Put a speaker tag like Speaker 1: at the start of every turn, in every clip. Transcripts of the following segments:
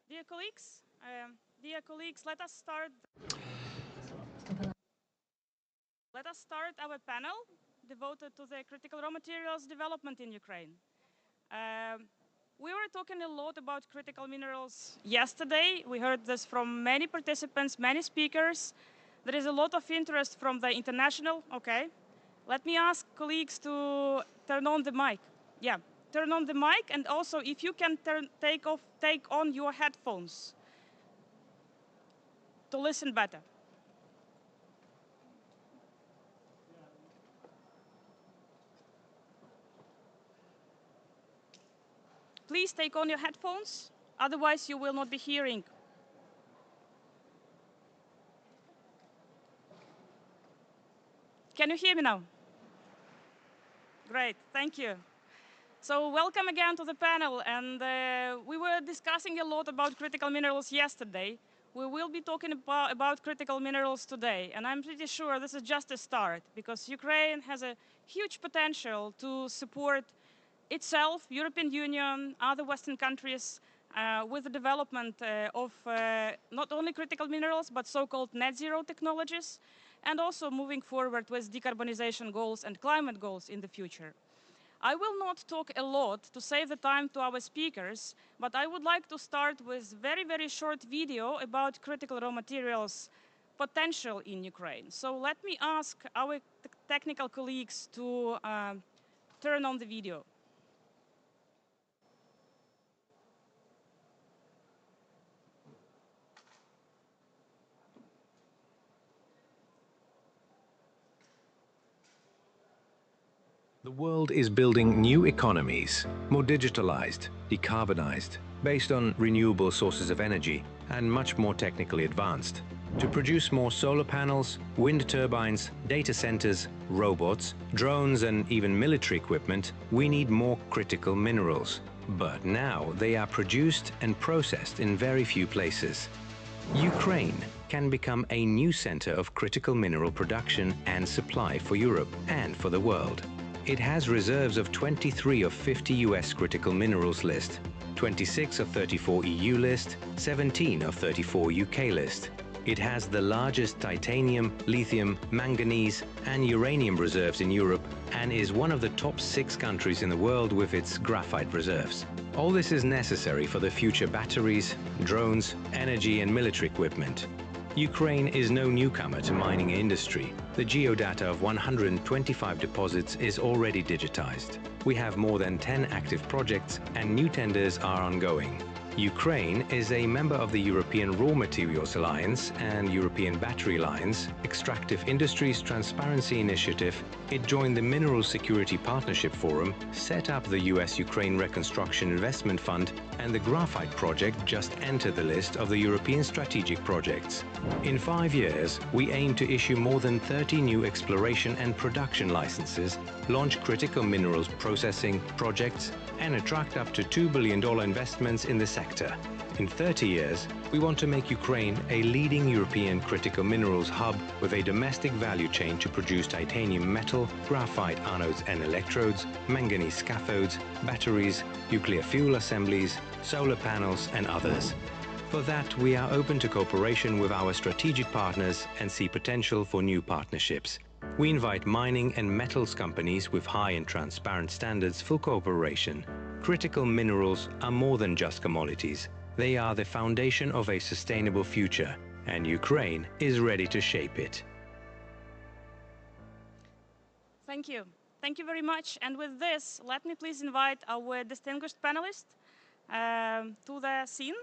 Speaker 1: Dear colleagues, let us start. Let us start our panel devoted to the critical raw materials development in Ukraine. We were talking a lot about critical minerals yesterday. We heard this from many participants, many speakers. There is a lot of interest from the international. Okay, let me ask colleagues to turn on the mic. Yeah, turn on the mic, and also if you can take on your headphones to listen better. Please take on your headphones, otherwise you will not be hearing. Can you hear me now? Great, thank you. So welcome again to the panel, and we were discussing a lot about critical minerals yesterday. We will be talking about critical minerals today, and I'm pretty sure this is just a start, because Ukraine has a huge potential to support itself, European Union, other Western countries, with the development of not only critical minerals, but so-called net zero technologies, and also moving forward with decarbonization goals and climate goals in the future. I will not talk a lot to save the time to our speakers, but I would like to start with very, very short video about critical raw materials potential in Ukraine. So let me ask our technical colleagues to turn on the video.
Speaker 2: The world is building new economies, more digitalized, decarbonized, based on renewable sources of energy, and much more technically advanced. To produce more solar panels, wind turbines, data centers, robots, drones, and even military equipment, we need more critical minerals. But now they are produced and processed in very few places. Ukraine can become a new center of critical mineral production and supply for Europe and for the world. It has reserves of 23 of 50 US critical minerals list, 26 of 34 EU list, 17 of 34 UK list. It has the largest titanium, lithium, manganese, and uranium reserves in Europe, and is one of the top 6 countries in the world with its graphite reserves. All this is necessary for the future batteries, drones, energy, and military equipment. Ukraine is no newcomer to mining industry. The geodata of 125 deposits is already digitized. We have more than 10 active projects, and new tenders are ongoing. Ukraine is a member of the European Raw Materials Alliance and European Battery Alliance, Extractive Industries Transparency Initiative. It joined the Mineral Security Partnership Forum, set up the US-Ukraine Reconstruction Investment Fund, and the Graphite Project just entered the list of the European strategic projects. In 5 years, we aim to issue more than 30 new exploration and production licenses, launch critical minerals processing projects, and attract up to $2 billion investments in the sector. In 30 years, we want to make Ukraine a leading European critical minerals hub with a domestic value chain to produce titanium metal, graphite anodes and electrodes, manganese scathodes, batteries, nuclear fuel assemblies, solar panels, and others. For that, we are open to cooperation with our strategic partners and see potential for new partnerships. We invite mining and metals companies with high and transparent standards for cooperation. Critical minerals are more than just commodities. They are the foundation of a sustainable future, and Ukraine is ready to shape it.
Speaker 1: Thank you. Thank you very much. And with this, let me please invite our distinguished panelists to the scene.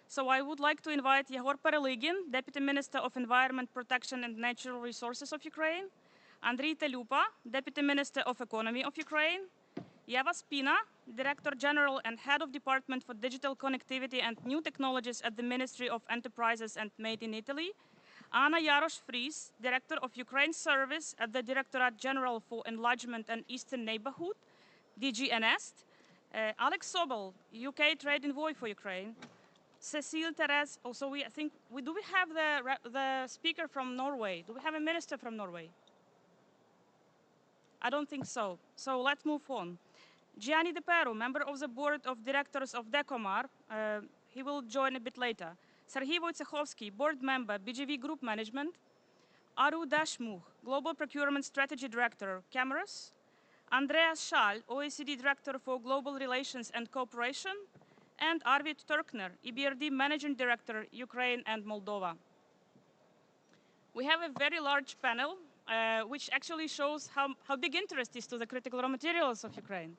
Speaker 1: So I would like to invite Yegor Perelygin, Deputy Minister of Environment Protection and Natural Resources of Ukraine, Andriy Telupa, Deputy Minister of Economy of Ukraine, Yeva Spina, Director General and Head of Department for Digital Connectivity and New Technologies at the Ministry of Enterprises and Made in Italy, Anna Jarosz-Fries, Director of Ukraine Service at the Directorate General for Enlargement and Eastern Neighborhood, DGNEST, Alex Sobel, UK Trade Envoy for Ukraine, Cecile Therese, also we have the speaker from Norway? Do we have a minister from Norway? I don't think so. So let's move on. Gianni De Pero, member of the board of directors of Decomar. He will join a bit later. Serhiy Wojciechowski, board member, BGV Group Management. Aru Dashmuch, Global Procurement Strategy Director, Cameras. Andreas Schall, OECD Director for Global Relations and Cooperation. And Arvid Turkner, EBRD Managing Director, Ukraine and Moldova. We have a very large panel, which actually shows how big interest is to the critical raw materials of Ukraine.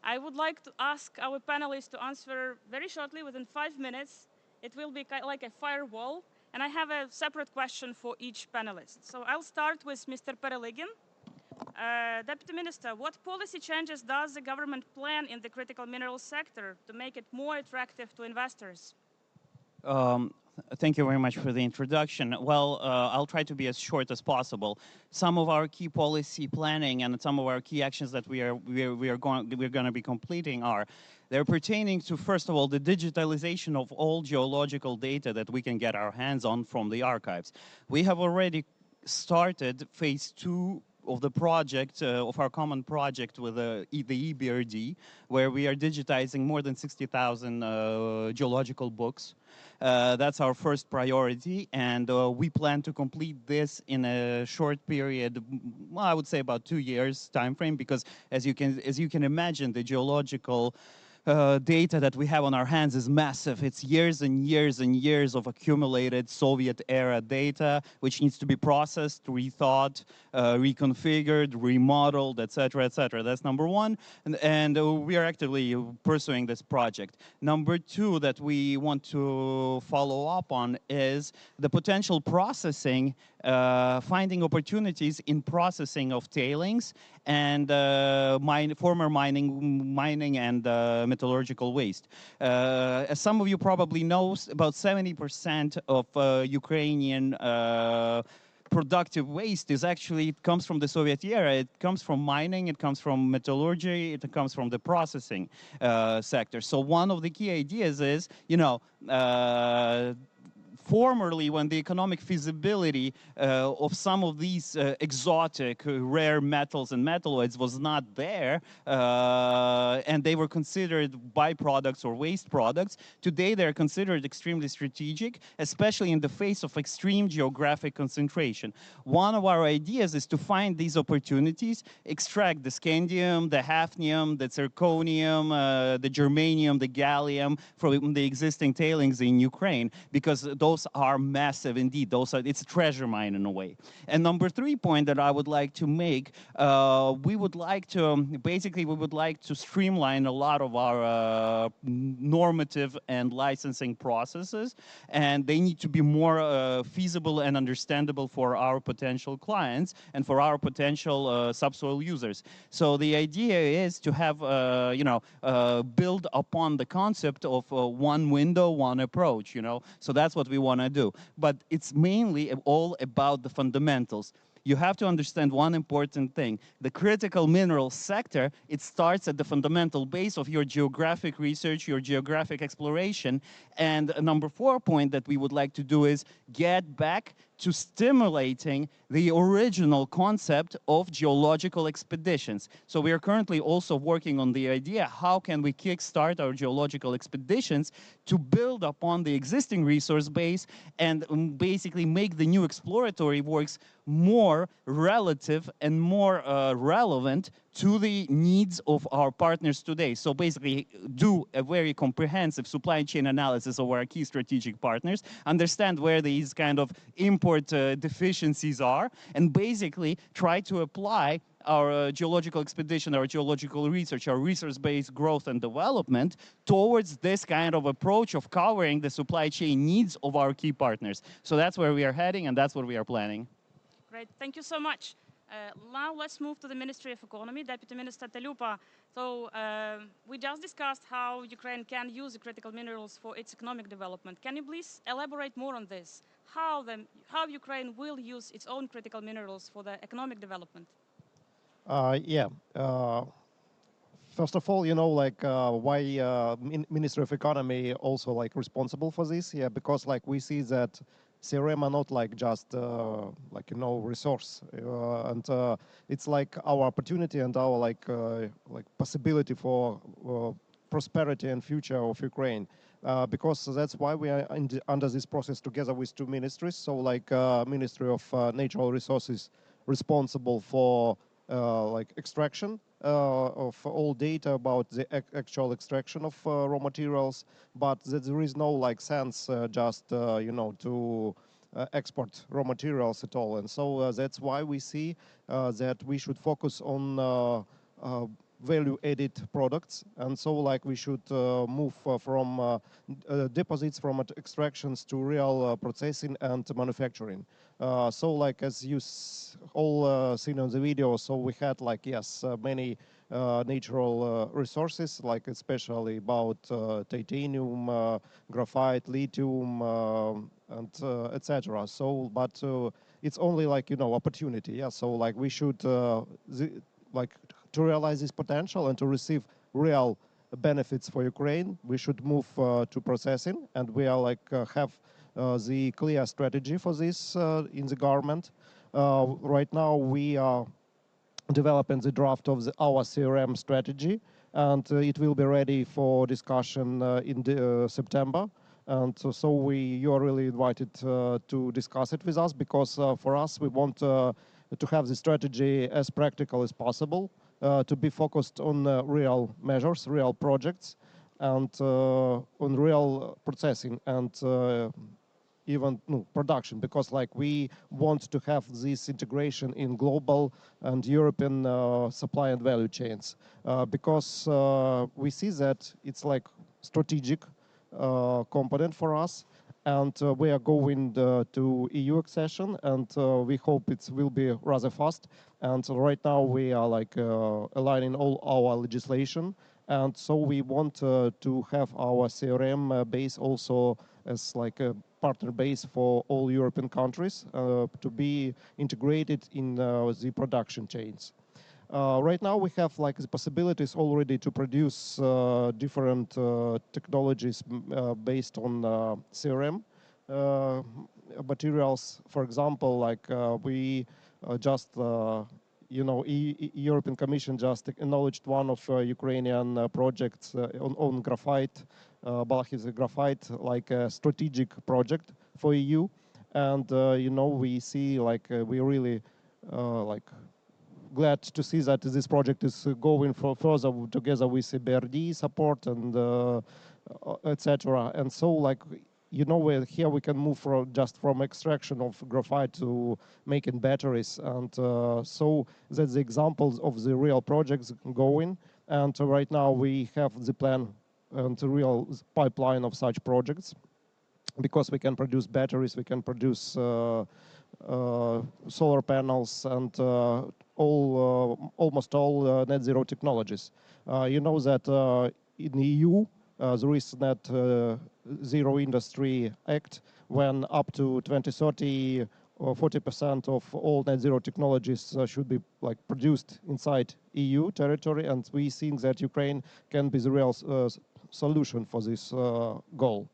Speaker 1: I would like to ask our panelists to answer very shortly, within 5 minutes. It will be like a firewall, and I have a separate question for each panelist. So I'll start with Mr. Pereligin. Deputy Minister, what policy changes does the government plan in the critical minerals sector to make it more attractive to investors?
Speaker 3: Thank you very much for the introduction. Well, I'll try to be as short as possible. Some of our key policy planning and some of our key actions that we're going to be completing they're pertaining to, first of all, the digitalization of all geological data that we can get our hands on from the archives. We have already started phase 2 of the project, of our common project with the EBRD, where we are digitizing more than 60,000 geological books. That's our first priority, and we plan to complete this in a short period, well, I would say about 2 years time frame, because as you can imagine, the geological data that we have on our hands is massive. It's years and years and years of accumulated Soviet-era data, which needs to be processed, rethought, reconfigured, remodeled, etc., etc. That's number one, and we are actively pursuing this project. Number two that we want to follow up on is the potential processing, finding opportunities in processing of tailings and former mining and metallurgical waste. As some of you probably know, about 70% of Ukrainian productive waste it comes from the Soviet era. It comes from mining, it comes from metallurgy, it comes from the processing sector. So one of the key ideas is, formerly, when the economic feasibility of some of these exotic rare metals and metalloids was not there, and they were considered byproducts or waste products, today they're considered extremely strategic, especially in the face of extreme geographic concentration. One of our ideas is to find these opportunities, extract the scandium, the hafnium, the zirconium, the germanium, the gallium from the existing tailings in Ukraine, because those are massive indeed. It's a treasure mine in a way. And number 3 point that I would like to make, we would like to streamline a lot of our normative and licensing processes, and they need to be more feasible and understandable for our potential clients and for our potential subsoil users. So the idea is to have, build upon the concept of one window, one approach, So that's what we want to do. But it's mainly all about the fundamentals. You have to understand one important thing. The critical mineral sector, it starts at the fundamental base of your geographic research, your geographic exploration. And number 4 point that we would like to do is get back to stimulating the original concept of geological expeditions. So we are currently also working on the idea, how can we kickstart our geological expeditions to build upon the existing resource base and basically make the new exploratory works more relative and more relevant to the needs of our partners today. So basically do a very comprehensive supply chain analysis of our key strategic partners, understand where these kind of import deficiencies are, and basically try to apply our geological expedition, our geological research, our resource-based growth and development towards this kind of approach of covering the supply chain needs of our key partners. So that's where we are heading, and that's what we are planning.
Speaker 1: Great, thank you so much. Now let's move to the Ministry of Economy, Deputy Minister Talupa. So we just discussed how Ukraine can use the critical minerals for its economic development. Can you please elaborate more on this? How Ukraine will use its own critical minerals for the economic development?
Speaker 4: First of all, why Ministry of Economy also responsible for this? Yeah, because we see that CRM are not just resource, and it's our opportunity and our possibility for prosperity and future of Ukraine. because that's why we are under this process together with two ministries. So like Ministry of Natural Resources responsible for like extraction of all data about the actual extraction of raw materials, but there is no like sense just you know to export raw materials at all. And so that's why we see that we should focus on value-added products, and so like we should move from deposits from extractions to real processing and manufacturing. So like as you all seen on the video, so we had like yes many natural resources, like especially about titanium, graphite, lithium, and etc. So, but it's only like you know opportunity. Yeah. So like we should like to realize this potential and to receive real benefits for Ukraine, we should move to processing, and we are like have the clear strategy for this in the government. Right now, we are developing the draft of our CRM strategy, and it will be ready for discussion in September. And you are really invited to discuss it with us, because for us, we want to have the strategy as practical as possible, to be focused on real measures, real projects, and on real processing and even production, because like we want to have this integration in global and European supply and value chains, because we see that it's like strategic component for us, and we are going to EU accession, and we hope it will be rather fast. And right now we are like aligning all our legislation, and so we want to have our CRM base also as like a partner base for all European countries to be integrated in the production chains. Right now we have like the possibilities already to produce different technologies based on CRM materials. For example, like we just you know, European Commission just acknowledged one of Ukrainian projects on graphite, Balakhi's graphite, like a strategic project for EU. And you know, we see like we really like glad to see that this project is going further together with BRD support and etc. And so, like, you know, here we can move from extraction of graphite to making batteries, and so that's the examples of the real projects going. And right now we have the plan and the real pipeline of such projects, because we can produce batteries, we can produce solar panels, and almost all net zero technologies. You know that in the EU there is Net Zero Industry Act, when up to 2030 or 40% of all net zero technologies should be like produced inside EU territory, and we think that Ukraine can be the real solution for this goal.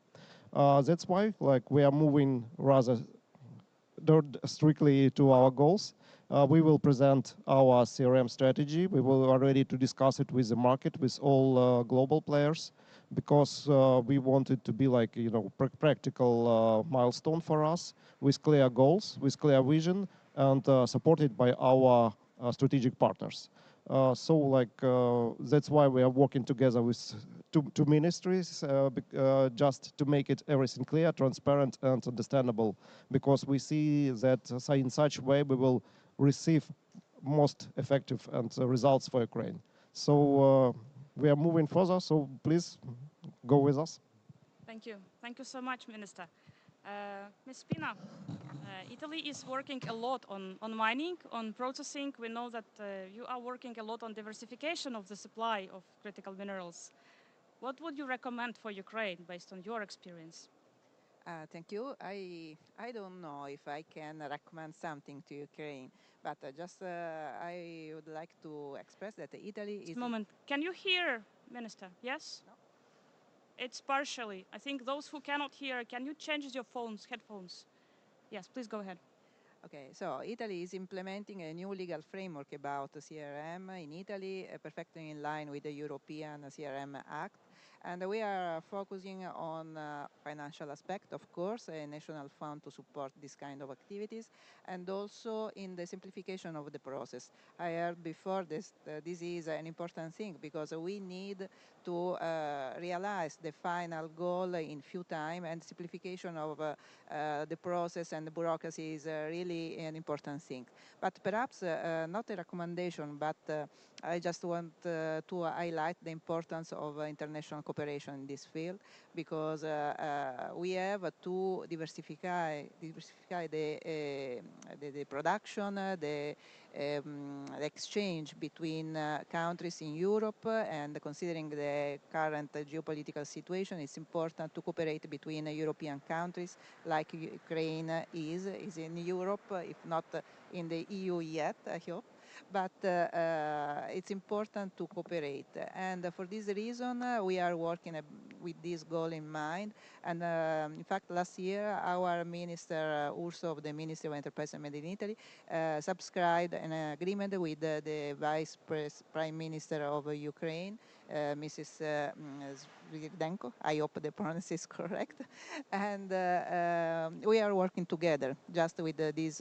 Speaker 4: That's why like we are moving rather strictly to our goals. We will present our CRM strategy. We are ready to discuss it with the market, with all global players, because we want it to be like, you know, practical milestone for us, with clear goals, with clear vision, and supported by our strategic partners. So like that's why we are working together with two ministries, just to make it everything clear, transparent, and understandable, because we see that in such way we will receive most effective and results for Ukraine. So we are moving further, so please go with us.
Speaker 1: Thank you. Thank you so much, Minister. Ms. Spina, Italy is working a lot on mining, on processing. We know that you are working a lot on diversification of the supply of critical minerals. What would you recommend for Ukraine based on your experience?
Speaker 5: Thank you. I don't know if I can recommend something to Ukraine, but I would like to express that Italy
Speaker 1: Just
Speaker 5: is...
Speaker 1: a moment. Can you hear, Minister? Yes?
Speaker 5: No?
Speaker 1: It's partially. I think those who cannot hear, can you change your headphones? Yes, please go ahead.
Speaker 5: Okay, so Italy is implementing a new legal framework about CRM in Italy, perfectly in line with the European CRM Act. And we are focusing on financial aspect, of course, a national fund to support this kind of activities, and also in the simplification of the process. I heard before this is an important thing because we need to realize the final goal in few time, and simplification of the process and the bureaucracy is really an important thing. But perhaps not a recommendation, but I just want to highlight the importance of international cooperation in this field, because we have to diversify the production, the exchange between countries in Europe, and considering the current geopolitical situation, it's important to cooperate between European countries, like Ukraine is in Europe, if not in the EU yet, I hope. But it's important to cooperate. And for this reason, we are working with this goal in mind. And in fact, last year, our minister, Urso of the Ministry of Enterprise and Made in Italy, subscribed an agreement with the Vice Prime Minister of Ukraine, Mrs. Svirdenko. I hope the pronunciation is correct. And we are working together just with this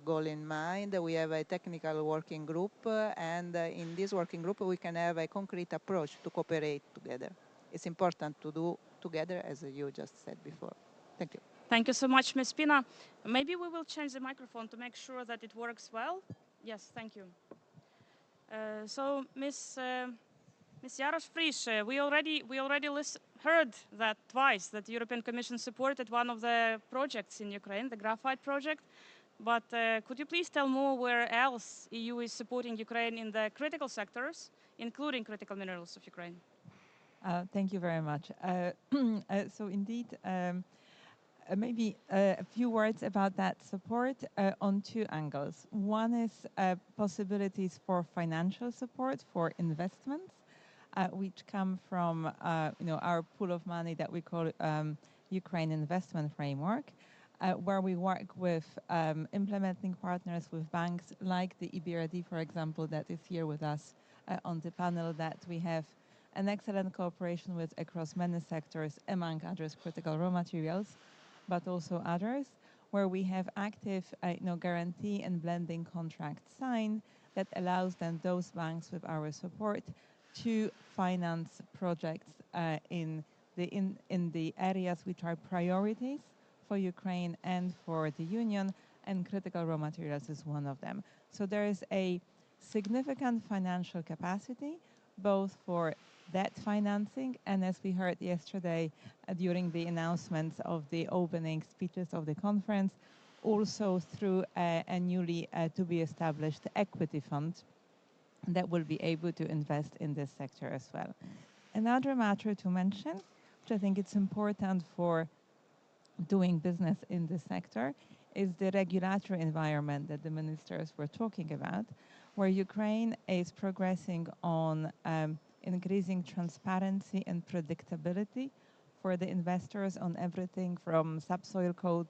Speaker 5: goal in mind. We have a technical working group, and in this working group, we can have a concrete approach to cooperate together. It's important to do together, as you just said before. Thank you.
Speaker 1: Thank you so much, Ms. Pina. Maybe we will change the microphone to make sure that it works well. Yes, thank you. So, Ms. Jarosz-Frisch, we already heard that twice, that the European Commission supported one of the projects in Ukraine, the graphite project. But could you please tell more where else EU is supporting Ukraine in the critical sectors, including critical minerals of Ukraine?
Speaker 6: Thank you very much. So indeed, maybe a few words about that support on two angles. One is possibilities for financial support for investments, which come from our pool of money that we call Ukraine Investment Framework, where we work with implementing partners with banks like the EBRD, for example, that is here with us on the panel, that we have an excellent cooperation with across many sectors, among others critical raw materials, but also others, where we have active guarantee and blending contracts signed that allows then those banks with our support to finance projects in the areas which are priorities for Ukraine and for the Union, and critical raw materials is one of them. So there is a significant financial capacity, both for debt financing, and as we heard yesterday during the announcements of the opening speeches of the conference, also through a newly to be established equity fund that will be able to invest in this sector as well. Another matter to mention, which I think it's important for doing business in this sector, is the regulatory environment that the ministers were talking about, where Ukraine is progressing on increasing transparency and predictability for the investors on everything from subsoil code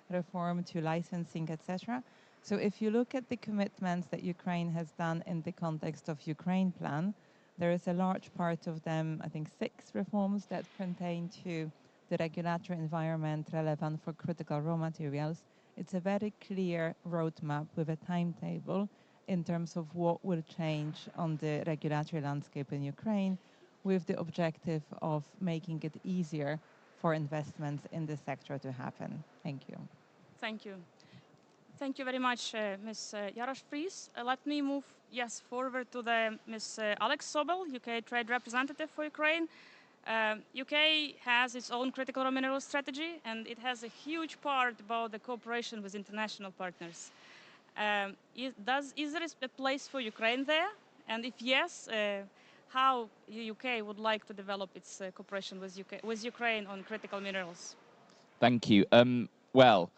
Speaker 6: reform to licensing, etc. So if you look at the commitments that Ukraine has done in the context of Ukraine Plan, there is a large part of them, I think 6 reforms that pertain to the regulatory environment relevant for critical raw materials. It's a very clear roadmap with a timetable in terms of what will change on the regulatory landscape in Ukraine, with the objective of making it easier for investments in the sector to happen. Thank you.
Speaker 1: Thank you. Thank you very much, Ms. Jarosz-Frisch. Let me move, forward to the Ms. Alex Sobel, UK Trade Representative for Ukraine. UK has its own critical raw mineral strategy, and it has a huge part about the cooperation with international partners. Is there a place for Ukraine there? And if yes, how the UK would like to develop its cooperation with Ukraine on critical minerals?
Speaker 7: Thank you. Well,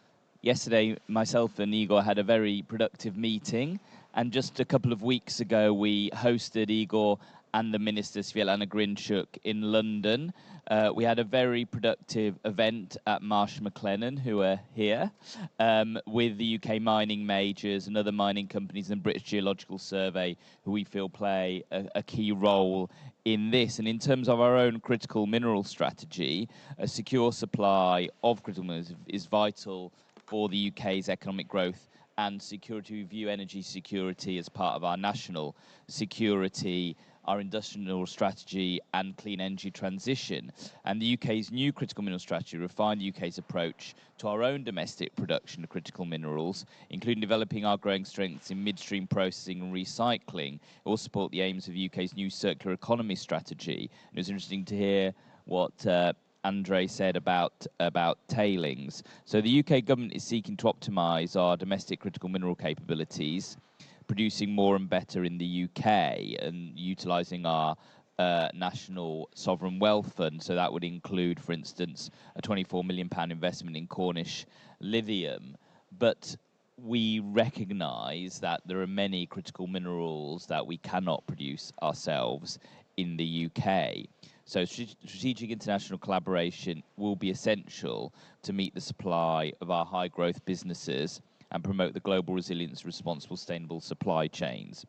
Speaker 7: yesterday, myself and Igor had a very productive meeting, And just a couple of weeks ago, we hosted Igor and the Minister Svetlana Grinchuk in London. We had a very productive event at Marsh McLennan, who are here, with the UK mining majors and other mining companies and British Geological Survey, who we feel play a key role in this. And in terms of our own critical mineral strategy, a secure supply of critical minerals is vital for the UK's economic growth and security. We view energy security as part of our national security, our industrial strategy and clean energy transition. And the UK's new critical mineral strategy refined the UK's approach to our own domestic production of critical minerals, including developing our growing strengths in midstream processing and recycling. It will support the aims of the UK's new circular economy strategy. And it was interesting to hear what Andre said about tailings. So the UK government is seeking to optimise our domestic critical mineral capabilities, producing more and better in the UK and utilising our national sovereign wealth fund. So that would include, for instance, a £24 million investment in Cornish lithium. But we recognise that there are many critical minerals that we cannot produce ourselves in the UK. So strategic international collaboration will be essential to meet the supply of our high-growth businesses and promote the global resilience, responsible, sustainable supply chains.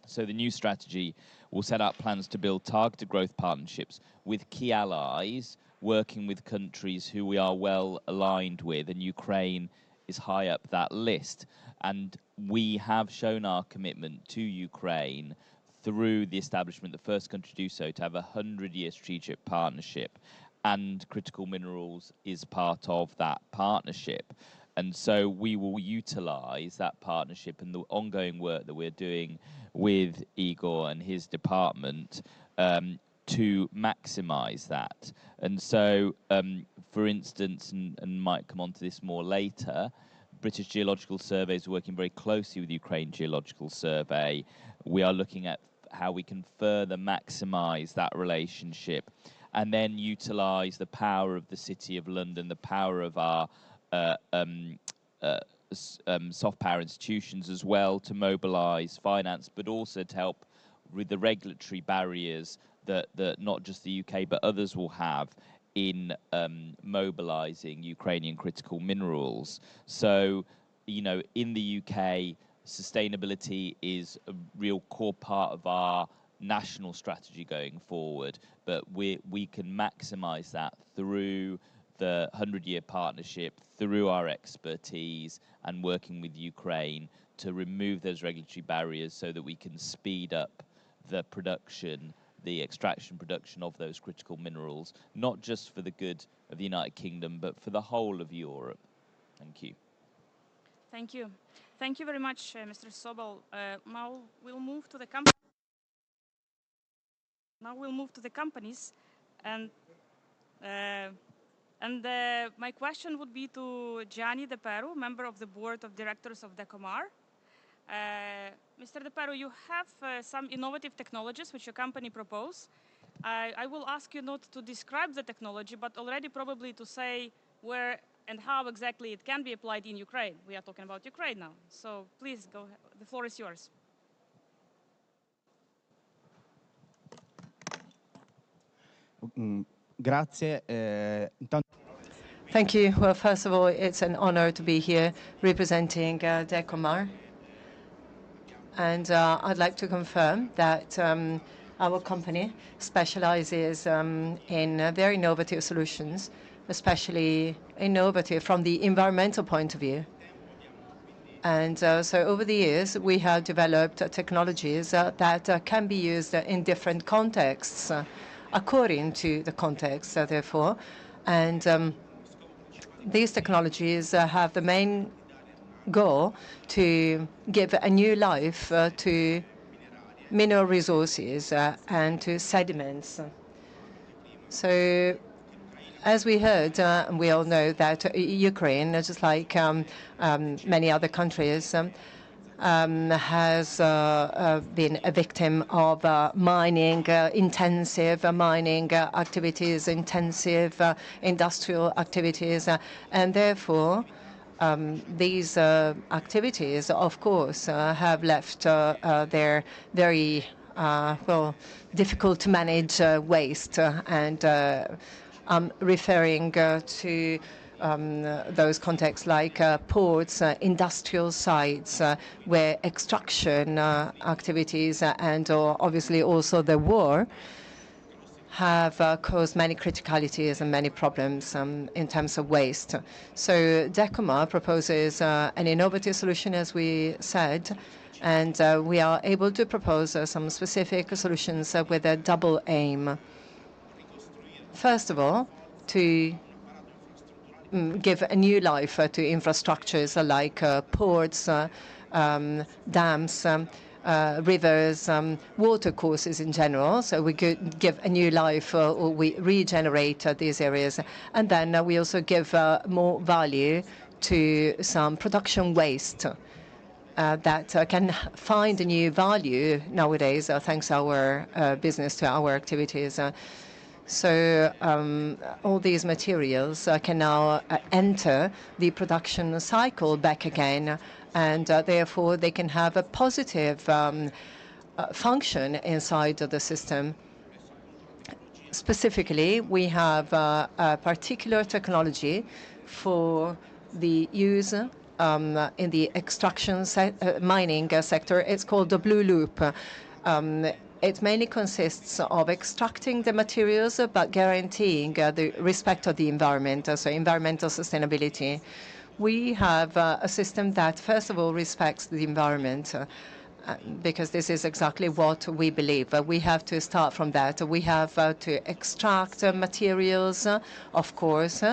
Speaker 7: So the new strategy will set out plans to build targeted growth partnerships with key allies, working with countries who we are well aligned with, and Ukraine is high up that list. And we have shown our commitment to Ukraine through the establishment, the first country to do so, to have a 100-year strategic partnership, and critical minerals is part of that partnership. And so we will utilise that partnership and the ongoing work that we're doing with Igor and his department to maximise that. And so, for instance, and might come on to this more later, British Geological Survey is working very closely with Ukraine Geological Survey. We are looking at how we can further maximise that relationship and then utilise the power of the City of London, the power of our soft power institutions as well to mobilise finance, but also to help with the regulatory barriers that not just the UK but others will have in mobilising Ukrainian critical minerals. So, you know, in the UK, sustainability is a real core part of our national strategy going forward, but we can maximise that through the 100-year partnership, through our expertise and working with Ukraine to remove those regulatory barriers so that we can speed up the production, the extraction production of those critical minerals, not just for the good of the United Kingdom, but for the whole of Europe. Thank you.
Speaker 1: Thank you. Thank you very much, Mr. Sobol. Now we'll move to the company. Now we'll move to the companies, and my question would be to Gianni De Peru, member of the board of directors of Decomar. Mr. De Peru, you have some innovative technologies which your company propose. I will ask you not to describe the technology, but already probably to say where and how exactly it can be applied in Ukraine. We are talking about Ukraine now. So please go ahead. The floor is yours.
Speaker 8: Grazie.
Speaker 9: Thank you. Well, first of all, it's an honor to be here representing Decomar. And I'd like to confirm that our company specializes in very innovative solutions, especially innovative from the environmental point of view. And so over the years, we have developed technologies that can be used in different contexts, according to the context, therefore. And these technologies have the main goal to give a new life to mineral resources and to sediments. So as we heard, we all know that Ukraine, just like many other countries, has been a victim of intensive mining activities, intensive industrial activities, and therefore these activities, of course, have left their very well, difficult to manage waste. And I'm referring to those contexts like ports, industrial sites, where extraction activities and obviously also the war have caused many criticalities and many problems in terms of waste. So DECOMA proposes an innovative solution, as we said, and we are able to propose some specific solutions with a double aim. First of all, to give a new life to infrastructures like ports, dams, rivers, water courses in general. So we could give a new life, or we regenerate these areas. And then we also give more value to some production waste that can find a new value nowadays, thanks our business to our activities. So all these materials can now enter the production cycle back again, and therefore they can have a positive function inside of the system. Specifically, we have a particular technology for the use in the extraction mining sector. It's called the Blue Loop. It mainly consists of extracting the materials but guaranteeing the respect of the environment, so environmental sustainability. We have a system that, first of all, respects the environment, because this is exactly what we believe. We have to start from that. We have to extract materials, of course,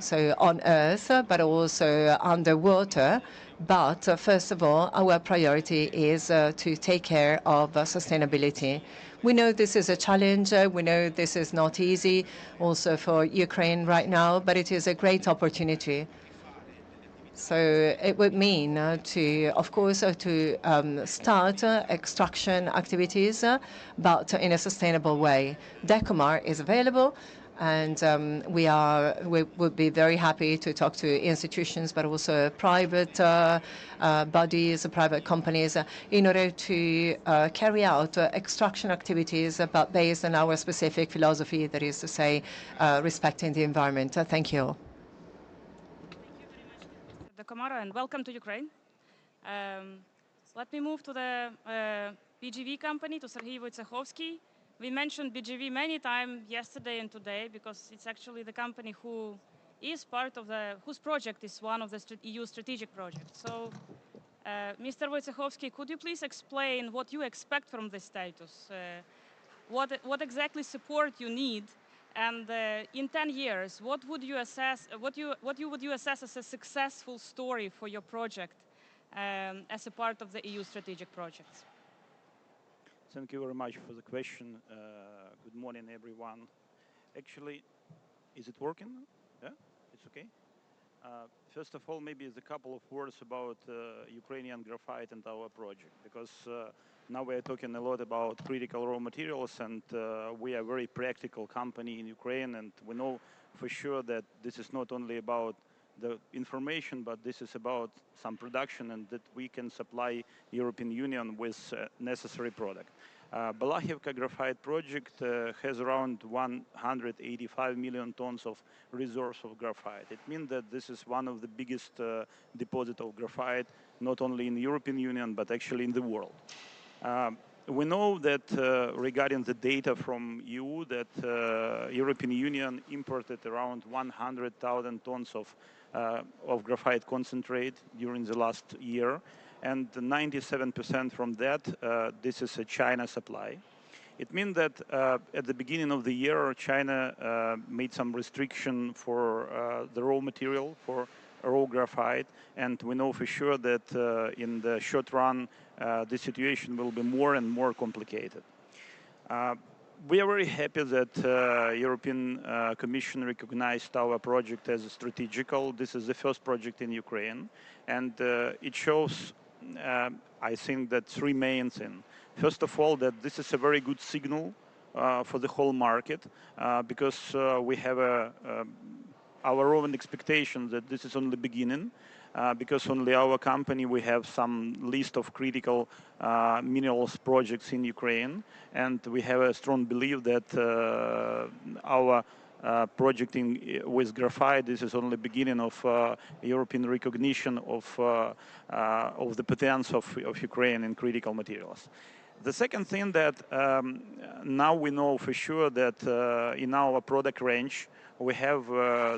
Speaker 9: so on Earth, but also underwater. But first of all, our priority is to take care of sustainability. We know this is a challenge. We know this is not easy also for Ukraine right now, but it is a great opportunity. So it would mean to, of course, to start extraction activities, but in a sustainable way. DECOMAR is available, and we would be very happy to talk to institutions, but also private bodies, private companies, in order to carry out extraction activities, but based on our specific philosophy, that is to say, respecting the environment. Thank you.
Speaker 1: The Komara, and welcome to Ukraine. Let me move to the BGV company, to Sergei Wojciechowski. We mentioned BGV many times yesterday and today because it's actually the company who is part of whose project is one of the EU strategic projects. So, Mr. Wojciechowski, could you please explain what you expect from this status? What exactly support you need? And in 10 years, what would you assess? What would you assess as a successful story for your project as a part of the EU strategic projects?
Speaker 8: Thank you very much for the question. Good morning, everyone. Actually, is it working? Yeah, it's okay. First of all, maybe a couple of words about Ukrainian graphite and our project, because now we are talking a lot about critical raw materials, and we are a very practical company in Ukraine, and we know for sure that this is not only about the information, but this is about some production, and that we can supply European Union with necessary product. Balachivka graphite project has around 185 million tons of resource of graphite. It means that this is one of the biggest deposit of graphite, not only in the European Union, but actually in the world. We know that regarding the data from EU, that European Union imported around 100,000 tons of graphite concentrate during the last year, and 97% from that, this is a China supply. It means that at the beginning of the year, China made some restriction for the raw material, for raw graphite, and we know for sure that in the short run, the situation will be more and more complicated. We are very happy that European Commission recognized our project as strategical. This is the first project in Ukraine, and it shows, I think, that three main things. First of all, that this is a very good signal for the whole market, because we have our own expectations that this is only the beginning. Because only our company, we have some list of critical minerals projects in Ukraine, and we have a strong belief that our project with graphite, this is only beginning of European recognition of the potential of Ukraine in critical materials. The second thing that now we know for sure that in our product range, we have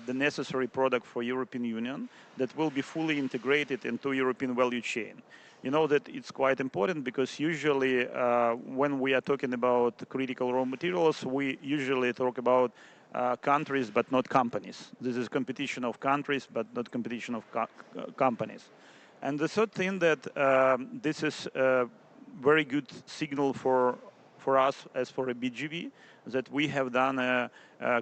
Speaker 8: the necessary product for European Union that will be fully integrated into European value chain. You know that it's quite important because usually when we are talking about critical raw materials, we usually talk about countries but not companies. This is competition of countries but not competition of companies. And the third thing that this is a very good signal for us as for a BGV, that we have done a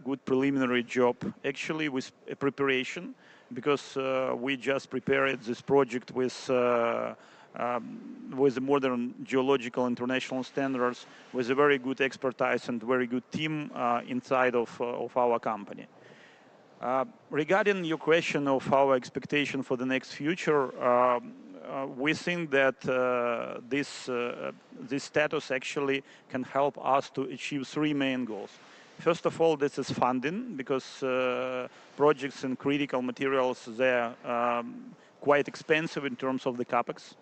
Speaker 8: good preliminary job actually with a preparation, because we just prepared this project with modern geological international standards, with a very good expertise and very good team inside of our company. Regarding your question of our expectation for the next future, we think that this status actually can help us to achieve three main goals. First of all, this is funding, because projects in critical materials, they're quite expensive in terms of the capex.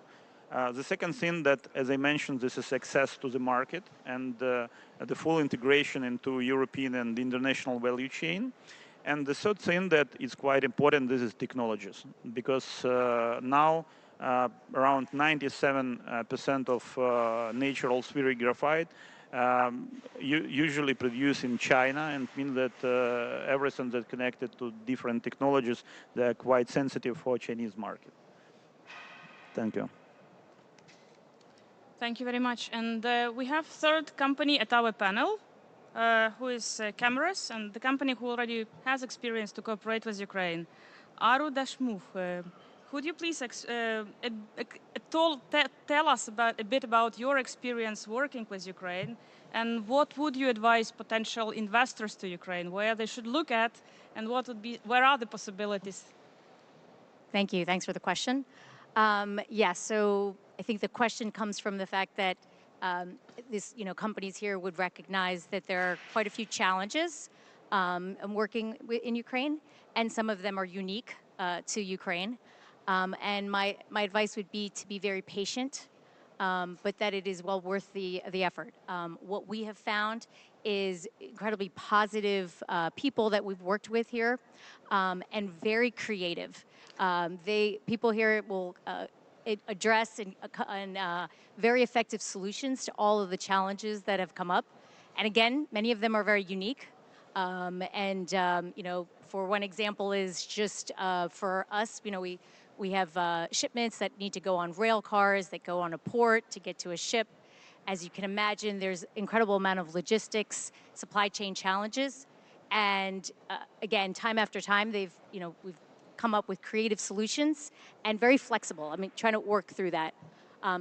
Speaker 8: The second thing that, as I mentioned, this is access to the market and the full integration into European and international value chain. And the third thing that is quite important, this is technologies, because now around 97% of natural spheric graphite usually produced in China, and means that everything that's connected to different technologies, they're quite sensitive for Chinese market. Thank you.
Speaker 1: Thank you very much. And we have third company at our panel, who is Cameras, and the company who already has experience to cooperate with Ukraine. Aru Dashmuch, could you please tell us a bit about your experience working with Ukraine, and what would you advise potential investors to Ukraine, where they should look at, and where are the possibilities?
Speaker 10: Thank you. Thanks for the question. Yes, so I think the question comes from the fact that companies here would recognize that there are quite a few challenges working in Ukraine, and some of them are unique to Ukraine. And my advice would be to be very patient, but that it is well worth the effort. What we have found is incredibly positive people that we've worked with here, and very creative. People here will address and very effective solutions to all of the challenges that have come up. And again, many of them are very unique. For one example is just for us, we have shipments that need to go on rail cars, that go on a port to get to a ship. As you can imagine, there's incredible amount of logistics, supply chain challenges. And again, time after time, we've come up with creative solutions and very flexible. I mean, trying to work through that.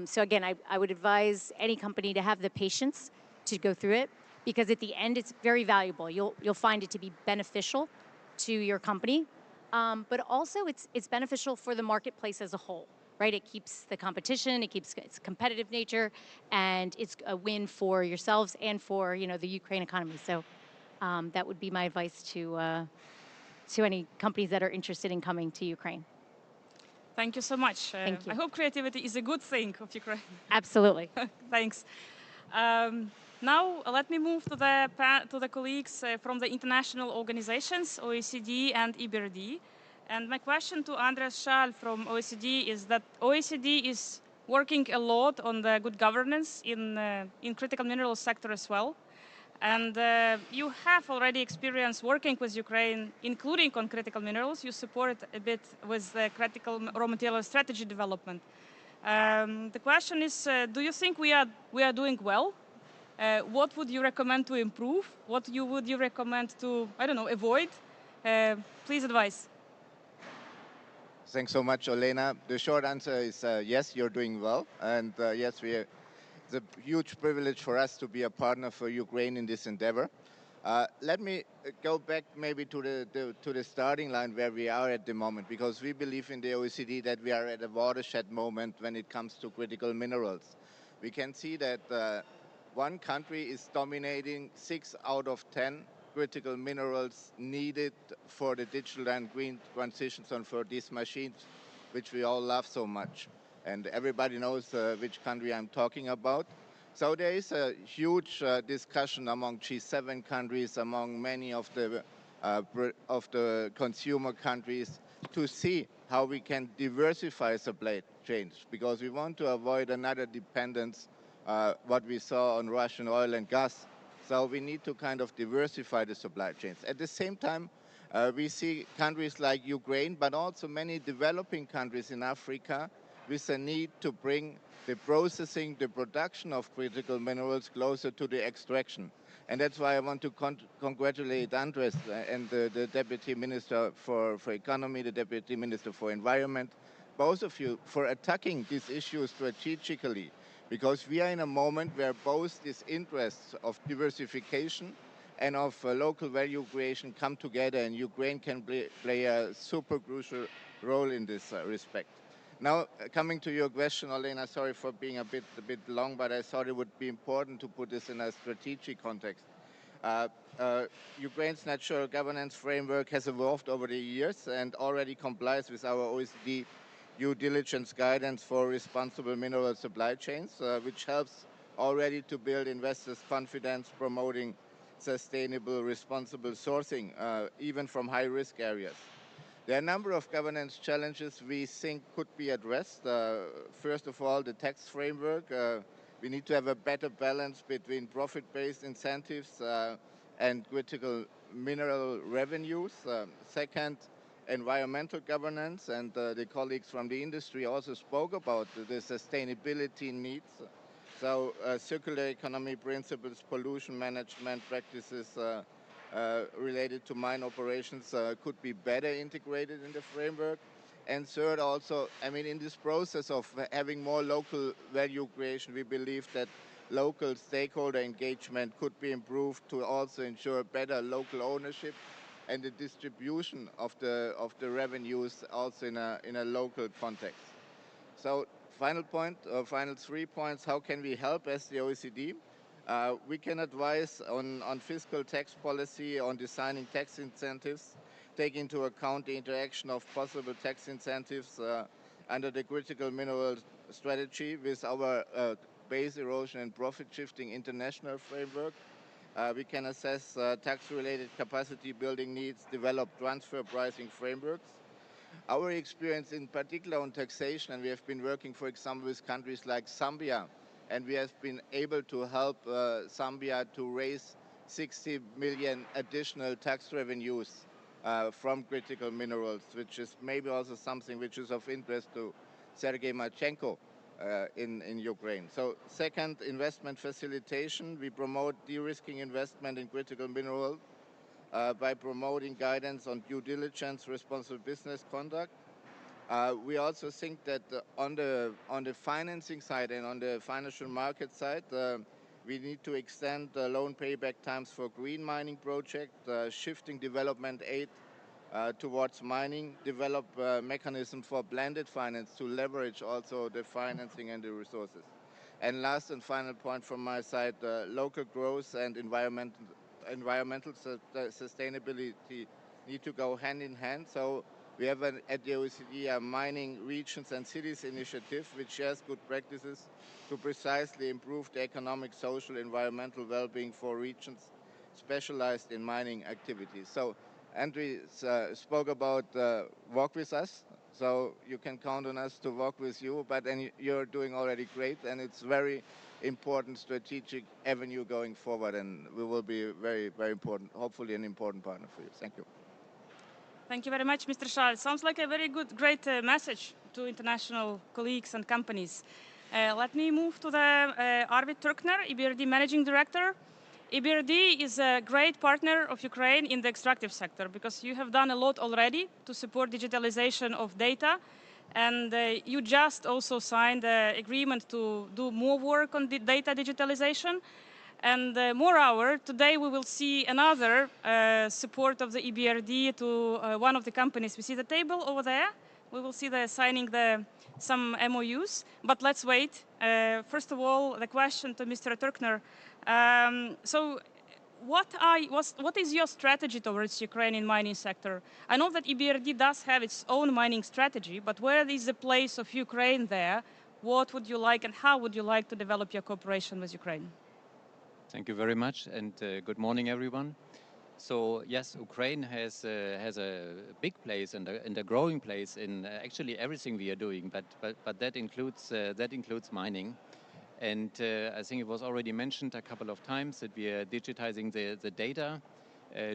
Speaker 10: So again, I would advise any company to have the patience to go through it, because at the end, it's very valuable. You'll find it to be beneficial to your company, but also it's beneficial for the marketplace as a whole, right? It keeps the competition, it keeps its competitive nature, and it's a win for yourselves and for the Ukraine economy. So that would be my advice to any companies that are interested in coming to Ukraine.
Speaker 1: Thank you so much.
Speaker 10: Thank you.
Speaker 1: I hope creativity is a good thing of Ukraine.
Speaker 10: Absolutely.
Speaker 1: Thanks. Now let me move to the colleagues from the international organizations, OECD and EBRD. And my question to Andreas Schall from OECD is that OECD is working a lot on the good governance in critical minerals sector as well. And you have already experience working with Ukraine, including on critical minerals. You support a bit with the critical raw material strategy development. The question is, do you think we are doing well? What would you recommend to improve? What would you recommend to, avoid? Please advise.
Speaker 11: Thanks so much, Olena. The short answer is yes, you're doing well. And yes, it's a huge privilege for us to be a partner for Ukraine in this endeavor. Let me go back maybe to the starting line where we are at the moment, because we believe in the OECD that we are at a watershed moment when it comes to critical minerals. We can see that one country is dominating 6 out of 10 critical minerals needed for the digital and green transitions and for these machines, which we all love so much. And everybody knows which country I'm talking about. So there is a huge discussion among G7 countries, among many of the consumer countries, to see how we can diversify supply chains, because we want to avoid another dependence, what we saw on Russian oil and gas. So we need to kind of diversify the supply chains. At the same time, we see countries like Ukraine, but also many developing countries in Africa with a need to bring the processing, the production of critical minerals closer to the extraction. And that's why I want to congratulate Andres and the Deputy Minister for Economy, the Deputy Minister for Environment, both of you, for attacking this issue strategically, because we are in a moment where both these interests of diversification and of local value creation come together, and Ukraine can play a super crucial role in this respect. Now, coming to your question, Olena, sorry for being a bit long, but I thought it would be important to put this in a strategic context. Ukraine's natural governance framework has evolved over the years and already complies with our OECD due diligence guidance for responsible mineral supply chains, which helps already to build investors' confidence, promoting sustainable, responsible sourcing, even from high-risk areas. There are a number of governance challenges we think could be addressed. First of all, the tax framework. We need to have a better balance between profit-based incentives and critical mineral revenues. Second, environmental governance, and the colleagues from the industry also spoke about the sustainability needs. So circular economy principles, pollution management practices, related to mine operations could be better integrated in the framework. And third, also, I mean, in this process of having more local value creation, we believe that local stakeholder engagement could be improved to also ensure better local ownership and the distribution of the revenues also in a local context. So final point, final 3 points, how can we help as the OECD? We can advise on fiscal tax policy, on designing tax incentives, take into account the interaction of possible tax incentives under the critical mineral strategy with our base erosion and profit shifting international framework. We can assess tax-related capacity building needs, develop transfer pricing frameworks. Our experience in particular on taxation, and we have been working, for example, with countries like Zambia, and we have been able to help Zambia to raise 60 million additional tax revenues from critical minerals, which is maybe also something which is of interest to Sergei Marchenko in Ukraine. So second, investment facilitation. We promote de-risking investment in critical minerals by promoting guidance on due diligence, responsible business conduct. We also think that on the financing side and on the financial market side, we need to extend the loan payback times for green mining projects, shifting development aid towards mining, develop a mechanism for blended finance to leverage also the financing and the resources. And last and final point from my side, local growth and environmental sustainability need to go hand in hand. So we have at the OECD a mining regions and cities initiative which shares good practices to precisely improve the economic, social, environmental well-being for regions specialized in mining activities. So Andrew spoke about walk with us, so you can count on us to walk with you, but then you're doing already great, and it's very important strategic avenue going forward, and we will be very, very important, hopefully an important partner for you. Thank you.
Speaker 1: Thank you very much, Mr. Schall. Sounds like a very great message to international colleagues and companies. Let me move to the Arvid Turkner, EBRD Managing Director. EBRD is a great partner of Ukraine in the extractive sector because you have done a lot already to support digitalization of data. And you just also signed an agreement to do more work on the data digitalization. And moreover, today we will see another support of the EBRD to one of the companies. We see the table over there. We will see the signing some MOUs, but let's wait. First of all, the question to Mr. Turkner. So what is your strategy towards Ukrainian mining sector? I know that EBRD does have its own mining strategy, but where is the place of Ukraine there? What would you like and how would you like to develop your cooperation with Ukraine?
Speaker 12: Thank you very much, and good morning, everyone. So yes, Ukraine has a big place and a growing place in actually everything we are doing, but that includes mining. And I think it was already mentioned a couple of times that we are digitizing the data,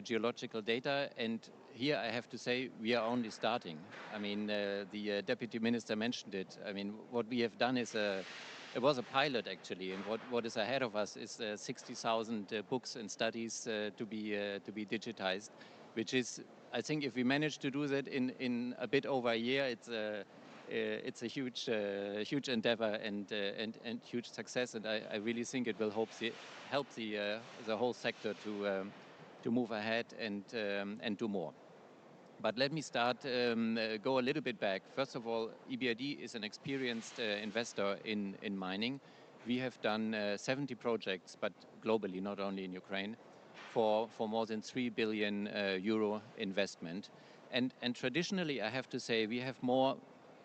Speaker 12: geological data, and here I have to say we are only starting. I mean, the Deputy Minister mentioned it. I mean, what we have done is it was a pilot actually, and what is ahead of us is 60,000 books and studies to be digitized, which is, I think, if we manage to do that in a bit over a year, it's a huge endeavor and huge success, and I really think it will help the whole sector to move ahead and do more. But let me go a little bit back. First of all, EBRD is an experienced investor in mining. We have done 70 projects, but globally, not only in Ukraine, for more than 3 billion euro investment. And traditionally, I have to say, we have more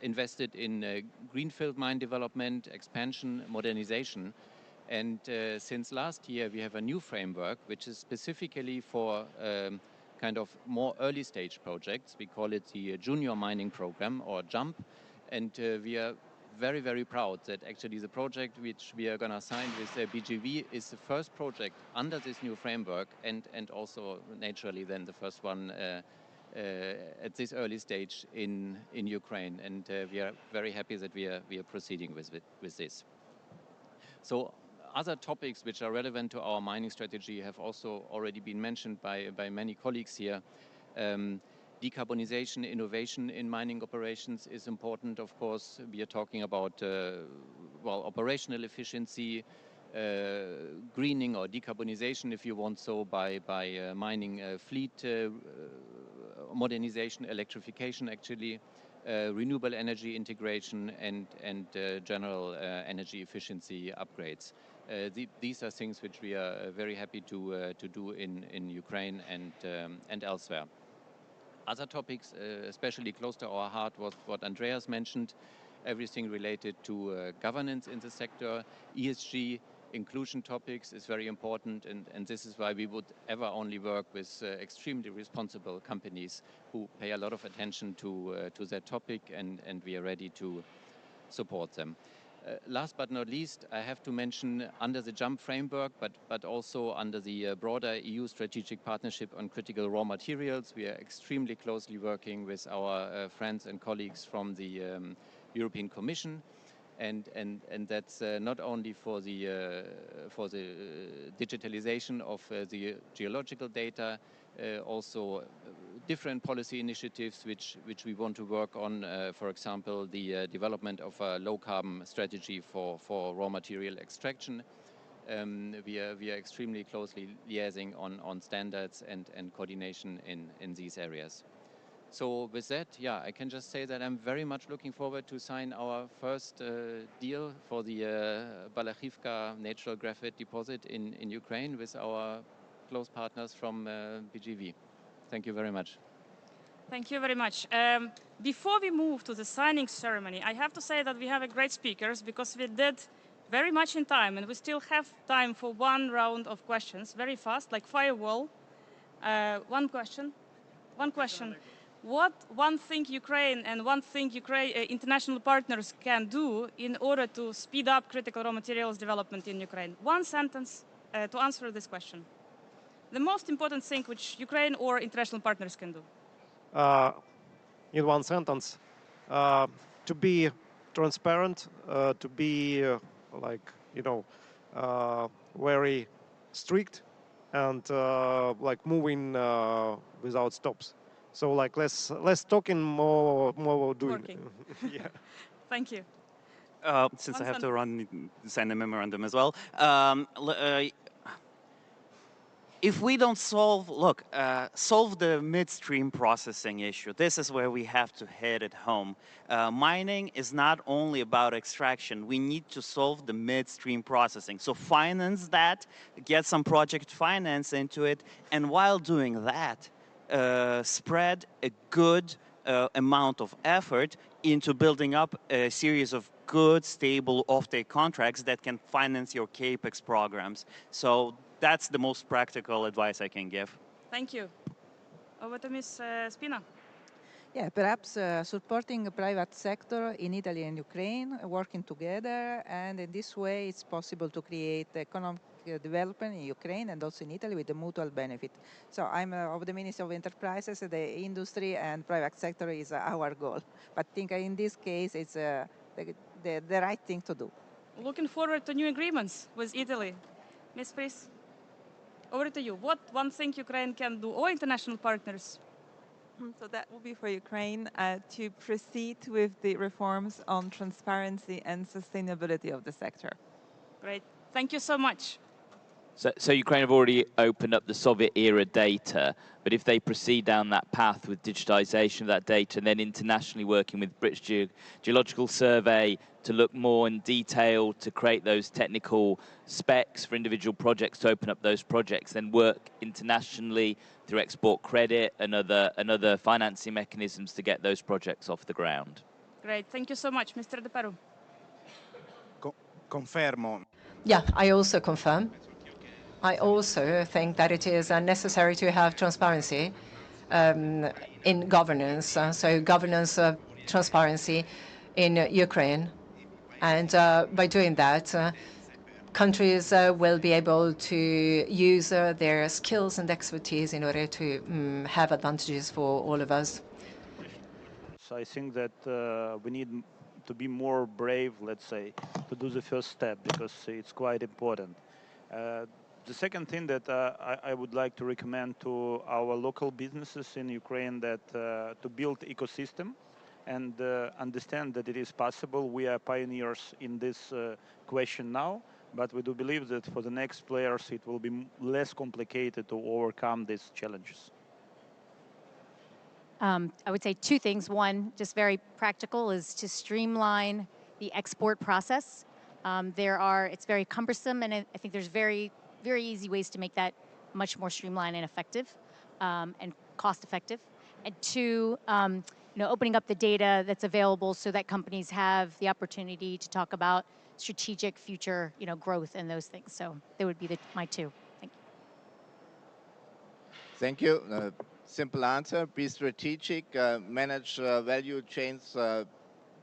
Speaker 12: invested in greenfield mine development, expansion, modernization. And since last year, we have a new framework, which is specifically for kind of more early stage projects. We call it the Junior Mining Program, or JUMP, and we are very, very proud that actually the project which we are going to sign with BGV is the first project under this new framework, and also naturally then the first one at this early stage in Ukraine, and we are very happy that we are proceeding with this. So other topics which are relevant to our mining strategy have also already been mentioned by many colleagues here. Decarbonization, innovation in mining operations is important, of course. We are talking about operational efficiency, greening or decarbonization, if you want so, by mining fleet modernization, electrification actually, renewable energy integration, and general energy efficiency upgrades. These are things which we are very happy to do in Ukraine and elsewhere. Other topics, especially close to our heart, was what Andreas mentioned, everything related to governance in the sector. ESG inclusion topics is very important, and this is why we would ever only work with extremely responsible companies who pay a lot of attention to that topic, and we are ready to support them. Last but not least, I have to mention, under the JUMP framework, but also under the broader EU strategic partnership on critical raw materials, we are extremely closely working with our friends and colleagues from the European Commission, and that's not only for the digitalization of the geological data, also different policy initiatives which we want to work on, for example, the development of a low-carbon strategy for raw material extraction. We are extremely closely liaising on standards and coordination in these areas. So with that, yeah, I can just say that I'm very much looking forward to sign our first deal for the Balachivka natural graphite deposit in Ukraine with our close partners from BGV. Thank you very much.
Speaker 1: Thank you very much. Before we move to the signing ceremony, I have to say that we have a great speakers, because we did very much in time, and we still have time for one round of questions, very fast, like firewall. One question. What one thing Ukraine and one thing international partners can do in order to speed up critical raw materials development in Ukraine? One sentence to answer this question. The most important thing which Ukraine or international partners can do.
Speaker 4: In one sentence, to be transparent, to be very strict, and moving without stops. So less talking, more doing.
Speaker 1: Working.
Speaker 4: Yeah.
Speaker 1: Thank you.
Speaker 13: Since I have to sign the memorandum as well, if we don't solve, solve the midstream processing issue, this is where we have to hit it home. Mining is not only about extraction. We need to solve the midstream processing. So finance that, get some project finance into it, and while doing that, spread a good amount of effort into building up a series of good, stable offtake contracts that can finance your CAPEX programs. So that's the most practical advice I can give.
Speaker 1: Thank you. Over to Ms. Spina.
Speaker 5: Yeah, perhaps supporting the private sector in Italy and Ukraine, working together, and in this way it's possible to create economic development in Ukraine and also in Italy with a mutual benefit. So I'm of the Ministry of Enterprises, the industry and private sector is our goal. But I think in this case it's the right thing to do.
Speaker 1: Looking forward to new agreements with Italy. Ms. Pris, over to you. What one thing Ukraine can do, or international partners?
Speaker 6: So that will be for Ukraine to proceed with the reforms on transparency and sustainability of the sector.
Speaker 1: Great. Thank you so much.
Speaker 7: So Ukraine have already opened up the Soviet-era data, but if they proceed down that path with digitization of that data and then internationally working with British Geological Survey to look more in detail, to create those technical specs for individual projects, to open up those projects, then work internationally through export credit and other financing mechanisms to get those projects off the ground.
Speaker 1: Great. Thank you so much. Mr. De Peru.
Speaker 14: Confermo.
Speaker 9: Yeah, I also confirm. I also think that it is necessary to have transparency in governance, so governance transparency in Ukraine. And by doing that, countries will be able to use their skills and expertise in order to have advantages for all of us.
Speaker 8: So I think that we need to be more brave, let's say, to do the first step, because it's quite important. The second thing that I would like to recommend to our local businesses in Ukraine, that to build ecosystem and understand that it is possible. We are pioneers in this question now, but we do believe that for the next players it will be less complicated to overcome these challenges.
Speaker 10: I would say two things. One, just very practical, is to streamline the export process. It's very cumbersome, and I think there's very easy ways to make that much more streamlined and effective and cost effective. And two, opening up the data that's available so that companies have the opportunity to talk about strategic future, growth and those things. So they would be my two. Thank you.
Speaker 11: Thank you. Simple answer: be strategic, manage value chains,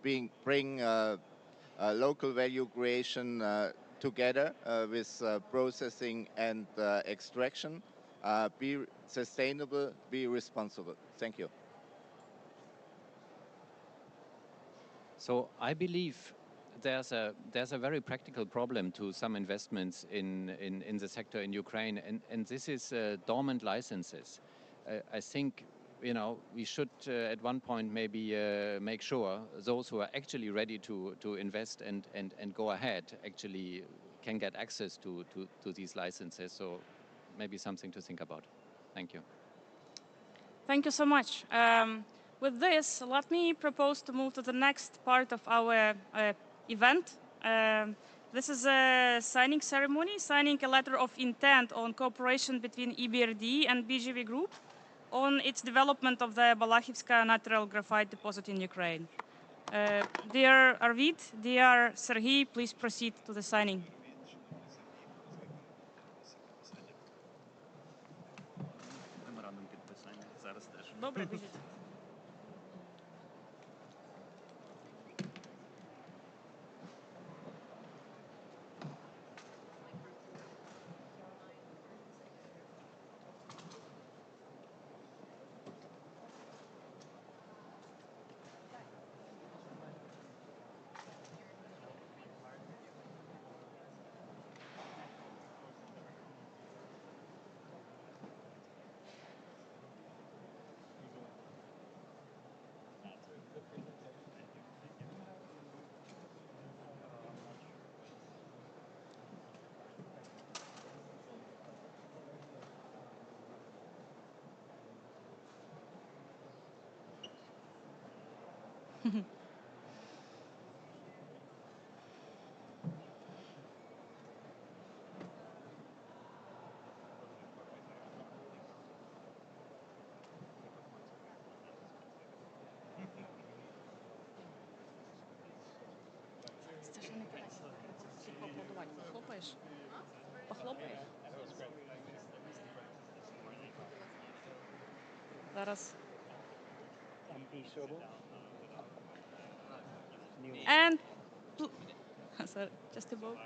Speaker 11: bring local value creation together with processing and extraction. Be sustainable, be responsible. Thank you.
Speaker 12: So I believe there's a very practical problem to some investments in the sector in Ukraine, and this is dormant licenses. I think we should at one point maybe make sure those who are actually ready to invest and go ahead actually can get access to these licenses. So maybe something to think about. Thank you.
Speaker 1: Thank you so much. With this, let me propose to move to the next part of our event. This is a signing ceremony, signing a letter of intent on cooperation between EBRD and BGV Group on its development of the Balachivska natural graphite deposit in Ukraine. Dear Arvid, dear Serhiy, please proceed to the signing. Добре, біжіть. Зараз. And sorry, just above.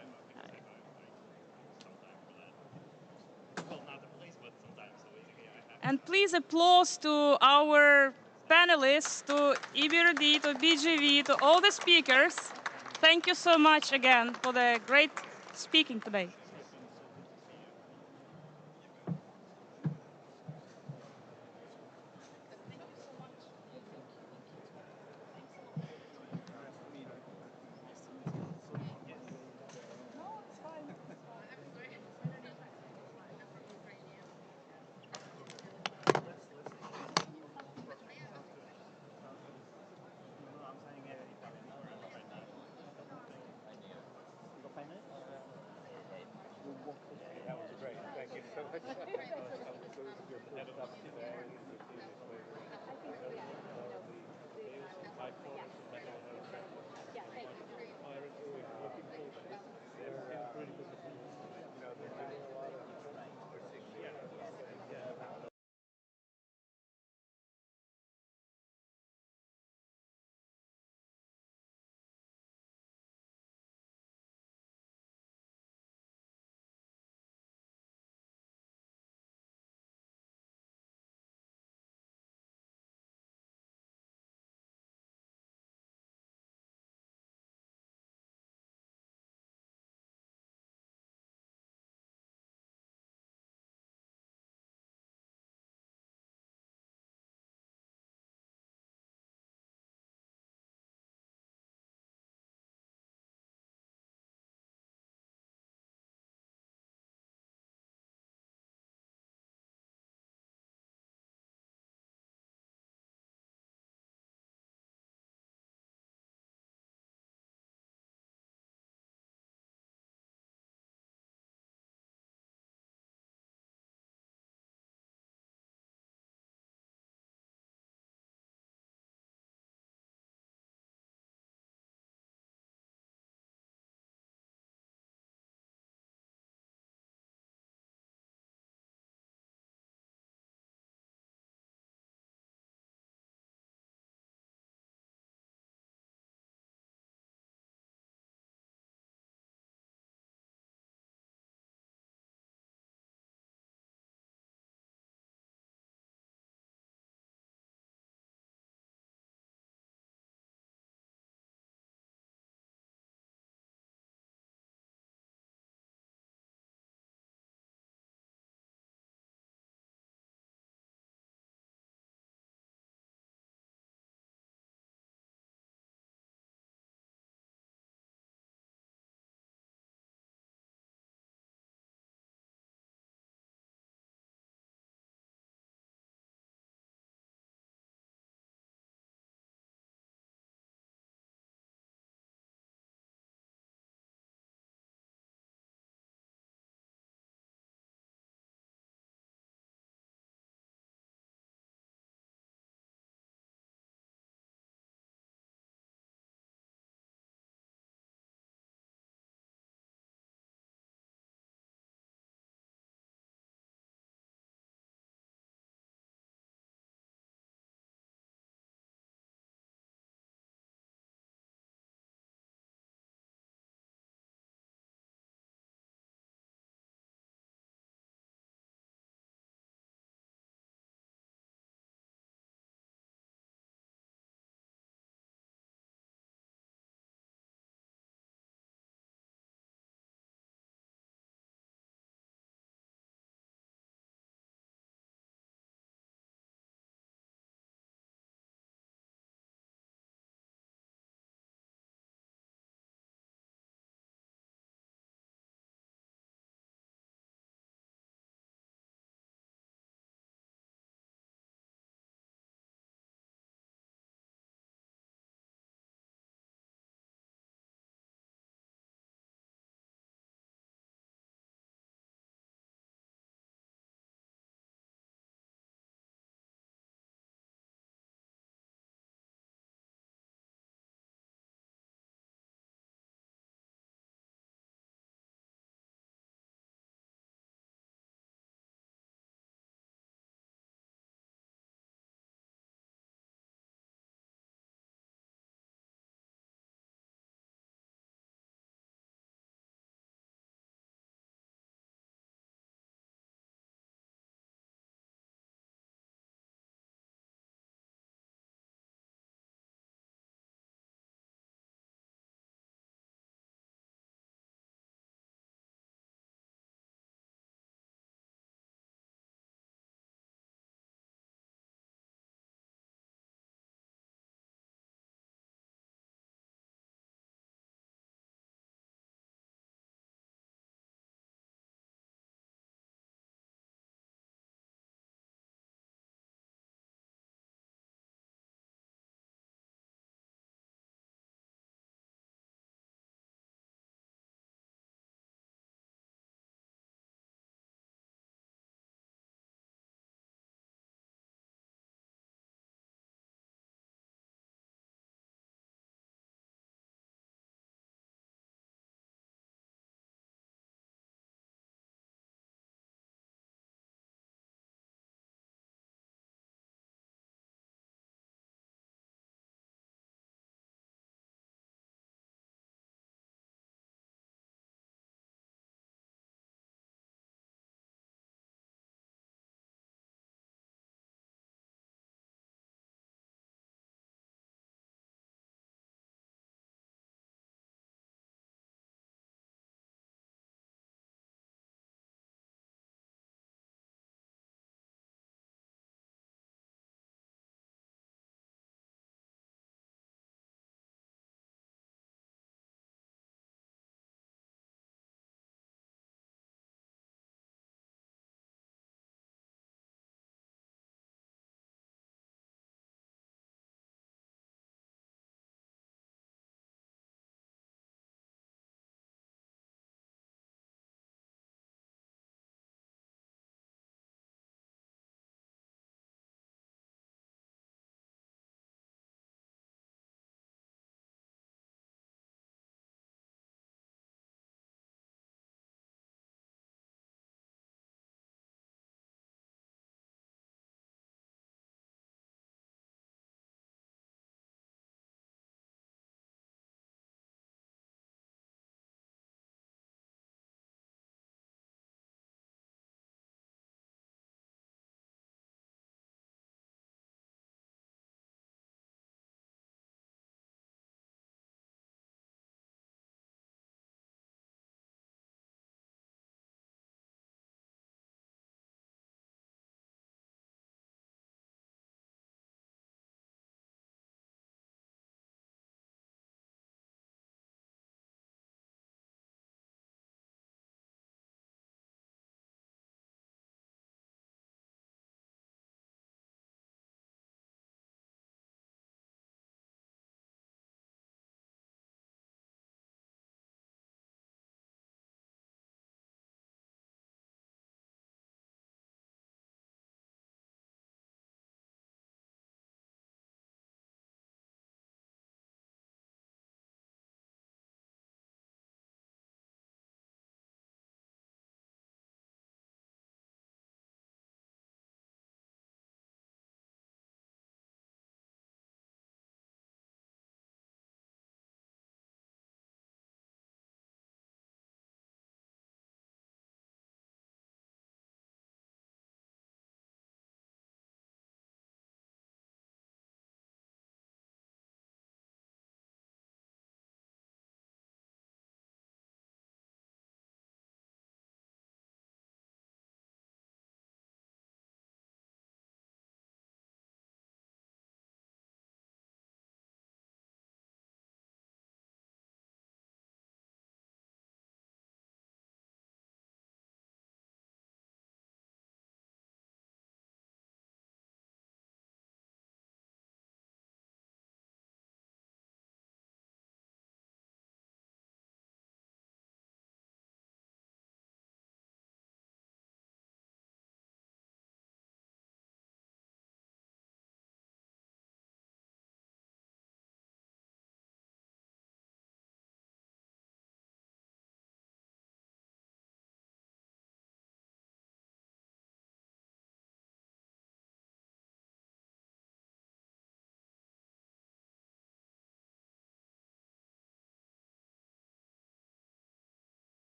Speaker 1: And please applause to our panelists, to EBRD, to BGV, to all the speakers. Thank you so much again for the great speaking today.
Speaker 2: That was great. Thank you so much.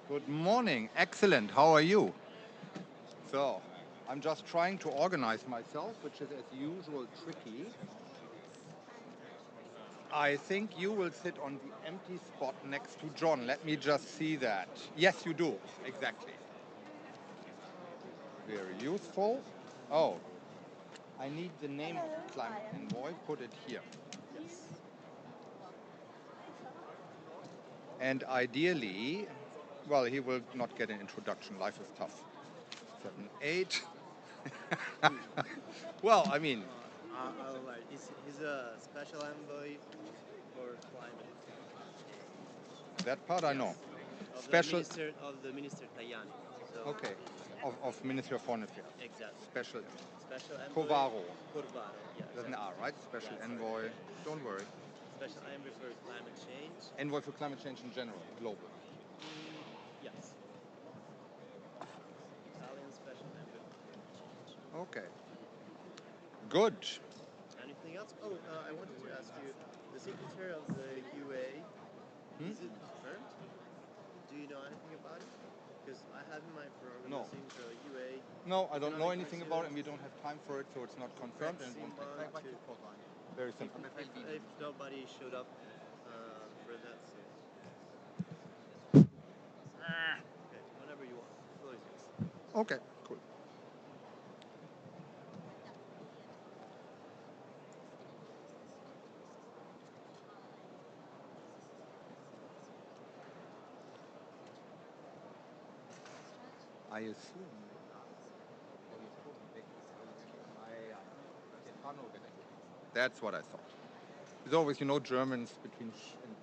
Speaker 14: Good morning. Excellent. How are you? So, I'm just trying to organize myself, which is as usual tricky. I think you will sit on the empty spot next to John. Let me just see that. Yes, you do. Exactly. Very useful. Oh, I need the name of the climate envoy. Put it here. And ideally, well, he will not get an introduction. Life is tough. 7, 8. Well, I mean,
Speaker 15: He's a special envoy for climate.
Speaker 14: that part I know.
Speaker 15: Of
Speaker 14: Special.
Speaker 15: the minister Tajani. So
Speaker 14: Okay. Of Ministry of Foreign Affairs.
Speaker 15: Exactly.
Speaker 14: Special.
Speaker 15: Special envoy.
Speaker 14: Corvaro.
Speaker 15: Corvaro. Yeah.
Speaker 14: There's an R, right? Special
Speaker 15: Yes.
Speaker 14: envoy. Don't worry.
Speaker 15: Special envoy for climate change.
Speaker 14: Envoy for climate change in general, global.
Speaker 15: Yes. Italian special envoy for climate change.
Speaker 14: Okay. Good.
Speaker 15: Anything else? Oh, I wanted to ask you, the secretary of the UA, is it confirmed? Do you know anything about it? Because I have in mind for organizing the UA.
Speaker 14: No, I don't know
Speaker 15: economic
Speaker 14: anything about it, and we don't have time for it, so it's not confirmed. And it won't take. Very simple.
Speaker 15: If nobody showed up for that, so. Okay, whenever you want. The floor is yours.
Speaker 14: Okay, cool. I assume. That's what I thought. There's always, Germans between and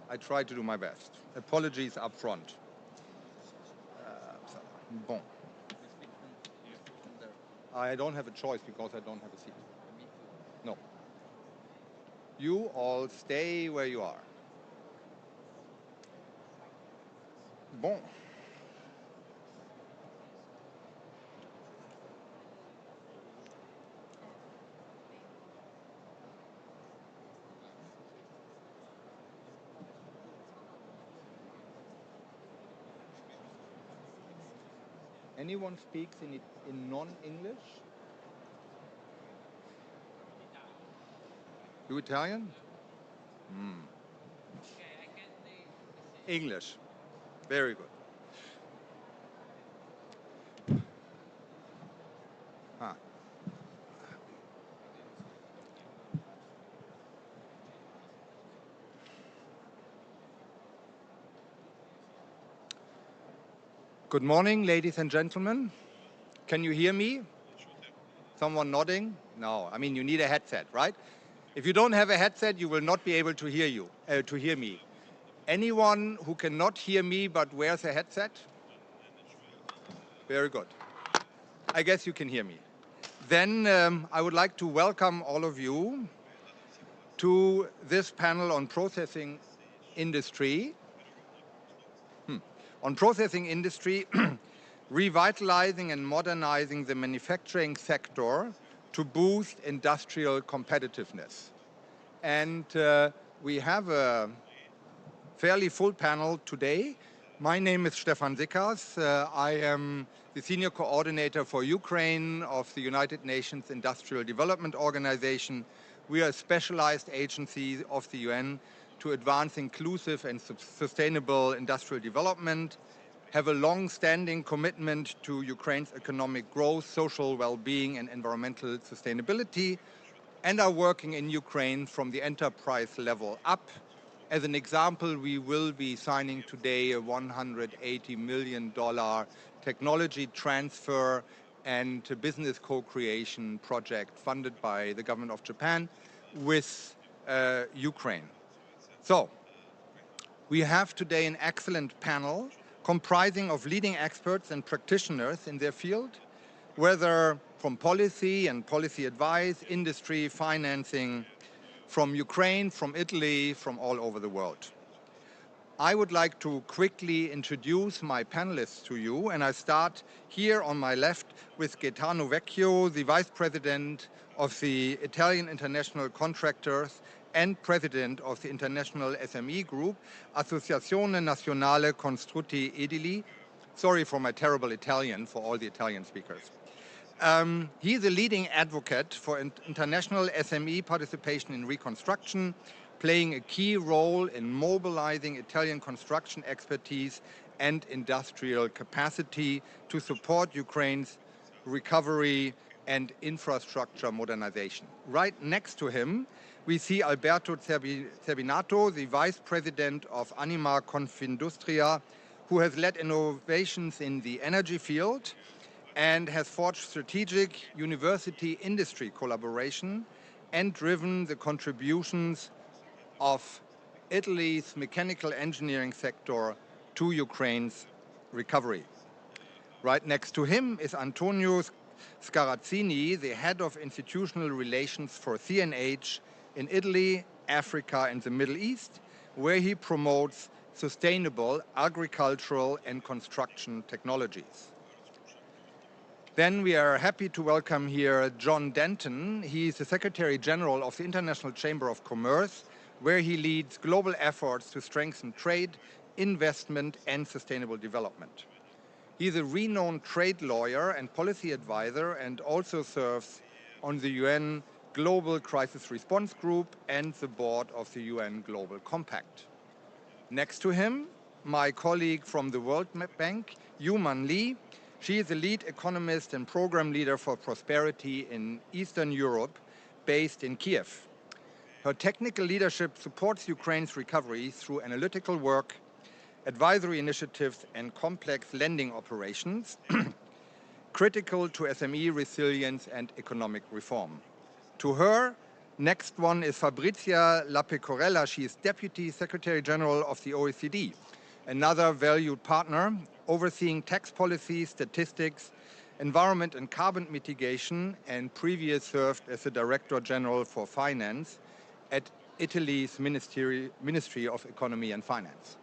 Speaker 14: I try to do my best. Apologies up front. Bon. I don't have a choice because I don't have a seat. No. You all stay where you are. Bon. Anyone speaks in non-English? You Italian? English. Very good. Ah. Good morning, ladies and gentlemen. Can you hear me? Someone nodding? No. I mean, you need a headset, right? If you don't have a headset, you will not be able to hear me. Anyone who cannot hear me but wears a headset? Very good. I guess you can hear me. Then I would like to welcome all of you to this panel on processing industry. On processing industry, revitalizing and modernizing the manufacturing sector to boost industrial competitiveness. And we have a fairly full panel today. My name is Stefan Sickers. I am the Senior Coordinator for Ukraine of the United Nations Industrial Development Organization. We are a specialized agency of the UN to advance inclusive and sustainable industrial development, have a long-standing commitment to Ukraine's economic growth, social well-being, and environmental sustainability, and are working in Ukraine from the enterprise level up. As an example, we will be signing today a $180 million technology transfer and business co-creation project funded by the government of Japan with Ukraine. So, we have today an excellent panel comprising of leading experts and practitioners in their field, whether from policy and policy advice, industry, financing, from Ukraine, from Italy, from all over the world. I would like to quickly introduce my panelists to you, and I start here on my left with Gaetano Vecchio, the Vice President of the Italian International Contractors and President of the International SME Group, Associazione Nazionale Costrutti Edili. Sorry for my terrible Italian for all the Italian speakers. He is a leading advocate for international SME participation in reconstruction, playing a key role in mobilizing Italian construction expertise and industrial capacity to support Ukraine's recovery and infrastructure modernization. Right next to him, we see Alberto Zerbinato, the Vice President of Anima Confindustria, who has led innovations in the energy field and has forged strategic university-industry collaboration and driven the contributions of Italy's mechanical engineering sector to Ukraine's recovery. Right next to him is Antonio Scarazzini, the head of institutional relations for CNH in Italy, Africa, and the Middle East, where he promotes sustainable agricultural and construction technologies. Then we are happy to welcome here John Denton. He is the Secretary General of the International Chamber of Commerce, where he leads global efforts to strengthen trade, investment, and sustainable development. He is a renowned trade lawyer and policy advisor and also serves on the UN Global Crisis Response Group and the board of the UN Global Compact. Next to him, my colleague from the World Bank, Yuman Lee. She is the lead economist and program leader for prosperity in Eastern Europe, based in Kiev. Her technical leadership supports Ukraine's recovery through analytical work, advisory initiatives, and complex lending operations, critical to SME resilience and economic reform. To her, next one is Fabrizia Lapecorella. She is Deputy Secretary General of the OECD, another valued partner overseeing tax policy, statistics, environment and carbon mitigation, and previously served as the Director General for Finance at Italy's Ministry of Economy and Finance.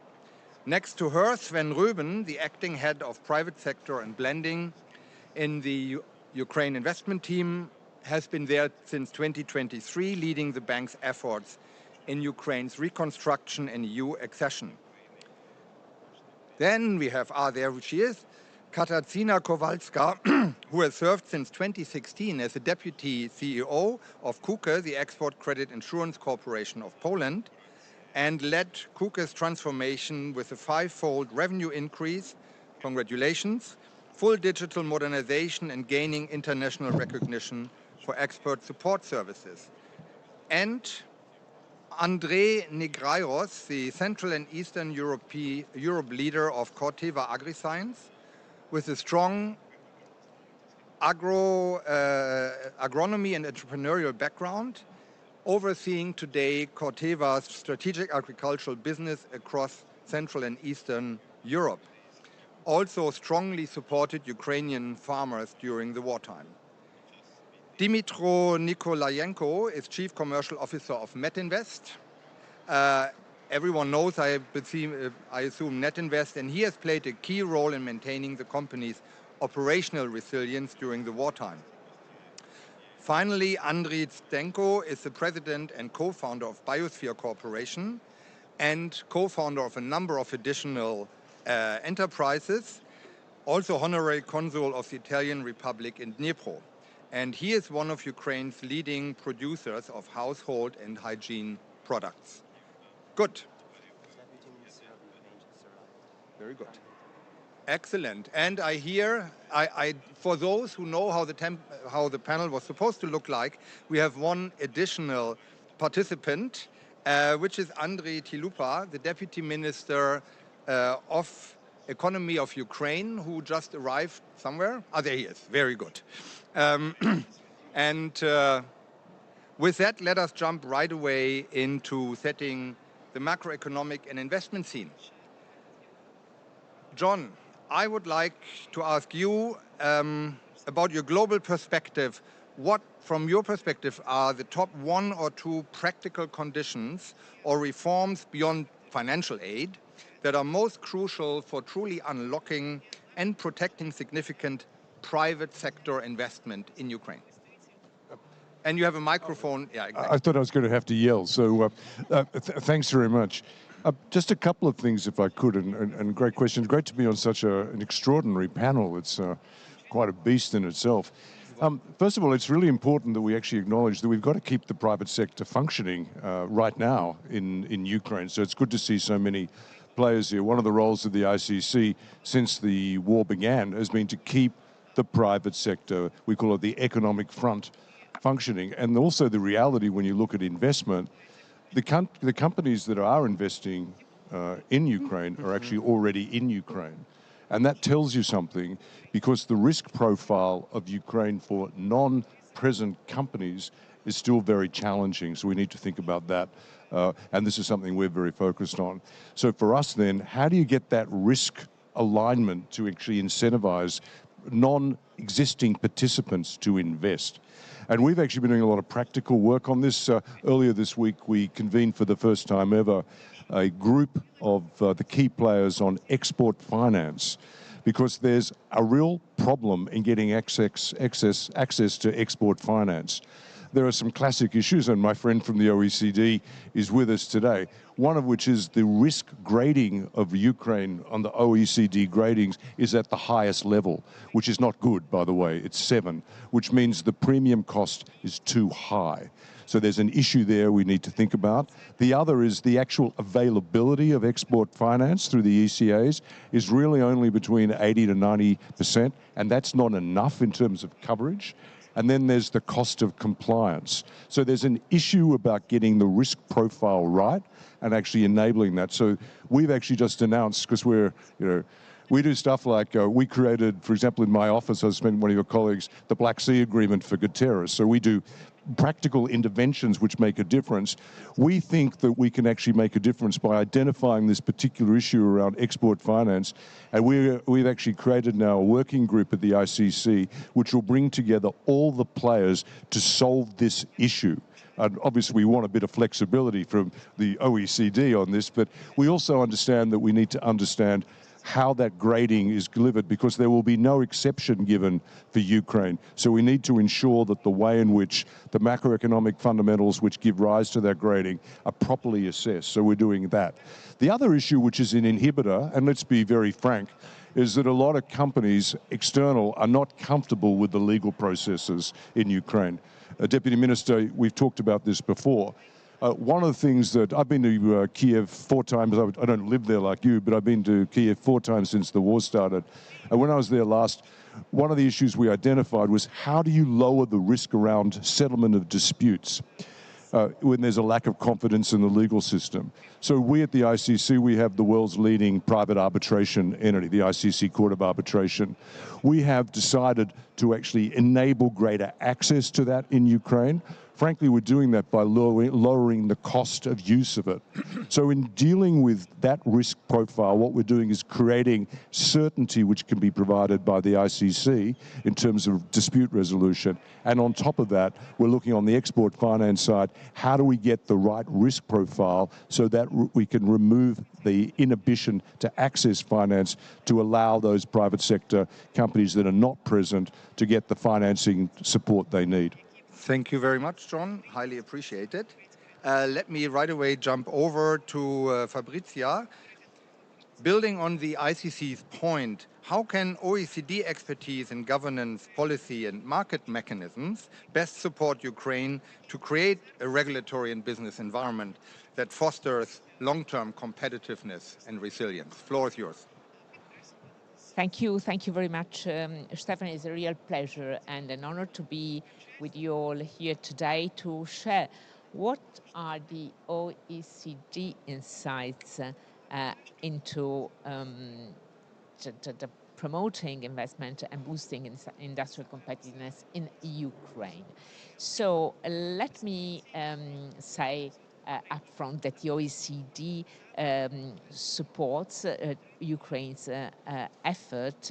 Speaker 14: Next to her, Sven Röben, the acting head of private sector and blending in the Ukraine investment team, has been there since 2023, leading the bank's efforts in Ukraine's reconstruction and EU accession. Then we have, there she is, Katarzyna Kowalska, who has served since 2016 as the Deputy CEO of KUKE, the Export Credit Insurance Corporation of Poland, and led KUKE's transformation with a 5-fold revenue increase, congratulations, full digital modernization and gaining international recognition for expert support services. And Andrei Negrairos, the Central and Eastern Europe leader of Corteva AgriScience, with a strong agronomy and entrepreneurial background, overseeing today Corteva's strategic agricultural business across Central and Eastern Europe. Also strongly supported Ukrainian farmers during the wartime. Dimitro Nikolayenko is Chief Commercial Officer of Metinvest. Everyone knows, I assume, Netinvest, and he has played a key role in maintaining the company's operational resilience during the wartime. Finally, Andriy Zdenko is the president and co-founder of Biosphere Corporation and co-founder of a number of additional enterprises, also honorary consul of the Italian Republic in Dnipro. And he is one of Ukraine's leading producers of household and hygiene products. Good. Very good. Excellent. And I hear, for those who know how the panel was supposed to look like, we have one additional participant, which is Andriy Tilupa, the Deputy Minister of Economy of Ukraine, who just arrived somewhere. There he is. Very good. With that, let us jump right away into setting the macroeconomic and investment scene. John, I would like to ask you about your global perspective. What, from your perspective, are the top 1 or 2 practical conditions or reforms beyond financial aid that are most crucial for truly unlocking and protecting significant private sector investment in Ukraine. And you have a microphone. Yeah, exactly.
Speaker 16: I thought I was going to have to yell, so thanks very much. Just a couple of things, if I could, and great questions. Great to be on such an extraordinary panel. It's quite a beast in itself. First of all, it's really important that we actually acknowledge that we've got to keep the private sector functioning right now in Ukraine. So it's good to see so many players here. One of the roles of the ICC since the war began has been to keep the private sector, we call it the economic front, functioning. And also the reality when you look at investment, the companies that are investing in Ukraine are actually already in Ukraine. And that tells you something, because the risk profile of Ukraine for non-present companies is still very challenging. So we need to think about that. And this is something we're very focused on. So for us then, how do you get that risk alignment to actually incentivize non-existing participants to invest? And we've actually been doing a lot of practical work on this. Earlier this week, we convened for the first time ever a group of the key players on export finance, because there's a real problem in getting access to export finance. There are some classic issues, and my friend from the OECD is with us today, one of which is the risk grading of Ukraine on the OECD gradings is at the highest level, which is not good, by the way. It's 7, which means the premium cost is too high. So there's an issue there we need to think about. The other is the actual availability of export finance through the ECAs is really only between 80 to 90%, and that's not enough in terms of coverage. And then there's the cost of compliance. So there's an issue about getting the risk profile right and actually enabling that. So we've actually just announced, because we do stuff like, we created, for example, in my office, I spent one of your colleagues, the Black Sea Agreement for Guterres. So we do practical interventions which make a difference. We think that we can actually make a difference by identifying this particular issue around export finance. And we've actually created now a working group at the ICC, which will bring together all the players to solve this issue. And obviously, we want a bit of flexibility from the OECD on this, but we also understand that we need to understand how that grading is delivered, because there will be no exception given for Ukraine. So we need to ensure that the way in which the macroeconomic fundamentals which give rise to that grading are properly assessed. So we're doing that. The other issue, which is an inhibitor, and let's be very frank, is that a lot of companies, external, are not comfortable with the legal processes in Ukraine. Deputy Minister, we've talked about this before. One of the things that I've been to Kiev 4 times, I don't live there like you, but I've been to Kiev 4 times since the war started. And when I was there last, one of the issues we identified was, how do you lower the risk around settlement of disputes when there's a lack of confidence in the legal system? So we at the ICC, we have the world's leading private arbitration entity, the ICC Court of Arbitration. We have decided to actually enable greater access to that in Ukraine. Frankly, we're doing that by lowering the cost of use of it. So in dealing with that risk profile, what we're doing is creating certainty which can be provided by the ICC in terms of dispute resolution. And on top of that, we're looking on the export finance side, how do we get the right risk profile so that we can remove the inhibition to access finance to allow those private sector companies that are not present to get the financing support they need.
Speaker 14: Thank you very much, John. Highly appreciated. Let me right away jump over to Fabrizia. Building on the ICC's point, how can OECD expertise in governance, policy, and market mechanisms best support Ukraine to create a regulatory and business environment that fosters long-term competitiveness and resilience? Floor is yours.
Speaker 17: Thank you very much, Stefan. It's a real pleasure and an honor to be with you all here today to share what are the OECD insights into the promoting investment and boosting industrial competitiveness in Ukraine. So let me say upfront that the OECD supports Ukraine's effort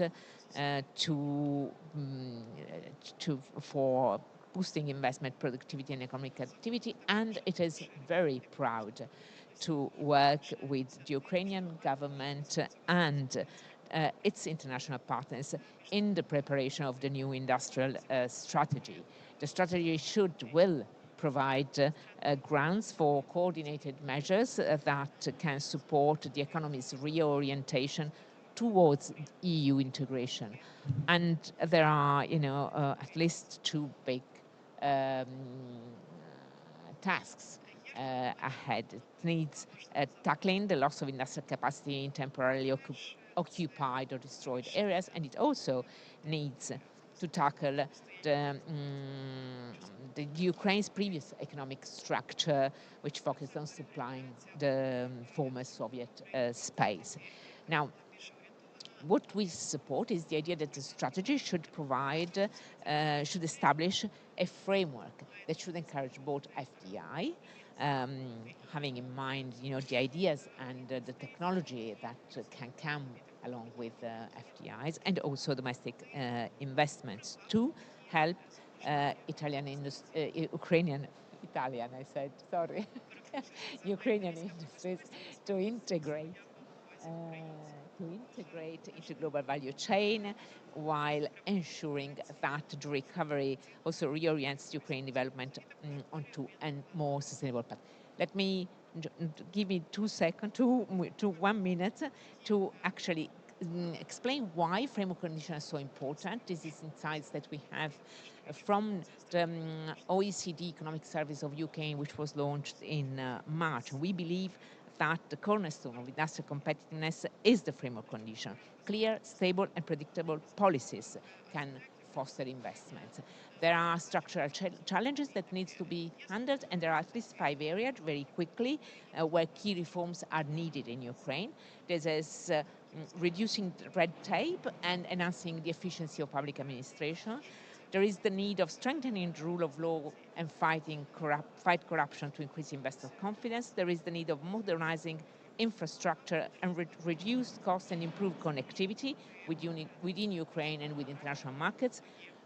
Speaker 17: for boosting investment, productivity, and economic activity. And it is very proud to work with the Ukrainian government and its international partners in the preparation of the new industrial strategy. The strategy will provide grounds for coordinated measures that can support the economy's reorientation towards EU integration. And there are, at least two big tasks ahead. It needs tackling the loss of industrial capacity in temporarily occupied or destroyed areas, and it also needs to tackle the Ukraine's previous economic structure, which focused on supplying the former Soviet space. Now, what we support is the idea that the strategy should establish a framework that should encourage both FDI, having in mind, the ideas and the technology that can come along with FDIs, and also domestic investments to help Ukrainian industries to integrate into global value chain, while ensuring that the recovery also reorients Ukraine development onto a more sustainable path. Let me give me 2 seconds, to 1 minute, to actually explain why framework conditions are so important. This is insights that we have from the OECD Economic Service of UK, which was launched in March. We believe that the cornerstone of industrial competitiveness is the framework condition. Clear, stable, and predictable policies can foster investments. There are structural challenges that need to be handled, and there are at least 5 areas very quickly where key reforms are needed in Ukraine. This is reducing red tape and enhancing the efficiency of public administration. There is the need of strengthening the rule of law and fight corruption to increase investor confidence. There is the need of modernizing infrastructure and reduce costs and improve connectivity within Ukraine and with international markets.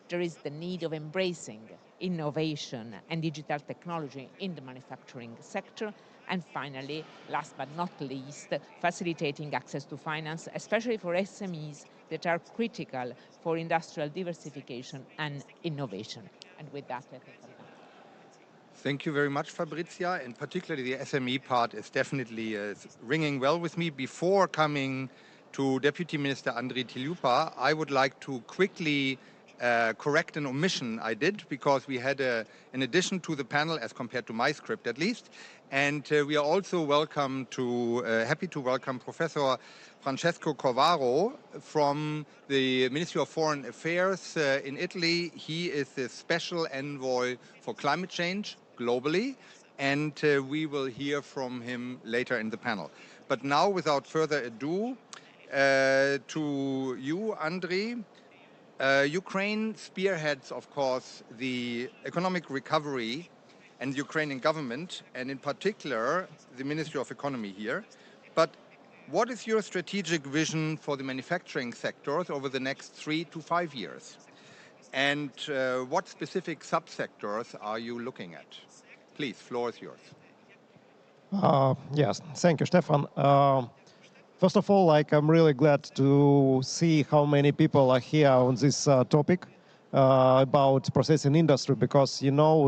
Speaker 17: There is the need of embracing innovation and digital technology in the manufacturing sector. And finally, last but not least, facilitating access to finance, especially for SMEs that are critical for industrial diversification and innovation. And with that, I think I'm done.
Speaker 14: Thank you very much, Fabrizia. And particularly the SME part is definitely ringing well with me. Before coming to Deputy Minister Andriy Tilyupa, I would like to quickly correct an omission I did, because we had an addition to the panel as compared to my script at least. And we are also happy to welcome Professor Francesco Corvaro from the Ministry of Foreign Affairs in Italy. He is the special envoy for climate change globally, and we will hear from him later in the panel. But now, without further ado, to you, Andriy. Ukraine spearheads, of course, the economic recovery and the Ukrainian government, and in particular, the Ministry of Economy here. But what is your strategic vision for the manufacturing sectors over the next 3 to 5 years? And what specific subsectors are you looking at? Please, floor is yours.
Speaker 4: Yes, thank you, Stefan. First of all, I'm really glad to see how many people are here on this topic about processing industry, because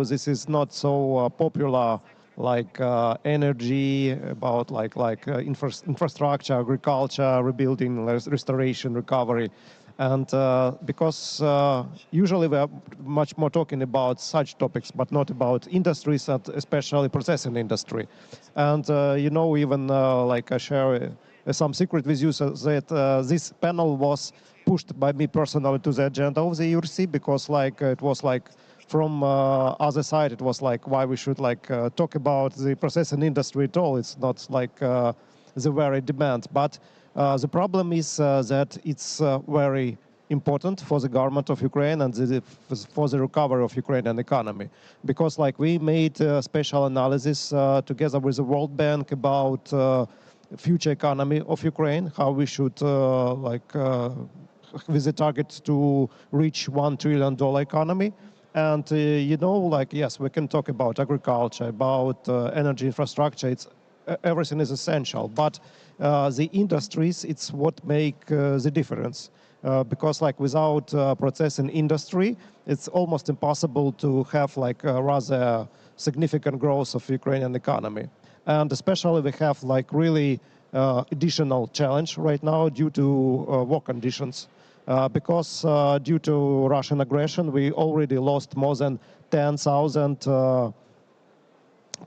Speaker 4: this is not so popular like energy, about infrastructure, agriculture, rebuilding, restoration, recovery. And because usually we are much more talking about such topics, but not about industries, and especially processing industry. And even I share some secret with you, so that this panel was pushed by me personally to the agenda of the URC, because it was from other side, it was why we should talk about the processing industry at all. It's not the very demand, but the problem is that it's very important for the government of Ukraine and for the recovery of Ukrainian economy, because we made a special analysis together with the World Bank about future economy of Ukraine, how we should with the target to reach $1 trillion economy. And you know, like, yes, we can talk about agriculture, about energy infrastructure. Everything is essential, but the industries, it's what make the difference. Because like without processing industry, it's almost impossible to have like a rather significant growth of Ukrainian economy. And especially we have like really additional challenge right now due to war conditions. Because due to Russian aggression, we already lost more than 10,000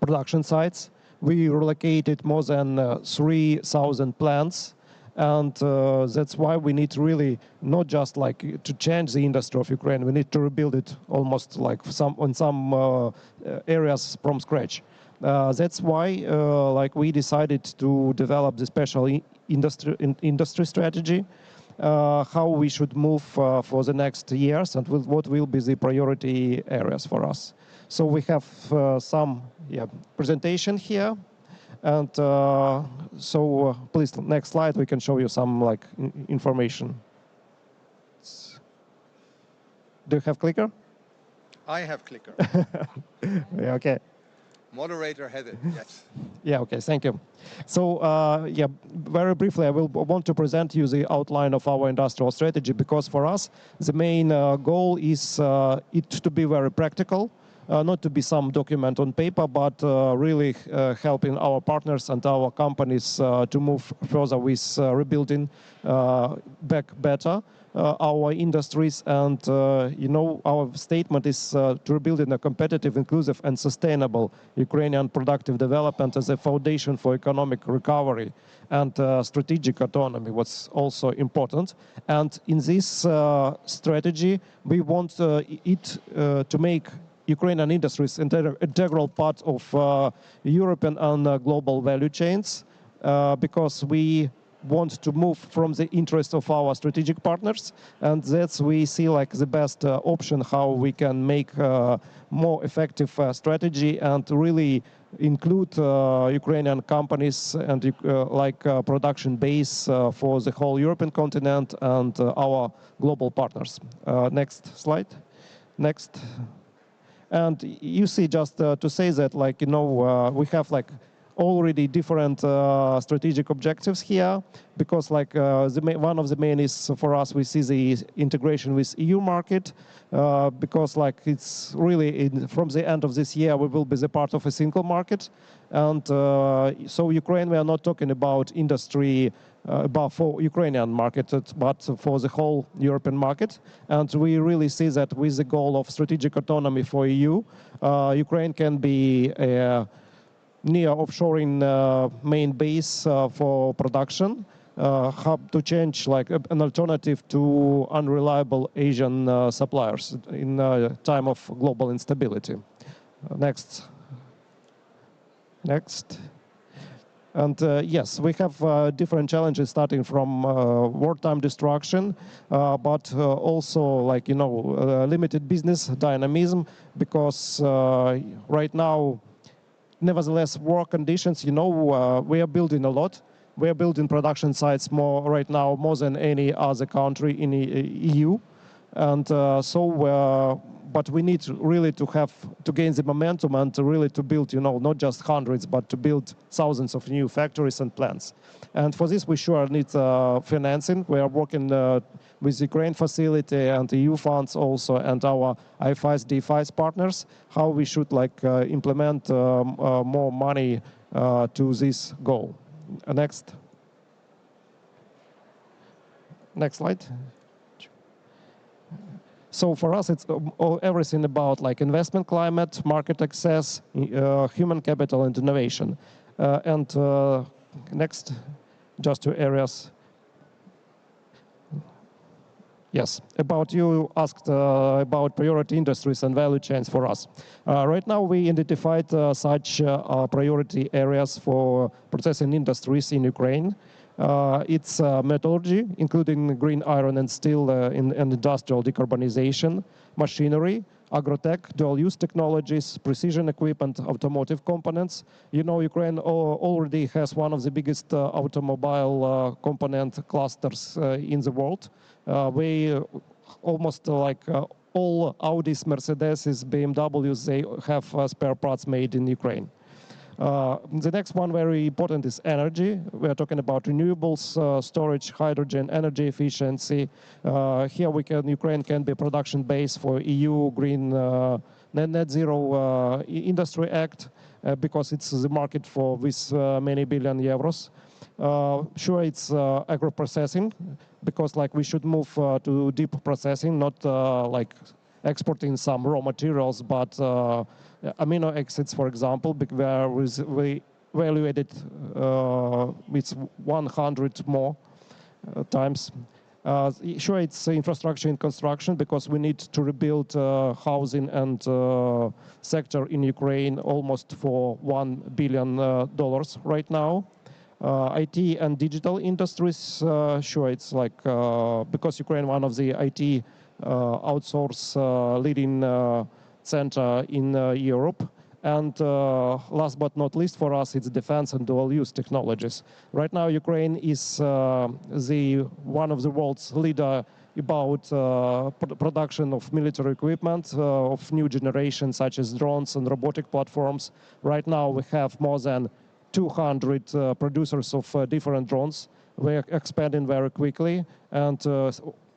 Speaker 4: production sites. We relocated more than 3,000 plants. And that's why we need really not just like to change the industry of Ukraine, we need to rebuild it almost like in some areas from scratch. That's why like we decided to develop the special industry strategy, how we should move for the next years and what will be the priority areas for us. So we have some presentation here. And so please, next slide, we can show you some like information. Do you have clicker?
Speaker 14: I have clicker.
Speaker 4: Yeah, okay.
Speaker 14: Moderator has it, yes.
Speaker 4: Yeah, okay, thank you. So, yeah, very briefly, I will want to present you the outline of our industrial strategy, because for us, the main goal is it to be very practical, not to be some document on paper, but really helping our partners and our companies to move further with rebuilding back better our industries. And, you know, our statement is to rebuild in a competitive, inclusive, and sustainable Ukrainian productive development as a foundation for economic recovery and strategic autonomy, what's also important. And in this strategy, we want it to make Ukrainian industries integral part of European and global value chains, because we want to move from the interest of our strategic partners, and that's we see like the best option how we can make more effective strategy and really include Ukrainian companies and like production base for the whole European continent and our global partners. Next slide. Next. And you see, just to say that, like, you know, we have like already different strategic objectives here, because like one of the main is for us, we see the integration with EU market, because like it's really from the end of this year, we will be the part of a single market. And so Ukraine, we are not talking about industry about for Ukrainian market, but for the whole European market. And we really see that with the goal of strategic autonomy for EU, Ukraine can be a near offshoring main base for production, hub to change like an alternative to unreliable Asian suppliers in a time of global instability. Next. Next. And yes, we have different challenges starting from wartime destruction, but also like, you know, limited business dynamism, because right now, nevertheless, war conditions, you know, we are building a lot. We are building production sites right now more than any other country in the EU. And but we need really to gain the momentum and to really to build, you know, not just hundreds, but to build thousands of new factories and plants. And for this, we sure need financing. We are working with the Ukraine facility and the EU funds also, and our IFIs, DFIs partners, how we should like implement more money to this goal. Next. Next slide. So for us, it's everything about like investment climate, market access, human capital, and innovation. And next, just two areas. Yes, about you asked about priority industries and value chains for us. Right now, we identified such priority areas for processing industries in Ukraine. It's metallurgy, including green iron and steel in industrial decarbonization, machinery, agrotech, dual-use technologies, precision equipment, automotive components. You know, Ukraine already has one of the biggest automobile component clusters in the world. We almost like all Audis, Mercedes, BMWs, they have spare parts made in Ukraine. The next one very important is energy. We are talking about renewables, storage, hydrogen, energy efficiency. Here Ukraine can be production base for EU Green Net Zero Industry Act because it's the market for this many billion euros. Sure, it's agro-processing because like we should move to deep processing, not like exporting some raw materials, but amino acids, for example, where we evaluated it's 100 more times. Sure, it's infrastructure and construction because we need to rebuild housing and sector in Ukraine almost for $1 billion right now. IT and digital industries, sure, it's like because Ukraine one of the IT outsource leading center in Europe. And last but not least for us, it's defense and dual-use technologies. Right now, Ukraine is one of the world's leader about production of military equipment of new generations, such as drones and robotic platforms. Right now, we have more than 200 producers of different drones. We're expanding very quickly, and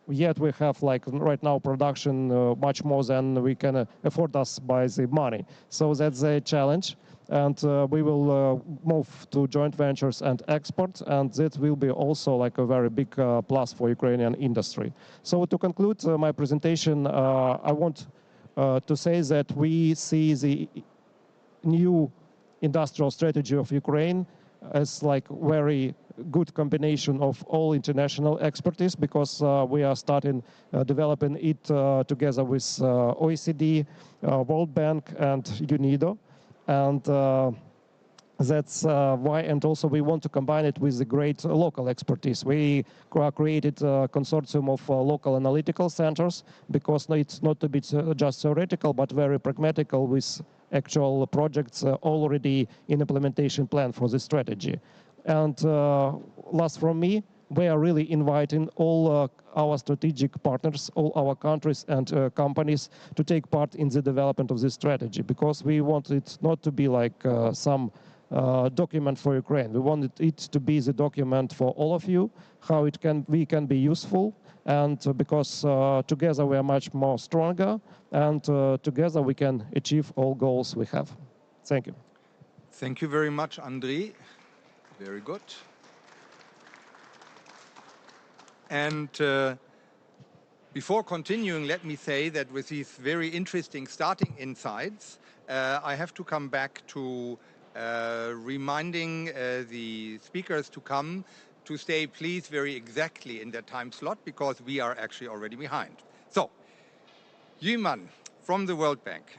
Speaker 4: yet we have like right now production much more than we can afford us by the money. So that's a challenge, and we will move to joint ventures and export, and that will be also like a very big plus for Ukrainian industry. So to conclude my presentation, I want to say that we see the new industrial strategy of Ukraine as like very good combination of all international expertise because we are starting developing it together with OECD, World Bank, and UNIDO, and that's why. And also we want to combine it with the great local expertise. We created a consortium of local analytical centers because it's not to be just theoretical, but very pragmatical with actual projects already in implementation plan for this strategy. And last from me, we are really inviting all our strategic partners, all our countries and companies to take part in the development of this strategy because we want it not to be like some document for Ukraine. We want it to be the document for all of you, how we can be useful, and because together we are much more stronger, and together we can achieve all goals we have. Thank you.
Speaker 14: Thank you very much, Andrei. Very good. And before continuing, let me say that with these very interesting starting insights, I have to come back to reminding the speakers to come to stay, please, very exactly in their time slot because we are actually already behind. So, Yuman from the World Bank.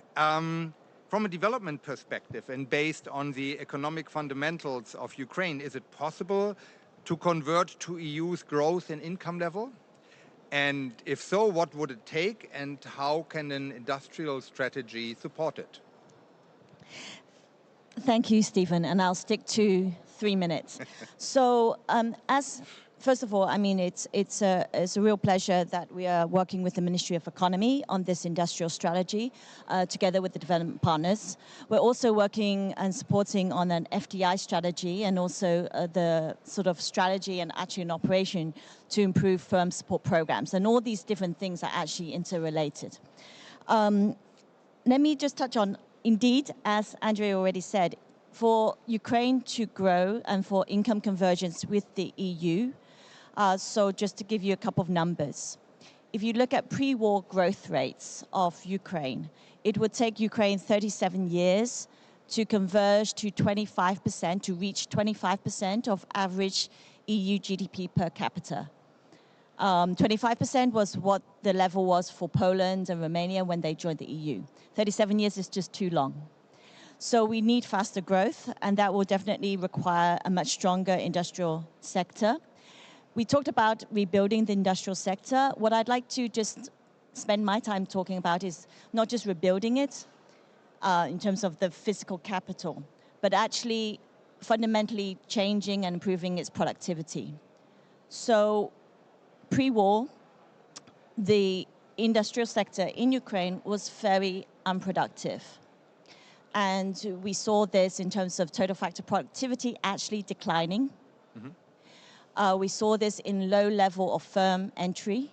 Speaker 14: From a development perspective and based on the economic fundamentals of Ukraine, is it possible to convert to EU's growth and income level? And if so, what would it take and how can an industrial strategy support it?
Speaker 18: Thank you, Stephen, and I'll stick to 3 minutes. So first of all, I mean, it's a real pleasure that we are working with the Ministry of Economy on this industrial strategy together with the development partners. We're also working and supporting on an FDI strategy and also the sort of strategy and actually an operation to improve firm support programs. And all these different things are actually interrelated. Let me just touch on, indeed, as Andrei already said, for Ukraine to grow and for income convergence with the EU. So just to give you a couple of numbers. If you look at pre-war growth rates of Ukraine, it would take Ukraine 37 years to converge to 25%, to reach 25% of average EU GDP per capita. 25% was what the level was for Poland and Romania when they joined the EU. 37 years is just too long. So we need faster growth, and that will definitely require a much stronger industrial sector. We talked about rebuilding the industrial sector. What I'd like to just spend my time talking about is not just rebuilding it in terms of the physical capital, but actually fundamentally changing and improving its productivity. So pre-war, the industrial sector in Ukraine was very unproductive. And we saw this in terms of total factor productivity actually declining. We saw this in low level of firm entry.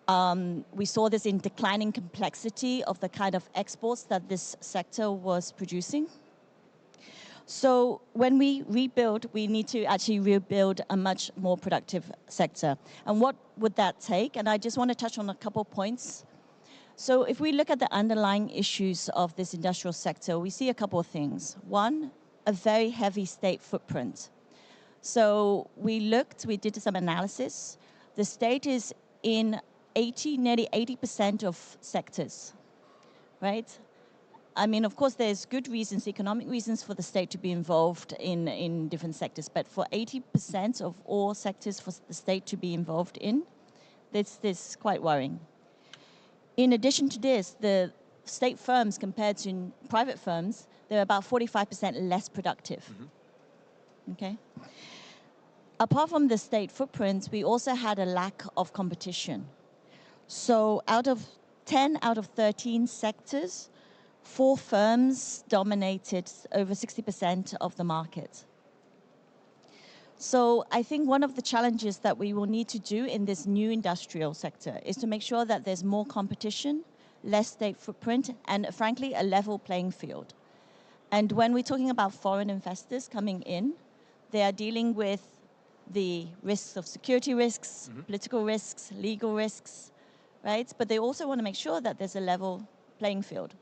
Speaker 18: We saw this in declining complexity of the kind of exports that this sector was producing. So when we rebuild, we need to actually rebuild a much more productive sector. And what would that take? And I just want to touch on a couple points. So if we look at the underlying issues of this industrial sector, we see a couple of things. One, a very heavy state footprint. So we did some analysis. The state is in nearly 80% of sectors, right? I mean, of course, there's good reasons, economic reasons for the state to be involved in different sectors, but for 80% of all sectors for the state to be involved in, this is quite worrying. In addition to this, the state firms compared to private firms, they're about 45% less productive, okay? Apart from the state footprint, we also had a lack of competition. So 10 out of 13 sectors, 4 firms dominated over 60% of the market. So I think one of the challenges that we will need to do in this new industrial sector is to make sure that there's more competition, less state footprint, and frankly, a level playing field. And when we're talking about foreign investors coming in, they are dealing with the risks of security risks, political risks, legal risks, right? But they also want to make sure that there's a level playing field.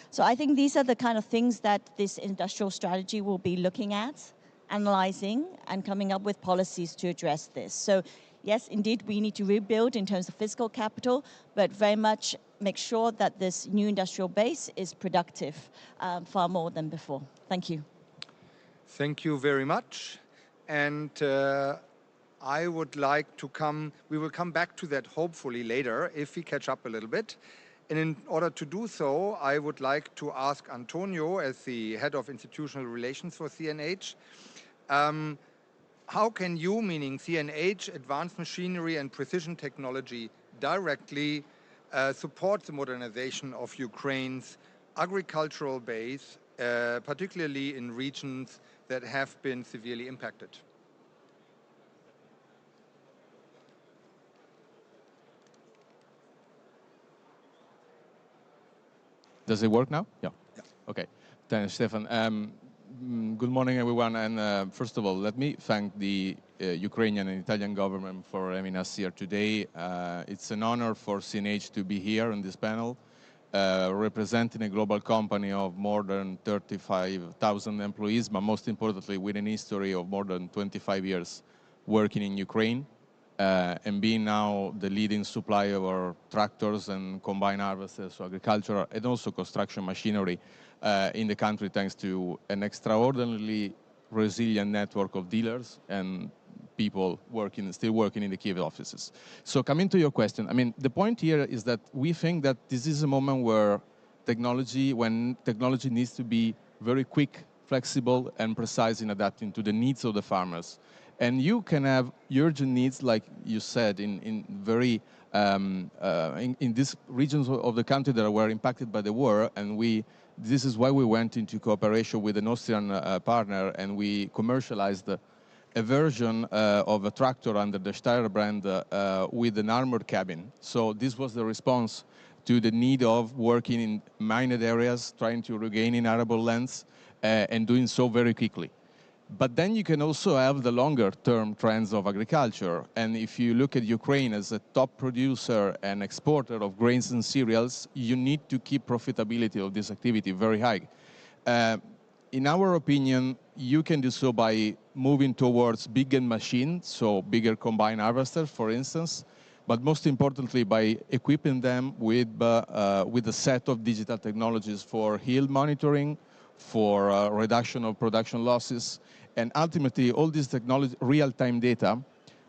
Speaker 18: So I think these are the kind of things that this industrial strategy will be looking at, analyzing, and coming up with policies to address this. So yes, indeed, we need to rebuild in terms of physical capital, but very much make sure that this new industrial base is productive far more than before. Thank you.
Speaker 14: Thank you very much. And I would like to we will come back to that hopefully later if we catch up a little bit. And in order to do so, I would like to ask Antonio, as the head of institutional relations for CNH, how can you, meaning CNH, advanced machinery and precision technology, directly support the modernization of Ukraine's agricultural base, particularly in regions that have been severely impacted?
Speaker 19: Does it work now? Yeah. Okay. Thanks, Stefan. Good morning, everyone. And first of all, let me thank the Ukrainian and Italian government for having us here today. It's an honor for CNH to be here on this panel, representing a global company of more than 35,000 employees, but most importantly, with an history of more than 25 years working in Ukraine. And being now the leading supplier of our tractors and combine harvesters for agriculture and also construction machinery in the country, thanks to an extraordinarily resilient network of dealers and people still working in the Kiev offices. So coming to your question, I mean, the point here is that we think that this is a moment where when technology needs to be very quick, flexible, and precise in adapting to the needs of the farmers. And you can have urgent needs, like you said, in these regions of the country that were impacted by the war. And this is why we went into cooperation with an Austrian partner, and we commercialized a version of a tractor under the Steyr brand with an armored cabin. So this was the response to the need of working in mined areas, trying to regain inarable lands, and doing so very quickly. But then you can also have the longer-term trends of agriculture. And if you look at Ukraine as a top producer and exporter of grains and cereals, you need to keep profitability of this activity very high. In our opinion, you can do so by moving towards bigger machines, so bigger combine harvesters, for instance, but most importantly, by equipping them with a set of digital technologies for yield monitoring, for reduction of production losses, and ultimately all these technology, real-time data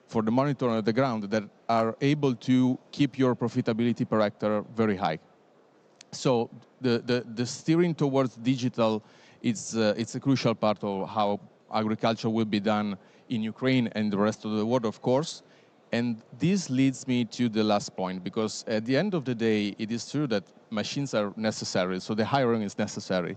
Speaker 19: for the monitoring of the ground that are able to keep your profitability per hectare very high. So the steering towards digital, it's a crucial part of how agriculture will be done in Ukraine and the rest of the world, of course. And this leads me to the last point, because at the end of the day, it is true that machines are necessary, so the hiring is necessary.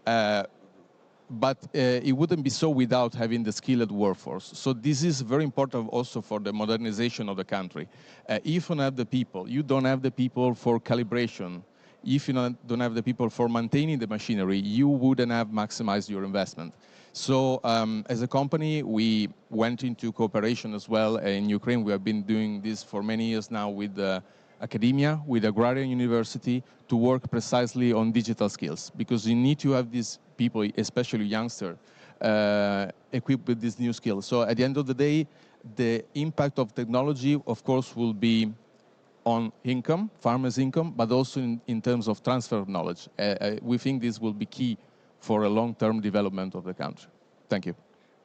Speaker 19: But it wouldn't be so without having the skilled workforce. So this is very important also for the modernization of the country. If you don't have the people, you don't have the people for calibration. If you don't have the people for maintaining the machinery, you wouldn't have maximized your investment. So as a company, we went into cooperation as well in Ukraine. We have been doing this for many years now with academia, with agrarian university, to work precisely on digital skills, because you need to have these people, especially youngsters, equipped with these new skills. So at the end of the day, the impact of technology, of course, will be on income, farmers' income, but also in terms of transfer of knowledge. We think this will be key for a long-term development of the country. Thank you.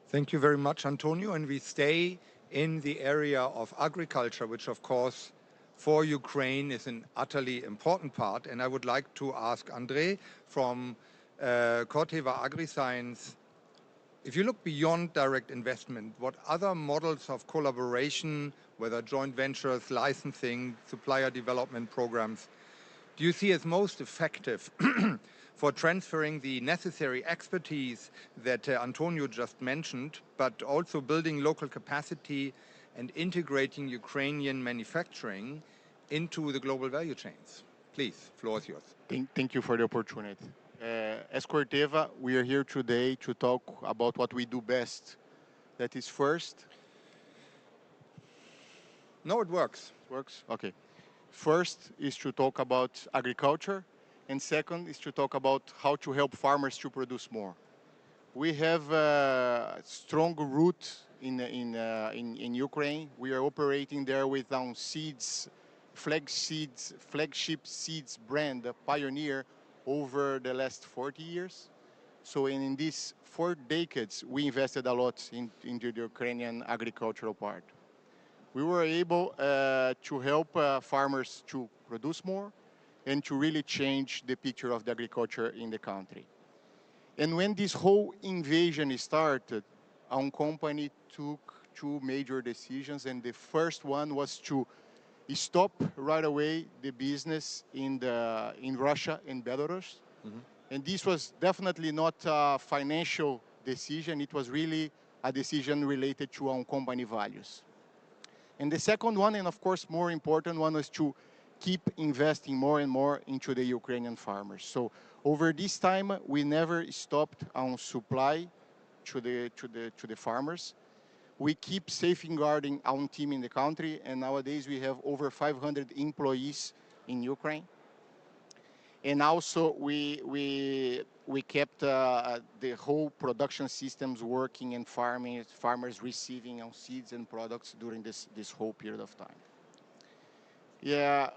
Speaker 14: Thank you very much, Antonio. And we stay in the area of agriculture, which of course for Ukraine is an utterly important part. And I would like to ask André from Corteva AgriScience, if you look beyond direct investment, what other models of collaboration, whether joint ventures, licensing, supplier development programs, do you see as most effective for transferring the necessary expertise that Antonio just mentioned, but also building local capacity and integrating Ukrainian manufacturing into the global value chains? Please, floor is yours.
Speaker 20: Thank you for the opportunity. As Corteva, we are here today to talk about what we do best. That is first.
Speaker 14: No, it works.
Speaker 20: Works? Okay. First is to talk about agriculture, and second is to talk about how to help farmers to produce more. We have a strong root in Ukraine. We are operating there with our seeds, flagship seeds brand, Pioneer, over the last 40 years. So in these 4 decades, we invested a lot into the Ukrainian agricultural part. We were able to help farmers to produce more and to really change the picture of the agriculture in the country. And when this whole invasion started, our company took 2 major decisions, and the first one was to stop right away the business in Russia and Belarus. Mm-hmm. And this was definitely not a financial decision. It was really a decision related to our company values. And the second one, and of course more important one, was to keep investing more and more into the Ukrainian farmers. So over this time, we never stopped our supply to the farmers. We keep safeguarding our team in the country, and nowadays we have over 500 employees in Ukraine. And also we kept the whole production systems working and farmers receiving our seeds and products during this whole period of time. Yeah,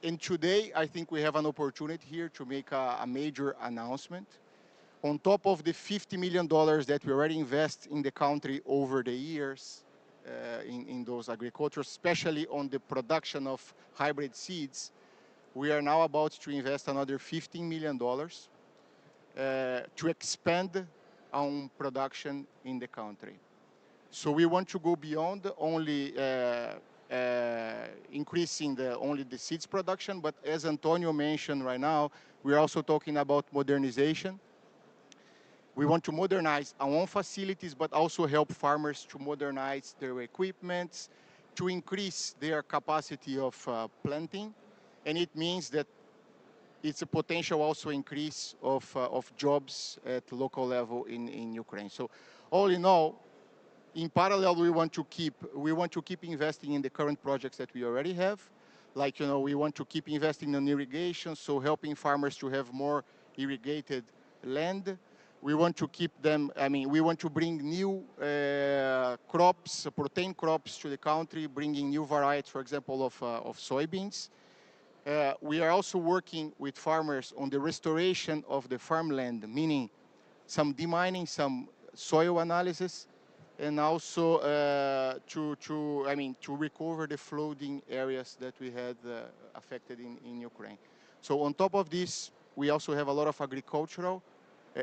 Speaker 20: and today I think we have an opportunity here to make a major announcement. On top of the $50 million that we already invest in the country over the years in those agriculture, especially on the production of hybrid seeds, we are now about to invest another $15 million to expand our production in the country. So we want to go beyond only increasing only the seeds production, but as Antonio mentioned right now, we're also talking about modernization. We want to modernize our own facilities, but also help farmers to modernize their equipment, to increase their capacity of planting. And it means that it's a potential also increase of jobs at local level in Ukraine. So all in all, in parallel, we want to keep investing in the current projects that we already have. Like, we want to keep investing in irrigation, so helping farmers to have more irrigated land. We want to keep them, we want to bring new crops, protein crops to the country, bringing new varieties, for example, of soybeans. We are also working with farmers on the restoration of the farmland, meaning some demining, some soil analysis, and also to recover the flooding areas that we had affected in Ukraine. So on top of this, we also have a lot of agricultural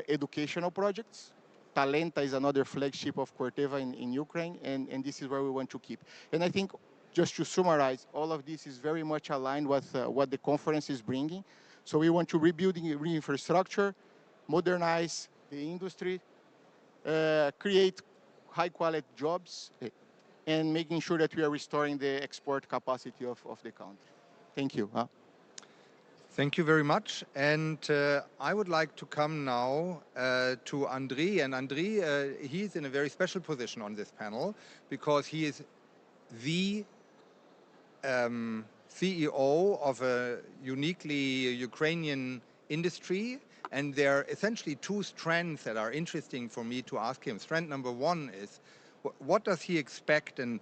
Speaker 20: educational projects. Talenta is another flagship of Corteva in Ukraine, and this is where we want to keep. And I think, just to summarize, all of this is very much aligned with what the conference is bringing. So we want to rebuild infrastructure, modernize the industry, create high-quality jobs, and making sure that we are restoring the export capacity of the country. Thank you.
Speaker 14: Thank you very much. And I would like to come now to André. And André, he's in a very special position on this panel because he is the CEO of a uniquely Ukrainian industry. And there are essentially two strands that are interesting for me to ask him. Strand number one is, what does he expect and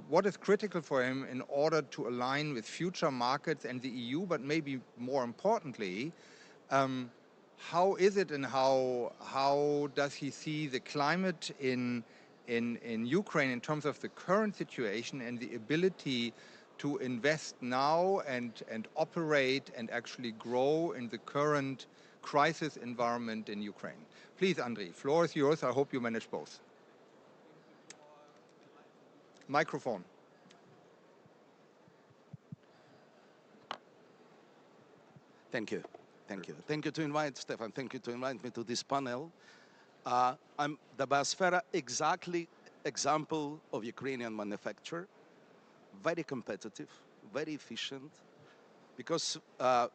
Speaker 14: what is critical for him in order to align with future markets and the EU, but maybe more importantly, how is it and how does he see the climate in Ukraine in terms of the current situation and the ability to invest now and operate and actually grow in the current crisis environment in Ukraine? Please, André, floor is yours. I hope you manage both. Microphone.
Speaker 21: Thank you. Thank you. Thank you to invite, Stefan. Thank you to invite me to this panel. I'm the Biosphera, exactly example of Ukrainian manufacturer. Very competitive, very efficient, because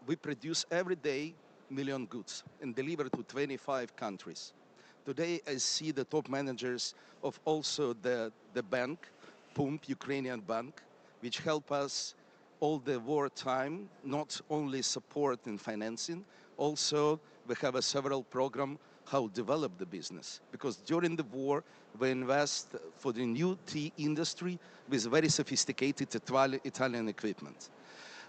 Speaker 21: we produce every day million goods and deliver to 25 countries. Today, I see the top managers of also the bank, Pump, Ukrainian bank, which help us all the wartime, not only support and financing, also we have a several program how to develop the business. Because during the war, we invest for the new tea industry with very sophisticated Italian equipment.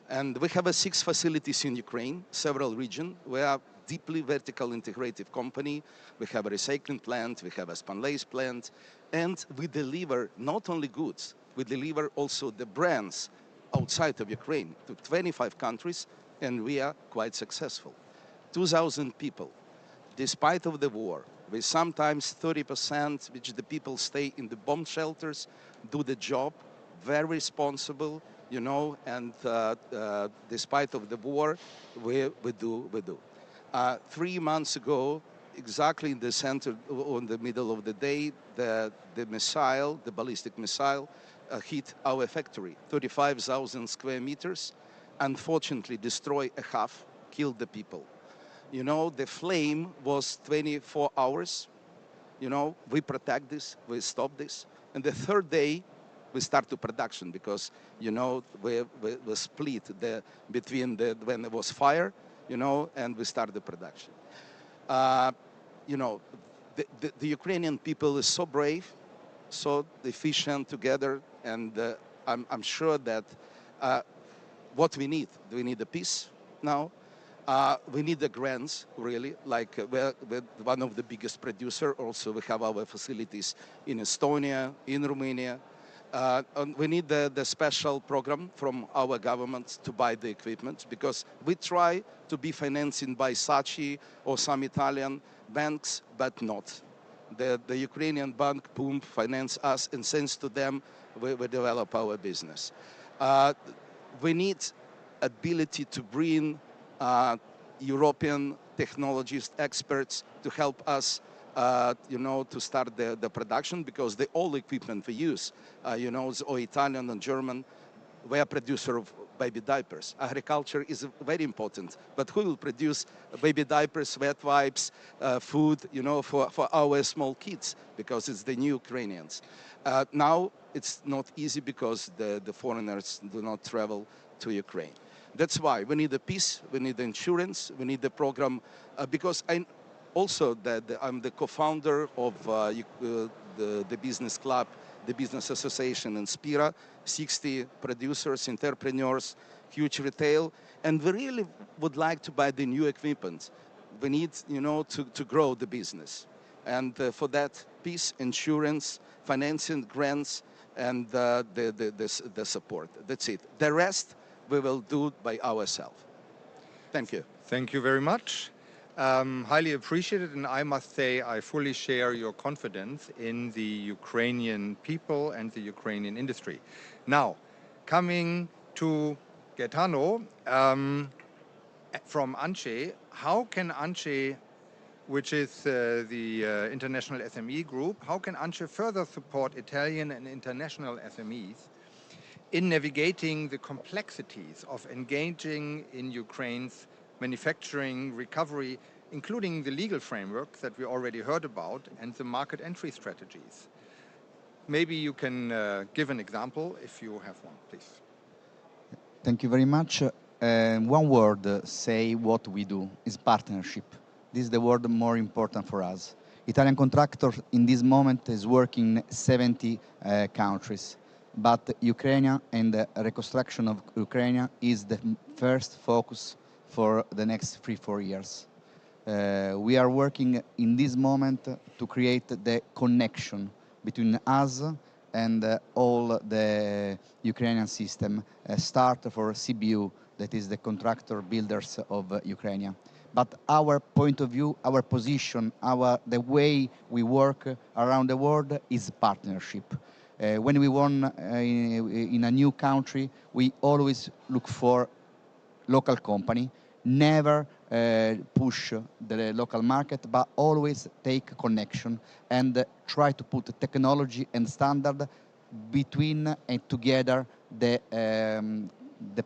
Speaker 21: And we have 6 facilities in Ukraine, several regions. We are deeply vertical integrated company. We have a recycling plant, we have a spunlace plant, and we deliver not only goods, we deliver also the brands outside of Ukraine to 25 countries, and we are quite successful. 2,000 people, despite of the war, with sometimes 30%, which the people stay in the bomb shelters, do the job, very responsible, you know, and despite of the war, we do. 3 months ago, exactly in the center, on the middle of the day, the missile, the ballistic missile, hit our factory, 35,000 square meters, unfortunately destroyed a half, killed the people. You know, the flame was 24 hours. You know, we protect this, we stop this. And the third day, we start the production because, you know, we split between when there was fire, you know, and we start the production. You know, the Ukrainian people is so brave, so efficient together, and I'm sure that what we need the peace now. We need the grants, really, like we're one of the biggest producer. Also, we have our facilities in Estonia, in Romania. And we need the special program from our government to buy the equipment, because we try to be financing by SACI or some Italian banks, but not. The Ukrainian bank, Pump, finance us, and thanks to them, we develop our business. We need ability to bring European technologists, experts to help us, you know, to start the production, because the all equipment we use, you know, is all Italian and German. We are producer of baby diapers. Agriculture is very important, but who will produce baby diapers, wet wipes, food, you know, for our small kids, because it's the new Ukrainians. Now it's not easy because the foreigners do not travel to Ukraine. That's why we need the peace, we need the insurance, we need the program, because I'm the co-founder of the business club, the business association in Spira, 60 producers, entrepreneurs, huge retail, and we really would like to buy the new equipment. We need, you know, to grow the business. And for that, peace, insurance, financing, grants, and the support. That's it. The rest, we will do by ourselves. Thank you.
Speaker 14: Thank you very much. Highly appreciated, and I must say I fully share your confidence in the Ukrainian people and the Ukrainian industry. Now, coming to Gaetano, from ANCE, how can ANCE, which is the international SME group, how can ANCE further support Italian and international SMEs in navigating the complexities of engaging in Ukraine's manufacturing recovery, including the legal framework that we already heard about and the market entry strategies? Maybe you can give an example if you have one, please.
Speaker 3: Thank you very much. One word say what we do is partnership. This is the word more important for us. Italian contractor in this moment is working in 70 countries, but Ukraine and the reconstruction of Ukraine is the first focus for the next 3-4 years. We are working in this moment to create the connection between us and all the Ukrainian system, start for CBU, that is the contractor builders of Ukraine. But our point of view, our position, the way we work around the world is partnership. When we won in a new country, we always look for local company, never push the local market, but always take connection and try to put technology and standard between and together the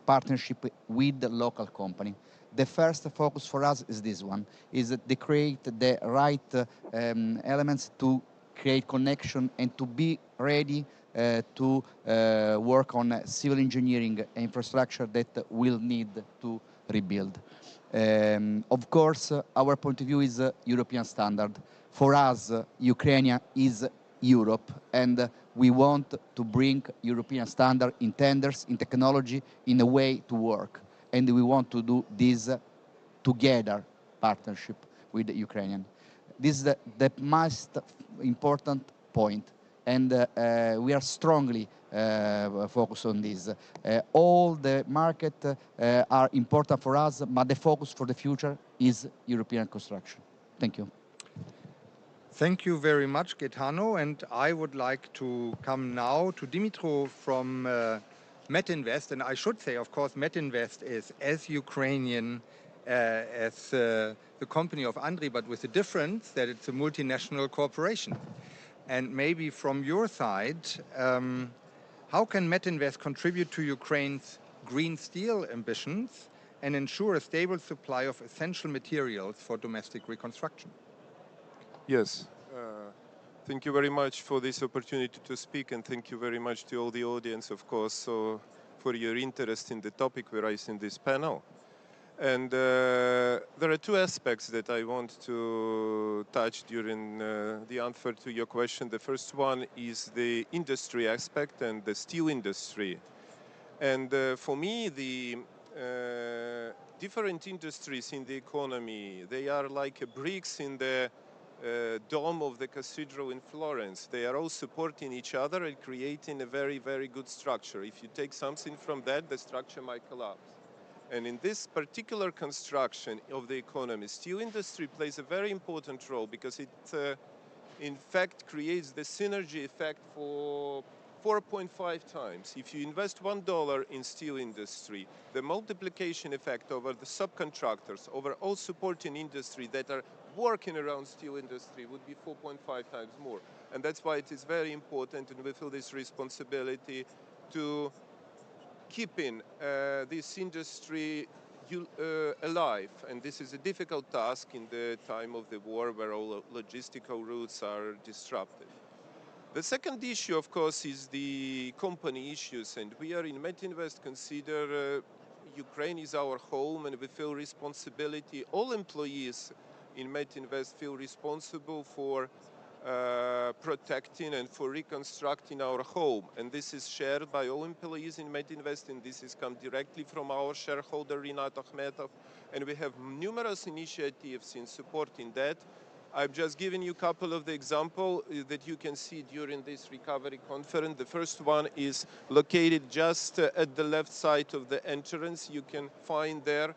Speaker 3: partnership with the local company. The first focus for us is this one, is to create the right elements to create connection and to be ready to work on civil engineering infrastructure that will need to rebuild. Of course, our point of view is European standard. For us, Ukraine is Europe, and we want to bring European standard in tenders, in technology, in a way to work. And we want to do this together, partnership with the Ukrainian. This is the most important point, and we are strongly focused on this. All the market are important for us, but the focus for the future is European construction. Thank you.
Speaker 14: Thank you very much, Gaetano, and I would like to come now to Dimitro from Metinvest, and I should say, of course, Metinvest is as Ukrainian as the company of Andriy, but with the difference that it's a multinational corporation. And maybe from your side, how can Metinvest contribute to Ukraine's green steel ambitions and ensure a stable supply of essential materials for domestic reconstruction?
Speaker 22: Yes. Thank you very much for this opportunity to speak, and thank you very much to all the audience, of course, for your interest in the topic we raised in this panel. And there are two aspects that I want to touch during the answer to your question. The first one is the industry aspect and the steel industry. And for me, the different industries in the economy, they are like bricks in the dome of the cathedral in Florence. They are all supporting each other and creating a very, very good structure. If you take something from that, the structure might collapse. And in this particular construction of the economy, steel industry plays a very important role because it, in fact, creates the synergy effect for 4.5 times. If you invest $1 in steel industry, the multiplication effect over the subcontractors, over all supporting industry that are working around steel industry would be 4.5 times more. And that's why it is very important, and we feel this responsibility to keeping this industry alive. And this is a difficult task in the time of the war where all logistical routes are disrupted. The second issue, of course, is the company issues. And we are in Metinvest consider Ukraine is our home, and we feel responsibility. All employees in Metinvest feel responsible for protecting and for reconstructing our home. And this is shared by all employees in Metinvest, and this has come directly from our shareholder, Rinat Akhmetov. And we have numerous initiatives in supporting that. I've just given you a couple of the examples that you can see during this recovery conference. The first one is located just at the left side of the entrance. You can find there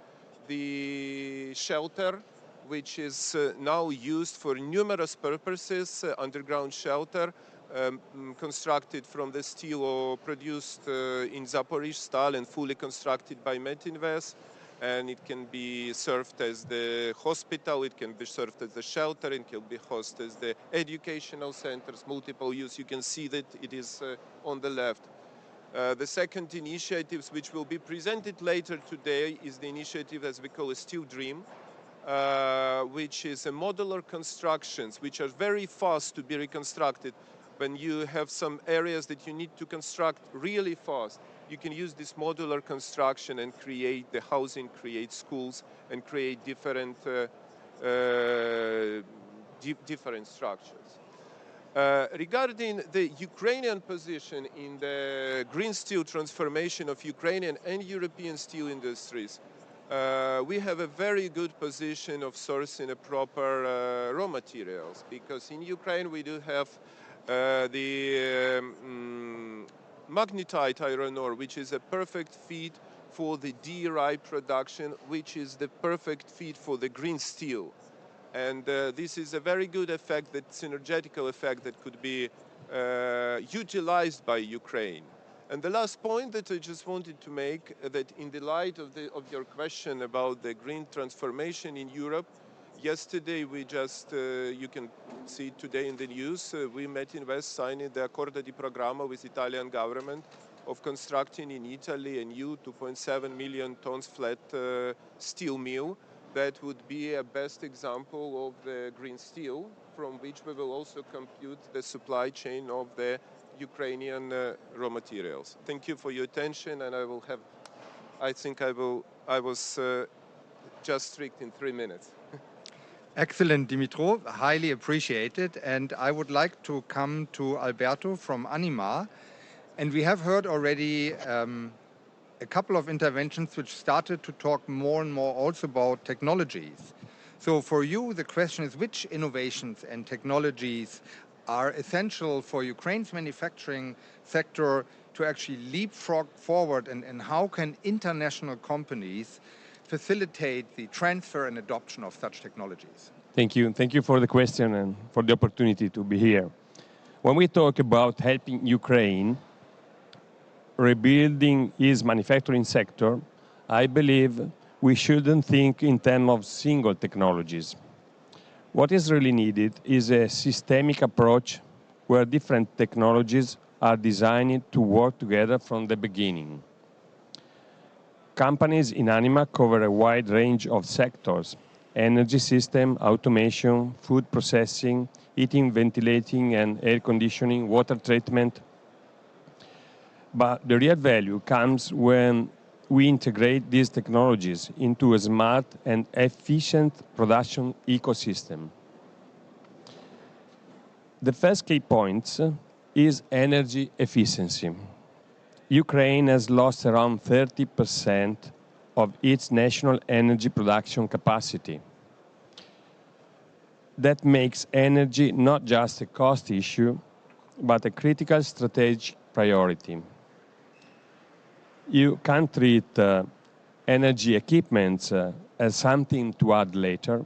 Speaker 22: the shelter which is now used for numerous purposes, underground shelter, constructed from the steel produced in Zaporizhzhstal and fully constructed by Metinvest. And it can be served as the hospital, it can be served as the shelter, it can be hosted as the educational centers, multiple use. You can see that it is on the left. The second initiative, which will be presented later today, is the initiative as we call a Steel Dream, which is a modular constructions, which are very fast to be reconstructed. When you have some areas that you need to construct really fast, you can use this modular construction and create the housing, create schools, and create different different structures. Regarding the Ukrainian position in the green steel transformation of Ukrainian and European steel industries, we have a very good position of sourcing a proper raw materials, because in Ukraine we do have the magnetite iron ore, which is a perfect feed for the DRI production, which is the perfect feed for the green steel. And this is a very good effect, that synergetical effect that could be utilized by Ukraine. And the last point that I just wanted to make, that in the light of your question about the green transformation in Europe, yesterday we just, you can see today in the news, we Metinvest signing the Accordo di Programma with Italian government of constructing in Italy a new 2.7 million tons flat steel mill. That would be a best example of the green steel, from which we will also compute the supply chain of the Ukrainian raw materials. Thank you for your attention, and I think I was just strict in 3 minutes.
Speaker 14: Excellent, Dimitro, highly appreciated. And I would like to come to Alberto from Anima. And we have heard already a couple of interventions which started to talk more and more also about technologies. So for you, the question is, which innovations and technologies are essential for Ukraine's manufacturing sector to actually leapfrog forward, and how can international companies facilitate the transfer and adoption of such technologies?
Speaker 5: Thank you. Thank you for the question and for the opportunity to be here. When we talk about helping Ukraine rebuilding its manufacturing sector, I believe we shouldn't think in terms of single technologies. What is really needed is a systemic approach where different technologies are designed to work together from the beginning. Companies in Anima cover a wide range of sectors: energy system, automation, food processing, heating, ventilating and air conditioning, water treatment. But the real value comes when we integrate these technologies into a smart and efficient production ecosystem. The first key point is energy efficiency. Ukraine has lost around 30% of its national energy production capacity. That makes energy not just a cost issue, but a critical strategic priority. You can't treat energy equipments as something to add later,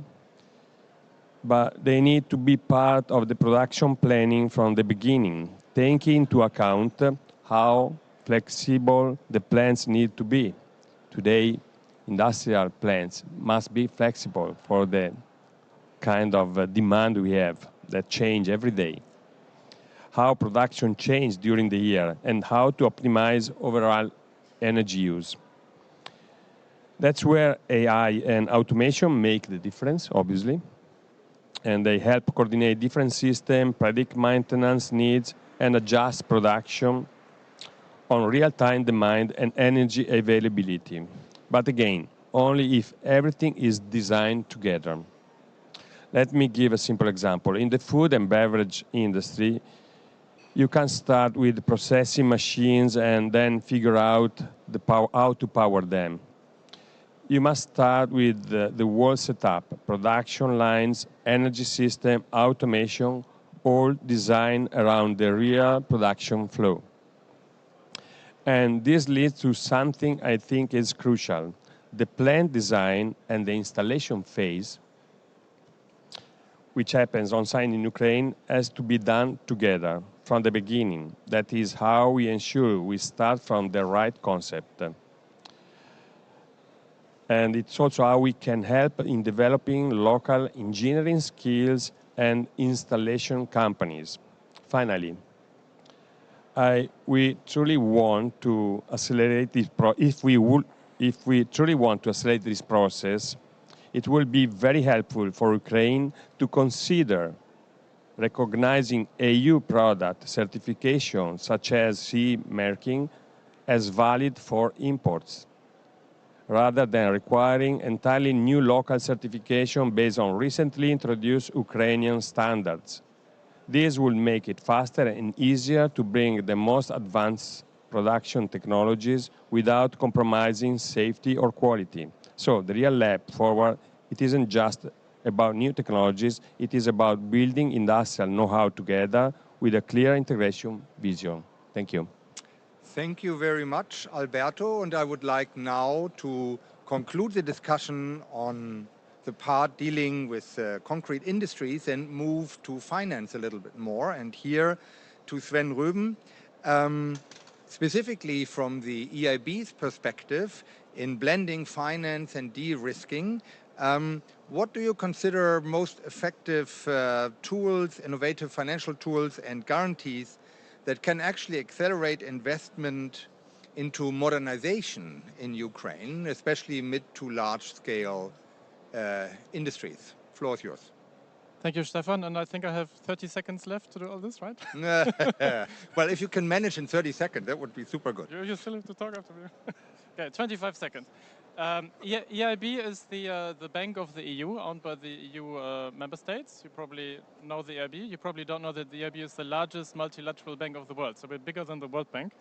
Speaker 5: but they need to be part of the production planning from the beginning, taking into account how flexible the plants need to be. Today, industrial plants must be flexible for the kind of demand we have that change every day. How production changes during the year and how to optimize overall energy use. That's where AI and automation make the difference, obviously. And they help coordinate different systems, predict maintenance needs, and adjust production on real-time demand and energy availability. But again, only if everything is designed together. Let me give a simple example. In the food and beverage industry, you can start with processing machines and then figure out how to power them. You must start with the whole setup, production lines, energy system, automation, all designed around the real production flow. And this leads to something I think is crucial. The plant design and the installation phase which happens on site in Ukraine has to be done together from the beginning. That is how we ensure we start from the right concept. And it's also how we can help in developing local engineering skills and installation companies. Finally, we truly want to accelerate this if we truly want to accelerate this process, it will be very helpful for Ukraine to consider recognizing EU product certification, such as CE marking, as valid for imports, rather than requiring entirely new local certification based on recently introduced Ukrainian standards. This will make it faster and easier to bring the most advanced production technologies without compromising safety or quality. So the real leap forward, it isn't just about new technologies, it is about building industrial know-how together with a clear integration vision. Thank you.
Speaker 14: Thank you very much, Alberto. And I would like now to conclude the discussion on the part dealing with concrete industries and move to finance a little bit more. And here to Sven Röben, specifically from the EIB's perspective in blending finance and de-risking, what do you consider most effective tools, innovative financial tools and guarantees that can actually accelerate investment into modernization in Ukraine, especially mid to large scale industries? Floor is yours.
Speaker 6: Thank you, Stefan. And I think I have 30 seconds left to do all this, right?
Speaker 14: Well, if you can manage in 30 seconds, that would be super good.
Speaker 6: You still have to talk after me. Okay, 25 seconds. EIB is the bank of the EU, owned by the EU member states. You probably know the EIB. You probably don't know that the EIB is the largest multilateral bank of the world. So we're bigger than the World Bank.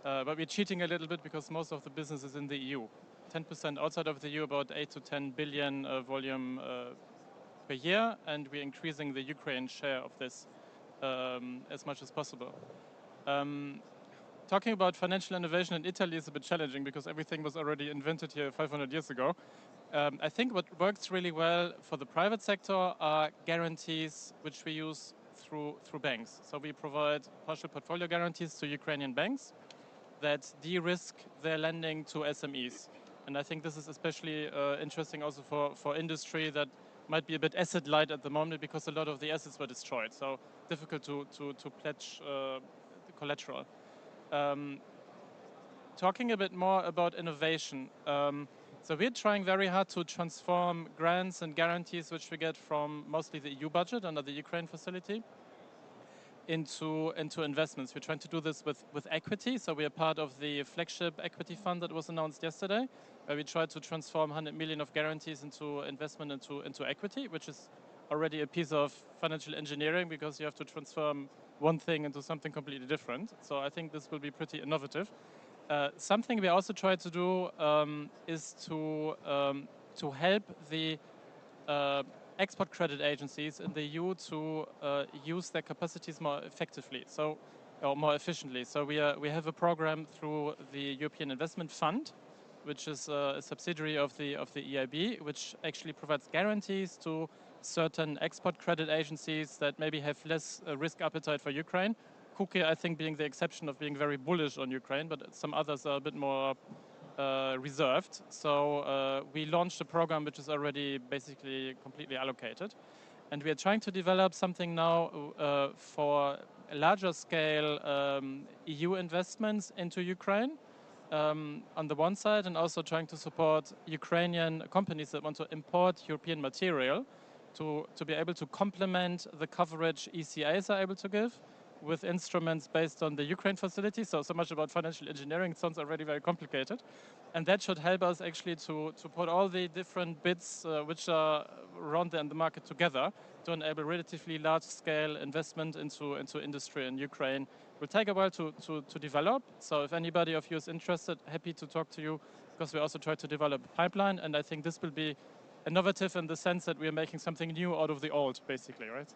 Speaker 6: But we're cheating a little bit because most of the business is in the EU. 10% outside of the EU, about 8 to 10 billion volume per year, and we're increasing the Ukraine share of this as much as possible. Talking about financial innovation in Italy is a bit challenging because everything was already invented here 500 years ago. I think what works really well for the private sector are guarantees which we use through banks. So we provide partial portfolio guarantees to Ukrainian banks that de-risk their lending to SMEs. And I think this is especially interesting also for industry that might be a bit asset light at the moment because a lot of the assets were destroyed. So difficult to pledge the collateral. Talking a bit more about innovation. So we're trying very hard to transform grants and guarantees which we get from mostly the EU budget under the Ukraine facility into investments. We're trying to do this with equity. So we are part of the flagship equity fund that was announced yesterday, where we try to transform 100 million of guarantees into investment into equity, which is already a piece of financial engineering because you have to transform one thing into something completely different. So I think this will be pretty innovative. Something we also try to do is to help the export credit agencies in the EU to use their capacities more effectively, or more efficiently. So we have a program through the European Investment Fund, which is a subsidiary of the EIB, which actually provides guarantees to certain export credit agencies that maybe have less risk appetite for Ukraine. KUKE, I think, being the exception of being very bullish on Ukraine, but some others are a bit more reserved. So we launched a program which is already basically completely allocated. And we are trying to develop something now for larger scale EU investments into Ukraine on the one side, and also trying to support Ukrainian companies that want to import European material to be able to complement the coverage ECAs are able to give with instruments based on the Ukraine facility. So much about financial engineering. It sounds already very complicated. And that should help us actually to put all the different bits which are around there in the market together to enable relatively large-scale investment into industry in Ukraine. It will take a while to develop. So if anybody of you is interested, happy to talk to you, because we also try to develop a pipeline. And I think this will be innovative in the sense that we are making something new out of the old, basically, right?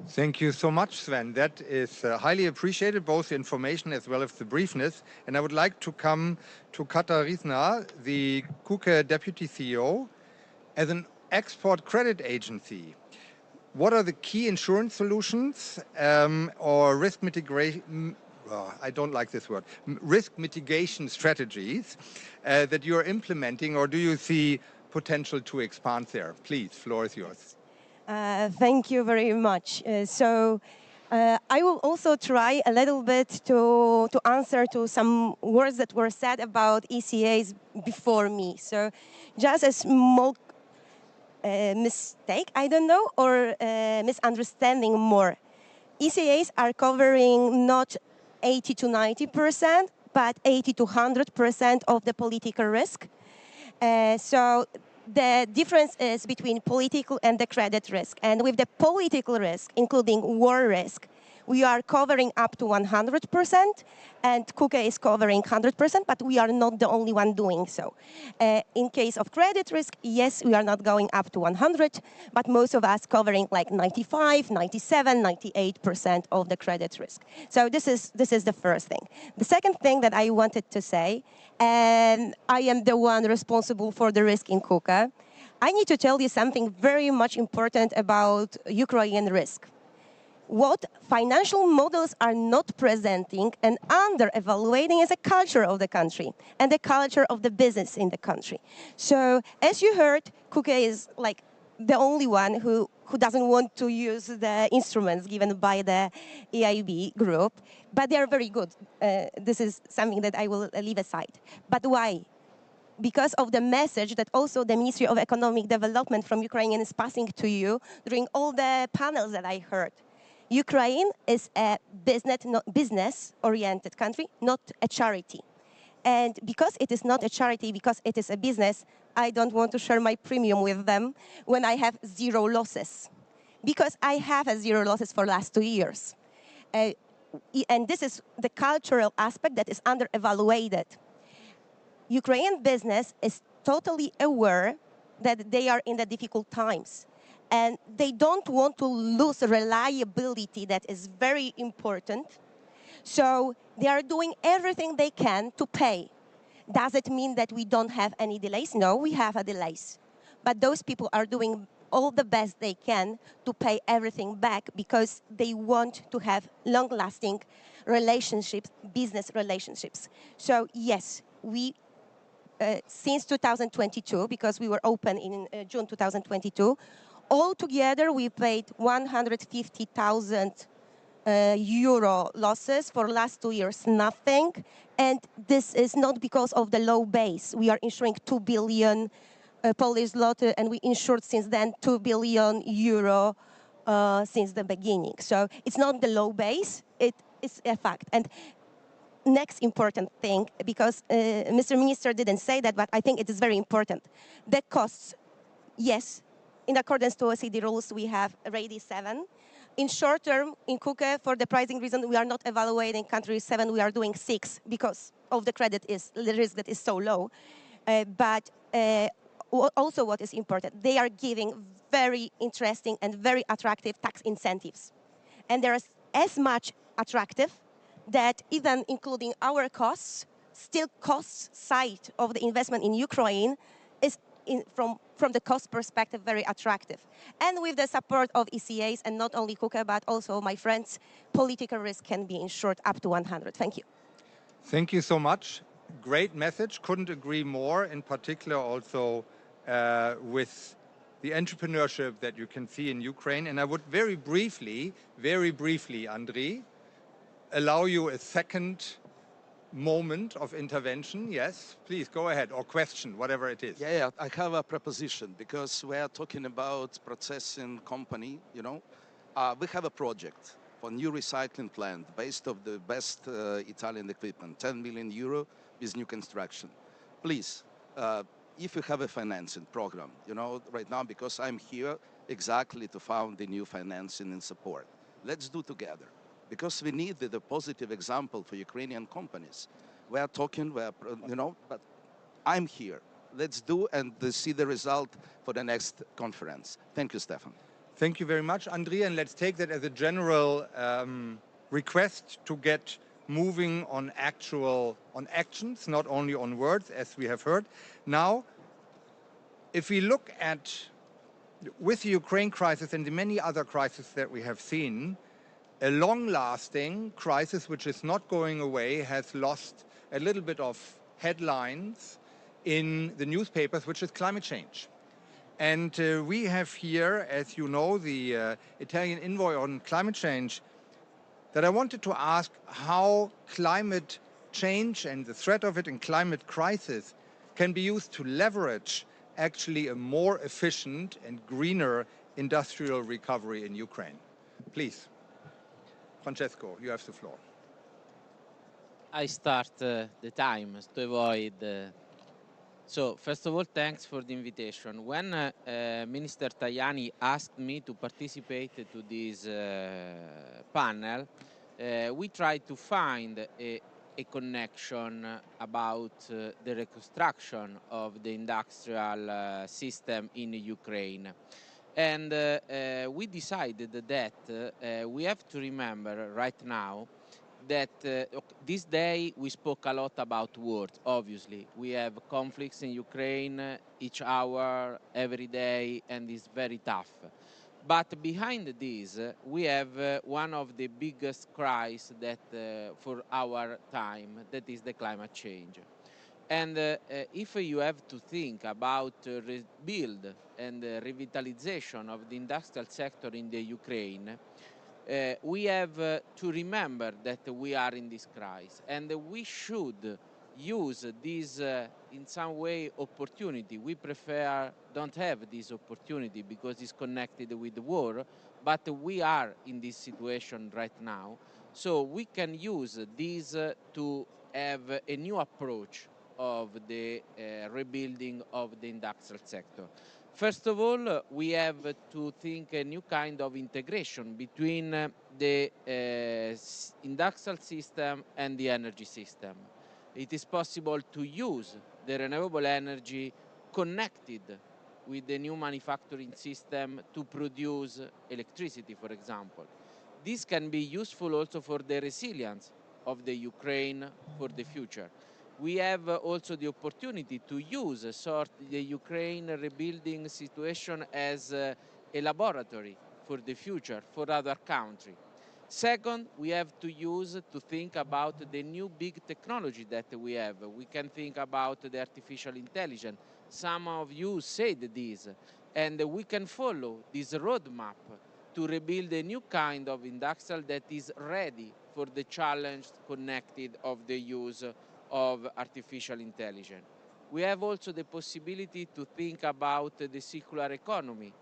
Speaker 14: Thank you so much, Sven. That is highly appreciated, both the information as well as the briefness. And I would like to come to Katarzyna, the KUKE Deputy CEO. As an Export Credit Agency. What are the key insurance solutions or risk mitigation? I don't like this word. Risk mitigation strategies that you are implementing, or do you see potential to expand there? Please, floor is yours.
Speaker 7: Thank you very much. I will also try a little bit to answer to some words that were said about ECAs before me. So just a small mistake, I don't know, or misunderstanding more. ECAs are covering not 80 to 90%, but 80 to 100% of the political risk. So the difference is between political and the credit risk. And with the political risk, including war risk, we are covering up to 100%, and KUKE is covering 100%, but we are not the only one doing so. In case of credit risk, yes, we are not going up to 100, but most of us covering like 95, 97, 98% of the credit risk. So this is the first thing. The second thing that I wanted to say, and I am the one responsible for the risk in KUKE, I need to tell you something very much important about Ukrainian risk. What financial models are not presenting and under-evaluating is the culture of the country and the culture of the business in the country. So, as you heard, KUKE is like the only one who doesn't want to use the instruments given by the EIB group, but they are very good. This is something that I will leave aside. But why? Because of the message that also the Ministry of Economic Development from Ukraine is passing to you during all the panels that I heard. Ukraine is a business-oriented country, not a charity. And because it is not a charity, because it is a business, I don't want to share my premium with them when I have zero losses. Because I have a zero losses for the last 2 years. And this is the cultural aspect that is under-evaluated. Ukrainian business is totally aware that they are in the difficult times. And they don't want to lose reliability that is very important. So they are doing everything they can to pay. Does it mean that we don't have any delays? No, we have a delays. But those people are doing all the best they can to pay everything back because they want to have long-lasting relationships, business relationships. So yes, we since 2022, because we were open in June 2022, altogether, we paid 150,000 euro losses for last 2 years, nothing. And this is not because of the low base. We are insuring 2 billion Polish zloty, and we insured since then 2 billion euro since the beginning. So it's not the low base, it is a fact. And next important thing, because Mr. Minister didn't say that, but I think it is very important. The costs, yes, in accordance to OECD rules, we have RAID 7. In short term, in KUKE, for the pricing reason, we are not evaluating country 7, we are doing 6 because of the risk that is so low. But also what is important, they are giving very interesting and very attractive tax incentives. And there is as much attractive that even including our costs, still cost side of the investment in Ukraine is from the cost perspective, very attractive. And with the support of ECAs, and not only KUKE, but also my friends, political risk can be insured up to 100. Thank you.
Speaker 14: Thank you so much. Great message. Couldn't agree more, in particular also with the entrepreneurship that you can see in Ukraine. And I would very briefly, Andriy, allow you a second moment of intervention. Yes, please go ahead, or question, whatever it is.
Speaker 21: Yeah, I have a proposition because we are talking about processing company, you know. We have a project for new recycling plant based on the best Italian equipment, 10 million euro with new construction. Please, if you have a financing program, you know, right now, because I'm here exactly to found the new financing and support. Let's do together. Because we need the positive example for Ukrainian companies. We are talking, you know, but I'm here. Let's do and see the result for the next conference. Thank you, Stefan.
Speaker 14: Thank you very much, Andrea, and let's take that as a general request to get moving on actions, not only on words, as we have heard. Now, if we look at with the Ukraine crisis and the many other crises that we have seen, a long-lasting crisis which is not going away has lost a little bit of headlines in the newspapers, which is climate change. And we have here, as you know, the Italian envoy on climate change, that I wanted to ask how climate change and the threat of it in climate crisis can be used to leverage actually a more efficient and greener industrial recovery in Ukraine. Please, Francesco, you have the floor.
Speaker 9: I start the time to avoid. So, first of all, thanks for the invitation. When Minister Tajani asked me to participate to this panel, we tried to find a connection about the reconstruction of the industrial system in Ukraine. And we decided that we have to remember right now that this day we spoke a lot about wars, obviously. We have conflicts in Ukraine each hour, every day, and it's very tough. But behind this, we have one of the biggest crises that for our time, that is the climate change. And if you have to think about rebuild and revitalization of the industrial sector in the Ukraine, we have to remember that we are in this crisis, and we should use this in some way opportunity. We prefer don't have this opportunity because it's connected with the war, but we are in this situation right now, so we can use this to have a new approach of the rebuilding of the industrial sector. First of all, we have to think a new kind of integration between the industrial system and the energy system. It is possible to use the renewable energy connected with the new manufacturing system to produce electricity, for example. This can be useful also for the resilience of the Ukraine for the future. We have also the opportunity to use the Ukraine rebuilding situation as a laboratory for the future for other countries. Second, we have to think about the new big technology that we have. We can think about the artificial intelligence. Some of you said this, and we can follow this roadmap to rebuild a new kind of industrial that is ready for the challenge connected of the use of artificial intelligence. We have also the possibility to think about the circular economy,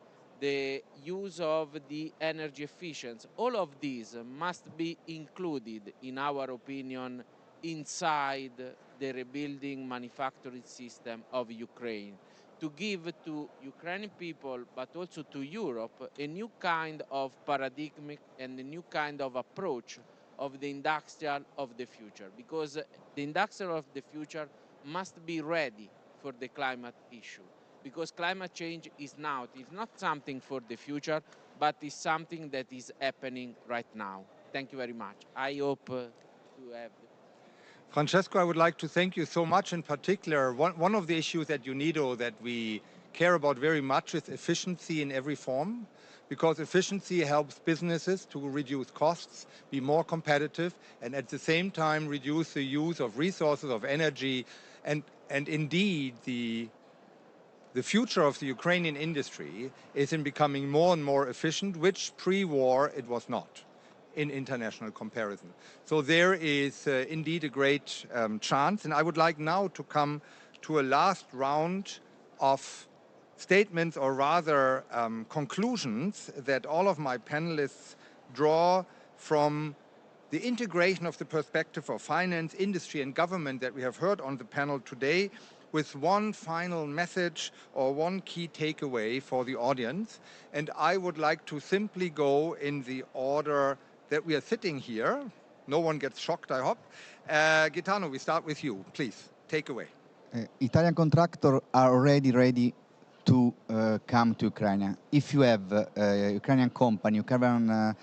Speaker 9: the use of the energy efficiency. All of these must be included, in our opinion, inside the rebuilding manufacturing system of Ukraine, to give to Ukrainian people, but also to Europe, a new kind of paradigm and a new kind of approach of the industrial of the future, because the industrial of the future must be ready for the climate issue, because climate change is now. It's not something for the future, but it's something that is happening right now. Thank you very much. I hope to have...
Speaker 14: Francesco, I would like to thank you so much. In particular, one of the issues at UNIDO that we care about very much is efficiency in every form, because efficiency helps businesses to reduce costs, be more competitive, and at the same time reduce the use of resources, of energy. And indeed, the future of the Ukrainian industry is in becoming more and more efficient, which pre-war it was not in international comparison. So there is indeed a great chance. And I would like now to come to a last round of statements, or rather conclusions, that all of my panelists draw from the integration of the perspective of finance, industry, and government that we have heard on the panel today, with one final message or one key takeaway for the audience. And I would like to simply go in the order that we are sitting here. No one gets shocked, I hope. Gaetano, we start with you. Please, take away.
Speaker 3: Italian contractors are already ready to come to Ukraine. If you have a Ukrainian company, Ukrainian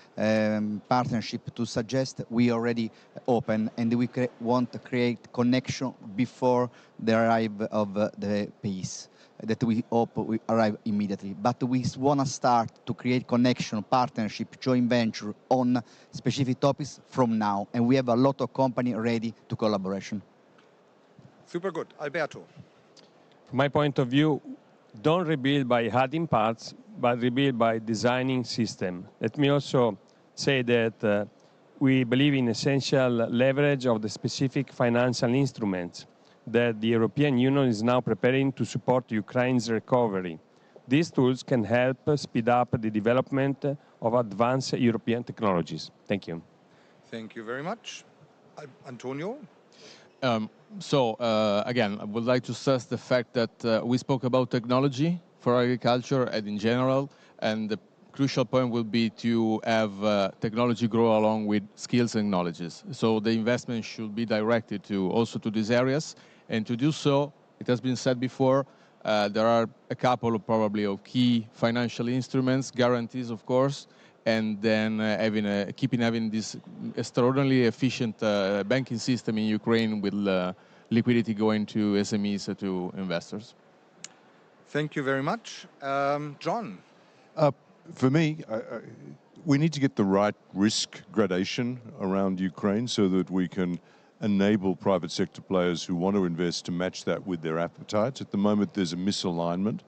Speaker 3: partnership to suggest, we already open, and we want to create connection before the arrival of the peace. that we hope will arrive immediately. But we want to start to create connection, partnership, joint venture on specific topics from now. And we have a lot of companies ready to collaboration.
Speaker 14: Super good. Alberto.
Speaker 5: From my point of view, don't rebuild by adding parts, but rebuild by designing system. Let me also say that we believe in essential leverage of the specific financial instruments that the European Union is now preparing to support Ukraine's recovery. These tools can help speed up the development of advanced European technologies. Thank you.
Speaker 14: Thank you very much. Antonio?
Speaker 19: Again, I would like to stress the fact that we spoke about technology for agriculture and in general, and the crucial point will be to have technology grow along with skills and knowledges. So the investment should be directed also to these areas, and to do so, it has been said before, there are a couple of probably of key financial instruments, guarantees of course, and then keeping having this extraordinarily efficient banking system in Ukraine with liquidity going to SMEs, to investors.
Speaker 14: Thank you very much. John?
Speaker 16: For me, we need to get the right risk gradation around Ukraine so that we can enable private sector players who want to invest to match that with their appetites. At the moment, there's a misalignment.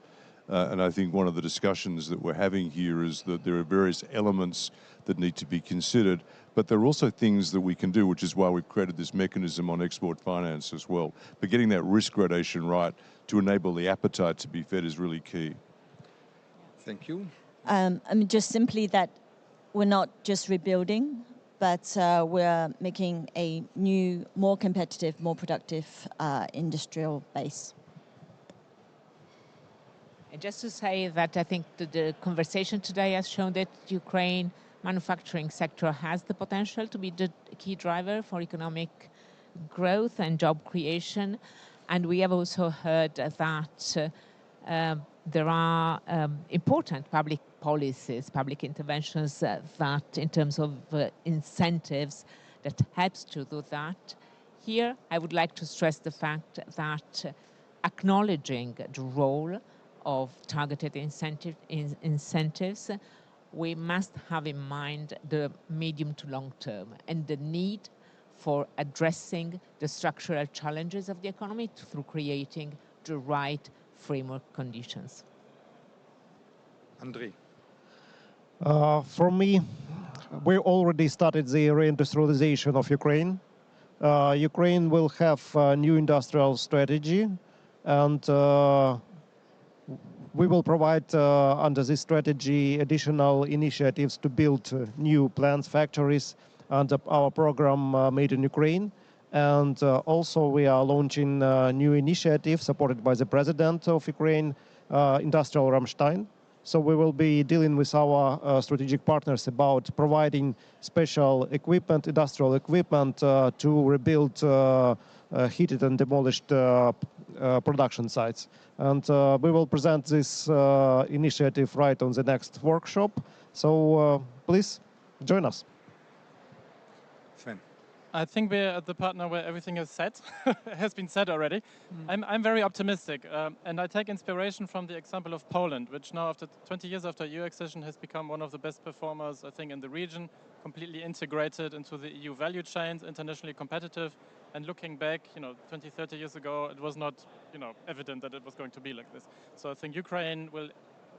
Speaker 16: And I think one of the discussions that we're having here is that there are various elements that need to be considered, but there are also things that we can do, which is why we've created this mechanism on export finance as well. But getting that risk gradation right to enable the appetite to be fed is really key.
Speaker 14: Thank you.
Speaker 18: I mean, just simply that we're not just rebuilding, but we're making a new, more competitive, more productive industrial base.
Speaker 17: And just to say that I think the conversation today has shown that Ukraine manufacturing sector has the potential to be the key driver for economic growth and job creation. And we have also heard that there are important public policies, public interventions that in terms of incentives that helps to do that. Here, I would like to stress the fact that acknowledging the role of targeted incentives, we must have in mind the medium to long term and the need for addressing the structural challenges of the economy through creating the right framework conditions.
Speaker 14: Andrei.
Speaker 4: For me, we already started the reindustrialization of Ukraine. Ukraine will have a new industrial strategy, and we will provide under this strategy additional initiatives to build new plants, factories under our program Made in Ukraine. And also we are launching a new initiative supported by the president of Ukraine, Industrial Ramstein. So we will be dealing with our strategic partners about providing special equipment, industrial equipment to rebuild heated and demolished production sites. And we will present this initiative right on the next workshop. So please join us.
Speaker 14: Sven.
Speaker 6: I think we're at the part now where everything is said, has been said already. I'm very optimistic, and I take inspiration from the example of Poland, which now, after 20 years after EU accession, has become one of the best performers, I think, in the region, completely integrated into the EU value chains, internationally competitive. And looking back, 20, 30 years ago, it was not, evident that it was going to be like this. So I think Ukraine will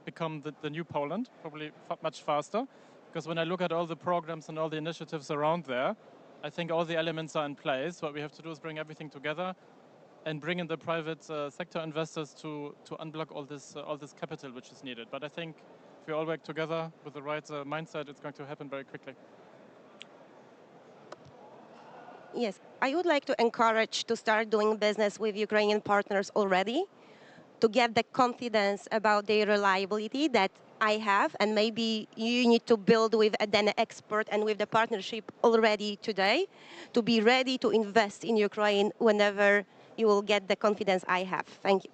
Speaker 6: become the new Poland, probably much faster, because when I look at all the programs and all the initiatives around there, I think all the elements are in place. What we have to do is bring everything together and bring in the private sector investors to unblock all this capital which is needed. But I think if we all work together with the right mindset, it's going to happen very quickly.
Speaker 7: Yes, I would like to encourage to start doing business with Ukrainian partners already, to get the confidence about their reliability that I have, and maybe you need to build with an expert and with the partnership already today, to be ready to invest in Ukraine whenever you will get the confidence I have. Thank you.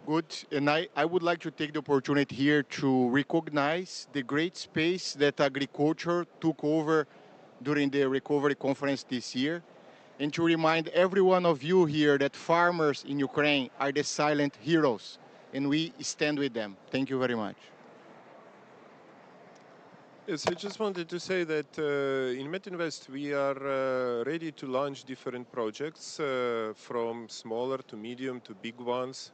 Speaker 20: Good, and I would like to take the opportunity here to recognize the great space that agriculture took over during the recovery conference this year. and to remind every one of you here that farmers in Ukraine are the silent heroes, and we stand with them. Thank you very much.
Speaker 22: Yes, I just wanted to say that in Metinvest we are ready to launch different projects from smaller to medium to big ones.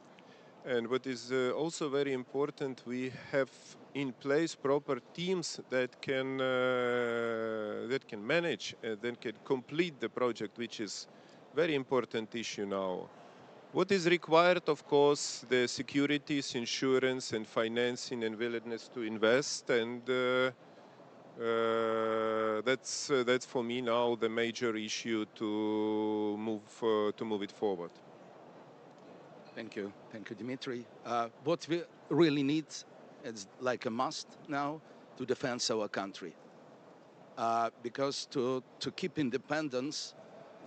Speaker 22: And what is also very important, we have in place proper teams that can manage and then can complete the project, which is very important issue now. What is required, of course, the securities, insurance, and financing, and willingness to invest, and that's for me now the major issue to move it forward.
Speaker 21: Thank you, Dimitri. What we really need is like a must now to defend our country, because to keep independence,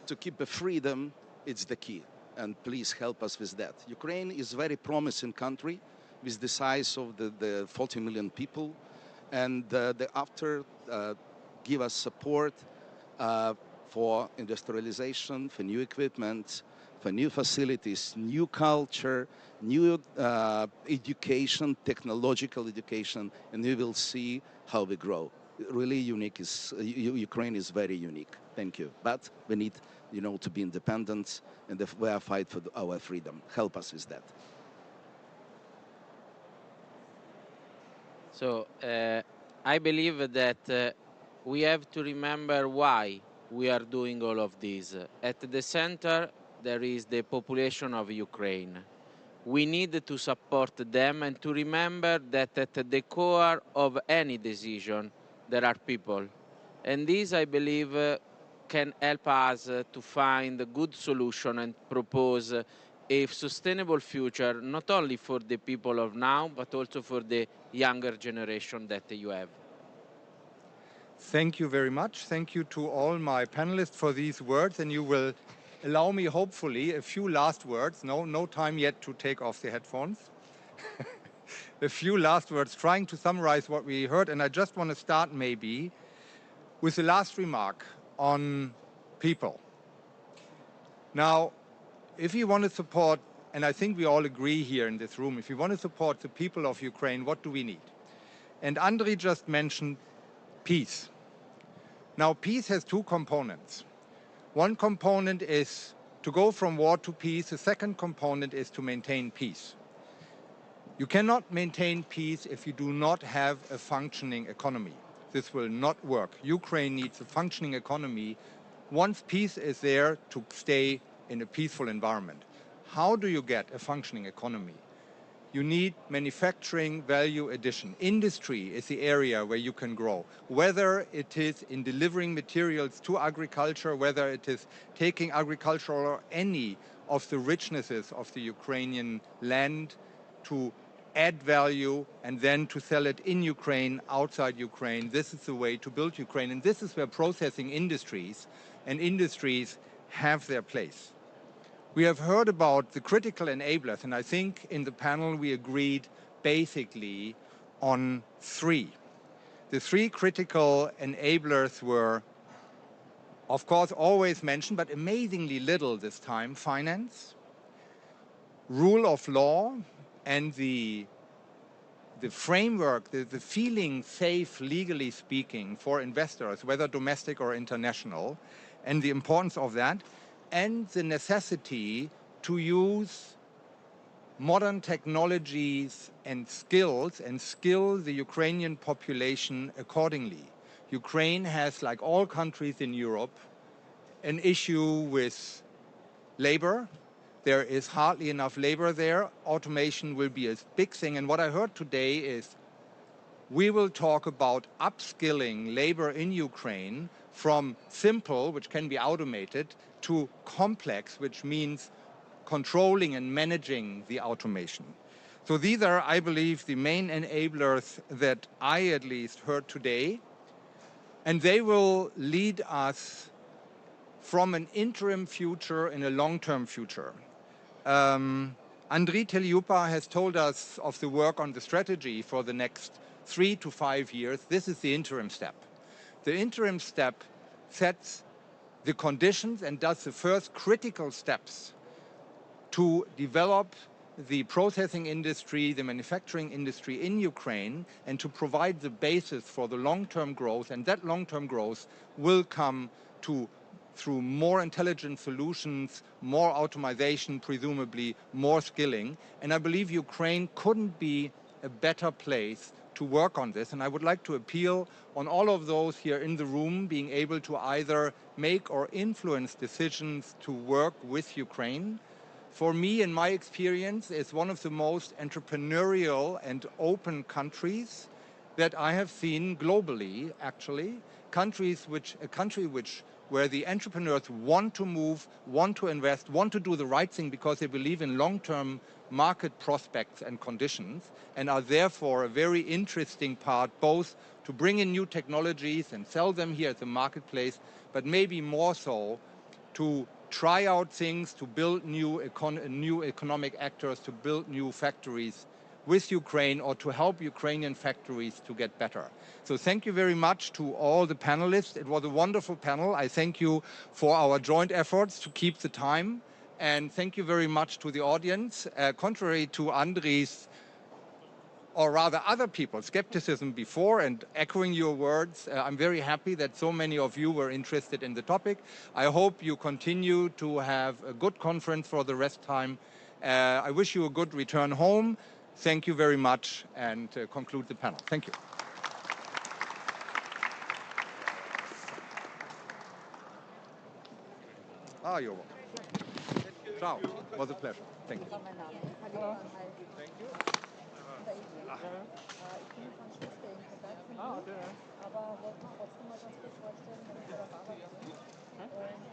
Speaker 21: to keep a freedom, it's the key. And please help us with that. Ukraine is a very promising country with the size of the 40 million people, and after give us support for industrialization, for new equipment, for new facilities, new culture, new education, technological education, and we will see how we grow. Really unique Ukraine is very unique. Thank you. But we need, to be independent, and we are fight for our freedom. Help us with that.
Speaker 9: So I believe that we have to remember why we are doing all of this. At the center, there is the population of Ukraine. We need to support them and to remember that at the core of any decision, there are people. And this, I believe, can help us to find a good solution and propose a sustainable future, not only for the people of now, but also for the younger generation that you have.
Speaker 14: Thank you very much. Thank you to all my panelists for these words, and you will allow me, hopefully, a few last words. No time yet to take off the headphones. A few last words, trying to summarize what we heard, and I just want to start maybe with the last remark on people. Now, if you want to support, and I think we all agree here in this room, if you want to support the people of Ukraine, what do we need? And Andriy just mentioned peace. Now, peace has two components. One component is to go from war to peace. The second component is to maintain peace. You cannot maintain peace if you do not have a functioning economy. This will not work. Ukraine needs a functioning economy once peace is there to stay in a peaceful environment. How do you get a functioning economy? You need manufacturing value addition. Industry is the area where you can grow, whether it is in delivering materials to agriculture, whether it is taking agriculture or any of the richnesses of the Ukrainian land to add value and then to sell it in Ukraine, outside Ukraine. This is the way to build Ukraine, and this is where processing industries and industries have their place. We have heard about the critical enablers, and I think in the panel we agreed basically on three. The three critical enablers were, of course, always mentioned, but amazingly little this time: finance, rule of law, and the framework, the feeling safe, legally speaking, for investors, whether domestic or international, and the importance of that, and the necessity to use modern technologies and skills and skill the Ukrainian population accordingly. Ukraine has, like all countries in Europe, an issue with labor. There is hardly enough labor there. Automation will be a big thing. And what I heard today is we will talk about upskilling labor in Ukraine from simple, which can be automated, to complex, which means controlling and managing the automation. So these are, I believe, the main enablers that I at least heard today. And they will lead us from an interim future in a long-term future. Andriy Teliupa has told us of the work on the strategy for the next 3 to 5 years. This is the interim step. The interim step sets the conditions and does the first critical steps to develop the processing industry, the manufacturing industry in Ukraine, and to provide the basis for the long-term growth. And that long-term growth will come through more intelligent solutions, more automation, presumably more skilling. And I believe Ukraine couldn't be a better place to work on this. And I would like to appeal on all of those here in the room being able to either make or influence decisions to work with Ukraine. For me, in my experience, it's one of the most entrepreneurial and open countries that I have seen globally, actually. A country where the entrepreneurs want to move, want to invest, want to do the right thing because they believe in long-term market prospects and conditions, and are therefore a very interesting part both to bring in new technologies and sell them here at the marketplace, but maybe more so to try out things, to build new economic actors, to build new factories with Ukraine or to help Ukrainian factories to get better. So thank you very much to all the panelists. It was a wonderful panel. I thank you for our joint efforts to keep the time. And thank you very much to the audience. Contrary to Andri's, or rather other people's skepticism before, and echoing your words, I'm very happy that so many of you were interested in the topic. I hope you continue to have a good conference for the rest time. I wish you a good return home. Thank you very much, and conclude the panel. Thank you. You're welcome. Ciao. It was a pleasure. Thank you. Thank you.
Speaker 8: Aber wollte trotzdem mal ganz kurz vorstellen, wenn ich bei der Fahrer bin.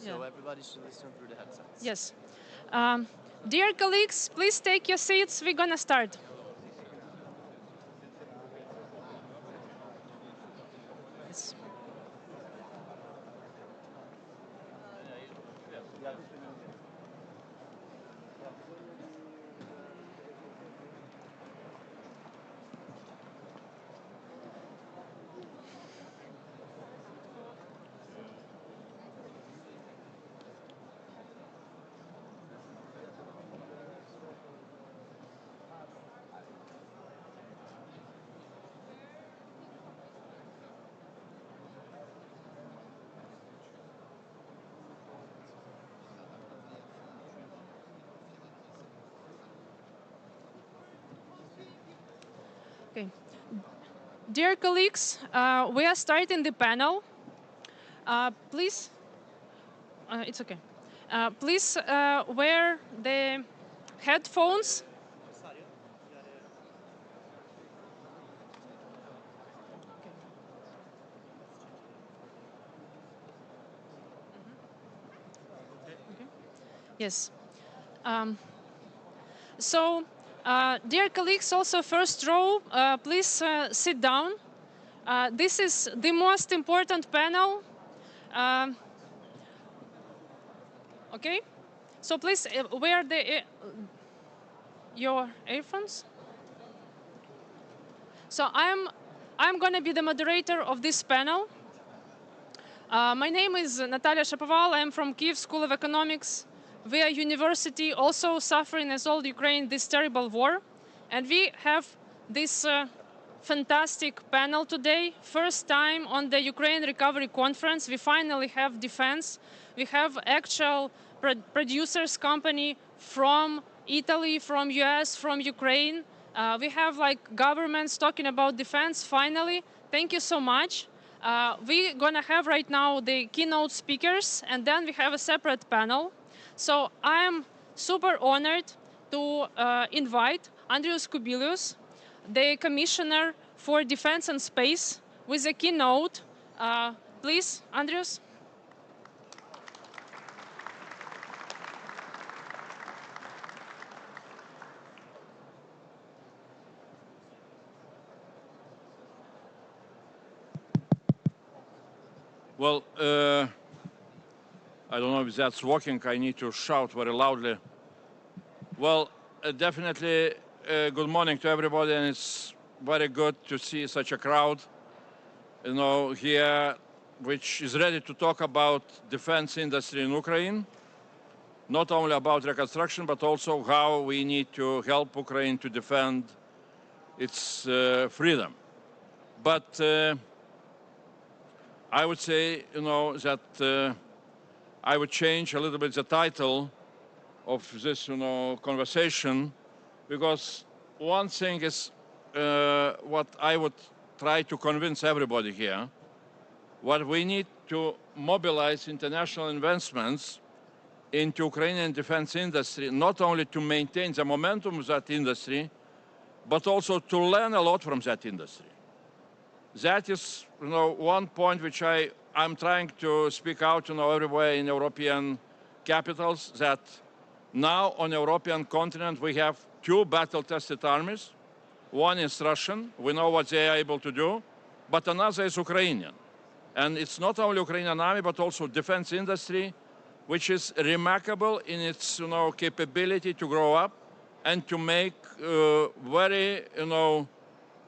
Speaker 15: so
Speaker 10: Yeah.
Speaker 15: everybody should listen through the headsets.
Speaker 10: Yes. Dear colleagues, please take your seats. We're going to start. Yes. Okay. Dear colleagues, we are starting the panel. Please, it's okay. Please wear the headphones. Yes. So, dear colleagues, also first row, please sit down. This is the most important panel. Okay? So please wear your earphones. So I'm going to be the moderator of this panel. My name is Natalia Shapoval. I'm from Kyiv School of Economics. We are a university also suffering as all Ukraine this terrible war. And we have this fantastic panel today. First time on the Ukraine Recovery Conference. We finally have defense. We have actual producers company from Italy, from US, from Ukraine. We have like governments talking about defense finally. Thank you so much. We're going to have right now the keynote speakers, and then we have a separate panel. So I'm super honored to invite Andrius Kubilius, the Commissioner for Defense and Space, with a keynote. Please, Andrius.
Speaker 13: Well, I don't know if that's working. I need to shout very loudly. Well, definitely good morning to everybody, and it's very good to see such a crowd, you know, here, which is ready to talk about defense industry in Ukraine, not only about reconstruction, but also how we need to help Ukraine to defend its freedom. But I would say, you know, that I would change a little bit the title of this, you know, conversation, because one thing is what I would try to convince everybody here, what we need to mobilize international investments into Ukrainian defense industry, not only to maintain the momentum of that industry, but also to learn a lot from that industry. That is, you know, one point which I'm trying to speak out, you know, everywhere in European capitals, that now on the European continent we have two battle-tested armies. One is Russian, we know what they are able to do, but another is Ukrainian. And it's not only Ukrainian army, but also defense industry, which is remarkable in its, you know, capability to grow up and to make very, you know,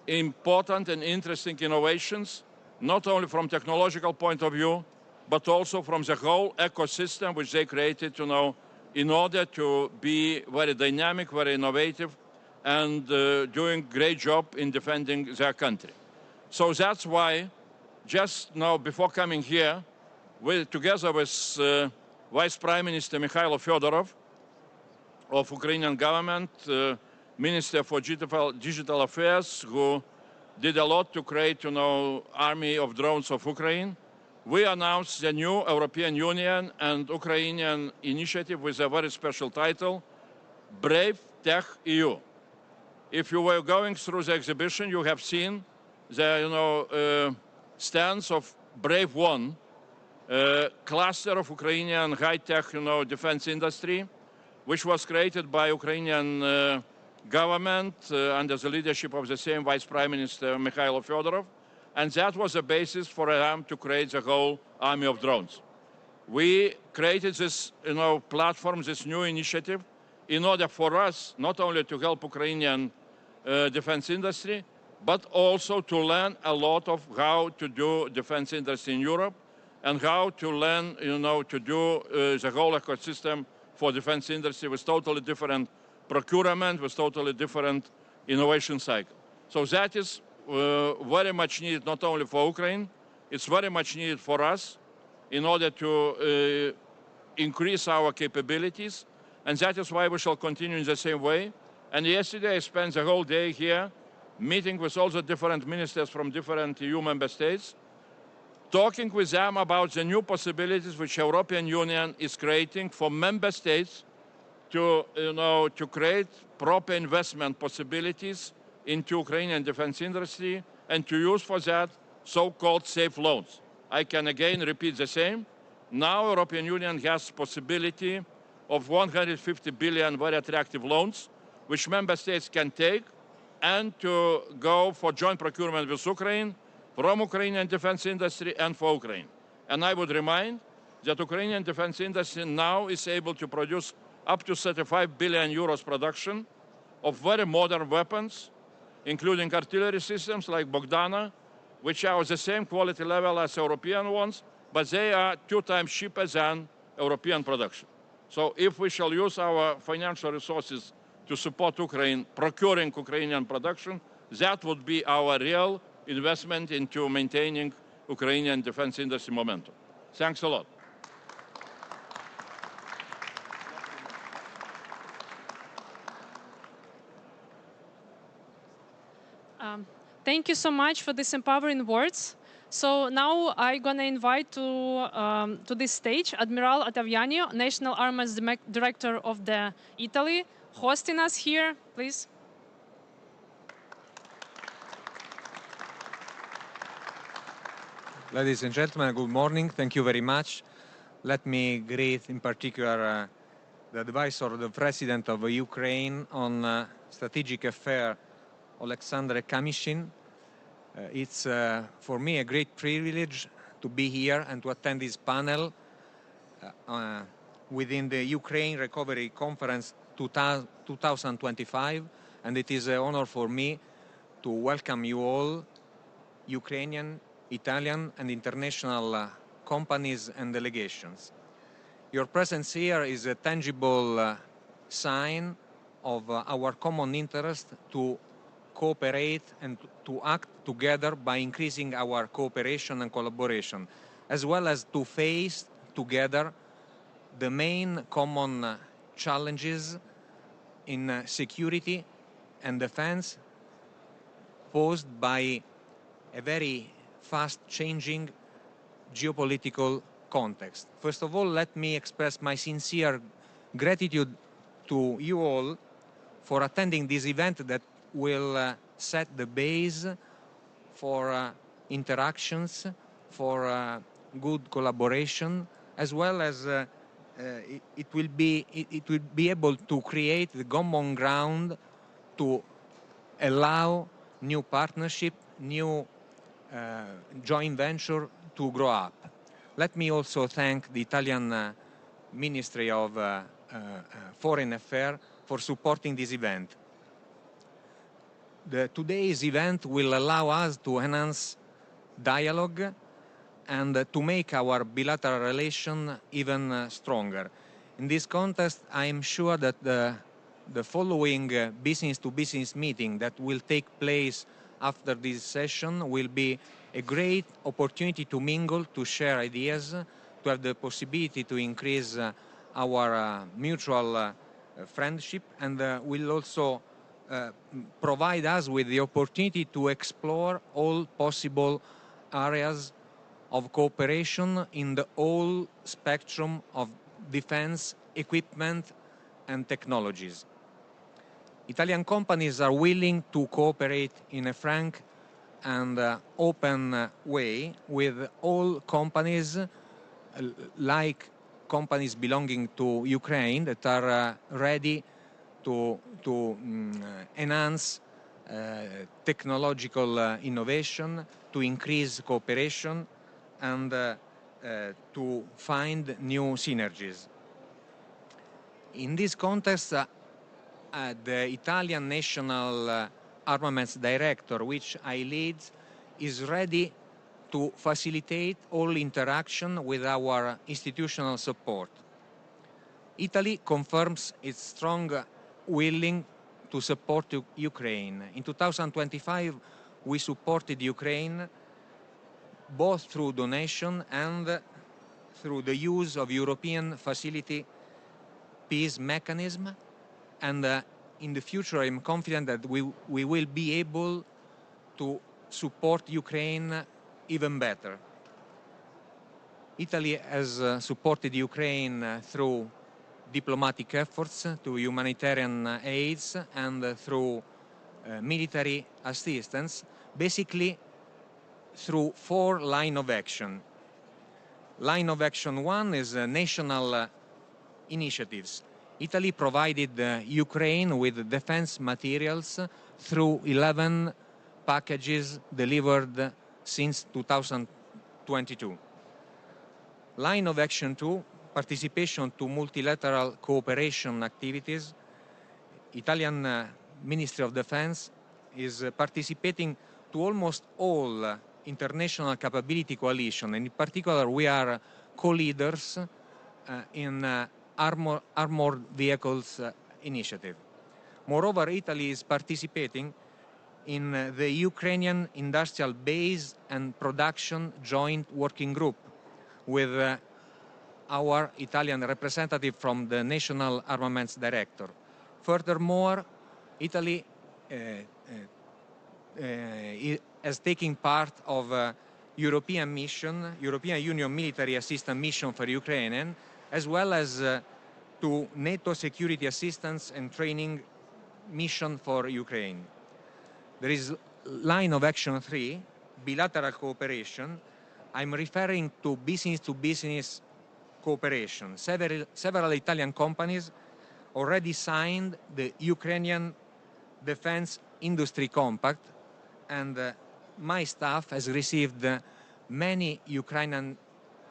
Speaker 13: important and interesting innovations, not only from technological point of view, but also from the whole ecosystem which they created, you know, in order to be very dynamic, very innovative, and doing great job in defending their country. So that's why, just now before coming here, together with Vice Prime Minister Mikhailo Fedorov of Ukrainian government, Minister for Digital Affairs, who did a lot to create, you know, army of drones of Ukraine, we announced the new European Union and Ukrainian initiative with a very special title, Brave Tech EU. If you were going through the exhibition, you have seen the, you know, stands of Brave One, cluster of Ukrainian high-tech, defense industry, which was created by Ukrainian government under the leadership of the same Vice Prime Minister Mikhailo Fedorov, and that was the basis for them to create the whole army of drones. We created this, platform, this new initiative, in order for us not only to help Ukrainian defense industry, but also to learn a lot of how to do defense industry in Europe and how to learn, to do the whole ecosystem for defense industry with totally different procurement, with totally different innovation cycle. So that is very much needed not only for Ukraine, it's very much needed for us in order to increase our capabilities, and that is why we shall continue in the same way. And yesterday I spent the whole day here meeting with all the different ministers from different EU member states, talking with them about the new possibilities which European Union is creating for member states to, to create proper investment possibilities into Ukrainian defense industry and to use for that so-called safe loans. I can again repeat the same. Now European Union has possibility of 150 billion very attractive loans, which member states can take and to go for joint procurement with Ukraine, from Ukrainian defense industry and for Ukraine. And I would remind that Ukrainian defense industry now is able to produce up to 35 billion euros production of very modern weapons, including artillery systems like Bogdana, which are the same quality level as European ones, but they are 2 times cheaper than European production. So if we shall use our financial resources to support Ukraine, procuring Ukrainian production, that would be our real investment into maintaining Ukrainian defense industry momentum. Thanks a lot.
Speaker 10: Thank you so much for these empowering words. So now I'm going to invite to this stage Admiral Ottaviani, National Armies Director of the Italy, hosting us here, please.
Speaker 11: Ladies and gentlemen, good morning. Thank you very much. Let me greet in particular the advisor of the President of Ukraine on strategic affairs, Alexander Kamishin. It's for me a great privilege to be here and to attend this panel within the Ukraine Recovery Conference 2025, and it is an honor for me to welcome you all, Ukrainian, Italian and international companies and delegations. Your presence here is a tangible sign of our common interest to cooperate and to act together by increasing our cooperation and collaboration, as well as to face together the main common challenges in security and defense posed by a very fast-changing geopolitical context. First of all, let me express my sincere gratitude to you all for attending this event that will set the base for interactions, for good collaboration, as well as it will be able to create the common ground to allow new partnership, new joint venture to grow up. Let me also thank the Italian Ministry of Foreign Affairs for supporting this event. Today's event will allow us to enhance dialogue and to make our bilateral relation even stronger. In this context, I am sure that the following business-to-business meeting that will take place after this session will be a great opportunity to mingle, to share ideas, to have the possibility to increase our mutual friendship, and will also provide us with the opportunity to explore all possible areas of cooperation in the whole spectrum of defense equipment and technologies. Italian companies are willing to cooperate in a frank and open way with all companies like companies belonging to Ukraine that are ready to enhance technological innovation, to increase cooperation, and to find new synergies. In this context, the Italian National Armaments Director, which I lead, is ready to facilitate all interaction with our institutional support. Italy confirms its strong willing to support Ukraine. In 2025, we supported Ukraine both through donation and through the use of European Facility Peace Mechanism, and in the future I'm confident that we will be able to support Ukraine even better. Italy has supported Ukraine through diplomatic efforts, to humanitarian aids, and through military assistance, basically through 4 lines of action. Line of action 1 is national initiatives. Italy provided Ukraine with defense materials through 11 packages delivered since 2022. Line of action 2, participation to multilateral cooperation activities. Italian Ministry of Defense is participating to almost all international capability coalition, and in particular we are co-leaders in armored vehicles initiative. Moreover, Italy is participating in the Ukrainian Industrial Base and Production Joint Working Group with our Italian representative from the National Armaments Director. Furthermore, Italy is taking part of a European mission, European Union military assistance mission for Ukraine, as well as to NATO security assistance and training mission for Ukraine. There is line of action 3, bilateral cooperation. I'm referring to business cooperation. Several Italian companies already signed the Ukrainian Defense Industry Compact, and my staff has received many Ukrainian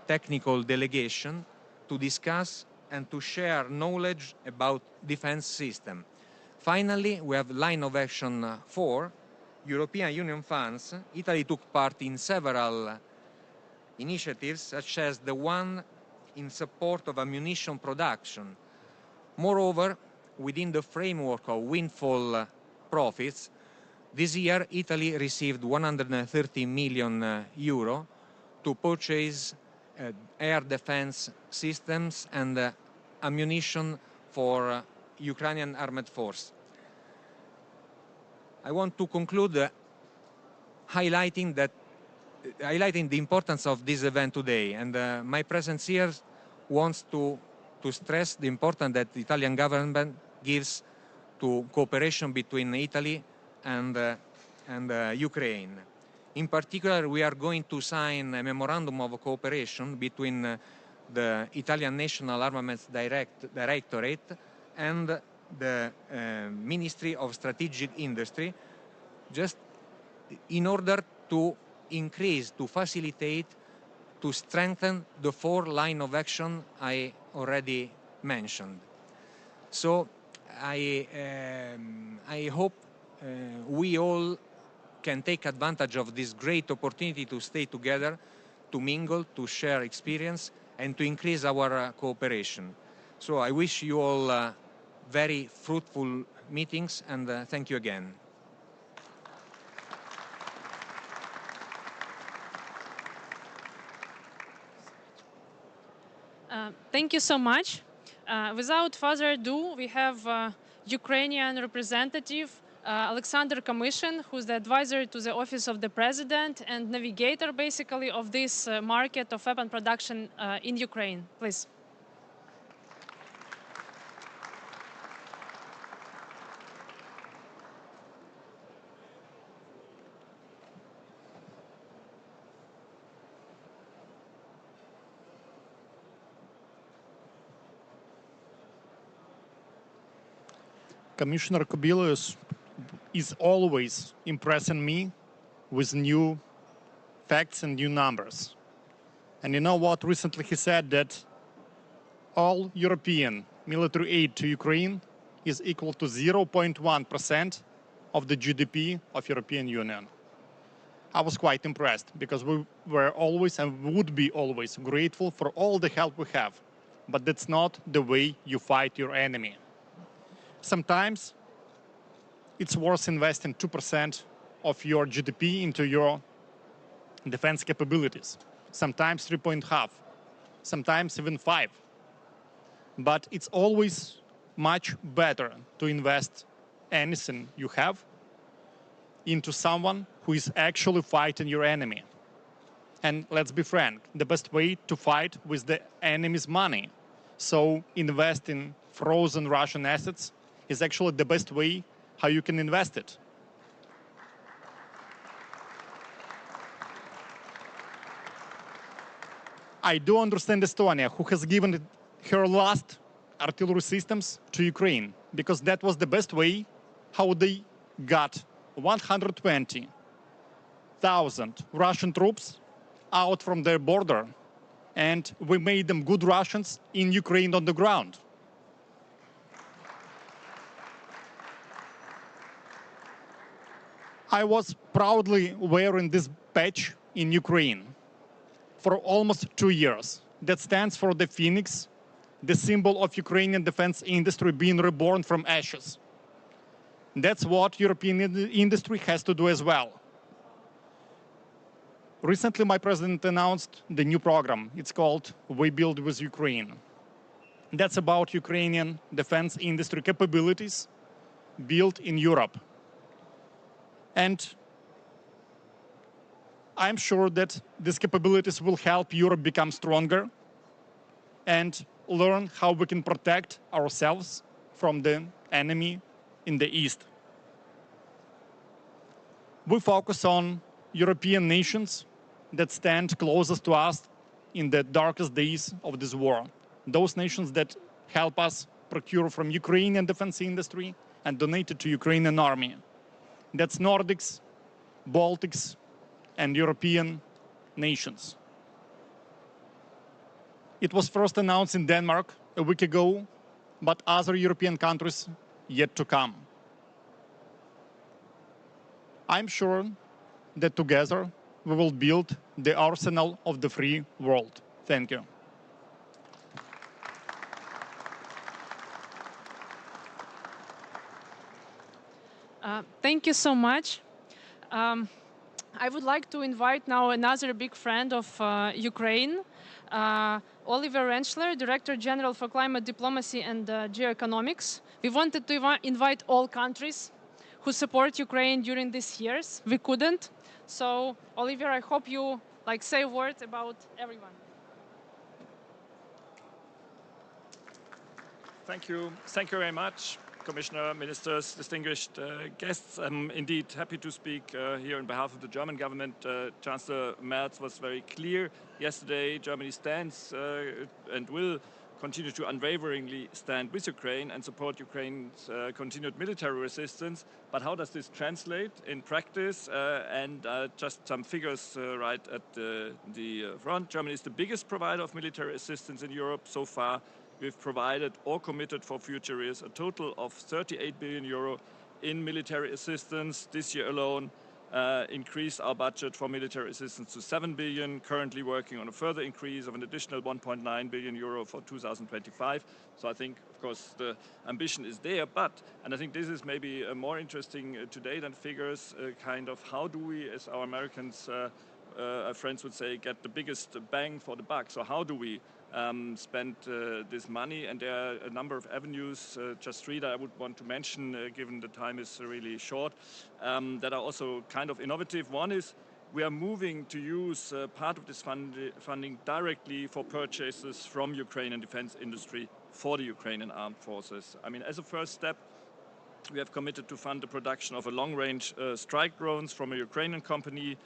Speaker 11: technical delegations to discuss and to share knowledge about defense system. Finally, we have line of action 4, European Union funds. Italy took part in several initiatives, such as the one in support of ammunition production. Moreover, within the framework of windfall profits, this year Italy received 130 million euro to purchase air defense systems and ammunition for Ukrainian armed force. I want to conclude highlighting the importance of this event today, and my presence here wants to stress the importance that the Italian government gives to cooperation between Italy and Ukraine. In particular, we are going to sign a memorandum of cooperation between the Italian National Armaments Directorate and the Ministry of Strategic Industry, just in order to increase, to facilitate, to strengthen the 4 lines of action I already mentioned. So I hope we all can take advantage of this great opportunity to stay together, to mingle, to share experience, and to increase our cooperation. So I wish you all very fruitful meetings, and thank you again.
Speaker 10: Thank you so much. Without further ado, we have Ukrainian representative Alexander Kamyshin, who's the advisor to the Office of the President and navigator, basically, of this market of weapon production in Ukraine. Please.
Speaker 1: Commissioner Kubilius is always impressing me with new facts and new numbers. And you know what? Recently he said that all European military aid to Ukraine is equal to 0.1% of the GDP of European Union. I was quite impressed because we were always and would be always grateful for all the help we have. But that's not the way you fight your enemy. Sometimes it's worth investing 2% of your GDP into your defense capabilities. Sometimes 3.5, sometimes even 5. But it's always much better to invest anything you have into someone who is actually fighting your enemy. And let's be frank, the best way to fight with the enemy's money. So invest in frozen Russian assets is actually the best way how you can invest it. I do understand Estonia, who has given her last artillery systems to Ukraine, because that was the best way how they got 120,000 Russian troops out from their border, and we made them good Russians in Ukraine on the ground. I was proudly wearing this badge in Ukraine for almost 2 years. That stands for the Phoenix, the symbol of Ukrainian defense industry being reborn from ashes. That's what European industry has to do as well. Recently, my president announced the new program. It's called We Build with Ukraine. That's about Ukrainian defense industry capabilities built in Europe. And I'm sure that these capabilities will help Europe become stronger and learn how we can protect ourselves from the enemy in the East. We focus on European nations that stand closest to us in the darkest days of this war. Those nations that help us procure from Ukrainian defense industry and donate it to Ukrainian army. That's Nordics, Baltics, and European nations. It was first announced in Denmark a week ago, but other European countries yet to come. I'm sure that together we will build the arsenal of the free world. Thank you.
Speaker 10: Thank you so much. I would like to invite now another big friend of Ukraine, Oliver Rentschler, Director General for Climate Diplomacy and Geoeconomics. We wanted to invite all countries who support Ukraine during these years. We couldn't. So, Oliver, I hope you say a word about everyone.
Speaker 12: Thank you. Thank you very much, Commissioner, Ministers, distinguished guests. I'm indeed happy to speak here on behalf of the German government. Chancellor Merz was very clear yesterday. Germany stands and will continue to unwaveringly stand with Ukraine and support Ukraine's continued military resistance. But how does this translate in practice? And just some figures right at the front. Germany is the biggest provider of military assistance in Europe so far. We've provided or committed for future years a total of 38 billion euro in military assistance. This year alone, increased our budget for military assistance to 7 billion, currently working on a further increase of an additional 1.9 billion euro for 2025. So I think, of course, the ambition is there, and I think this is maybe more interesting today than figures, kind of how do we, as our Americans friends would say, get the biggest bang for the buck. So how do we spend this money? And there are a number of avenues, just three that I would want to mention, given the time is really short, that are also kind of innovative. One is we are moving to use part of this funding directly for purchases from Ukrainian defense industry for the Ukrainian armed forces. I mean, as a first step, we have committed to fund the production of a long-range strike drones from a Ukrainian company.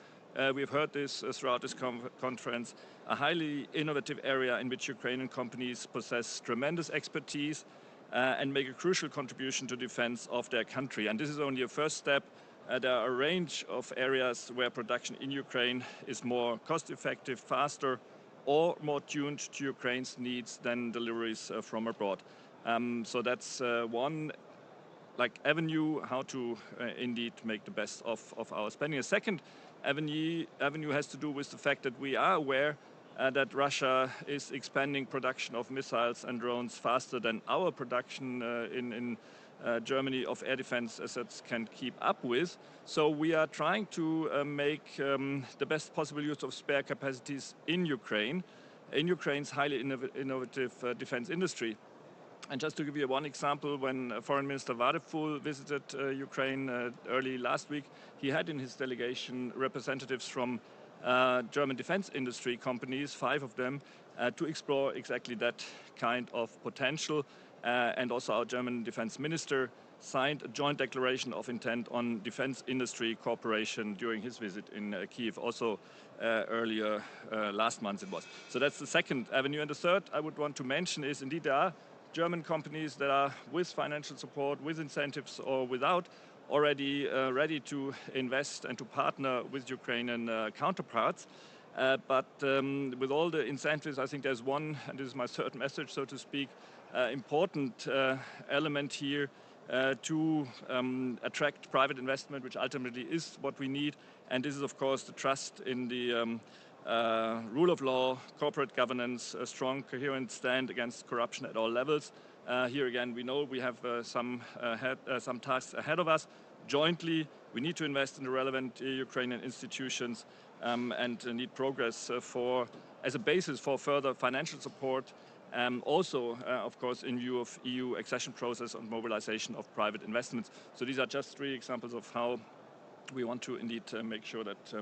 Speaker 12: We've heard this throughout this conference, a highly innovative area in which Ukrainian companies possess tremendous expertise. and make a crucial contribution to defense of their country. And this is only a first step. There are a range of areas where production in Ukraine is more cost-effective, faster, or more tuned to Ukraine's needs than deliveries from abroad. So that's one avenue how to indeed make the best of our spending. A second avenue has to do with the fact that we are aware that Russia is expanding production of missiles and drones faster than our production in Germany of air defense assets can keep up with. So we are trying to make the best possible use of spare capacities in Ukraine's highly innovative defense industry. And just to give you one example, when Foreign Minister Vadeful visited Ukraine early last week, he had in his delegation representatives from German defense industry companies, 5 of them, to explore exactly that kind of potential. And also our German defense minister signed a joint declaration of intent on defense industry cooperation during his visit in Kyiv, also earlier last month it was. So that's the second avenue. And the third I would want to mention is indeed there are German companies that are with financial support, with incentives or without, already ready to invest and to partner with Ukrainian counterparts. But with all the incentives, I think there's one, and this is my third message, so to speak, important element here to attract private investment, which ultimately is what we need. And this is, of course, the trust in the rule of law, corporate governance, a strong, coherent stand against corruption at all levels. Here again, we know we have some tasks ahead of us. Jointly, we need to invest in the relevant Ukrainian institutions and need progress as a basis for further financial support. Also, of course, in view of EU accession process and mobilization of private investments. So these are just 3 examples of how we want to indeed make sure that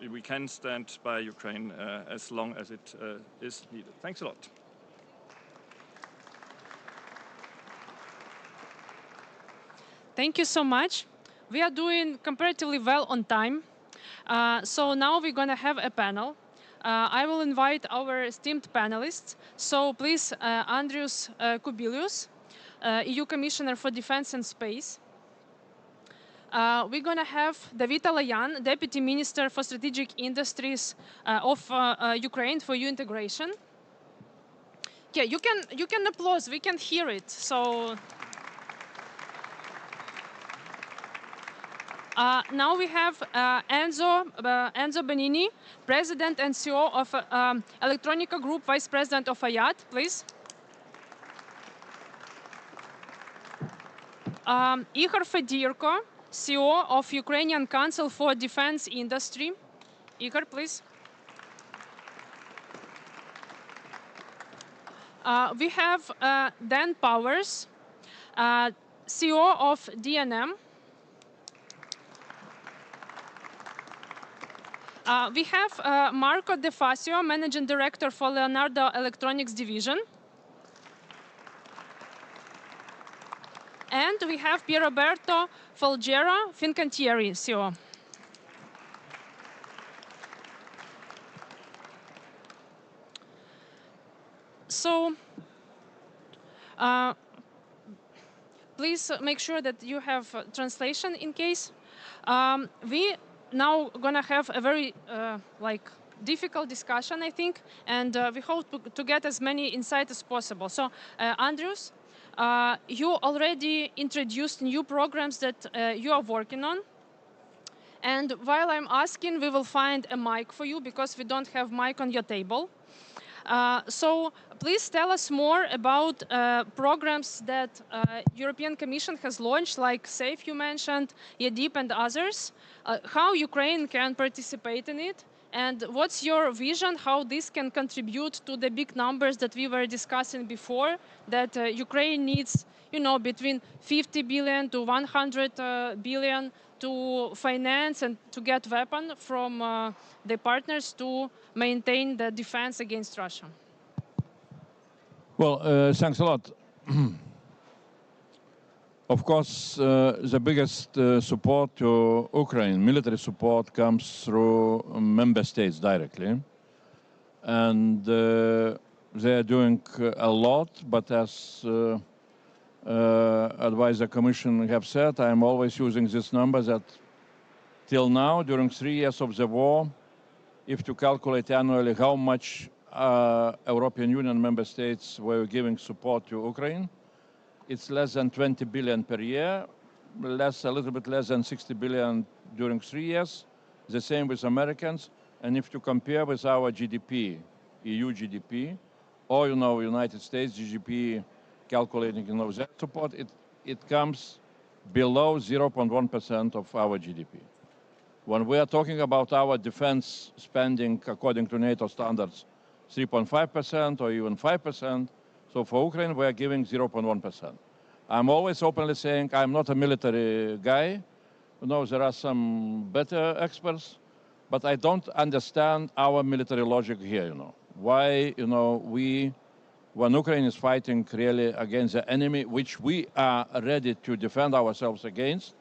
Speaker 12: we can stand by Ukraine as long as it is needed. Thanks a lot.
Speaker 10: Thank you so much. We are doing comparatively well on time. So now we're going to have a panel. I will invite our esteemed panelists. So please, Andrius Kubilius, EU Commissioner for Defense and Space. We're going to have David Alayan, Deputy Minister for Strategic Industries of Ukraine for EU integration. Yeah, you can applaud. We can hear it. So now we have Enzo Benini, President and CEO of Electronica Group, Vice President of IAT, please. Ihor Fedirko, CEO of Ukrainian Council for Defense Industry. Ihor, please. We have Dan Powers, CEO of DNM. We have Marco De Fasio, Managing Director for Leonardo Electronics Division. And we have Pierroberto Folgera, Fincantieri, CEO. So, please make sure that you have translation in case. We now gonna have a very difficult discussion, I think, and we hope to get as many insights as possible. So, Andrius, you already introduced new programs that you are working on. And while I'm asking, we will find a mic for you because we don't have mic on your table. So please tell us more about programs that European Commission has launched, like SAFE you mentioned, EDIP and others, how Ukraine can participate in it, and what's your vision, how this can contribute to the big numbers that we were discussing before, that Ukraine needs, between 50 billion to 100 billion to finance and to get weapons from the partners to maintain the defense against Russia.
Speaker 13: Well, thanks a lot. Of course, the biggest support to Ukraine, military support, comes through member states directly. And they are doing a lot, but as advice the Commission have said. I am always using this number that till now, during 3 years of the war, if to calculate annually how much European Union member states were giving support to Ukraine, it's less than 20 billion per year, a little bit less than 60 billion during 3 years, the same with Americans. And if to compare with our GDP, EU GDP, or, United States GDP, calculating, that support, it comes below 0.1% of our GDP. When we are talking about our defense spending according to NATO standards, 3.5% or even 5%, so for Ukraine, we are giving 0.1%. I'm always openly saying I'm not a military guy. There are some better experts, but I don't understand our military logic here, Why, when Ukraine is fighting really against the enemy, which we are ready to defend ourselves against,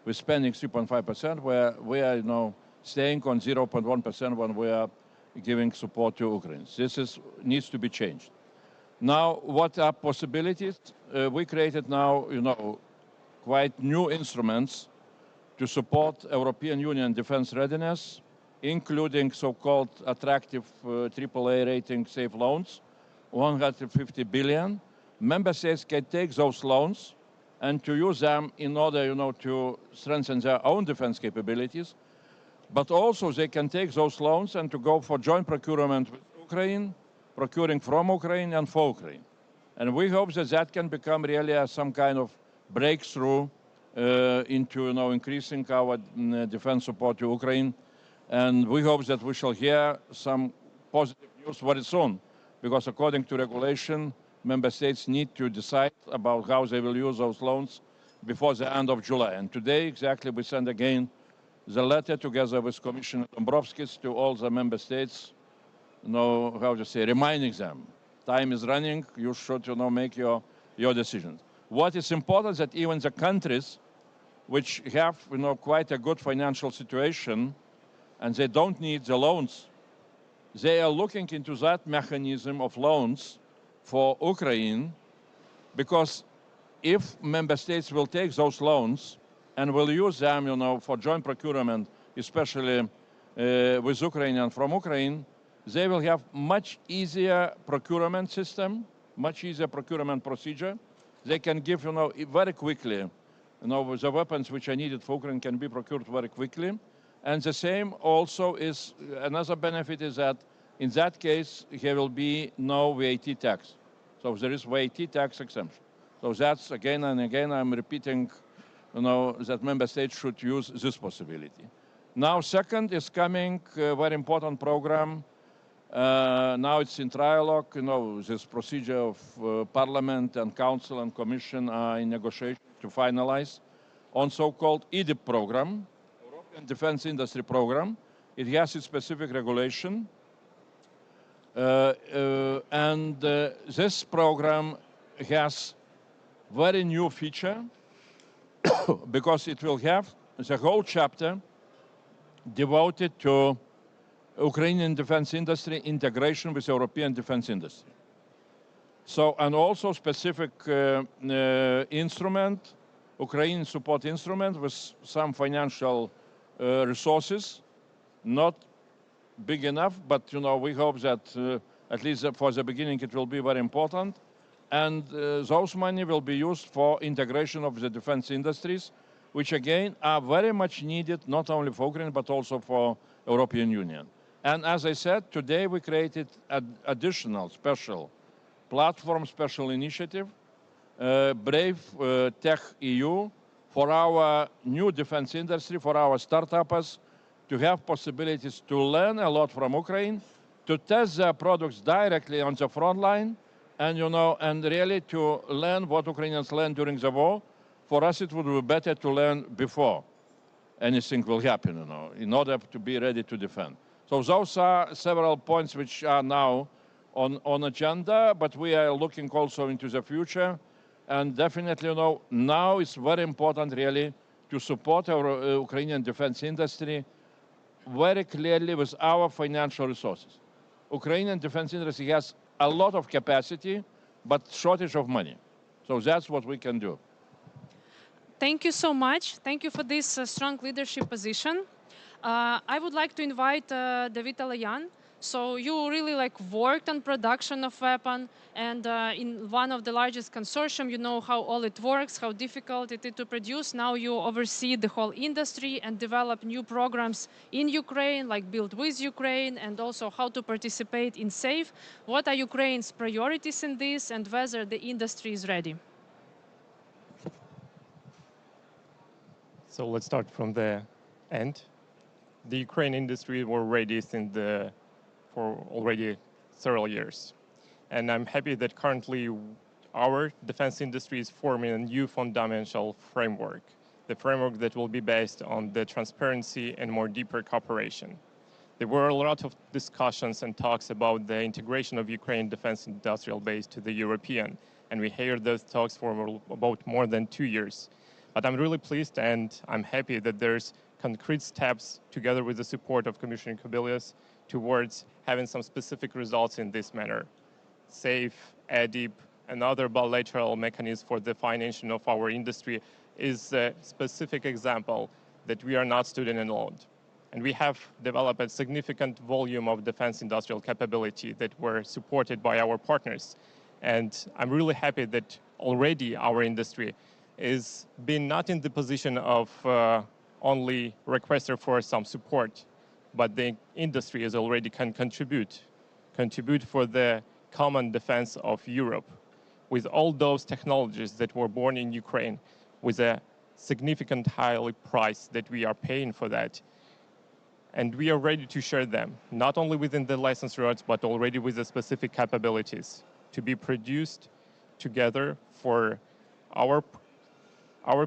Speaker 13: we're spending 3.5%, where we are, staying on 0.1% when we are giving support to Ukraine. This needs to be changed. Now, what are possibilities? We created now, quite new instruments to support European Union defense readiness, including so-called attractive AAA rating safe loans, 150 billion. Member states can take those loans and to use them in order, to strengthen their own defense capabilities. But also they can take those loans and to go for joint procurement with Ukraine, procuring from Ukraine and for Ukraine. And we hope that that can become really some kind of breakthrough into, increasing our defense support to Ukraine. And we hope that we shall hear some positive news very soon, because according to regulation, member states need to decide about how they will use those loans before the end of July. And today, exactly, we send again the letter together with Commissioner Dombrovskis to all the member states, reminding them, time is running, you should, make your decisions. What is important is that even the countries which have, quite a good financial situation and they don't need the loans, they are looking into that mechanism of loans for Ukraine, because if member states will take those loans and will use them, for joint procurement, especially with Ukraine and from Ukraine, they will have much easier procurement system, much easier procurement procedure. They can give, very quickly, the weapons which are needed for Ukraine can be procured very quickly. And the same also is, another benefit is that in that case, there will be no VAT tax. So there is VAT tax exemption. So that's, again and again, I'm repeating, that member states should use this possibility. Now, second is coming a very important program. Now it's in trialogue, this procedure of Parliament and Council and Commission are in negotiation to finalize on so-called EDIP program, European Defense Industry Program. It has its specific regulation. This program has very new feature because it will have the whole chapter devoted to Ukrainian defense industry integration with European defense industry. So, and also specific instrument, Ukrainian support instrument with some financial resources, not big enough, but we hope that at least for the beginning it will be very important. And those money will be used for integration of the defense industries, which again are very much needed, not only for Ukraine, but also for European Union. And as I said, today we created an additional special platform, special initiative, Brave Tech EU, for our new defense industry, for our startups, to have possibilities to learn a lot from Ukraine, to test their products directly on the front line, and, and really to learn what Ukrainians learned during the war. For us, it would be better to learn before anything will happen, in order to be ready to defend. So those are several points which are now on agenda, but we are looking also into the future. And definitely, now it's very important, really, to support our Ukrainian defense industry very clearly with our financial resources. Ukrainian defense industry has a lot of capacity, but shortage of money. So that's what we can do.
Speaker 10: Thank you so much. Thank you for this strong leadership position. I would like to invite David Alayan. So you really worked on production of weapon, and in one of the largest consortium, you know how all it works, how difficult it is to produce. Now you oversee the whole industry and develop new programs in Ukraine, like Build with Ukraine, and also how to participate in SAFE. What are Ukraine's priorities in this, and whether the industry is ready?
Speaker 2: So let's start from the end. The Ukraine industry were ready for already several years. And I'm happy that currently our defense industry is forming a new fundamental framework, the framework that will be based on the transparency and more deeper cooperation. There were a lot of discussions and talks about the integration of Ukraine defense industrial base to the European, and we heard those talks for about more than 2 years. But I'm really pleased and I'm happy that there's concrete steps together with the support of Commissioner Kubilius towards having some specific results in this manner. SAFE, ADIP, and other bilateral mechanisms for the financing of our industry is a specific example that we are not student alone. And we have developed a significant volume of defense industrial capability that were supported by our partners. And I'm really happy that already our industry is being not in the position of only requester for some support, but the industry is already can contribute for the common defense of Europe with all those technologies that were born in Ukraine with a significant highly price that we are paying for that. And we are ready to share them, not only within the license routes, but already with the specific capabilities to be produced together for our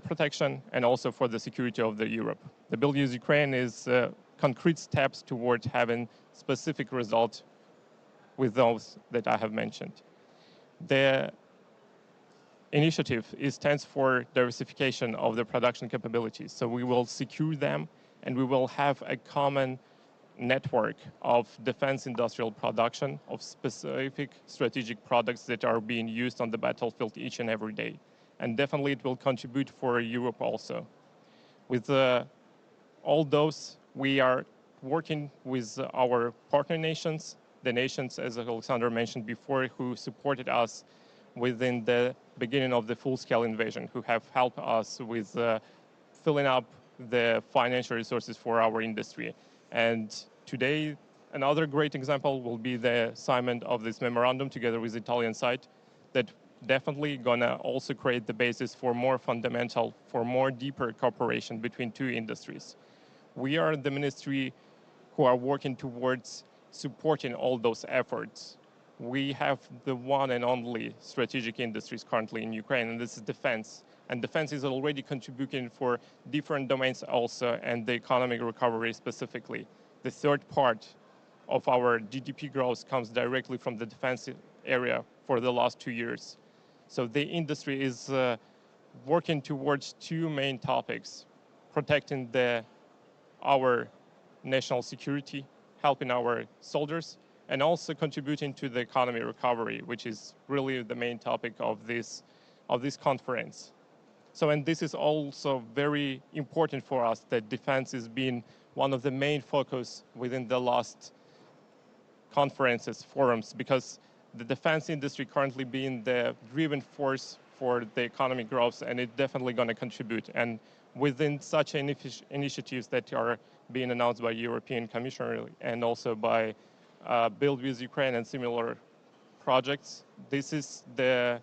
Speaker 2: protection and also for the security of the Europe. The Build Use Ukraine is concrete steps towards having specific results with those that I have mentioned. The initiative stands for diversification of the production capabilities. So we will secure them and we will have a common network of defense industrial production of specific strategic products that are being used on the battlefield each and every day. And definitely it will contribute for Europe also. With all those, we are working with our partner nations, the nations, as Alexander mentioned before, who supported us within the beginning of the full-scale invasion, who have helped us with filling up the financial resources for our industry. And today, another great example will be the assignment of this memorandum together with the Italian side that definitely gonna also create the basis for more fundamental, for more deeper cooperation between two industries. We are the ministry who are working towards supporting all those efforts. We have the one and only strategic industries currently in Ukraine, and this is defense. And defense is already contributing for different domains also, and the economic recovery specifically. The third part of our GDP growth comes directly from the defense area for the last 2 years. So the industry is working towards two main topics: protecting our national security, helping our soldiers, and also contributing to the economy recovery, which is really the main topic of this conference. So, and this is also very important for us, that defense has been one of the main focus within the last conferences, forums, because the defense industry currently being the driven force for the economic growth, and it's definitely going to contribute. And within such initiatives that are being announced by European Commission and also by Build with Ukraine and similar projects, this is the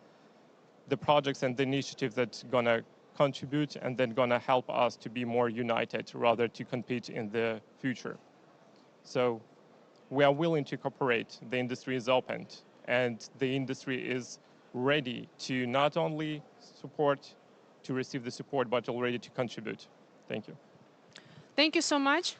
Speaker 2: projects and the initiatives that's going to contribute and then going to help us to be more united rather to compete in the future. So we are willing to cooperate. The industry is open, and the industry is ready to not only support, to receive the support, but already to contribute. Thank you.
Speaker 10: Thank you so much.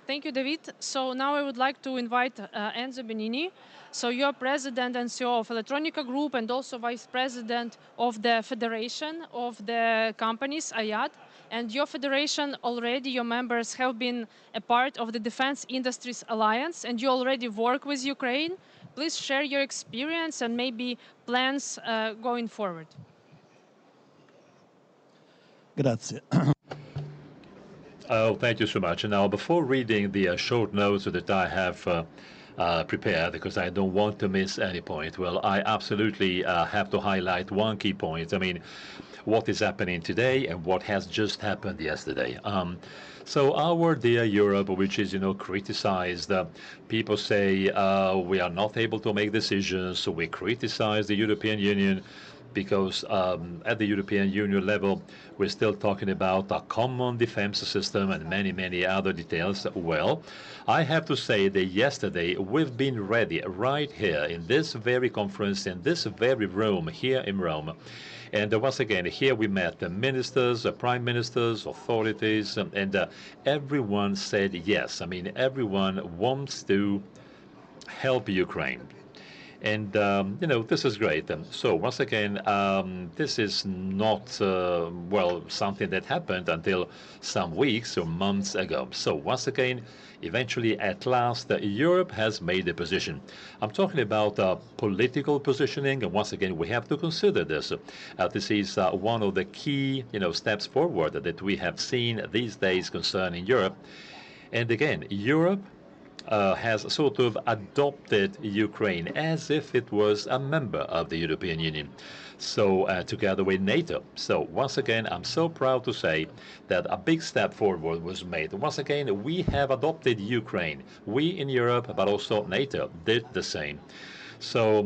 Speaker 10: Thank you, David. So now I would like to invite Enzo Benini. So you're president and CEO of Electronica Group and also vice president of the Federation of the Companies, IAD. And your federation already, your members have been a part of the Defense Industries Alliance, and you already work with Ukraine Please share your experience and maybe plans going forward.
Speaker 3: Grazie.
Speaker 5: Oh, thank you so much. Now, before reading the short notes that I have prepared, because I don't want to miss any point, well, I absolutely have to highlight one key point. I mean, what is happening today and what has just happened yesterday. So our dear Europe, which is, criticized, people say we are not able to make decisions, so we criticize the European Union because at the European Union level, we're still talking about a common defense system and many, many other details. Well, I have to say that yesterday we've been ready right here in this very conference, in this very room here in Rome. And once again, here we met the ministers, prime ministers, authorities, and everyone said yes. I mean, everyone wants to help Ukraine. And, this is great. So once again, this is not, well, something that happened until some weeks or months ago. So once again, eventually, at last, Europe has made a position. I'm talking about political positioning, and once again, we have to consider this. This is one of the key, steps forward that we have seen these days concerning Europe. And again, Europe has sort of adopted Ukraine as if it was a member of the European Union. So together with NATO. So once again, I'm so proud to say that a big step forward was made. Once again, we have adopted Ukraine. We in Europe, but also NATO, did the same. So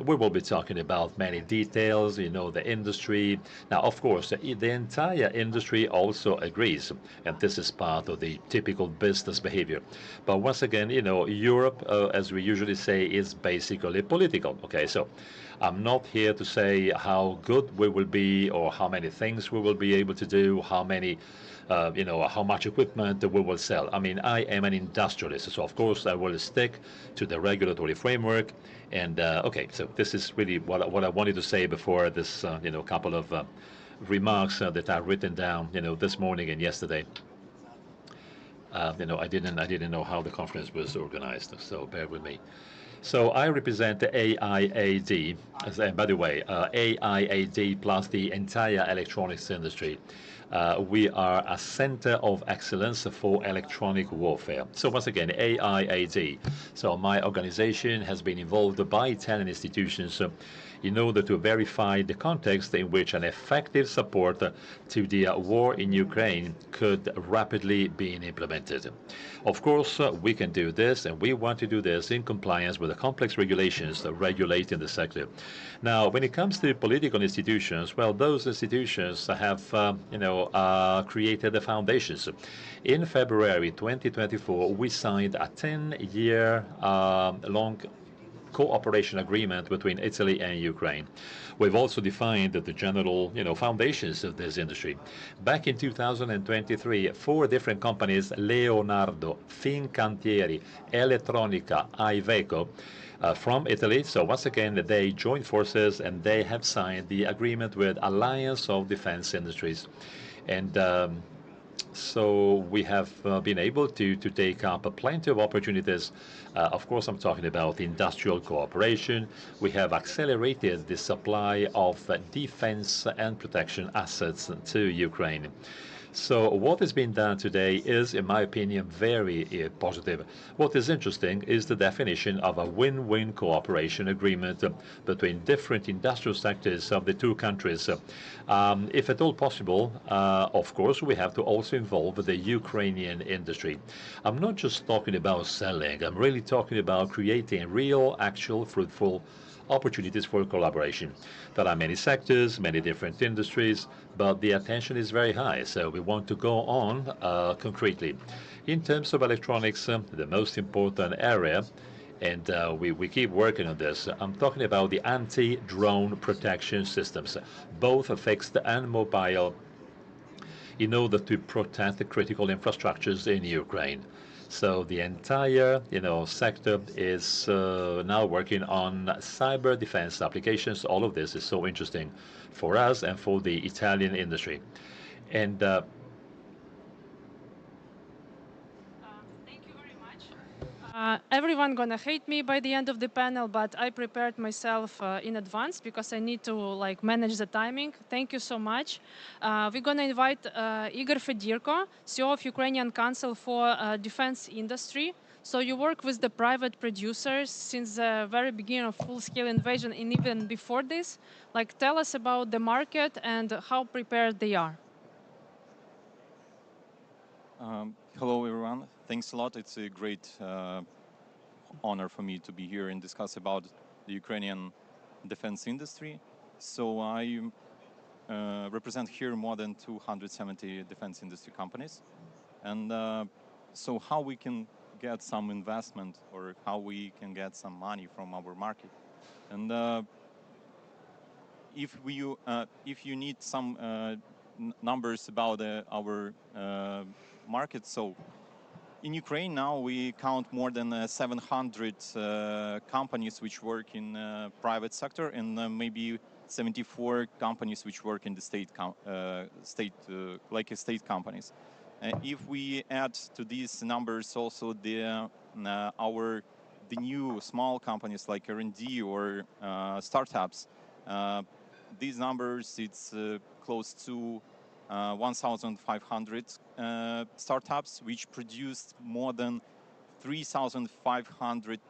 Speaker 5: we will be talking about many details, the industry. Now, of course, the entire industry also agrees, and this is part of the typical business behavior. But once again, Europe, as we usually say, is basically political. Okay, so I'm not here to say how good we will be or how many things we will be able to do, how many how much equipment we will sell. I mean, I am an industrialist, so of course I will stick to the regulatory framework. And okay, so this is really what I wanted to say before this, couple of remarks that I've written down, this morning and yesterday. I didn't know how the conference was organized, so bear with me. So I represent the AIAD, and by the way, AIAD plus the entire electronics industry. We are a center of excellence for electronic warfare. So once again, AIAD. So my organization has been involved by Italian institutions in order to verify the context in which an effective support to the war in Ukraine could rapidly be implemented. Of course, we can do this, and we want to do this in compliance with the complex regulations regulating the sector. Now, when it comes to political institutions, well, those institutions have, created the foundations. In February 2024, we signed a 10-year long cooperation agreement between Italy and Ukraine. We've also defined the general, foundations of this industry. Back in 2023, 4 different companies, Leonardo, Fincantieri, Elettronica, Iveco, from Italy. So once again, they joined forces and they have signed the agreement with Alliance of Defense Industries. And so we have been able to take up plenty of opportunities. Of course, I'm talking about industrial cooperation. We have accelerated the supply of defense and protection assets to Ukraine. So what has been done today is, in my opinion, very positive. What is interesting is the definition of a win-win cooperation agreement between different industrial sectors of the two countries. If at all possible, of course, we have to also involve the Ukrainian industry. I'm not just talking about selling. I'm really talking about creating real, actual, fruitful opportunities for collaboration. There are many sectors, many different industries, but the attention is very high, so we want to go on concretely. In terms of electronics, the most important area, and we keep working on this, I'm talking about the anti-drone protection systems, both fixed and mobile, in order to protect the critical infrastructures in Ukraine. So the entire, sector is now working on cyber defense applications. All of this is so interesting for us and for the Italian industry. And
Speaker 10: Everyone gonna hate me by the end of the panel, but I prepared myself in advance because I need to manage the timing. Thank you so much. We're gonna invite Igor Fedirko, CEO of Ukrainian Council for Defense Industry. So you work with the private producers since the very beginning of full-scale invasion and even before this. Tell us about the market and how prepared they are.
Speaker 3: Hello, everyone. Thanks a lot. It's a great honor for me to be here and discuss about the Ukrainian defense industry. So I represent here more than 270 defense industry companies. And so how we can get some investment or how we can get some money from our market. And if you need some numbers about our market, so in Ukraine now we count more than 700 companies which work in private sector and maybe 74 companies which work in the state companies. If we add to these numbers also the new small companies like R&D or startups, these numbers it's close to 1,500 startups which produced more than 3,500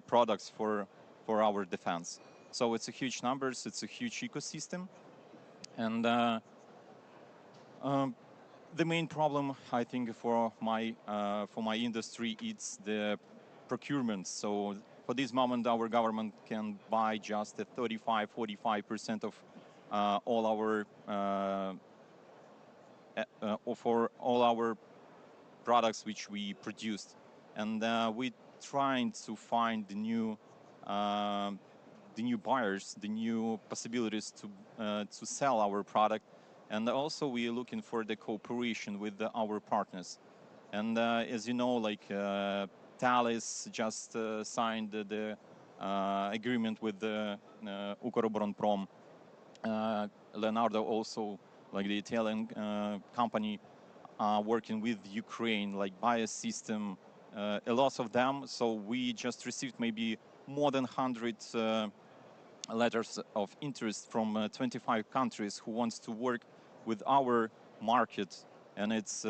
Speaker 3: products for our defense. So it's a huge numbers, it's a huge ecosystem. And the main problem, I think, for my industry, it's the procurement. So for this moment, our government can buy just 35-45% of all our for all our products which we produced, and we're trying to find the new buyers, the new possibilities to sell our product, and also we are looking for the cooperation with our partners. And as you know, Thales just signed the agreement with the Ukroboronprom. Leonardo also, the Italian company, working with Ukraine, like Biosystem, a lot of them. So we just received maybe more than 100 letters of interest from 25 countries who wants to work with our market, and it's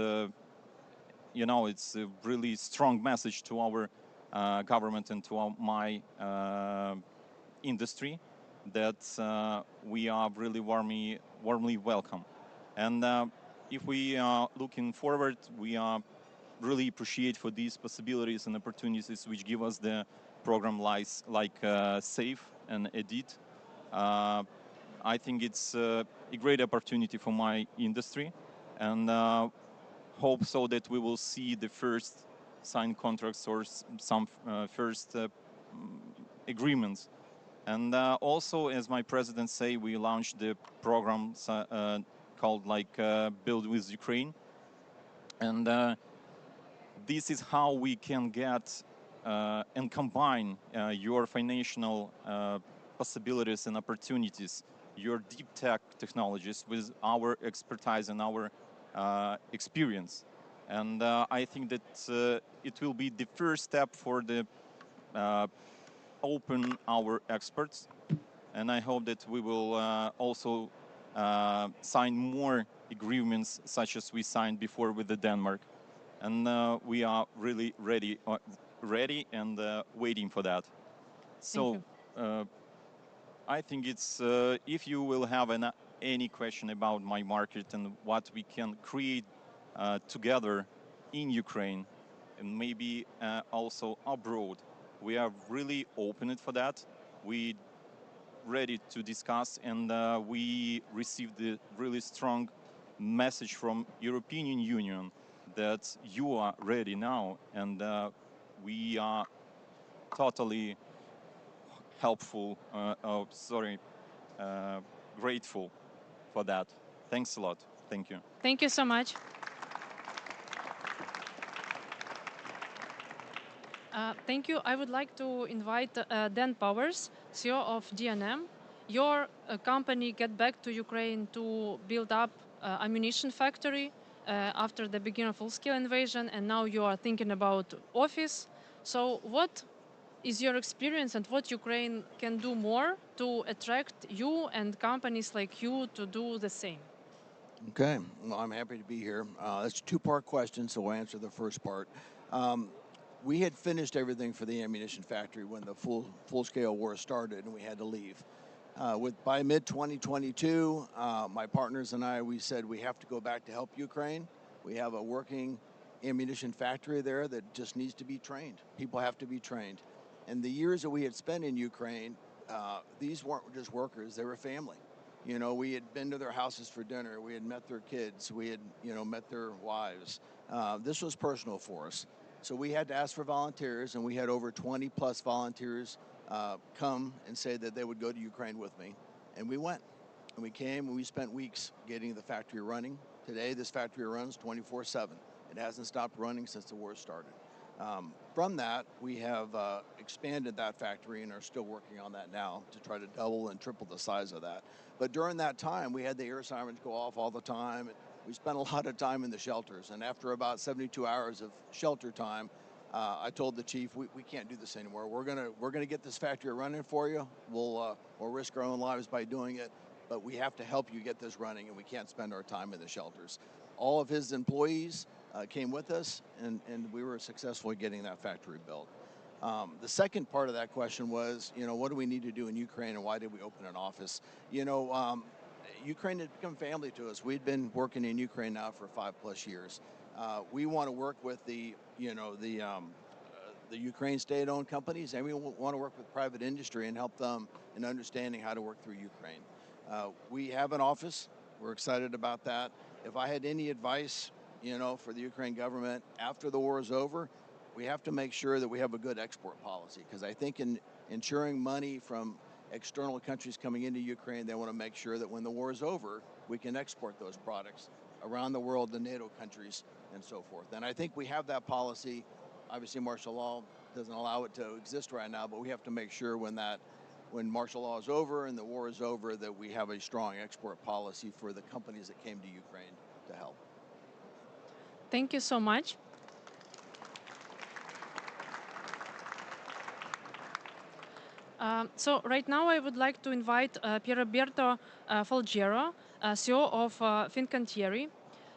Speaker 3: it's a really strong message to our government and to my industry that we are really warmly welcome. And if we are looking forward, we are really appreciate for these possibilities and opportunities which give us the program like SAFE and EDIT. I think it's a great opportunity for my industry, and hope so that we will see the first signed contracts or some first agreements. And also, as my president say, we launched the program called Build with Ukraine. And this is how we can get and combine your financial possibilities and opportunities, your deep tech technologies with our expertise and our experience. And I think that it will be the first step for the open our experts. And I hope that we will also sign more agreements such as we signed before with the Denmark. And we are really ready and waiting for that. So I think it's if you will have any question about my market and what we can create together in Ukraine and maybe also abroad, we are really open for that. We ready to discuss, and we received a really strong message from European Union that you are ready now, and we are totally helpful, grateful for that. Thanks a lot. Thank you.
Speaker 10: Thank you so much. Thank you. I would like to invite Dan Powers, CEO of DNM. Your company get back to Ukraine to build up ammunition factory after the beginning of full-scale invasion, and now you are thinking about office. So what is your experience and what Ukraine can do more to attract you and companies like you to do the same?
Speaker 16: Okay, well, I'm happy to be here. That's a two-part question, so I'll answer the first part. We had finished everything for the ammunition factory when the full-scale war started, and we had to leave. By mid-2022, my partners and I, we said we have to go back to help Ukraine. We have a working ammunition factory there that just needs to be trained. People have to be trained. And the years that we had spent in Ukraine, these weren't just workers, they were family. You know, we had been to their houses for dinner, we had met their kids, we had, met their wives. This was personal for us. So we had to ask for volunteers, and we had over 20 plus volunteers come and say that they would go to Ukraine with me. And we went, and we came, and we spent weeks getting the factory running. Today, this factory runs 24/7. It hasn't stopped running since the war started. From that, we have expanded that factory and are still working on that now to try to double and triple the size of that. But during that time, we had the air sirens go off all the time. We spent a lot of time in the shelters. And after about 72 hours of shelter time, I told the chief, we can't do this anymore. We're gonna get this factory running for you. We'll risk our own lives by doing it, but we have to help you get this running, and we can't spend our time in the shelters. All of his employees came with us, and we were successful in getting that factory built. The second part of that question was, what do we need to do in Ukraine, and why did we open an office? Ukraine had become family to us. We'd been working in Ukraine now for 5+ years. We want to work with the Ukraine state-owned companies, and we want to work with private industry and help them in understanding how to work through Ukraine. We have an office. We're excited about that. If I had any advice, for the Ukraine government after the war is over, we have to make sure that we have a good export policy, because I think in ensuring money from external countries coming into Ukraine, they want to make sure that when the war is over, we can export those products around the world, the NATO countries, and so forth. And I think we have that policy. Obviously, martial law doesn't allow it to exist right now, but we have to make sure when martial law is over and the war is over, that we have a strong export policy for the companies that came to Ukraine to help.
Speaker 10: Thank you so much. So right now I would like to invite Pierroberto Folgero, CEO of Fincantieri.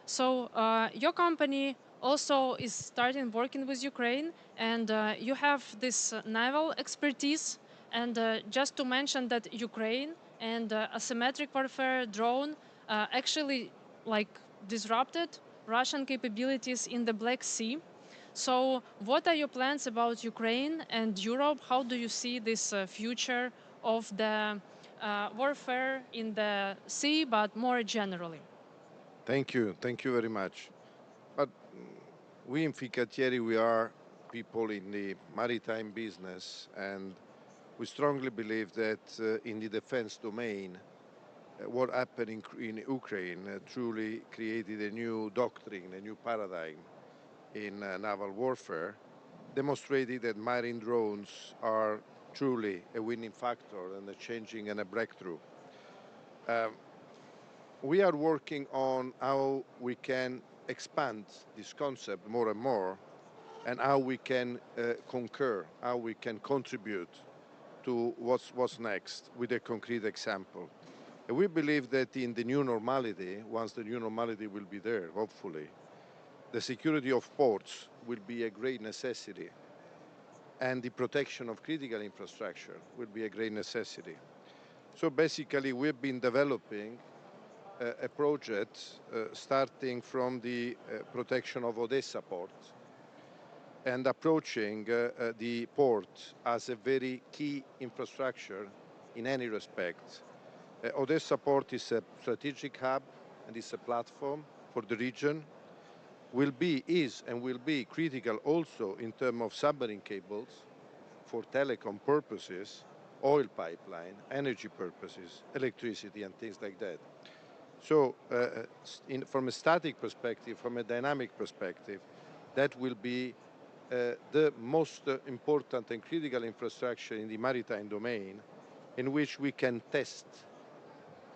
Speaker 10: So your company also is starting working with Ukraine, and you have this naval expertise. And just to mention that Ukraine and asymmetric warfare drone actually disrupted Russian capabilities in the Black Sea. So what are your plans about Ukraine and Europe? How do you see this future of the warfare in the sea, but more generally?
Speaker 19: Thank you very much. But we in Fincantieri, we are people in the maritime business, and we strongly believe that in the defense domain, what happened in Ukraine truly created a new doctrine, a new paradigm in naval warfare, demonstrated that marine drones are truly a winning factor and a changing and a breakthrough. We are working on how we can expand this concept more and more, and how we can concur, how we can contribute to what's next with a concrete example. And we believe that in the new normality, once the new normality will be there, hopefully, the security of ports will be a great necessity, and the protection of critical infrastructure will be a great necessity. So basically, we've been developing a project starting from the protection of Odessa port and approaching the port as a very key infrastructure in any respect. Odessa port is a strategic hub and is a platform for the region. Is and will be critical also in terms of submarine cables for telecom purposes, oil pipeline, energy purposes, electricity, and things like that. So from a static perspective, from a dynamic perspective, that will be the most important and critical infrastructure in the maritime domain, in which we can test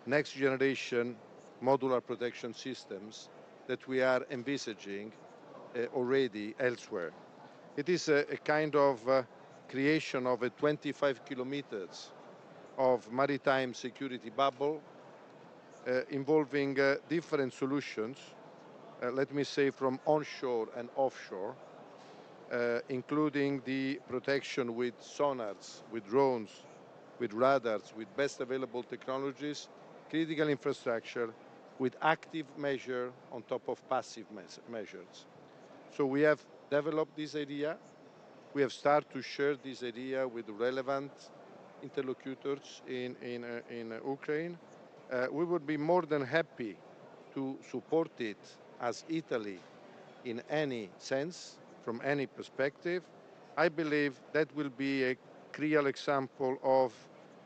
Speaker 19: next generation modular protection systems that we are envisaging already elsewhere. It is a kind of creation of a 25 kilometers of maritime security bubble involving different solutions, let me say from onshore and offshore, including the protection with sonars, with drones, with radars, with best available technologies, critical infrastructure, with active measure on top of passive measures. So we have developed this idea. We have started to share this idea with relevant interlocutors in Ukraine. We would be more than happy to support it as Italy in any sense, from any perspective. I believe that will be a real example of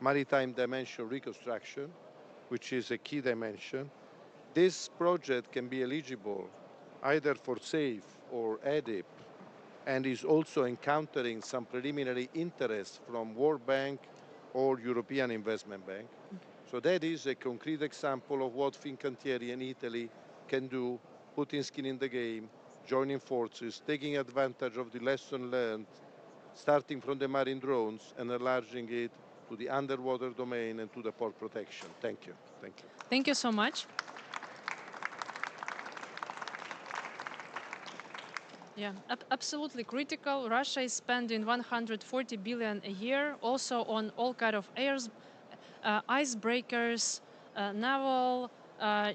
Speaker 19: maritime dimension reconstruction, which is a key dimension. This project can be eligible either for SAFE or EDIP, and is also encountering some preliminary interest from World Bank or European Investment Bank. So that is a concrete example of what Fincantieri and Italy can do, putting skin in the game, joining forces, taking advantage of the lesson learned, starting from the marine drones and enlarging it to the underwater domain and to the port protection. Thank you. Thank you.
Speaker 10: Thank you so much. Yeah, absolutely critical. Russia is spending 140 billion a year, also on all kind of icebreakers, naval,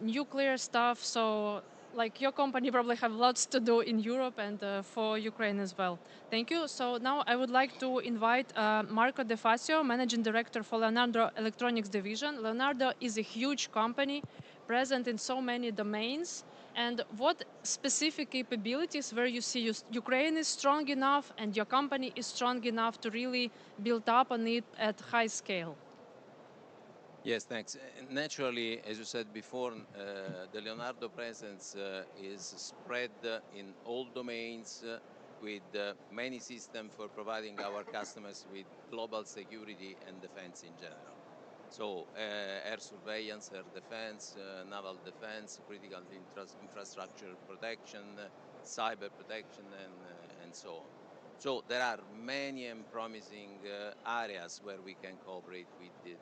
Speaker 10: nuclear stuff. So, like your company probably have lots to do in Europe and for Ukraine as well. Thank you. So now I would like to invite Marco De Fasio, Managing Director for Leonardo Electronics Division. Leonardo is a huge company present in so many domains. And what specific capabilities where you see Ukraine is strong enough and your company is strong enough to really build up on it at high scale?
Speaker 17: Yes, thanks. Naturally, as you said before, the Leonardo presence is spread in all domains with many systems for providing our customers with global security and defense in general. So air surveillance, air defense, naval defense, critical infrastructure protection, cyber protection, and so on. So there are many and promising areas where we can cooperate with the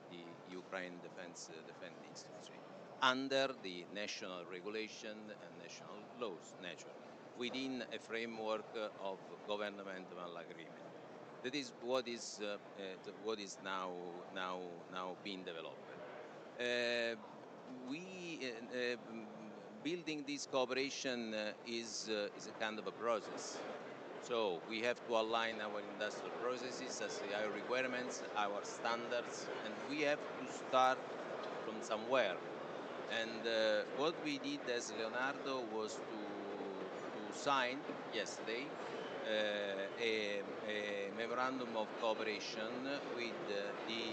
Speaker 17: Ukraine defense industry under the national regulation and national laws, naturally, within a framework of governmental agreement. That is what is now being developed. Building this cooperation is a kind of a process. So we have to align our industrial processes as our requirements, our standards, and we have to start from somewhere. And what we did as Leonardo was to sign yesterday a memorandum of cooperation with the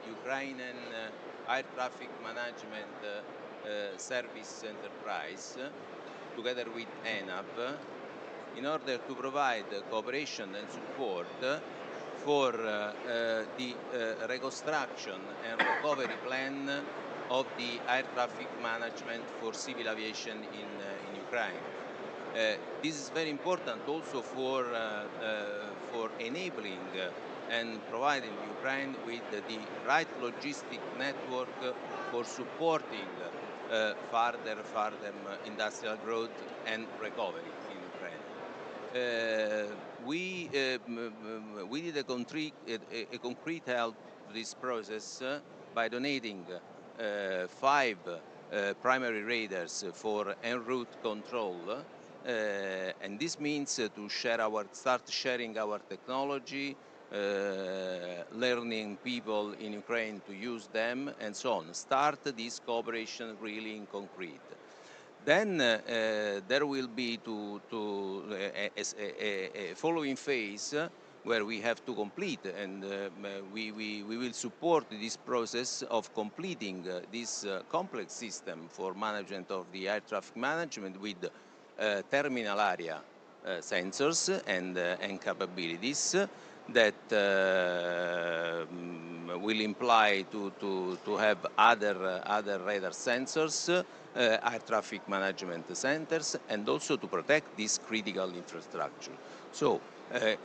Speaker 17: Ukrainian Air Traffic Management Service Enterprise, together with ENAV, in order to provide cooperation and support for the reconstruction and recovery plan of the air traffic management for civil aviation in Ukraine. This is very important also for enabling and providing Ukraine with the right logistic network for supporting further industrial growth and recovery in Ukraine. We did a concrete help to this process by donating 5 primary radars for en route control. And this means to start sharing our technology, learning people in Ukraine to use them, and so on. Start this cooperation really in concrete. Then there will be a following phase where we have to complete, and we will support this process of completing this complex system for management of the air traffic management with terminal area sensors and capabilities that will imply to have other radar sensors, air traffic management centers, and also to protect this critical infrastructure. So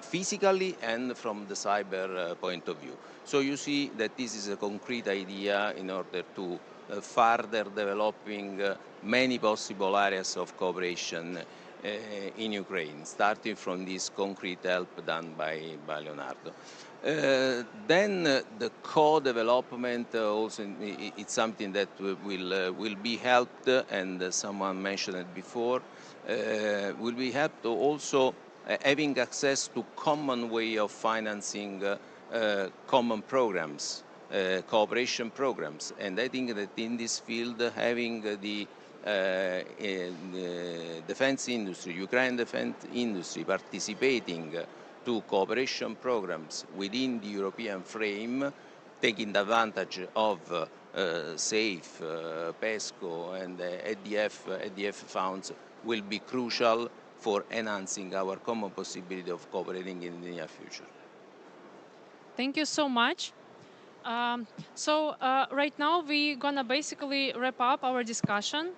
Speaker 17: physically and from the cyber point of view. So you see that this is a concrete idea in order to further developing many possible areas of cooperation in Ukraine, starting from this concrete help done by Leonardo. Then the co-development also it's something that will be helped, and someone mentioned it before, will be helped also having access to common way of financing common programs, cooperation programs. And I think that in this field, having the defense industry, Ukraine defense industry participating to cooperation programs within the European frame, taking advantage of SAFE, PESCO and EDF funds will be crucial for enhancing our common possibility of cooperating in the near future.
Speaker 10: Thank you so much. Right now we're gonna basically wrap up our discussion.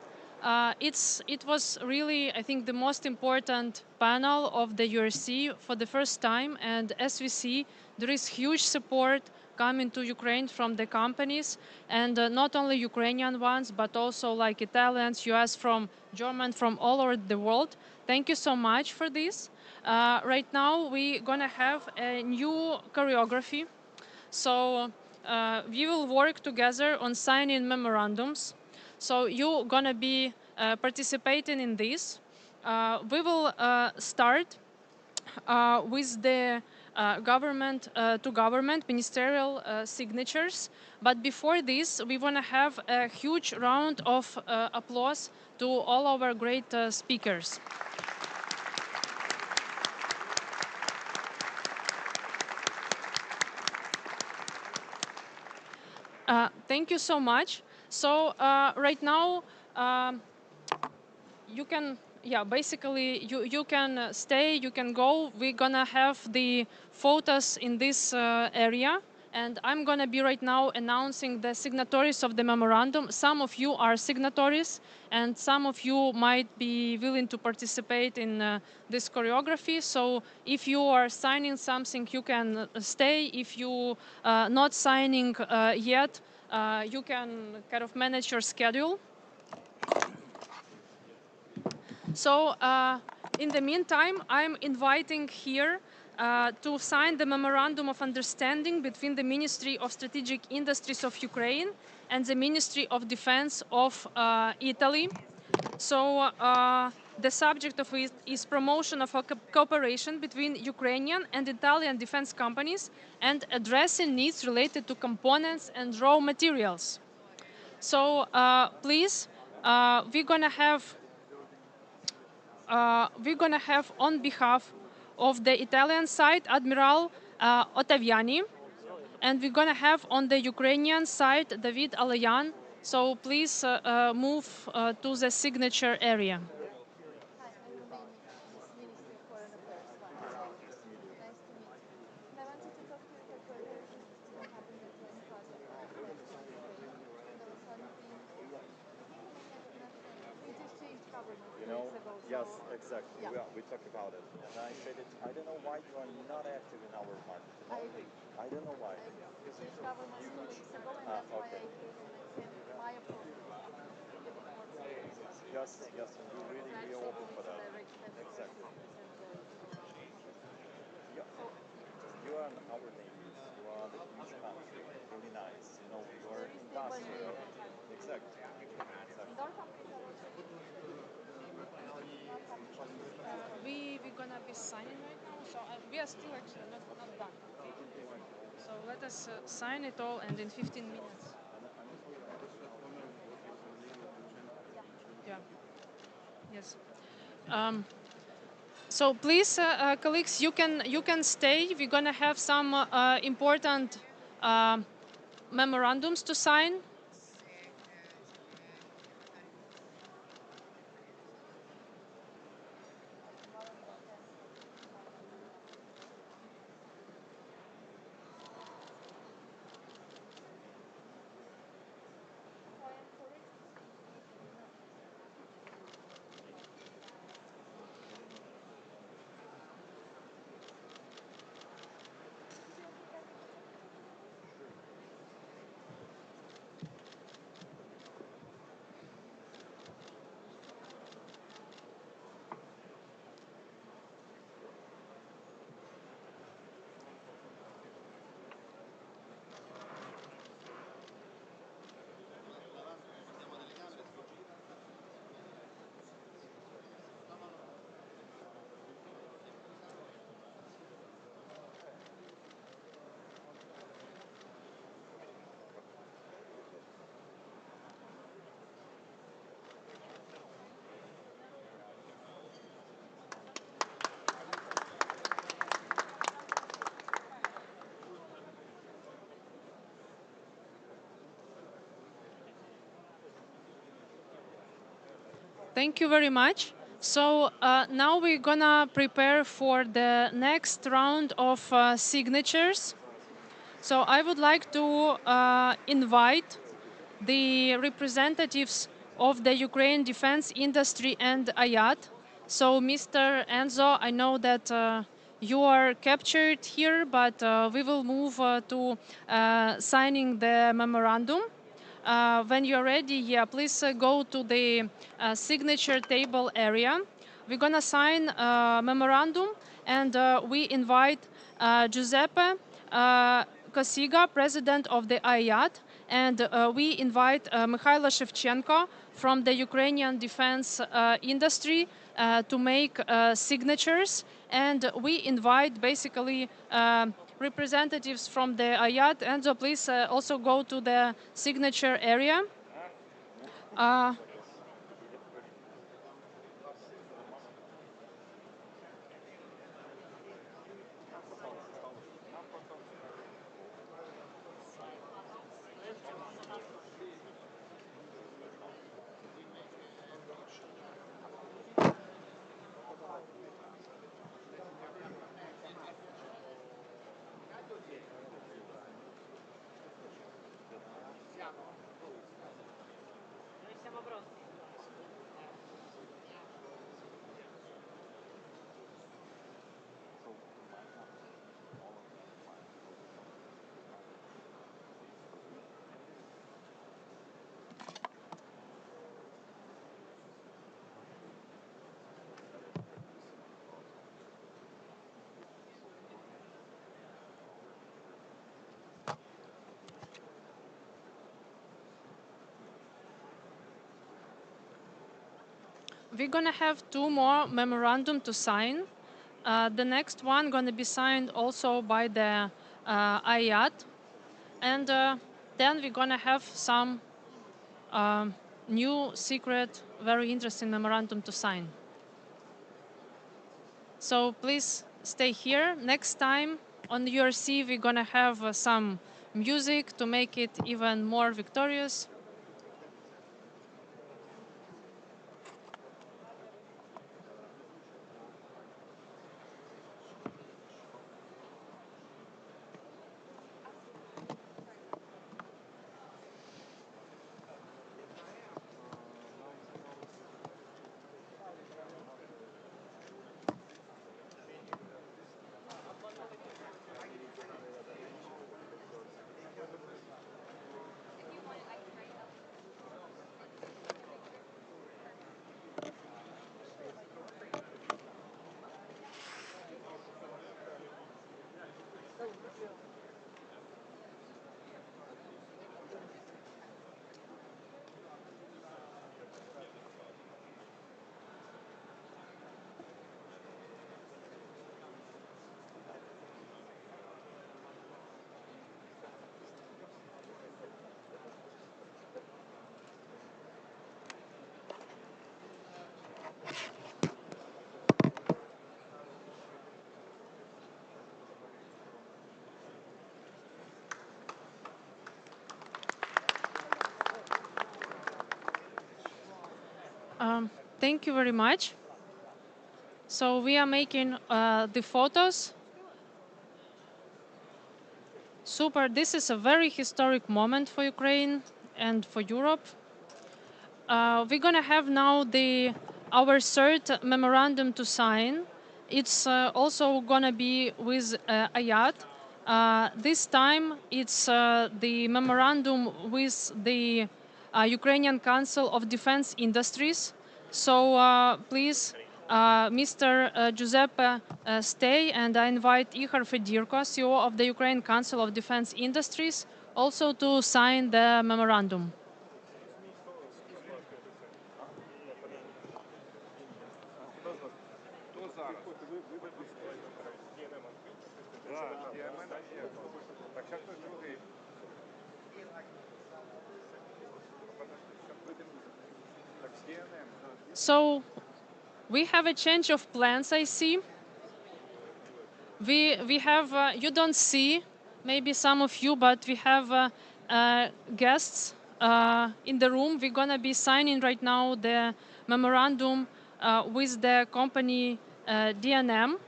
Speaker 10: It was really, I think, the most important panel of the URC for the first time, and as we see, there is huge support coming to Ukraine from the companies, and not only Ukrainian ones, but also like Italians, US, from German, from all over the world. Thank you so much for this. Right now we're gonna have a new choreography. So we will work together on signing memorandums. So you're gonna be participating in this. We will start with the government ministerial signatures. But before this, we want to have a huge round of applause to all our great speakers. Thank you so much. So right now, you can, basically you can stay, you can go. We're gonna have the photos in this area, and I'm gonna be right now announcing the signatories of the memorandum. Some of you are signatories, and some of you might be willing to participate in this choreography. So if you are signing something, you can stay. If you not signing yet, you can kind of manage your schedule. So in the meantime, I'm inviting here to sign the Memorandum of Understanding between the Ministry of Strategic Industries of Ukraine and the Ministry of Defense of Italy. So the subject of it is promotion of cooperation between Ukrainian and Italian defense companies and addressing needs related to components and raw materials. So please, we're gonna have on behalf of the Italian side, Admiral Ottaviani, and we're gonna have on the Ukrainian side, David Alayan. So please move to the signature area.
Speaker 4: Yes, exactly. Yeah. We talked about it. And I said it, I don't know why you are not active in our market. I don't know why. Okay. Yes, and we really are open for that. Exactly. Yeah. You are our neighbors. You are the huge country. Really nice. You know, you are industrial. Exactly.
Speaker 10: We're gonna be signing right now, so we are still actually not done. So let us sign it all, and in 15 minutes. Yeah. Yes. So please, colleagues, you can stay. We're gonna have some important memorandums to sign. Thank you very much. So now we're gonna prepare for the next round of signatures. So I would like to invite the representatives of the Ukraine defense industry and IAT. So Mr. Enzo, I know that you are captured here, but we will move to signing the memorandum. When you're ready, yeah, please go to the signature table area. We're gonna sign a memorandum, and we invite Giuseppe Kosiga, president of the IAT, and we invite Mikhailo Shevchenko from the Ukrainian defense industry to make signatures, and we invite basically representatives from the IAT. Enzo, please also go to the signature area. We're gonna have 2 more memorandum to sign. The next one gonna be signed also by the IAT, and then we're gonna have some new secret, very interesting memorandum to sign. So please stay here. Next time on URC, we're gonna have some music to make it even more victorious. Thank you very much. So we are making the photos. Super, this is a very historic moment for Ukraine and for Europe. We're gonna have now our third memorandum to sign. It's also gonna be with IAT. This time it's the memorandum with the Ukrainian Council of Defense Industries. So please, Mr. Giuseppe, stay, and I invite Ihor Fedirko, CEO of the Ukrainian Council of Defense Industries, also to sign the memorandum. So we have a change of plans, I see. We have, you don't see, maybe some of you, but we have guests in the room. We're gonna be signing right now the memorandum with the company DNM.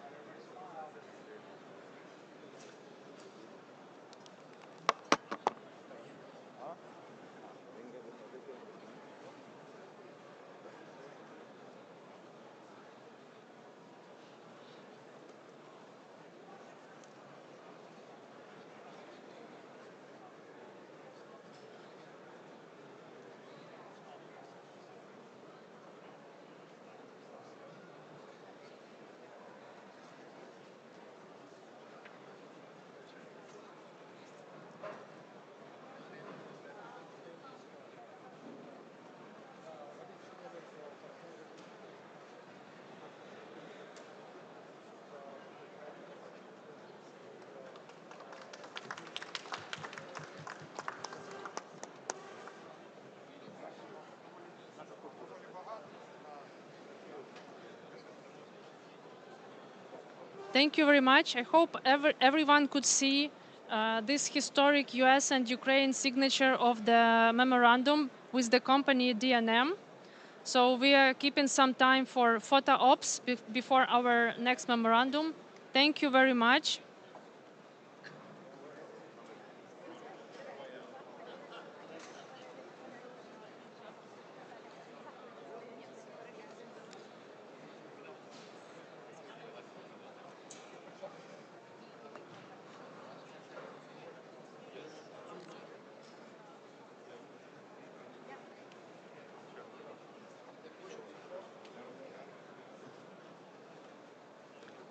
Speaker 10: Thank you very much. I hope everyone could see this historic US and Ukraine signature of the memorandum with the company DNM. So we are keeping some time for photo ops before our next memorandum. Thank you very much.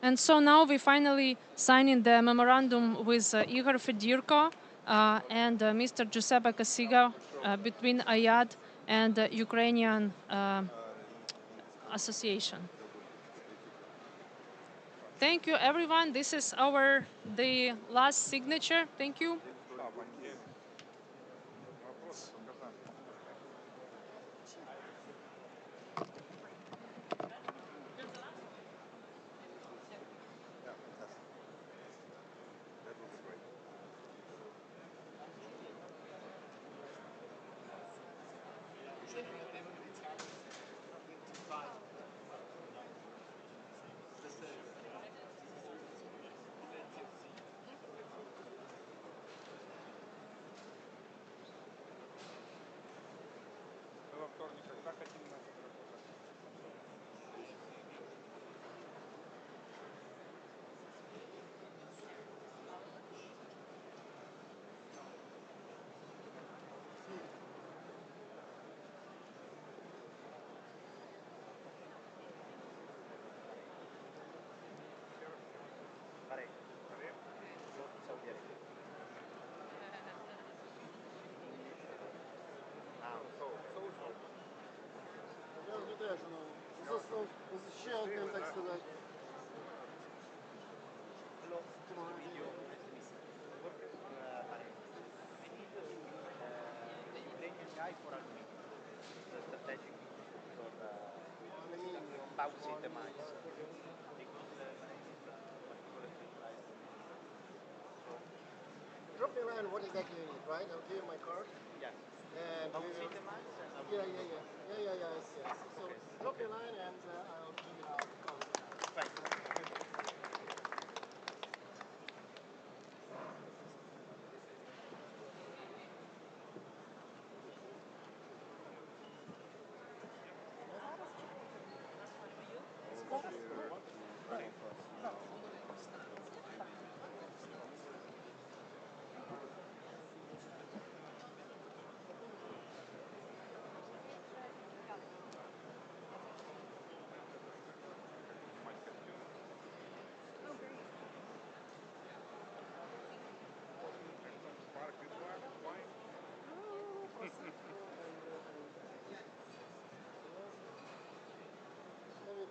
Speaker 10: And so now we finally signing the memorandum with Igor Fedyrko and Mr. Giuseppe Casiga between IAD and the Ukrainian Association. Thank you, everyone. This is the last signature. Thank you.
Speaker 15: Ще одним, так сказати. Drop me a line what exactly you need, right? I'll give you my card. Yeah. And yes. So drop me a line and I'll give you now the card. Right.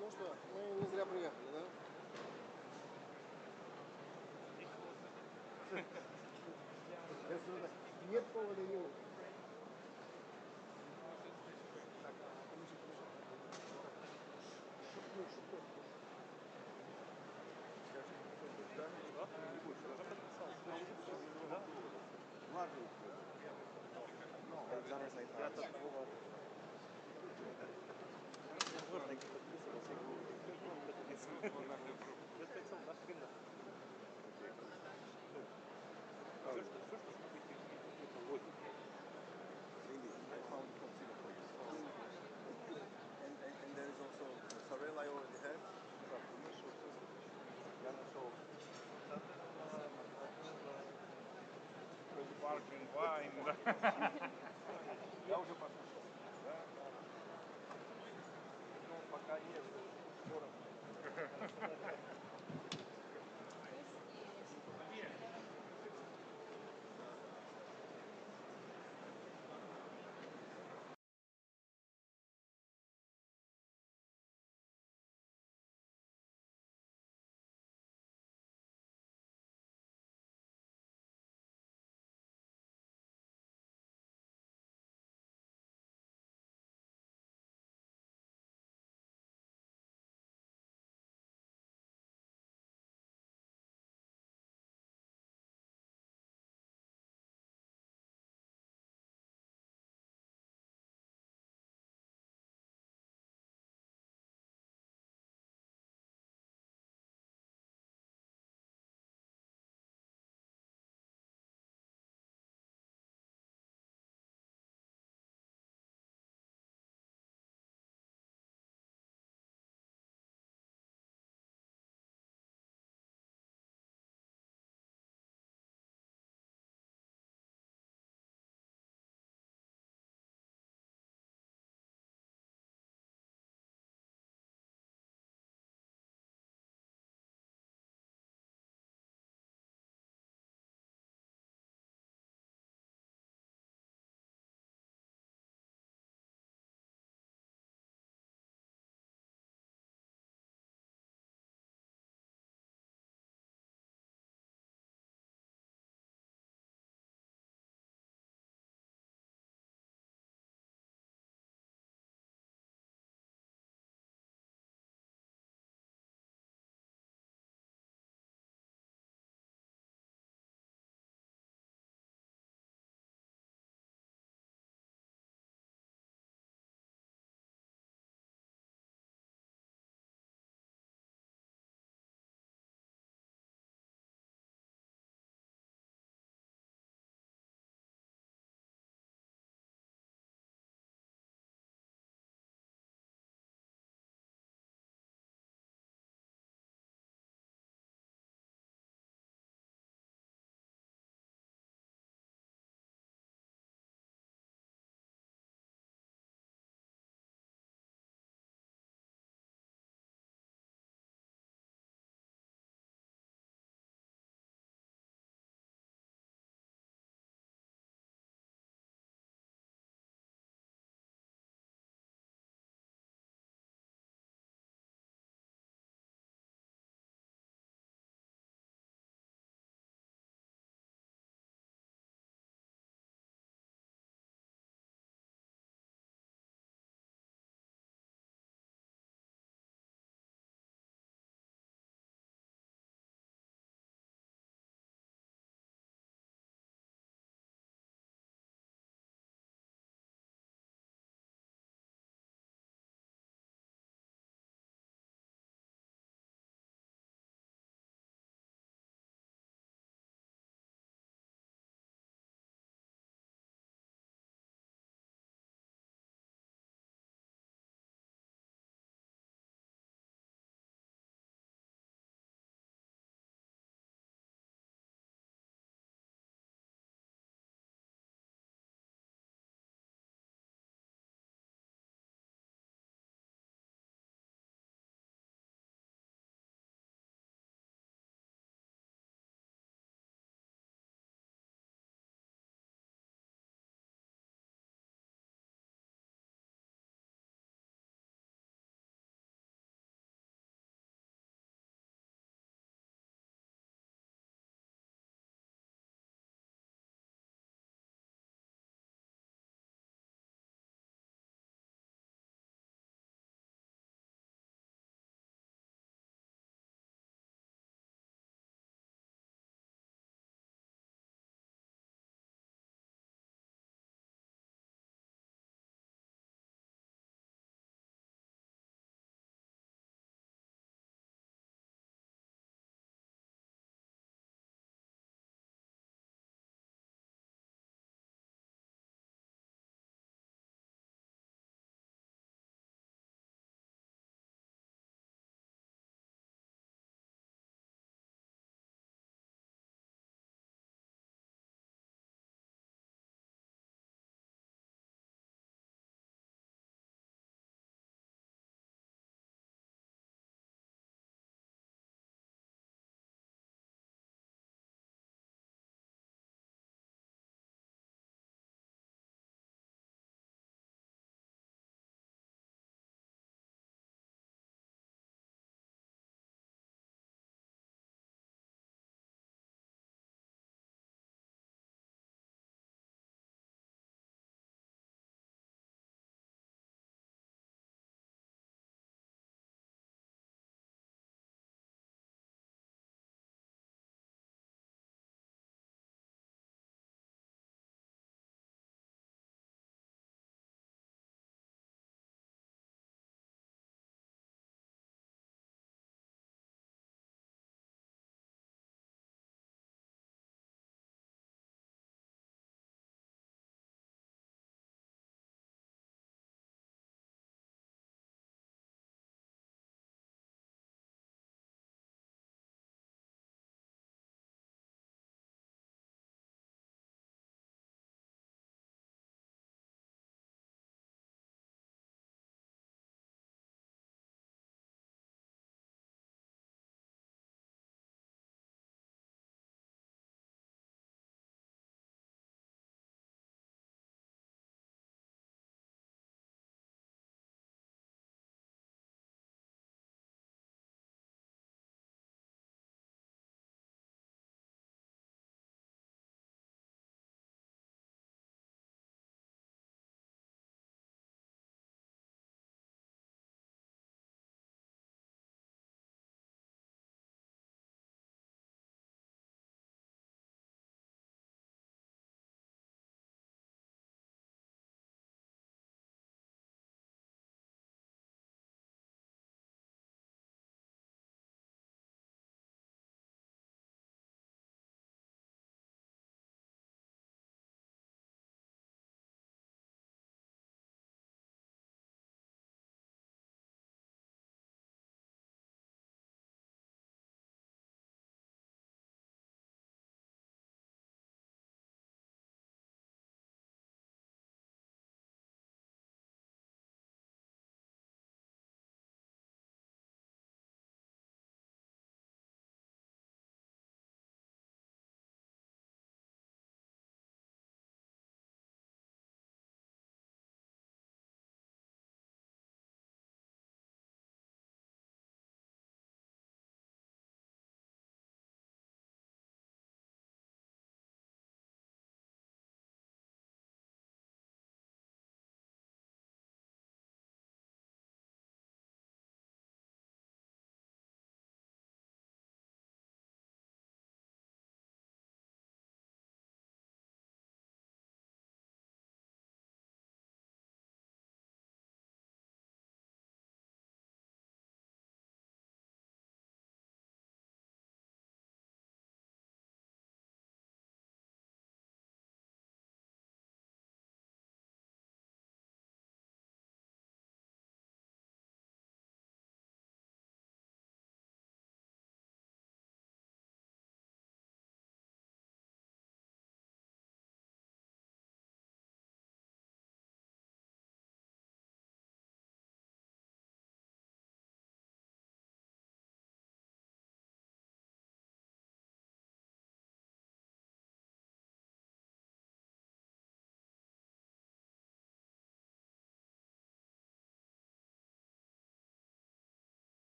Speaker 15: Ну что, мы не зря приехали, да? Нет повода не уйти.
Speaker 19: And there is also sorrel I already have.
Speaker 6: Sparkling wine. Я уже послушал. Да? Ну, пока нет, скоро.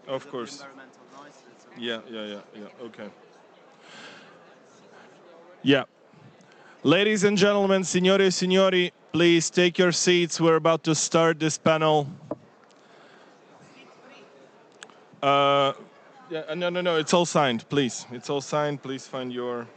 Speaker 13: Of course.
Speaker 15: Environmental noise.
Speaker 13: Yeah. Okay. Yeah. Ladies and gentlemen, signore e signori, please take your seats. We're about to start this panel. Yeah, no, it's all signed, please. It's all signed. Please find your...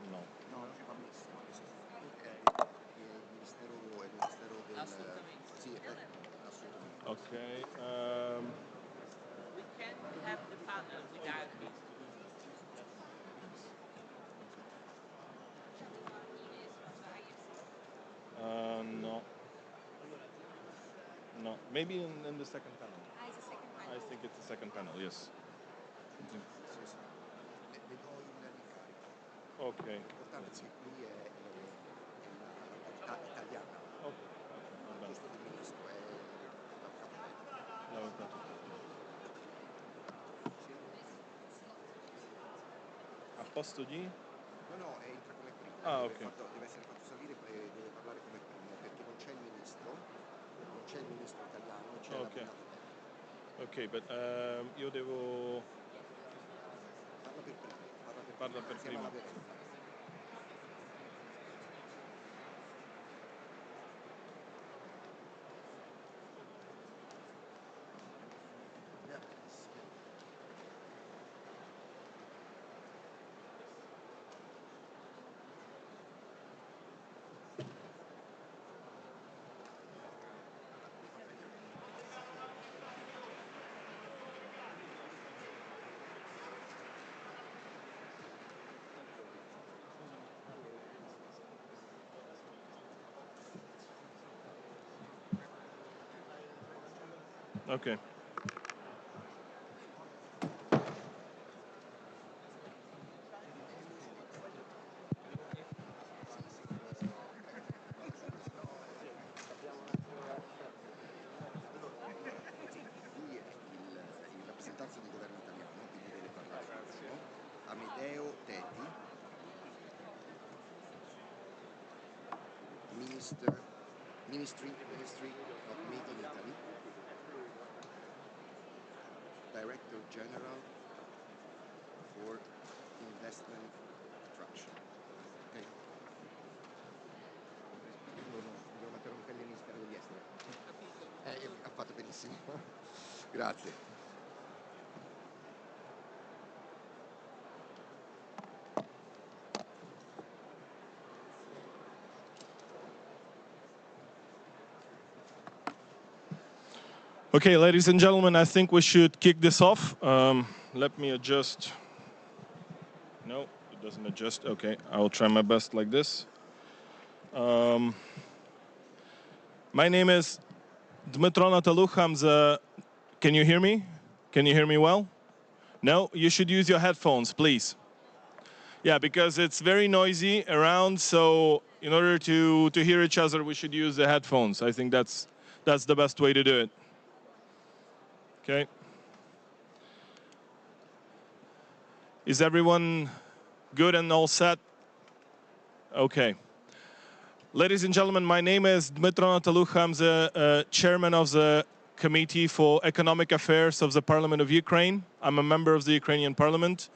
Speaker 13: No.
Speaker 16: No, va messo. Il Ministero del... Sì, assolutamente.
Speaker 13: Okay.
Speaker 9: We can have the panel without this.
Speaker 13: No. No. Maybe in the second panel.
Speaker 8: It's a second panel.
Speaker 13: I think it's the second panel, yes.
Speaker 16: Le do l'incarico.
Speaker 13: Okay.
Speaker 16: L'importante è che qui è la qualità italiana. Il posto di ministro è
Speaker 13: A posto di?
Speaker 16: No, entra come primo.
Speaker 13: Ah, ok.
Speaker 16: Deve essere fatto salire e deve parlare come primo, perché non c'è il ministro italiano, c'è
Speaker 13: Okay.
Speaker 16: l'abbinato tecnico.
Speaker 13: Ok, but io devo...
Speaker 16: Parla per primo.
Speaker 13: Parla per
Speaker 16: Insieme alla
Speaker 13: primo.
Speaker 16: Verena.
Speaker 13: Okay.
Speaker 16: Lui è il rappresentante del governo italiano, quindi deve parlare per primo. Amedeo Teti, Ministry of Made in Italy, Director General for Investment Attraction. Ok? Devo mettere un pelle Ministero degli Esteri. Ha fatto benissimo. Grazie.
Speaker 13: Okay, ladies and gentlemen, I think we should kick this off. Let me adjust. No, it doesn't adjust. Okay, I'll try my best like this. My name is Dmitro Nataluch. Can you hear me? Can you hear me well? No? You should use your headphones, please. Yeah, because it's very noisy around, so in order to hear each other, we should use the headphones. I think that's the best way to do it. Okay. Is everyone good and all set? Okay. Ladies and gentlemen, my name is Dmitro Nataluch. I'm the chairman of the Committee for Economic Affairs of the Parliament of Ukraine. I'm a member of the Ukrainian Parliament,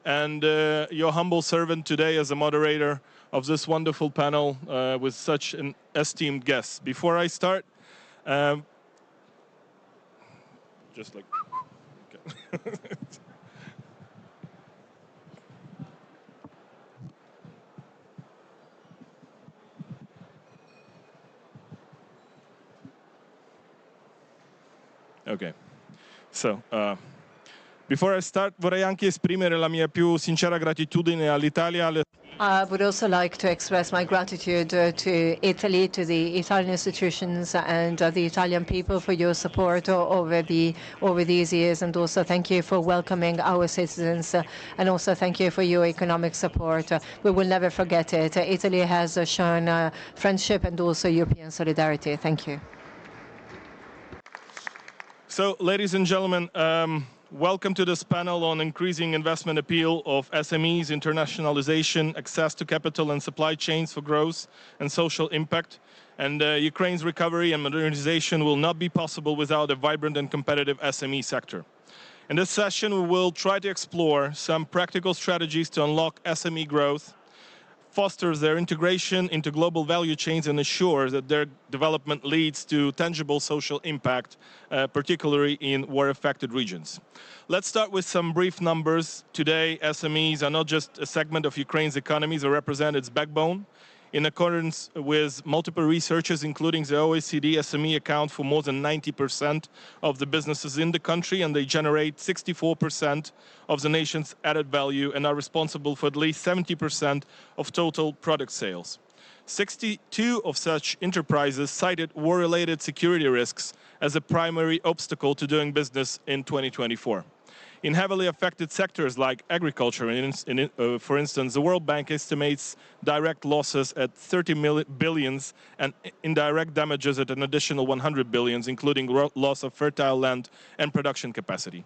Speaker 13: and your humble servant today as a moderator of this wonderful panel with such an esteemed guest. Before I start, just like, okay. Okay. So, before I start, vorrei anche esprimere la mia più sincera gratitudine all'Italia, alle
Speaker 7: I would also like to express my gratitude to Italy, to the Italian institutions and the Italian people for your support over these years, and also thank you for welcoming our citizens, and also thank you for your economic support. We will never forget it. Italy has shown friendship and also European solidarity. Thank you.
Speaker 12: So, ladies and gentlemen, welcome to this panel on increasing investment appeal of SMEs, internationalization, access to capital and supply chains for growth and social impact. And Ukraine's recovery and modernization will not be possible without a vibrant and competitive SME sector. In this session, we will try to explore some practical strategies to unlock SME growth, fosters their integration into global value chains, and ensures that their development leads to tangible social impact, particularly in war-affected regions. Let's start with some brief numbers. Today, SMEs are not just a segment of Ukraine's economy, they represent its backbone. In accordance with multiple researchers, including the OECD, SME account for more than 90% of the businesses in the country, and they generate 64% of the nation's added value and are responsible for at least 70% of total product sales. 62 of such enterprises cited war-related security risks as a primary obstacle to doing business in 2024. In heavily affected sectors like agriculture, for instance, the World Bank estimates direct losses at 30 billions and indirect damages at an additional 100 billions, including loss of fertile land and production capacity.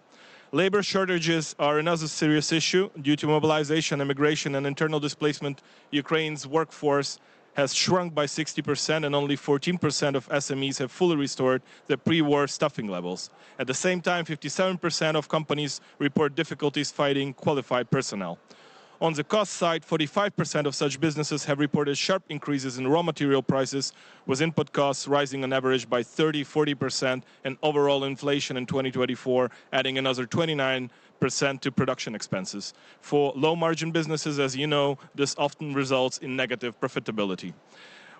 Speaker 12: Labor shortages are another serious issue. Due to mobilization, immigration, and internal displacement, Ukraine's workforce has shrunk by 60%, and only 14% of SMEs have fully restored their pre-war staffing levels. At the same time, 57% of companies report difficulties finding qualified personnel. On the cost side, 45% of such businesses have reported sharp increases in raw material prices, with input costs rising on average by 30–40%, and overall inflation in 2024 adding another 29% to production expenses. For low-margin businesses, as you know, this often results in negative profitability.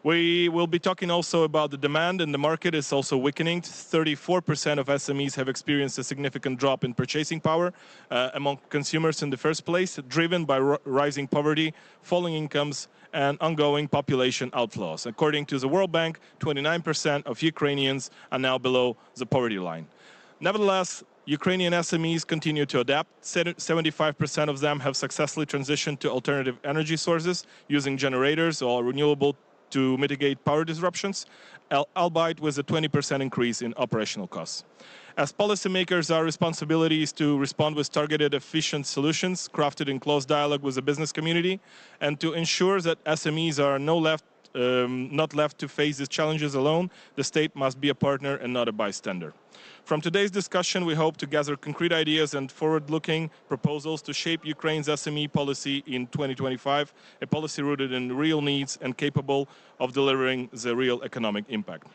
Speaker 12: We will be talking also about the demand, and the market is also weakening. 34% of SMEs have experienced a significant drop in purchasing power among consumers in the first place, driven by rising poverty, falling incomes, and ongoing population outflows. According to the World Bank, 29% of Ukrainians are now below the poverty line. Nevertheless, Ukrainian SMEs continue to adapt. 75% of them have successfully transitioned to alternative energy sources using generators or renewable to mitigate power disruptions, albeit with a 20% increase in operational costs. As policymakers, our responsibility is to respond with targeted, efficient solutions crafted in close dialogue with the business community, and to ensure that SMEs are not left to face these challenges alone. The state must be a partner and not a bystander. From today's discussion, we hope to gather concrete ideas and forward-looking proposals to shape Ukraine's SME policy in 2025, a policy rooted in real needs and capable of delivering the real economic impact.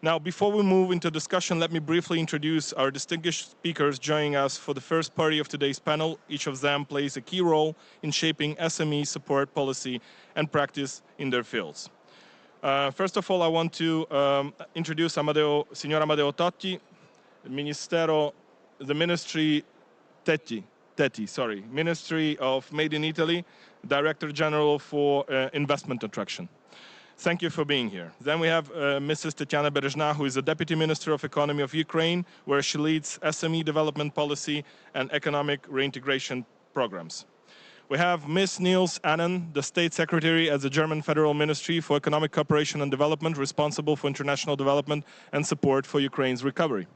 Speaker 12: Now, before we move into discussion, let me briefly introduce our distinguished speakers joining us for the first party of today's panel. Each of them plays a key role in shaping SME support policy and practice in their fields. First of all, I want to introduce Signor Amadeo Totti, the Ministry Ministry of Made in Italy, Director General for Investment Attraction. Thank you for being here. Then we have Mrs. Tetiana Berezhna, who is the Deputy Minister of Economy of Ukraine, where she leads SME development policy and economic reintegration programs. We have Ms. Niels Annen, the State Secretary at the German Federal Ministry for Economic Cooperation and Development, responsible for international development and support for Ukraine's recovery.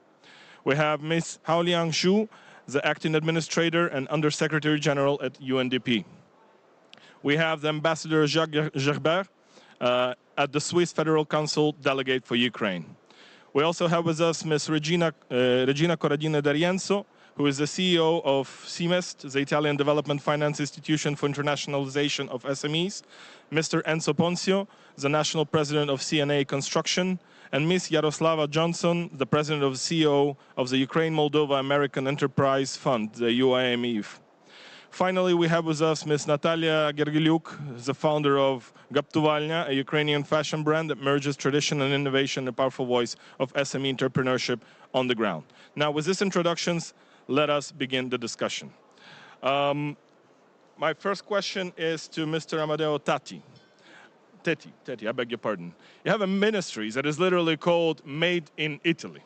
Speaker 12: We have Ms. Haoliang Zhu, the Acting Administrator and Undersecretary General at UNDP. We have the Ambassador Jacques Gerbert, at the Swiss Federal Council Delegate for Ukraine. We also have with us Ms. Regina Corradino D'Arienzo, who is the CEO of CIMEST, the Italian Development Finance Institution for Internationalization of SMEs, Mr. Enzo Ponzio, the National President of CNA Construction, and Ms. Yaroslava Johnson, the President of the CEO of the Ukraine-Moldova American Enterprise Fund, the UIMEF. Finally, we have with us Ms. Natalia Gergelyuk, the founder of Gaptuvalnya, a Ukrainian fashion brand that merges tradition and innovation, a powerful voice of SME entrepreneurship on the ground. Now, with these introductions, let us begin the discussion. My first question is to Mr. Amadeo Tetti, I beg your pardon. You have a ministry that is literally called Made in Italy.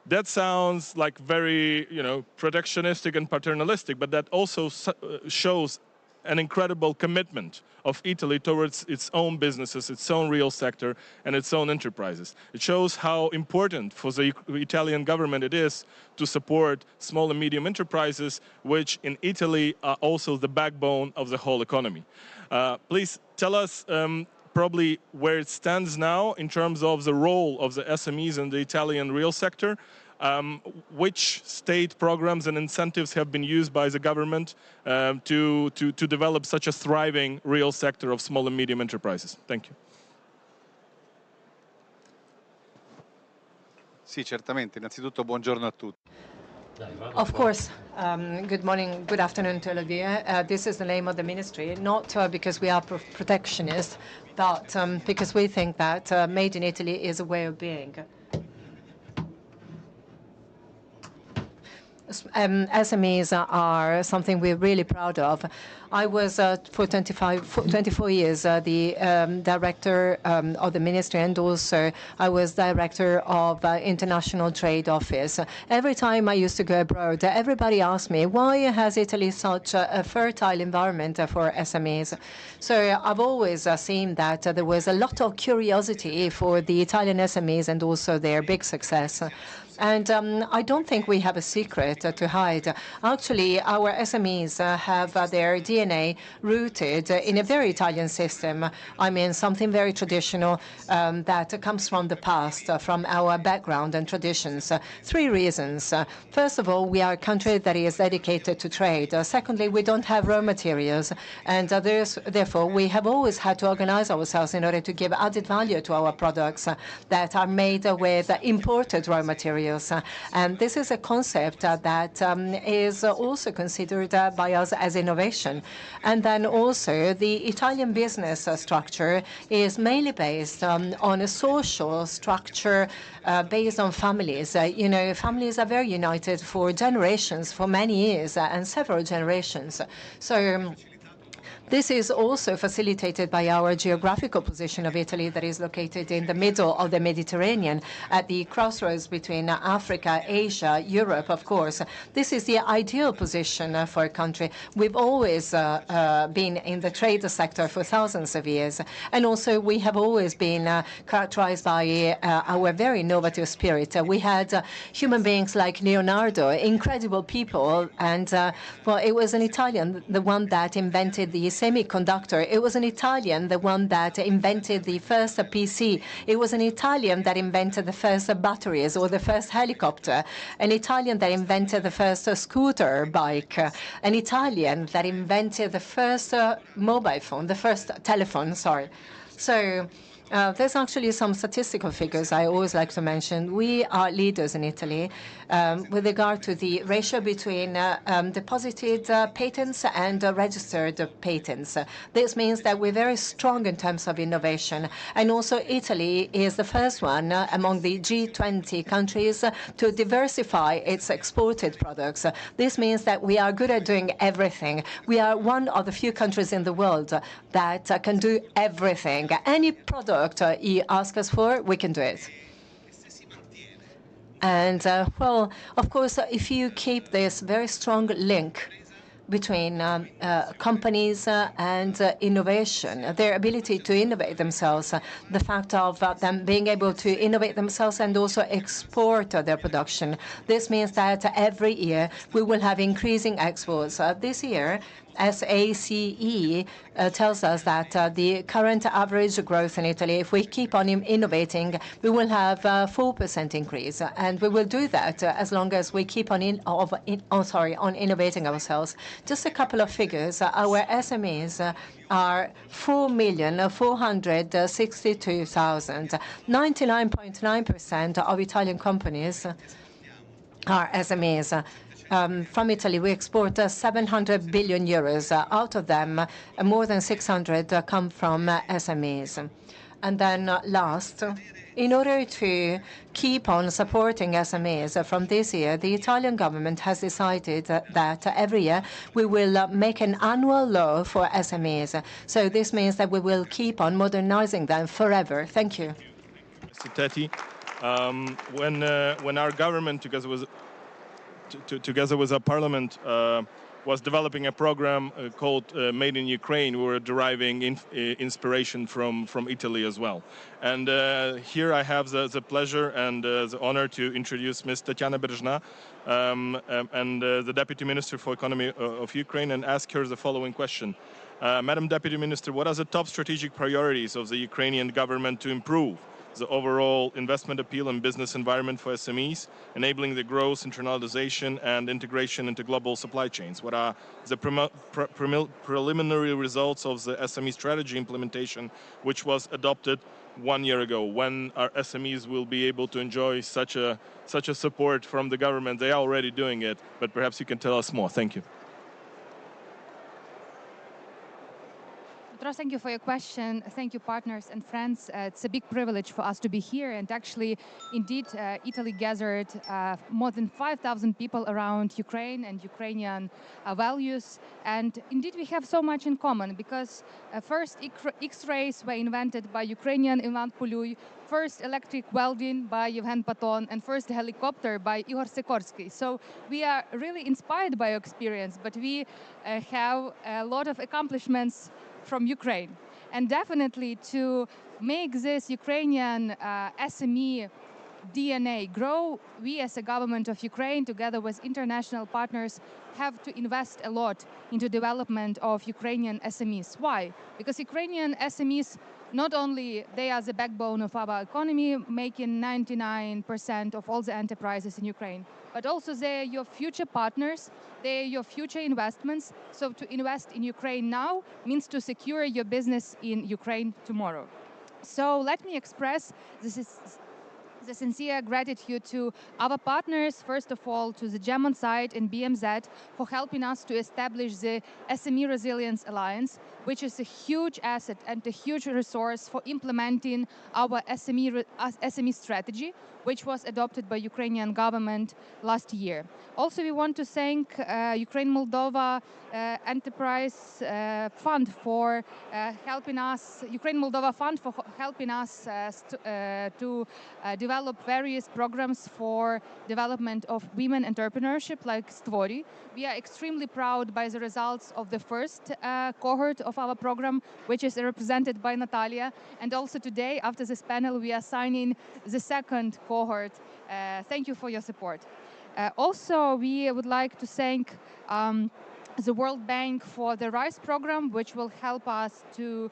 Speaker 12: That sounds like very, protectionistic and paternalistic, but that also shows an incredible commitment of Italy towards its own businesses, its own real sector, and its own enterprises. It shows how important for the Italian government it is to support small and medium enterprises, which in Italy are also the backbone of the whole economy. Please tell us probably where it stands now in terms of the role of the SMEs in the Italian real sector. Which state programs and incentives have been used by the government to develop such a thriving real sector of small and medium enterprises? Thank you.
Speaker 18: Sì, certamente. Innanzitutto buongiorno a tutti.
Speaker 7: Of course. Good morning, good afternoon to all of you. This is the name of the ministry, not because we are protectionist, but because we think that Made in Italy is a way of being. SMEs are something we're really proud of. I was for 24 years the director of the ministry, and also I was director of International Trade Office. Every time I used to go abroad, everybody asked me, why has Italy such a fertile environment for SMEs? So I've always seen that there was a lot of curiosity for the Italian SMEs and also their big success. And I don't think we have a secret to hide. Actually, our SMEs have their DNA rooted in a very Italian system. I mean, something very traditional that comes from the past, from our background and traditions. Three reasons. First of all, we are a country that is dedicated to trade. Secondly, we don't have raw materials. And therefore, we have always had to organize ourselves in order to give added value to our products that are made with imported raw materials. And this is a concept that is also considered by us as innovation. And then also the Italian business structure is mainly based on a social structure based on families. Families are very united for generations, for many years, and several generations. So this is also facilitated by our geographical position of Italy that is located in the middle of the Mediterranean, at the crossroads between Africa, Asia, Europe, of course. This is the ideal position for a country. We've always been in the trade sector for thousands of years. And also we have always been characterized by our very innovative spirit. We had human beings like Leonardo, incredible people. And well, it was an Italian, the one that invented the semiconductor. It was an Italian, the one that invented the first PC. It was an Italian that invented the first batteries or the first helicopter. An Italian that invented the first scooter bike. An Italian that invented the first mobile phone, the first telephone, sorry. So there's actually some statistical figures I always like to mention. We are leaders in Italy with regard to the ratio between deposited patents and registered patents. This means that we're very strong in terms of innovation. And also Italy is the first one among the G20 countries to diversify its exported products. This means that we are good at doing everything. We are one of the few countries in the world that can do everything. Any product you ask us for, we can do it. And, well, of course, if you keep this very strong link between companies and innovation, their ability to innovate themselves, the fact of them being able to innovate themselves and also export their production. This means that every year we will have increasing exports. This year, SACE tells us that the current average growth in Italy, if we keep on innovating, we will have a 4% increase. And we will do that as long as we keep on innovating ourselves. Just a couple of figures. Our SMEs are 4,462,000. 99.9% of Italian companies are SMEs. From Italy, we export 700 billion euros. Out of them, more than 600 come from SMEs. And then last, in order to keep on supporting SMEs from this year, the Italian government has decided that every year we will make an annual law for SMEs. So this means that we will keep on modernizing them forever. Thank you.
Speaker 12: Mr. Tetti, when our government, together with our parliament, was developing a program called Made in Ukraine, we were deriving inspiration from Italy as well. And here I have the pleasure and the honor to introduce Ms. Tatiana Berezhna, and the Deputy Minister for Economy of Ukraine, and ask her the following question. Madam Deputy Minister, what are the top strategic priorities of the Ukrainian government to improve the overall investment appeal and business environment for SMEs, enabling the growth, internalization, and integration into global supply chains? What are the preliminary results of the SME strategy implementation, which was adopted 1 year ago? When our SMEs will be able to enjoy such a support from the government? They are already doing it, but perhaps you can tell us more. Thank you.
Speaker 20: Petros, thank you for your question. Thank you, partners and friends. It's a big privilege for us to be here. And actually, indeed, Italy gathered more than 5,000 people around Ukraine and Ukrainian values. And indeed, we have so much in common because first X-rays were invented by Ukrainian Ivan Puluy, first electric welding by Yevhen Paton, and first helicopter by Igor Sikorsky. So we are really inspired by your experience, but we have a lot of accomplishments from Ukraine. And definitely to make this Ukrainian SME DNA grow, we as a government of Ukraine, together with international partners, have to invest a lot into development of Ukrainian SMEs. Why? Because Ukrainian SMEs, not only they are the backbone of our economy, making 99% of all the enterprises in Ukraine, but also they are your future partners, they are your future investments. So to invest in Ukraine now means to secure your business in Ukraine tomorrow. So let me express the sincere gratitude to our partners, first of all to the German side and BMZ for helping us to establish the SME Resilience Alliance, which is a huge asset and a huge resource for implementing our SME strategy, which was adopted by Ukrainian government last year. Also, we want to thank Ukraine-Moldova Enterprise Fund for helping us, Ukraine-Moldova Fund for helping us to develop various programs for development of women entrepreneurship like Stvori. We are extremely proud by the results of the first cohort of our program, which is represented by Natalia. And also today, after this panel, we are signing the second cohort. Thank you for your support. Also, we would like to thank the World Bank for the RISE program, which will help us to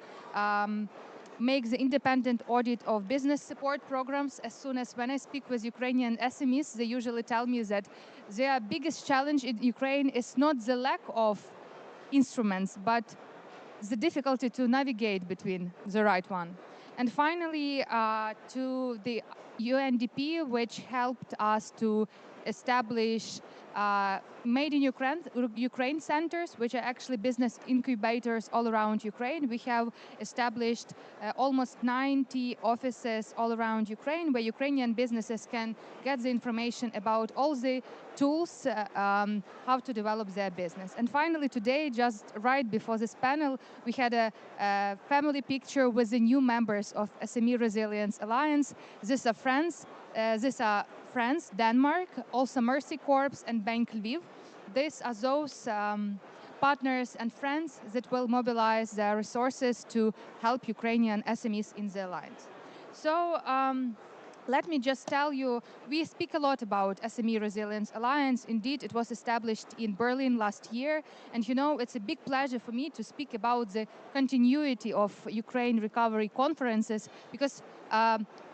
Speaker 20: make the independent audit of business support programs. As soon as when I speak with Ukrainian SMEs, they usually tell me that their biggest challenge in Ukraine is not the lack of instruments, but the difficulty to navigate between the right one. And finally, to the UNDP, which helped us to establish Made in Ukraine centers, which are actually business incubators all around Ukraine. We have established almost 90 offices all around Ukraine, where Ukrainian businesses can get the information about all the tools, how to develop their business. And finally, today, just right before this panel, we had a family picture with the new members of SME Resilience Alliance. These are France, Denmark, also Mercy Corps and Bank Lviv. These are those partners and friends that will mobilize their resources to help Ukrainian SMEs in the alliance. So let me just tell you, we speak a lot about SME Resilience Alliance. Indeed, it was established in Berlin last year. And you know, it's a big pleasure for me to speak about the continuity of Ukraine recovery conferences, because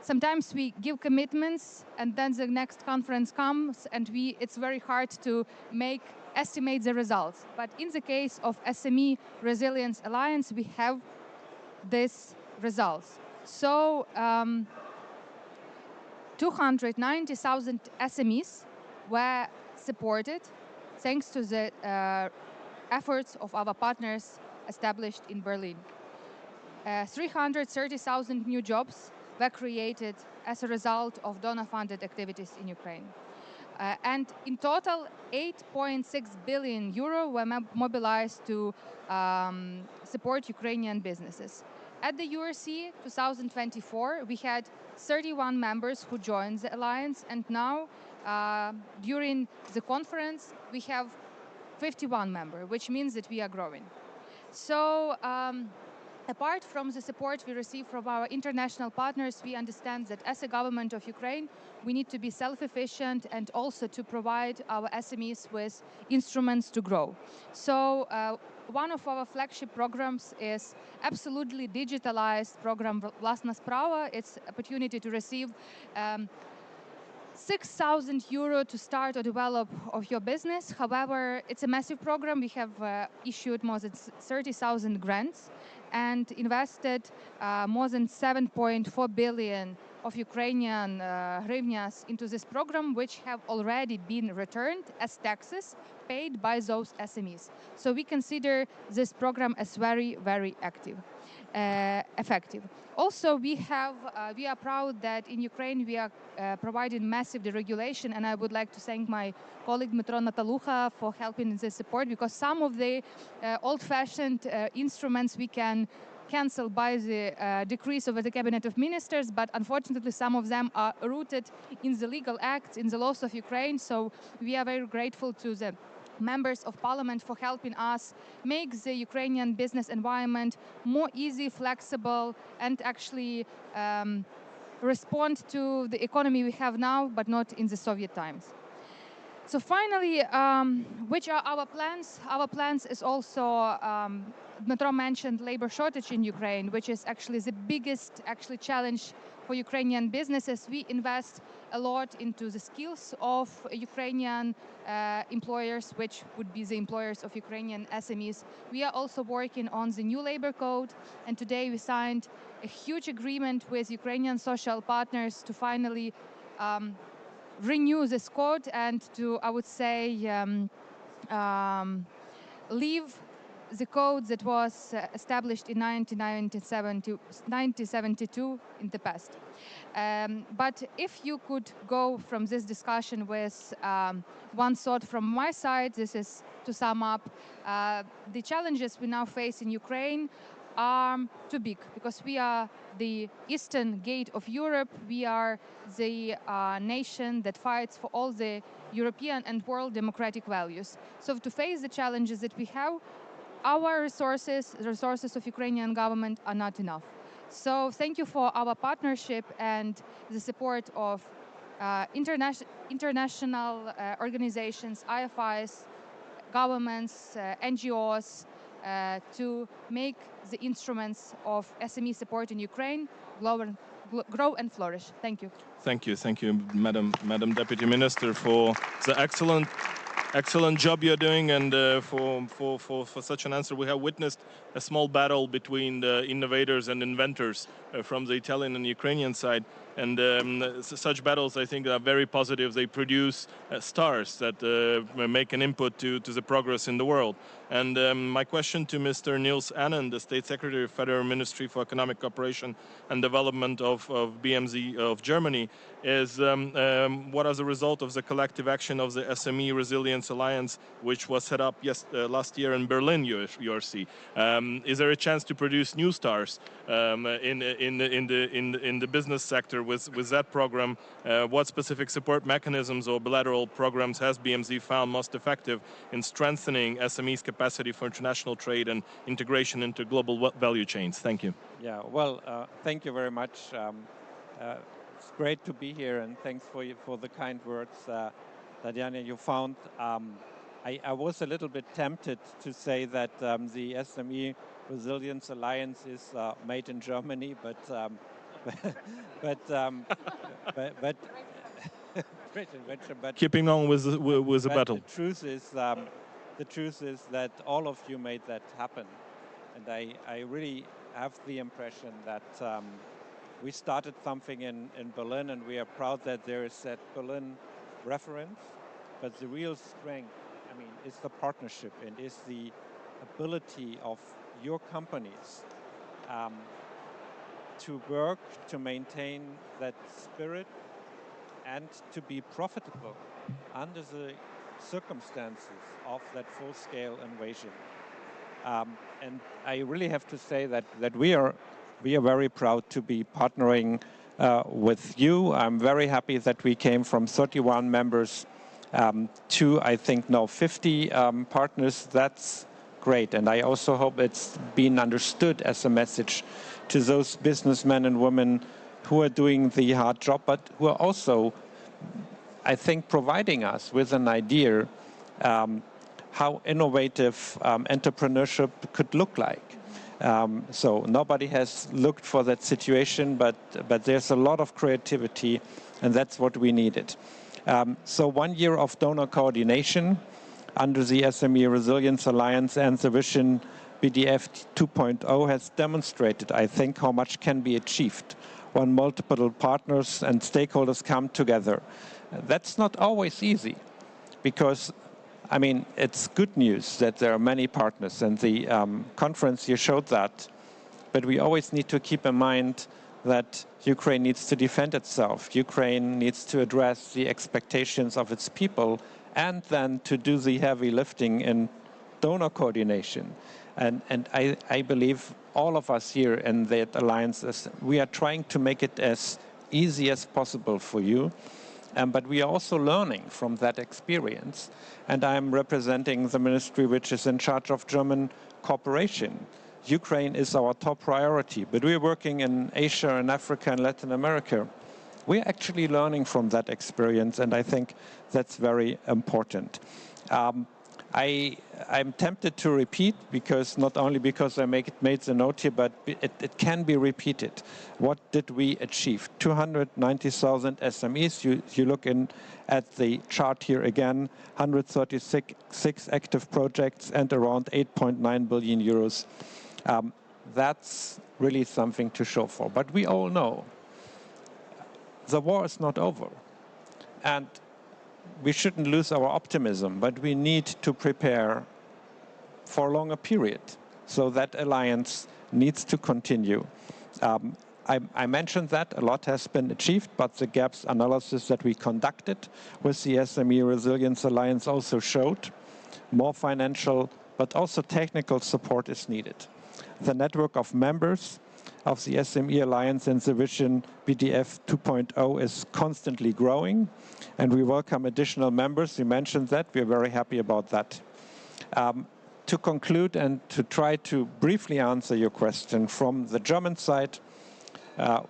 Speaker 20: sometimes we give commitments and then the next conference comes and it's very hard to estimate the results. But in the case of SME Resilience Alliance, we have these results. So 290,000 SMEs were supported thanks to the efforts of our partners established in Berlin. 330,000 new jobs were created as a result of donor-funded activities in Ukraine. And in total, 8.6 billion euro were mobilized to support Ukrainian businesses. At the URC 2024, we had 31 members who joined the alliance, and now during the conference, we have 51 members, which means that we are growing. So apart from the support we receive from our international partners, we understand that as a government of Ukraine, we need to be self-efficient and also to provide our SMEs with instruments to grow. So one of our flagship programs is absolutely digitalized program Vlastna Sprava. It's opportunity to receive 6,000 euro to start or develop of your business. However, it's a massive program. We have issued more than 30,000 grants and invested more than 7.4 billion of Ukrainian hryvnias into this program, which have already been returned as taxes paid by those SMEs. So we consider this program as very, very effective. Also, we are proud that in Ukraine we are providing massive deregulation, and I would like to thank my colleague Dmytro Natalucha for helping in this support, because some of the old-fashioned instruments we can cancel by the decrees of the Cabinet of Ministers, but unfortunately some of them are rooted in the legal acts, in the laws of Ukraine, so we are very grateful to the members of parliament for helping us make the Ukrainian business environment more easy, flexible, and actually respond to the economy we have now, but not in the Soviet times. So finally, which are our plans? Our plans is also, Dmytro mentioned labor shortage in Ukraine, which is actually the biggest challenge for Ukrainian businesses. We invest a lot into the skills of Ukrainian employers, which would be the employers of Ukrainian SMEs. We are also working on the new labor code, and today we signed a huge agreement with Ukrainian social partners to finally renew this code and to, I would say, leave the code that was established in 1972 in the past. But if you could go from this discussion with one thought from my side, this is to sum up, the challenges we now face in Ukraine are too big, because we are the eastern gate of Europe. We are the nation that fights for all the European and world democratic values. So to face the challenges that we have, our resources, the resources of Ukrainian government, are not enough. So thank you for our partnership and the support of international organizations, IFIs, governments, NGOs, to make the instruments of SME support in Ukraine grow and flourish. Thank you.
Speaker 12: Thank you, Madam Deputy Minister, for the excellent job you're doing, and for such an answer. We have witnessed a small battle between the innovators and inventors from the Italian and Ukrainian side, and such battles, I think, are very positive. They produce stars that make an input to the progress in the world. And my question to Mr. Niels Anand, the State Secretary of Federal Ministry for Economic Cooperation and Development of BMZ of Germany, is what as a result of the collective action of the SME Resilience Alliance, which was set up last year in Berlin, URC. Is there a chance to produce new stars in the business sector with that program? What specific support mechanisms or bilateral programs has BMZ found most effective in strengthening SMEs' capacity for international trade and integration into global value chains? Thank you.
Speaker 19: Yeah, well, thank you very much. It's great to be here, and thanks for the kind words, Tatiana. You found I was a little bit tempted to say that the SME Resilience Alliance is made in Germany, but
Speaker 12: keeping on with the battle.
Speaker 19: The truth is that all of you made that happen, and I really have the impression that we started something in Berlin, and we are proud that there is that Berlin reference. But the real strength, I mean, is the partnership and is the ability of your companies to work to maintain that spirit and to be profitable under the circumstances of that full-scale invasion. And I really have to say that we are very proud to be partnering with you. I'm very happy that we came from 31 members to, I think, now 50 partners. That's great. And I also hope it's been understood as a message to those businessmen and women who are doing the hard job, but who are also, I think, providing us with an idea how innovative entrepreneurship could look like. So nobody has looked for that situation, but there's a lot of creativity, and that's what we needed. So 1 year of donor coordination under the SME Resilience Alliance and the Vision BDF 2.0 has demonstrated, I think, how much can be achieved when multiple partners and stakeholders come together. That's not always easy because, I mean, it's good news that there are many partners, and the conference here showed that. But we always need to keep in mind that Ukraine needs to defend itself. Ukraine needs to address the expectations of its people and then to do the heavy lifting in donor coordination. And I believe all of us here in that alliance, we are trying to make it as easy as possible for you. But we are also learning from that experience. And I'm representing the ministry which is in charge of German cooperation. Ukraine is our top priority, but we're working in Asia and Africa and Latin America. We're actually learning from that experience, and I think that's very important. I'm tempted to repeat, because not only because I made the note here, but it can be repeated. What did we achieve? 290,000 SMEs. You look in at the chart here again, 136 active projects and around 8.9 billion euros. That's really something to show for. But we all know the war is not over. And we shouldn't lose our optimism, but we need to prepare for a longer period. So that alliance needs to continue. I mentioned that a lot has been achieved, but the gaps analysis that we conducted with the SME Resilience Alliance also showed more financial, but also technical support is needed. The network of members of the SME Alliance and the Vision BDF 2.0 is constantly growing, and we welcome additional members. You mentioned that. We're very happy about that. To conclude and to try to briefly answer your question, from the German side,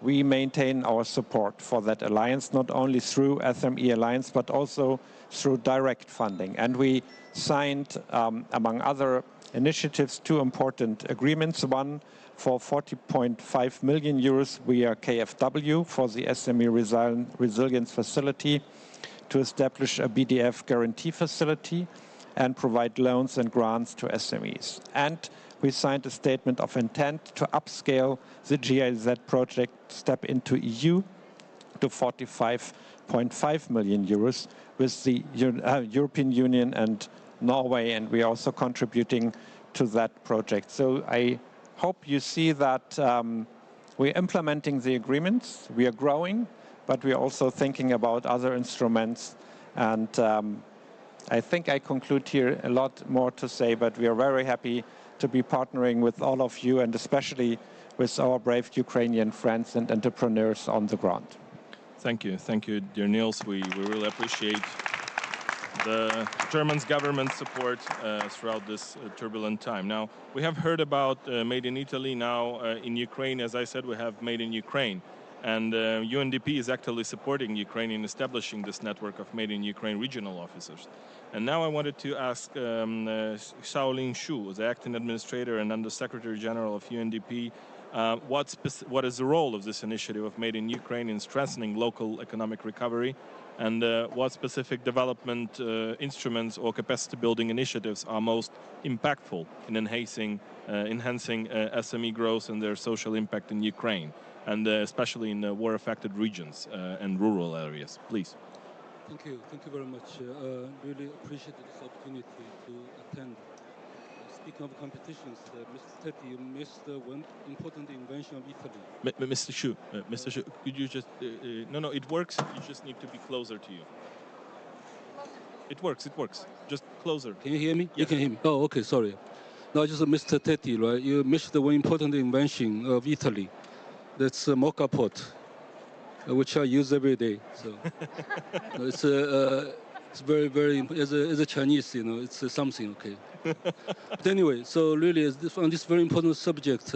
Speaker 19: we maintain our support for that alliance, not only through SME Alliance, but also through direct funding. And we signed, among other initiatives, 2 important agreements. One for 40.5 million euros via KfW for the SME Resilience Facility to establish a BDF guarantee facility and provide loans and grants to SMEs. And we signed a statement of intent to upscale the GIZ project Step into EU to 45.5 million euros with the European Union and Norway, and we are also contributing to that project. So I hope you see that we're implementing the agreements, we are growing, but we are also thinking about other instruments. And I think I conclude here. A lot more to say, but we are very happy to be partnering with all of you, and especially with our brave Ukrainian friends and entrepreneurs on the ground.
Speaker 12: Thank you, dear Niels. We really appreciate the German government's support throughout this turbulent time. Now, we have heard about Made in Italy. Now, in Ukraine, as I said, we have Made in Ukraine. And UNDP is actively supporting Ukraine in establishing this network of Made in Ukraine regional officers. And now I wanted to ask Xiaolin Xu, the acting administrator and Undersecretary General of UNDP, what is the role of this initiative of Made in Ukraine in strengthening local economic recovery, and what specific development instruments or capacity building initiatives are most impactful in enhancing SME growth and their social impact in Ukraine, and especially in war-affected regions and rural areas? Please.
Speaker 21: Thank you very much. Really appreciate this opportunity to attend. Speaking of competitions, Mr. Teti, you missed one important intervention of Italy.
Speaker 14: Mr. Shu, could you just, no, it works, you just need to be closer to you. It works. Just closer.
Speaker 21: Can you hear me?
Speaker 14: Yes.
Speaker 21: You can hear me. Oh, okay, sorry. No, just Mr. Tetti, right? You missed the one important invention of Italy. That's a mocha pot, which I use every day. So it's very, very, as a Chinese, it's something, okay. But anyway, so really, on this very important subject,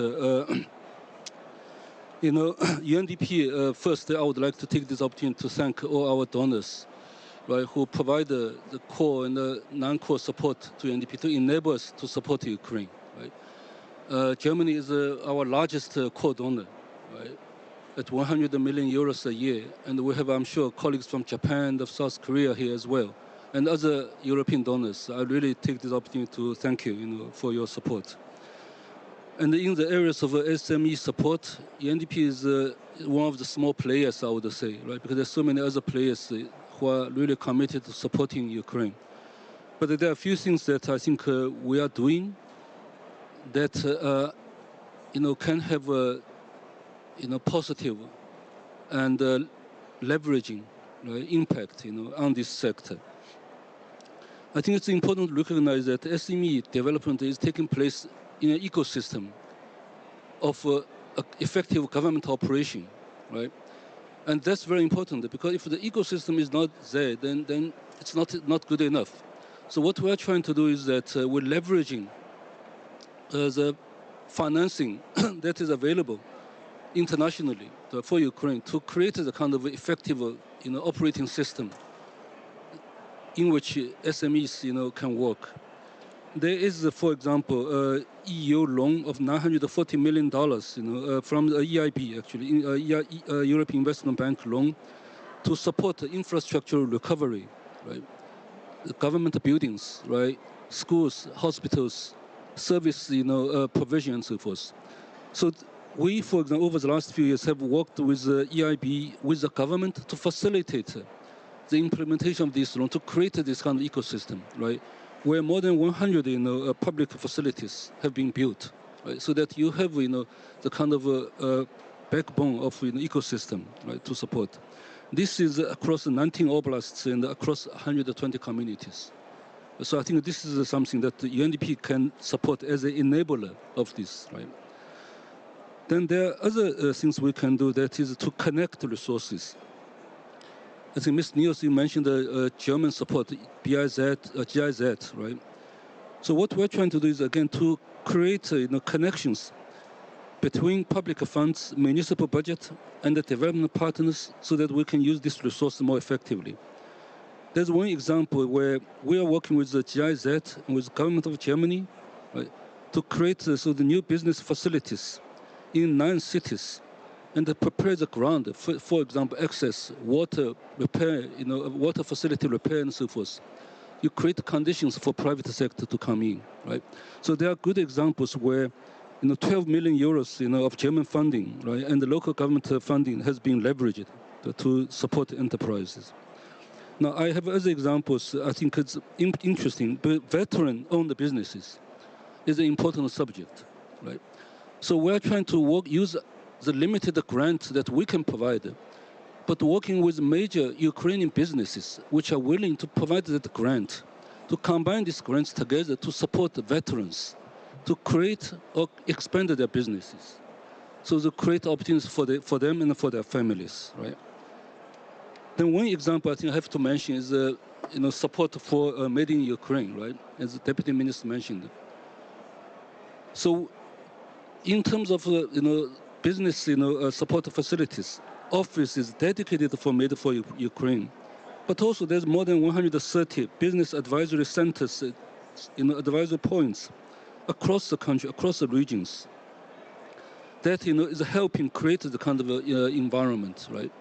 Speaker 21: UNDP, first, I would like to take this opportunity to thank all our donors, right, who provide the core and the non-core support to UNDP to enable us to support Ukraine, right? Germany is our largest core donor, right, at 100 million euros a year. And we have, I'm sure, colleagues from Japan, of South Korea here as well, and other European donors. I really take this opportunity to thank you, for your support. And in the areas of SME support, UNDP is one of the small players, I would say, right? Because there's so many other players who are really committed to supporting Ukraine. But there are a few things that I think we are doing that, can have a, positive and leveraging impact, on this sector. I think it's important to recognize that SME development is taking place in an ecosystem of effective government operation, right? And that's very important, because if the ecosystem is not there, then it's not good enough. So what we are trying to do is that we're leveraging the financing that is available internationally for Ukraine to create a kind of effective operating system in which SMEs can work. There is, for example, a EU loan of $940 million, from the EIB, actually, European Investment Bank loan, to support infrastructure recovery, right? The government buildings, right? Schools, hospitals, service, provision, and so forth. So we, for example, over the last few years, have worked with the EIB, with the government, to facilitate the implementation of this loan, to create this kind of ecosystem, right? Where more than 100 public facilities have been built, right? So that you have the kind of backbone of ecosystem, right, to support. This is across 19 oblasts and across 120 communities. So I think this is something that the UNDP can support as an enabler of this, right? Then there are other things we can do, that is to connect resources. I think Ms. Nielsen mentioned the German support, GIZ, right? So what we're trying to do is, again, to create connections between public funds, municipal budget, and the development partners, so that we can use this resource more effectively. There's one example where we are working with the GIZ and with the government of Germany, right, to create the new business facilities in 9 cities, and to prepare the ground, for example, access, water repair, water facility repair, and so forth. You create conditions for private sector to come in, right? So there are good examples where, 12 million euros, of German funding, right, and the local government funding has been leveraged to support enterprises. Now, I have other examples. I think it's interesting, but veteran-owned businesses is an important subject, right? So we're trying to use the limited grant that we can provide, but working with major Ukrainian businesses which are willing to provide that grant, to combine these grants together to support the veterans, to create or expand their businesses. So to create opportunities for them and for their families, right? Then one example I think I have to mention is support for Made in Ukraine, right? As the Deputy Minister mentioned. So in terms of business support facilities, offices dedicated for Made for Ukraine, but also there's more than 130 business advisory centers, advisory points across the country, across the regions, that is helping create the kind of environment, right?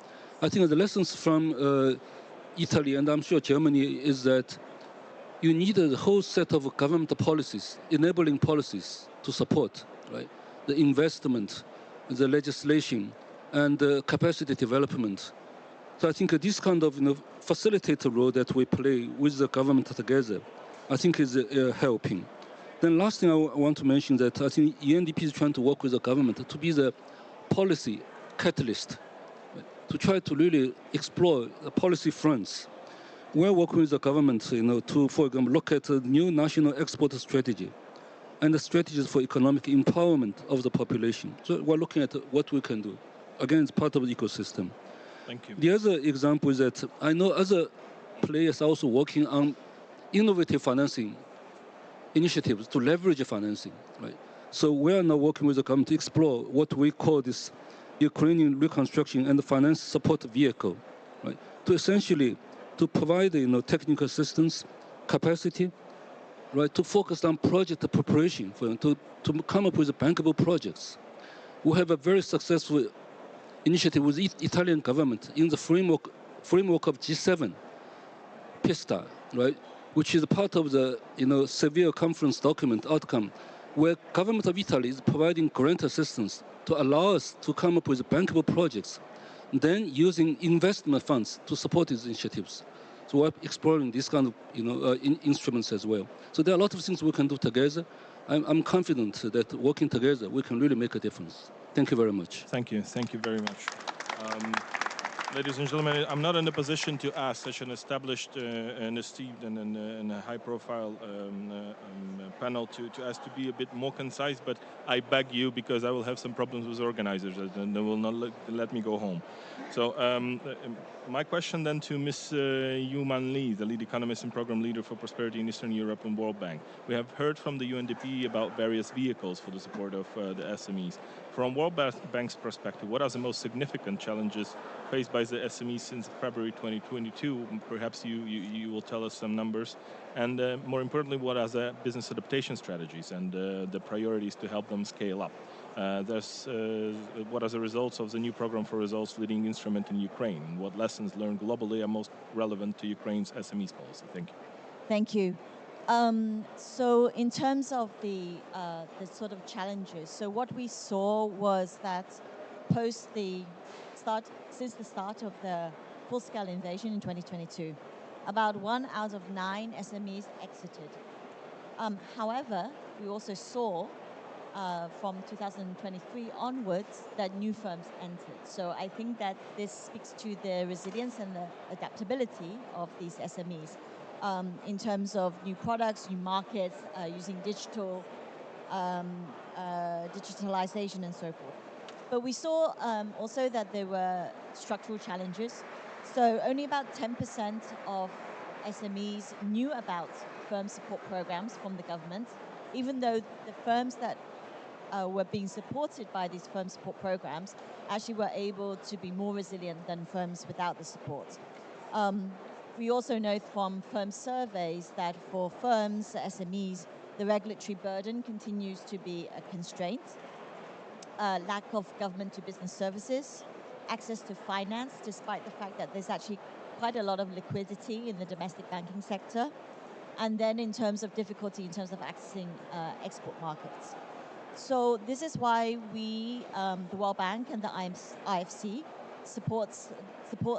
Speaker 21: I think the lessons from Italy, and I'm sure Germany, is that you need a whole set of government policies, enabling policies to support, right? The investment, the legislation, and the capacity development. So I think this kind of facilitator role that we play with the government together, I think is helping. Then last thing I want to mention that I think UNDP is trying to work with the government to be the policy catalyst, to try to really explore the policy fronts. We're working with the government, to, for example, look at a new national export strategy and the strategies for economic empowerment of the population. So we're looking at what we can do. Again, it's part of the ecosystem.
Speaker 14: Thank you.
Speaker 21: The other example is that I know other players are also working on innovative financing initiatives to leverage financing, right? So we are now working with the government to explore what we call this Ukrainian reconstruction and finance support vehicle, right? To essentially to provide technical assistance, capacity, right? To focus on project preparation to come up with bankable projects. We have a very successful initiative with the Italian government in the framework of G7, PISTA, right? Which is part of the severe conference document outcome, where government of Italy is providing grant assistance to allow us to come up with bankable projects, then using investment funds to support these initiatives. So we're exploring these kind of instruments as well. So there are a lot of things we can do together. I'm confident that working together we can really make a difference. Thank you very much.
Speaker 14: Thank you very much. Ladies and gentlemen, I'm not in a position to ask such an established and esteemed and a high-profile panel to ask to be a bit more concise, but I beg you, because I will have some problems with organizers and they will not let me go home. So my question then to Ms. Yu-Man Lee, the lead economist and program leader for prosperity in Eastern Europe and World Bank. We have heard from the UNDP about various vehicles for the support of the SMEs. From World Bank's perspective, what are the most significant challenges faced by the SMEs since February 2022? Perhaps you will tell us some numbers. And more importantly, what are the business adaptation strategies and the priorities to help them scale up? What are the results of the new program for results leading instrument in Ukraine? And what lessons learned globally are most relevant to Ukraine's SMEs policy? Thank you.
Speaker 11: Thank you. So in terms of the sort of challenges, so what we saw was that since the start of the full-scale invasion in 2022, about 1 out of 9 SMEs exited. However, we also saw from 2023 onwards that new firms entered. So I think that this speaks to the resilience and the adaptability of these SMEs. In terms of new products, new markets, using digitalization and so forth. But we saw also that there were structural challenges. So only about 10% of SMEs knew about firm support programs from the government, even though the firms that were being supported by these firm support programs actually were able to be more resilient than firms without the support. We also know from firm surveys that for firms, SMEs, the regulatory burden continues to be a constraint. Lack of government-to-business services, access to finance, despite the fact that there's actually quite a lot of liquidity in the domestic banking sector. And then in terms of difficulty in terms of accessing export markets. So this is why we, the World Bank and the IFC,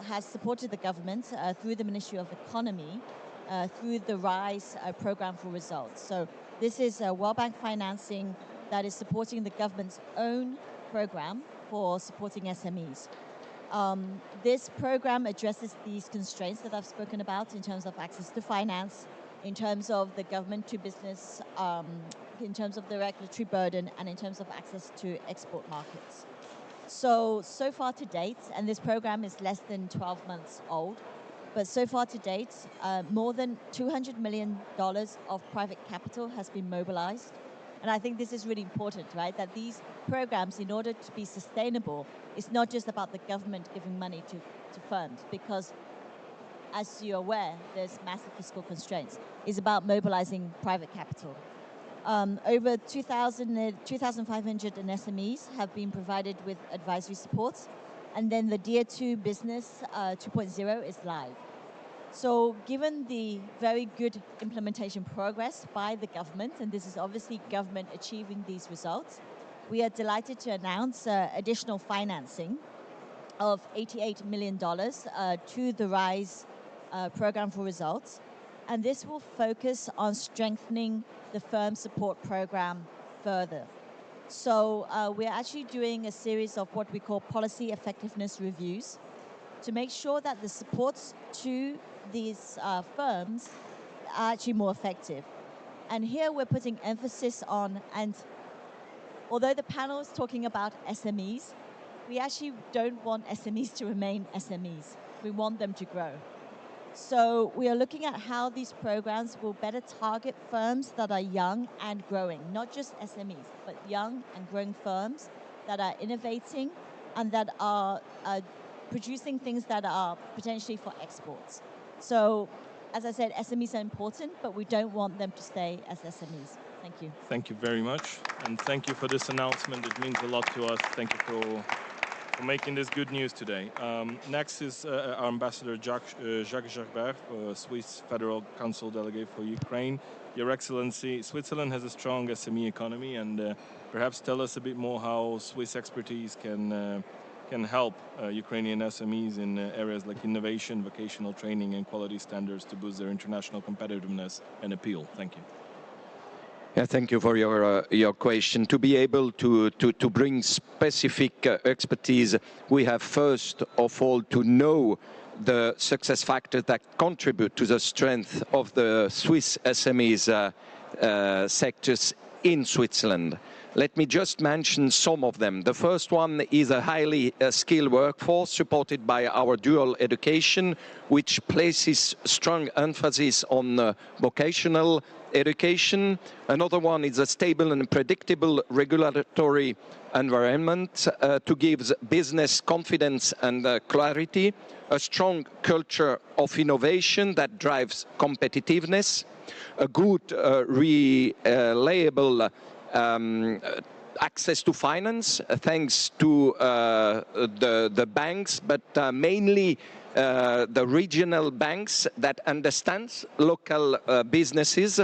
Speaker 11: has supported the government through the Ministry of Economy, through the RISE program for results. So this is World Bank financing that is supporting the government's own program for supporting SMEs. This program addresses these constraints that I've spoken about in terms of access to finance, in terms of the government to business, in terms of the regulatory burden, and in terms of access to export markets. So far to date, and this program is less than 12 months old, but so far to date, more than $200 million of private capital has been mobilized. And I think this is really important, right? That these programs, in order to be sustainable, it's not just about the government giving money to firms, because as you're aware, there's massive fiscal constraints. It's about mobilizing private capital. Over 2,500 SMEs have been provided with advisory support, and then the Tier 2 Business 2.0 is live. So given the very good implementation progress by the government, and this is obviously government achieving these results, we are delighted to announce additional financing of $88 million to the RISE program for results. And this will focus on strengthening the firm support program further. So we're actually doing a series of what we call policy effectiveness reviews to make sure that the supports to these firms are actually more effective. And here we're putting emphasis on, and although the panel is talking about SMEs, we actually don't want SMEs to remain SMEs. We want them to grow. So we are looking at how these programs will better target firms that are young and growing, not just SMEs, but young and growing firms that are innovating and that are producing things that are potentially for exports. So, as I said, SMEs are important, but we don't want them to stay as SMEs. Thank you.
Speaker 14: Thank you very much. And thank you for this announcement. It means a lot to us. Thank you for making this good news today. Next is our Ambassador Jacques Gerbert, Swiss Federal Council Delegate for Ukraine. Your Excellency, Switzerland has a strong SME economy, and perhaps tell us a bit more how Swiss expertise can help Ukrainian SMEs in areas like innovation, vocational training, and quality standards to boost their international competitiveness and appeal. Thank you.
Speaker 1: Yeah, thank you for your question. To be able to bring specific expertise, we have first of all to know the success factors that contribute to the strength of the Swiss SMEs sectors in Switzerland. Let me just mention some of them. The first one is a highly skilled workforce supported by our dual education, which places strong emphasis on vocational education. Another one is a stable and predictable regulatory environment to give business confidence and clarity, a strong culture of innovation that drives competitiveness, a good, reliable access to finance thanks to the banks, but mainly the regional banks that understand local businesses.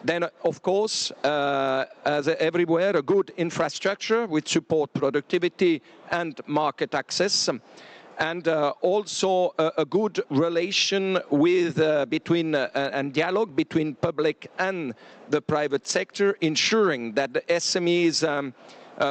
Speaker 1: Then, of course, as everywhere, a good infrastructure which support productivity and market access. And also a good relation with and dialogue between public and the private sector, ensuring that the SMEs'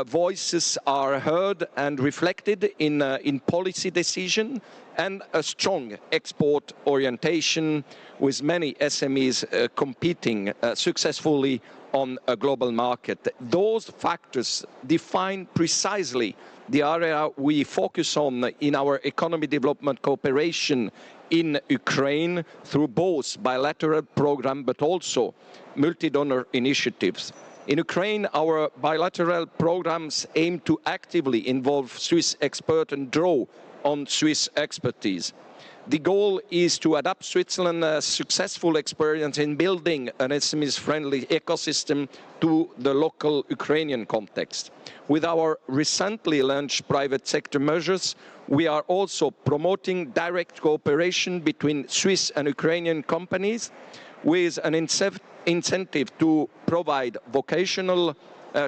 Speaker 1: voices are heard and reflected in policy decision, and a strong export orientation with many SMEs competing successfully on a global market. Those factors define precisely the area we focus on in our economic development cooperation in Ukraine through both bilateral programs but also multi-donor initiatives. In Ukraine, our bilateral programs aim to actively involve Swiss experts and draw on Swiss expertise. The goal is to adapt Switzerland's successful experience in building an SMEs-friendly ecosystem to the local Ukrainian context. With our recently launched private sector measures, we are also promoting direct cooperation between Swiss and Ukrainian companies with an incentive to provide vocational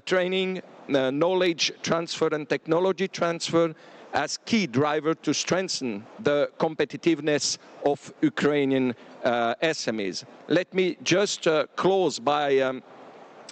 Speaker 1: training, knowledge transfer and technology transfer as key driver to strengthen the competitiveness of Ukrainian SMEs. Let me just close by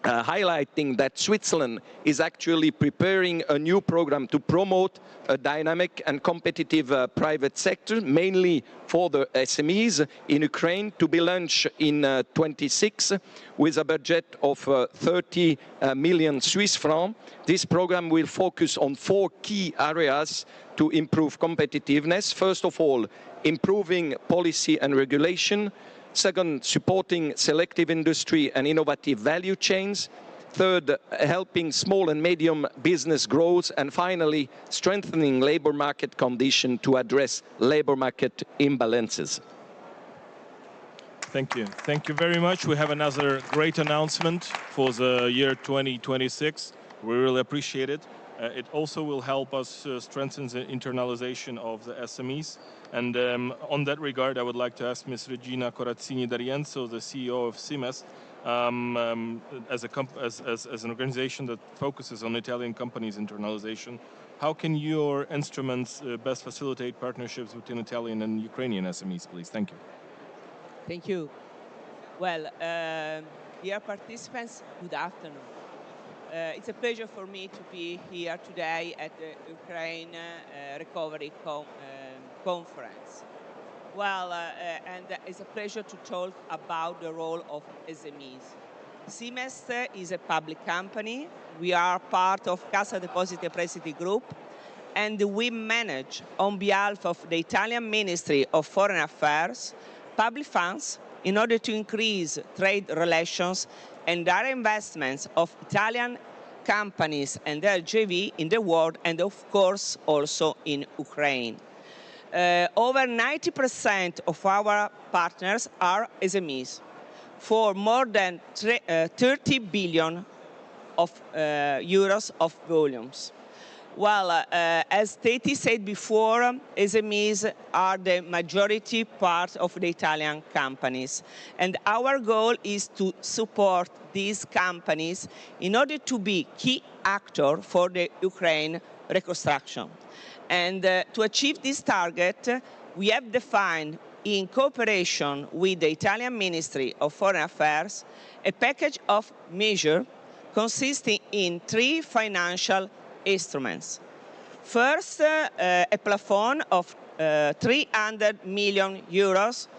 Speaker 1: highlighting that Switzerland is actually preparing a new program to promote a dynamic and competitive private sector, mainly for the SMEs in Ukraine, to be launched in 26 with a budget of 30 million Swiss francs. This program will focus on 4 key areas to improve competitiveness. First of all, improving policy and regulation. Second, supporting selective industry and innovative value chains. Third, helping small and medium business growth. And finally, strengthening labor market conditions to address labor market imbalances.
Speaker 14: Thank you. Thank you very much. We have another great announcement for the year 2026. We really appreciate it. It also will help us strengthen the internalization of the SMEs. And on that regard, I would like to ask Ms. Regina Corazzini D'Arienzo, the CEO of CIMEST, as an organization that focuses on Italian companies' internalization. How can your instruments best facilitate partnerships between Italian and Ukrainian SMEs, please? Thank you.
Speaker 22: Thank you. Well,
Speaker 2: Dear participants, good afternoon. It's a pleasure for me to be here today at the Ukraine Recovery Conference. Well, and it's a pleasure to talk about the role of SMEs. Siemens is a public company. We are part of Cassa Depositi e Prestiti Group, and we manage, on behalf of the Italian Ministry of Foreign Affairs, public funds in order to increase trade relations and direct investments of Italian companies and their JV in the world, and of course also in Ukraine. Over 90% of our partners are SMEs for more than 30 billion of euros of volumes. Well, as Teti said before, SMEs are the majority part of the Italian companies. And our goal is to support these companies in order to be key actor for the Ukraine reconstruction. And to achieve this target, we have defined, in cooperation with the Italian Ministry of Foreign Affairs, a package of measures consisting in 3 financial instruments. First, a plafond of 300 million euros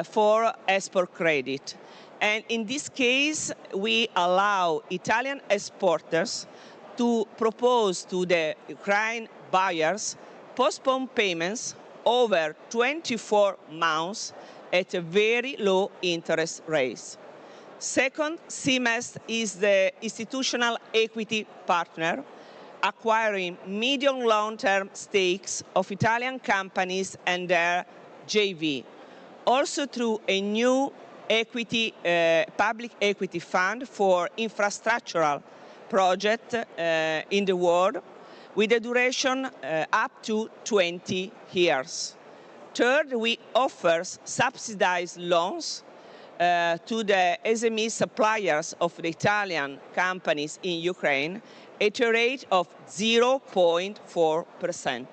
Speaker 2: for export credit. And in this case, we allow Italian exporters to propose to the Ukraine buyers postpone payments over 24 months at a very low interest rates. Second, Siemens is the institutional equity partner, acquiring medium long-term stakes of Italian companies and their JV, also through a new equity, public equity fund for infrastructural projects in the world, with a duration up to 20 years. Third, we offer subsidized loans to the SME suppliers of the Italian companies in Ukraine at a rate of 0.4%.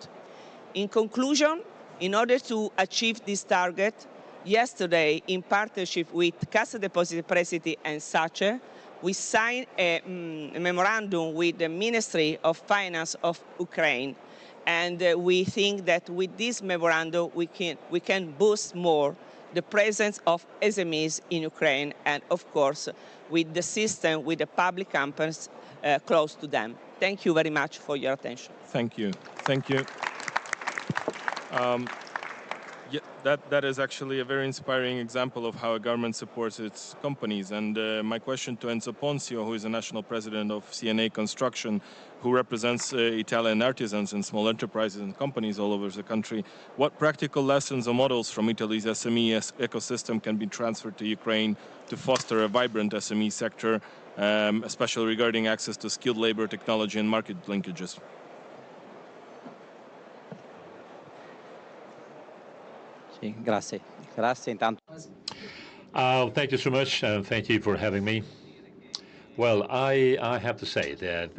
Speaker 2: In conclusion, in order to achieve this target, yesterday, in partnership with Cassa Depositi e Prestiti and SACE, we signed a memorandum with the Ministry of Finance of Ukraine. And we think that with this memorandum, we can boost more the presence of SMEs in Ukraine, and of course, with the system, with the public companies close to them. Thank you very much for your attention.
Speaker 14: Thank you. Thank you. Yeah, that is actually a very inspiring example of how a government supports its companies. And my question to Enzo Ponzio, who is the national president of CNA Construction, who represents Italian artisans and small enterprises and companies all over the country, what practical lessons or models from Italy's SME ecosystem can be transferred to Ukraine to foster a vibrant SME sector, especially regarding access to skilled labor, technology, and market linkages?
Speaker 22: Grazie. Grazie intanto.
Speaker 5: Thank you so much, and thank you for having me. Well, I have to say that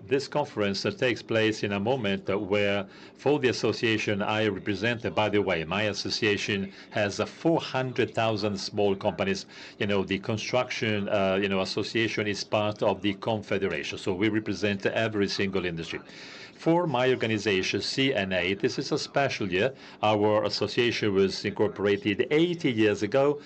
Speaker 5: this conference takes place in a moment where, for the association I represent, by the way, my association has 400,000 small companies. You know, the construction, association is part of the confederation, so we represent every single industry. For my organization, CNA, this is a special year. Our association was incorporated 80 years ago.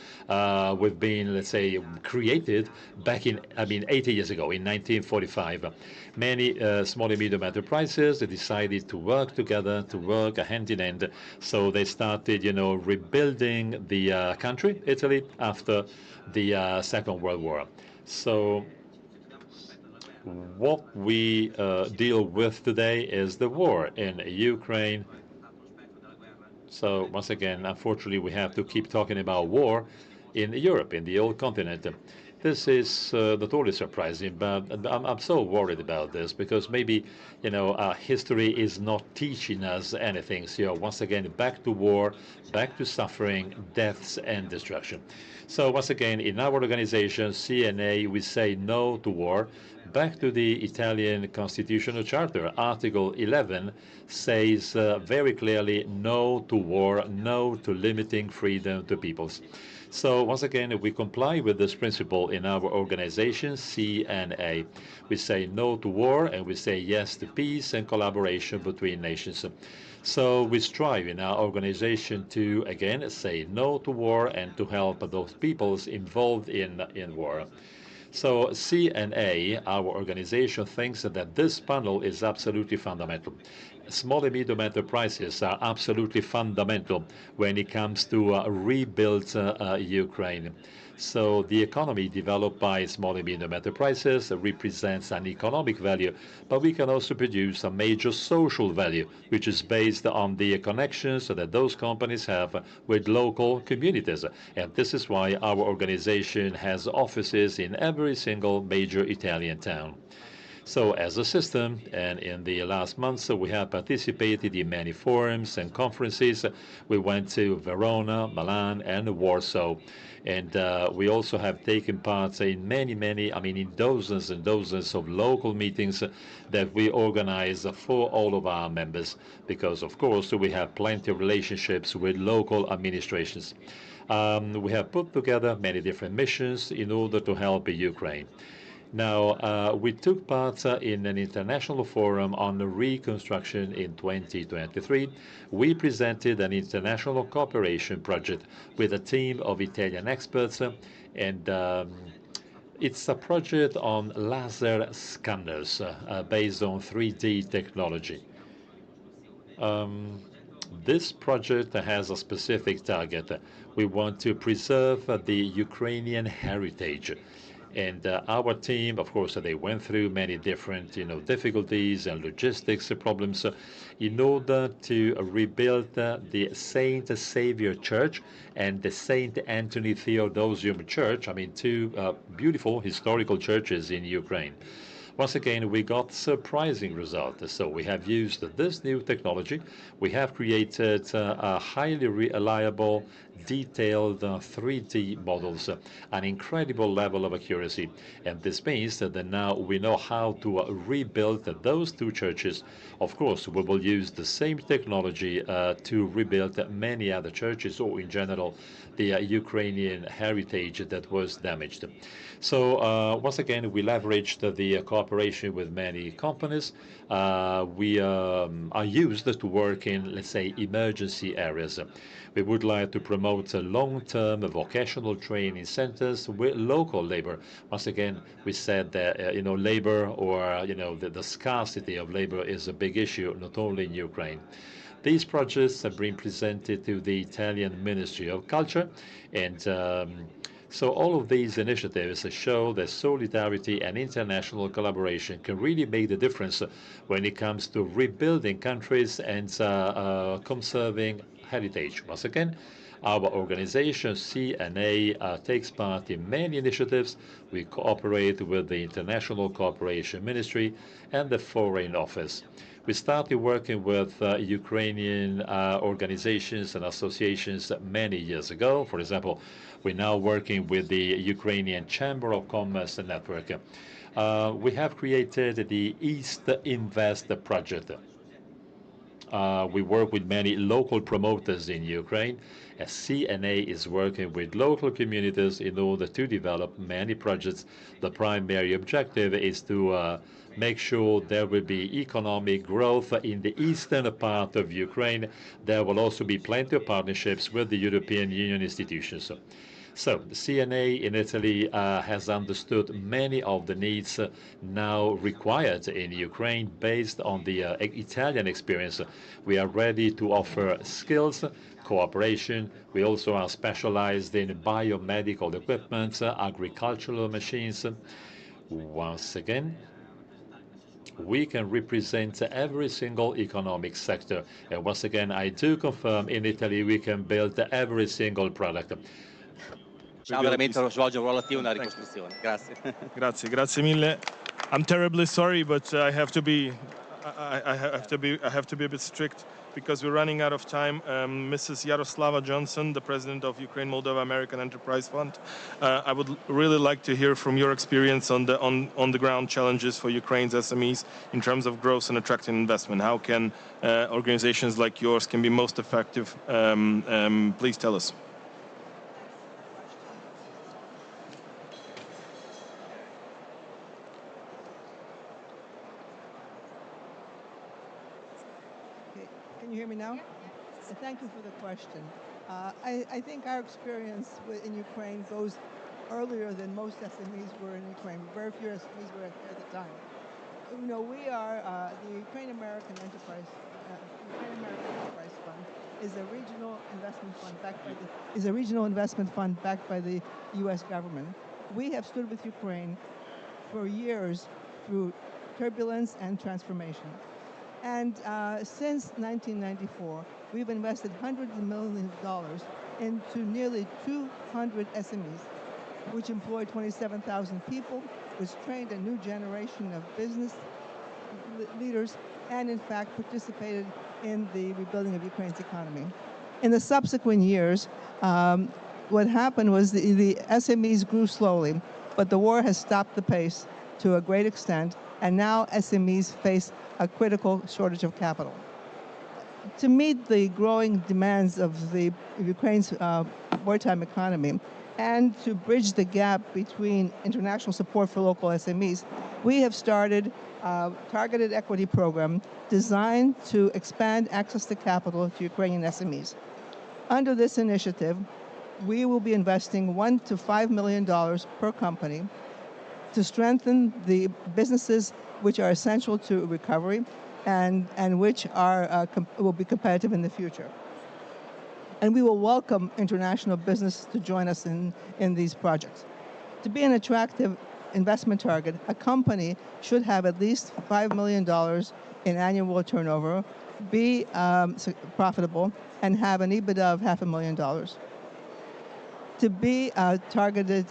Speaker 5: We've been, let's say, created back in, 80 years ago, in 1945. Many small and medium enterprises, they decided to work together, to work hand in hand. So they started, rebuilding the country, Italy, after the Second World War. So what we deal with today is the war in Ukraine. So once again, unfortunately, we have to keep talking about war in Europe, in the old continent. This is not only surprising, but I'm so worried about this because maybe, history is not teaching us anything. So once again, back to war, back to suffering, deaths, and destruction. So once again, in our organization, CNA, we say no to war, Back to the Italian Constitutional Charter, Article 11 says very clearly no to war, no to limiting freedom to peoples. So once again, we comply with this principle in our organization, CNA. We say no to war and we say yes to peace and collaboration between nations. So we strive in our organization to, again, say no to war and to help those peoples involved in war. So CNA, our organization, thinks that this panel is absolutely fundamental. Small and medium enterprises are absolutely fundamental when it comes to rebuild Ukraine. So the economy developed by small and medium enterprises represents an economic value, but we can also produce a major social value, which is based on the connections that those companies have with local communities. And this is why our organization has offices in every single major Italian town. So as a system, and in the last months, we have participated in many forums and conferences. We went to Verona, Milan, and Warsaw. And we also have taken part in in dozens and dozens of local meetings that we organize for all of our members, because of course we have plenty of relationships with local administrations. We have put together many different missions in order to help Ukraine. Now, we took part in an international forum on reconstruction in 2023. We presented an international cooperation project with a team of Italian experts, and it's a project on laser scanners based on 3D technology. This project has a specific target. We want to preserve the Ukrainian heritage. And our team, of course, they went through many different, difficulties and logistics problems in order to rebuild the Saint Saviour Church and the Saint Anthony Theodosium Church. Two beautiful historical churches in Ukraine. Once again, we got surprising results. So we have used this new technology. We have created a highly reliable, detailed 3D models, an incredible level of accuracy. And this means that now we know how to rebuild those two churches. Of course, we will use the same technology to rebuild many other churches, or in general, the Ukrainian heritage that was damaged. So once again, we leveraged the cooperation with many companies. We are used to work in, let's say, emergency areas. We would like to promote long-term vocational training centers with local labor. Once again, we said that labor, or the scarcity of labor is a big issue, not only in Ukraine. These projects have been presented to the Italian Ministry of Culture, and so all of these initiatives show that solidarity and international collaboration can really make the difference when it comes to rebuilding countries and conserving heritage. Once again, our organization, CNA, takes part in many initiatives. We cooperate with the International Cooperation Ministry and the Foreign Office. We started working with Ukrainian organizations and associations many years ago. For example, we're now working with the Ukrainian Chamber of Commerce Network. We have created the East Invest project. We work with many local promoters in Ukraine. As CNA is working with local communities in order to develop many projects. The primary objective is to make sure there will be economic growth in the eastern part of Ukraine. There will also be plenty of partnerships with the European Union institutions. So the CNA in Italy has understood many of the needs now required in Ukraine based on the Italian experience. We are ready to offer skills, cooperation. We also are specialized in biomedical equipment, agricultural machines. Once again, we can represent every single economic sector. And once again, I do confirm in Italy we can build every single product.
Speaker 15: Svolge un ruolo attivo nella ricostruzione. Grazie.
Speaker 14: Grazie mille. I'm terribly sorry, but I have to be I have to be a bit strict because we're running out of time. Mrs. Yaroslava Johnson, the president of Ukraine Moldova American Enterprise Fund, I would really like to hear from your experience on the ground challenges for Ukraine's SMEs in terms of growth and attracting investment. How can organizations like yours can be most effective? Please tell us.
Speaker 3: Can you hear me now? Thank you for the question. I think our experience in Ukraine goes earlier than most SMEs were in Ukraine. Very few SMEs were at the time. You know, we are the Ukraine American Enterprise Fund is a regional investment fund backed by the U.S. government. We have stood with Ukraine for years through turbulence and transformation. And since 1994, we've invested hundreds of millions of dollars into nearly 200 SMEs, which employ 27,000 people, which trained a new generation of business leaders, and in fact participated in the rebuilding of Ukraine's economy. In the subsequent years, what happened was the SMEs grew slowly, but the war has stopped the pace to a great extent, and now SMEs face a critical shortage of capital. To meet the growing demands of the Ukraine's wartime economy and to bridge the gap between international support for local SMEs, we have started a targeted equity program designed to expand access to capital to Ukrainian SMEs. Under this initiative, we will be investing $1 to $5 million per company to strengthen the businesses which are essential to recovery and which will be competitive in the future. And we will welcome international business to join us in these projects. To be an attractive investment target, a company should have at least $5 million in annual turnover, be profitable, and have an EBITDA of $500,000. To be targeted,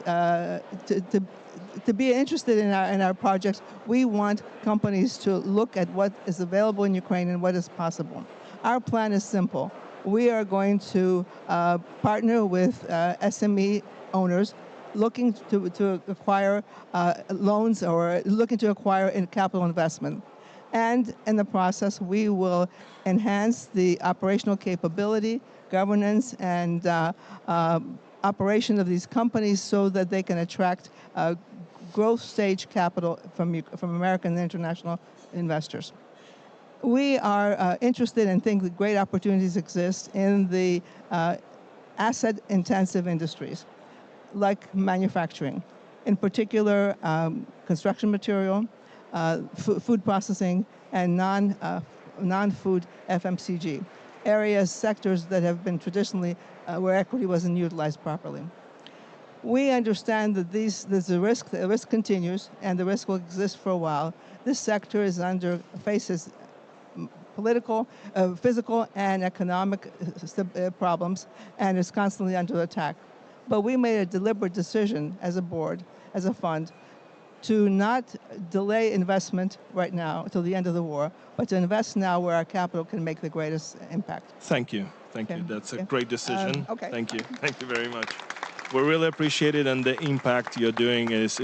Speaker 3: to be interested in our projects, we want companies to look at what is available in Ukraine and what is possible. Our plan is simple. We are going to partner with SME owners looking to acquire loans or looking to acquire capital investment. And in the process, we will enhance the operational capability, governance, and operation of these companies so that they can attract growth stage capital from American and international investors. We are interested and think that great opportunities exist in the asset-intensive industries, like manufacturing, in particular construction material, food processing, and non-food FMCG, sectors that have been traditionally where equity wasn't utilized properly. We understand that the risk continues, and the risk will exist for a while. This sector faces political, physical, and economic problems, and is constantly under attack. But we made a deliberate decision as a board, as a fund, to not delay investment right now until the end of the war, but to invest now where our capital can make the greatest impact.
Speaker 14: Thank you. Thank you. That's a great decision.
Speaker 3: Okay.
Speaker 14: Thank you. Thank you very much. We really appreciate it, and the impact you're doing is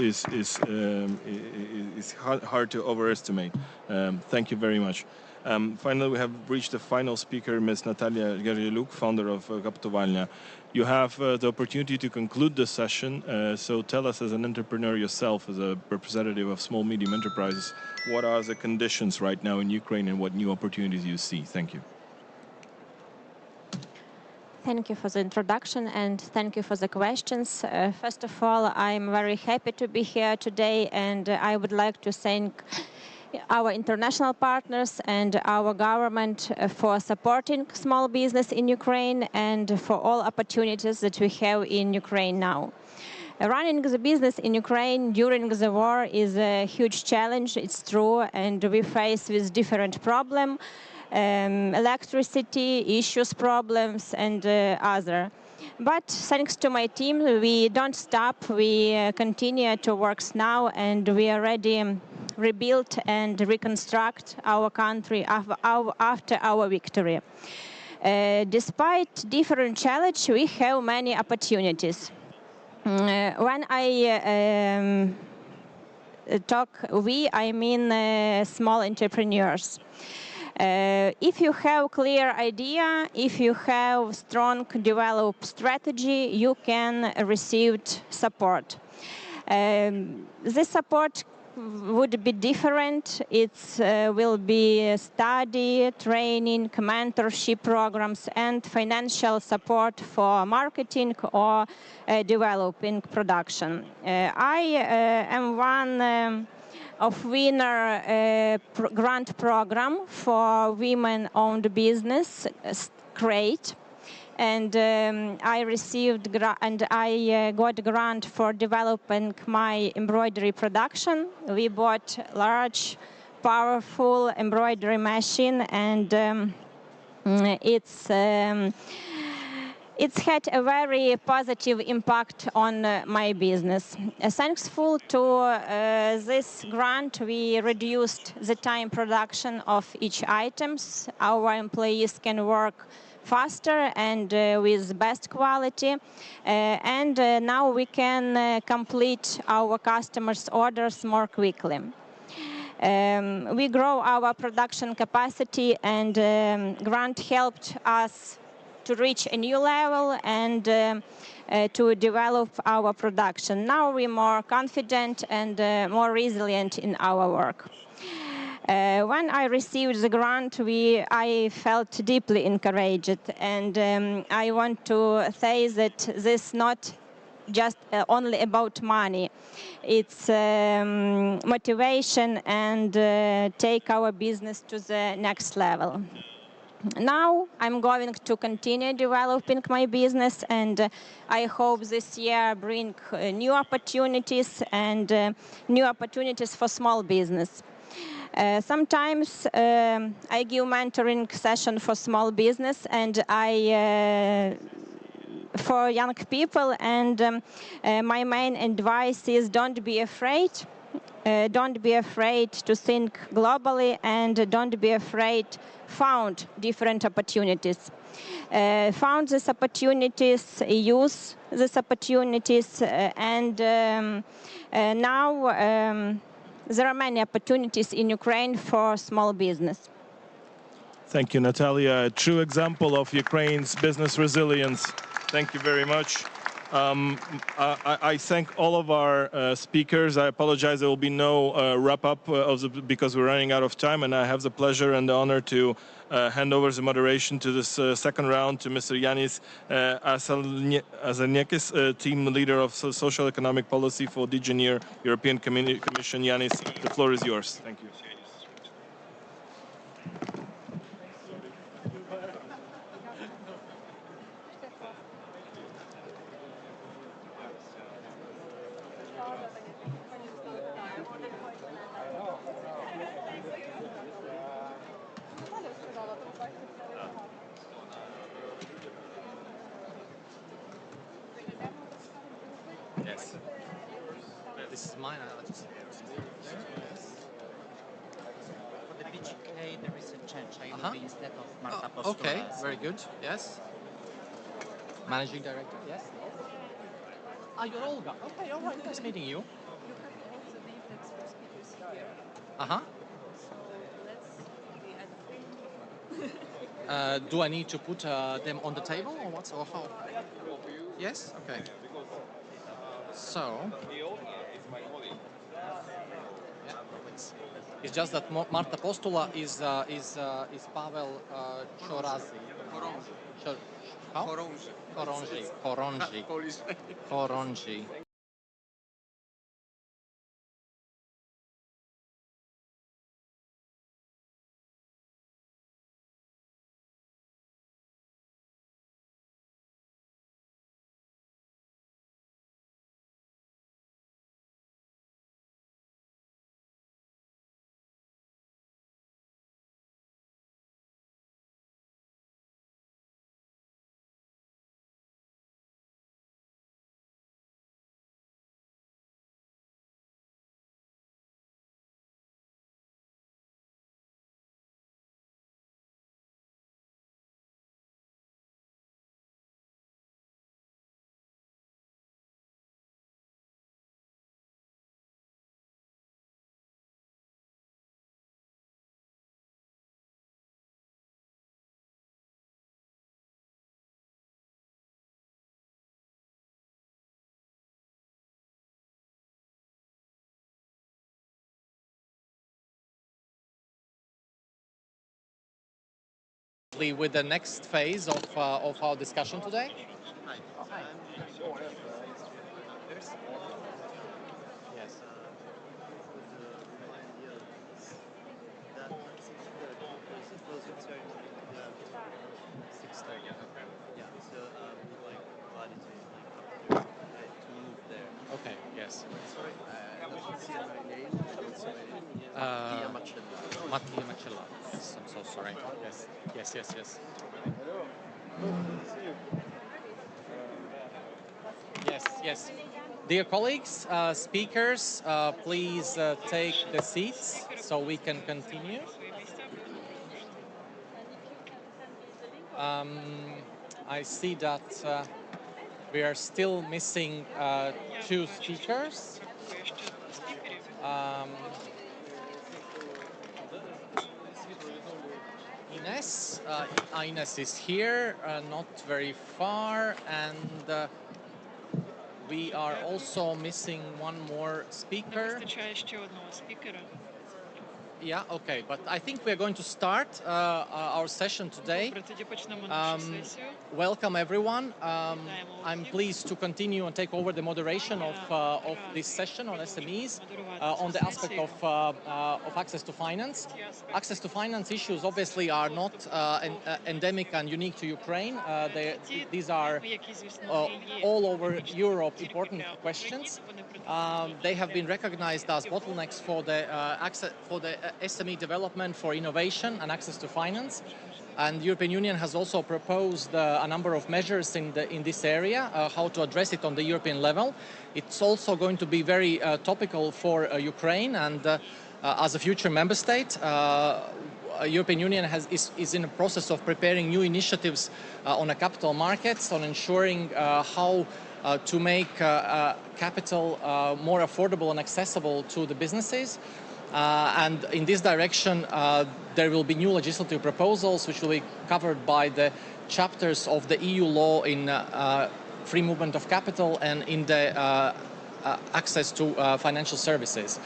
Speaker 14: hard to overestimate. Thank you very much. Finally, we have reached the final speaker, Ms. Natalia Gereluk, founder of Kaptovalnia. You have the opportunity to conclude the session, so tell us as an entrepreneur yourself, as a representative of small, medium enterprises, what are the conditions right now in Ukraine and what new opportunities you see? Thank you.
Speaker 17: Thank you for the introduction and thank you for the questions. First of all, I'm very happy to be here today, and I would like to thank our international partners and our government for supporting small business in Ukraine and for all opportunities that we have in Ukraine now. Running the business in Ukraine during the war is a huge challenge, it's true, and we face with different problems. Electricity issues, problems, and other. But thanks to my team, we don't stop. We continue to work now, and we are ready rebuild and reconstruct our country after our victory. Despite different challenges, we have many opportunities. When I talk we, I mean small entrepreneurs. If you have clear idea, if you have strong developed strategy, you can receive support. This support would be different. It will be study, training, mentorship programs, and financial support for marketing or developing production. I am one of winner grant program for women-owned business, great. And I received I got grant for developing my embroidery production. We bought large, powerful embroidery machine, and it's had a very positive impact on my business. Thanks to this grant, we reduced the time production of each items. Our employees can work faster and with best quality. Now we can complete our customers' orders more quickly. We grow our production capacity, and grant helped us to reach a new level and to develop our production. Now we're more confident and more resilient in our work. When I received the grant, I felt deeply encouraged, and I want to say that this is not just only about money. It's motivation and take our business to the next level. Now I'm going to continue developing my business, and I hope this year bring new opportunities and new opportunities for small business. Sometimes I give mentoring session for small business, and for young people, and my main advice is don't be afraid. Don't be afraid to think globally, and don't be afraid found different opportunities. Found these opportunities, use these opportunities, and now there are many opportunities in Ukraine for small business.
Speaker 14: Thank you, Natalia. A true example of Ukraine's business resilience. Thank you very much. I thank all of our speakers. I apologize, there will be no wrap-up because we're running out of time, and I have the pleasure and the honor to hand over the moderation to this second round to Mr. Yanis Azaniakis, team leader of social economic policy for DG NEAR European Commission. Yanis, the floor is yours. Thank you.
Speaker 4: Yes. This is mine. I'll just... For the BGK, there is a change. I will be instead of Marta Postula. Okay, very good. Yes. Managing Director, yes. Ah, you're Olga. Okay, all right. Nice meeting you.
Speaker 10: You have all the name tags for speakers here.
Speaker 4: Uh-huh.
Speaker 10: So let's add
Speaker 4: Do I need to put them on the table or what? Or how? Yes? Okay. So... It's just that Marta Postula is Pavel Chorazi. How? Choronji. with the next phase of our discussion today. Yes.
Speaker 15: That 6:30, because the closing ceremony will be at 6:30. Okay. Yeah. So we would like everybody to to move there.
Speaker 4: Okay. Yes.
Speaker 15: Sorry, I don't see my name. What's my name? Mattia Macella.
Speaker 4: Mattia Macella. Yes, I'm so sorry. Yes. Yes. Yes. Yes. Yes. Yes. Dear colleagues, speakers, please take the seats so we can continue. I see that we are still missing two speakers. Ines, Ines is here, not very far, and we are also missing one more speaker. Yeah, okay, but I think we're going to start our session today. Welcome everyone. I'm pleased to continue and take over the moderation of this session on SMEs on the aspect of access to finance. Access to finance issues obviously are not endemic and unique to Ukraine. These are all over Europe important questions. They have been recognized as bottlenecks for the SME development, for innovation and access to finance. And the European Union has also proposed a number of measures in this area, how to address it on the European level. It's also going to be very topical for Ukraine, and as a future member state, European Union is in the process of preparing new initiatives on the capital markets, on ensuring how to make capital more affordable and accessible to the businesses. And in this direction, there will be new legislative proposals which will be covered by the chapters of the EU law in free movement of capital and in the access to financial services.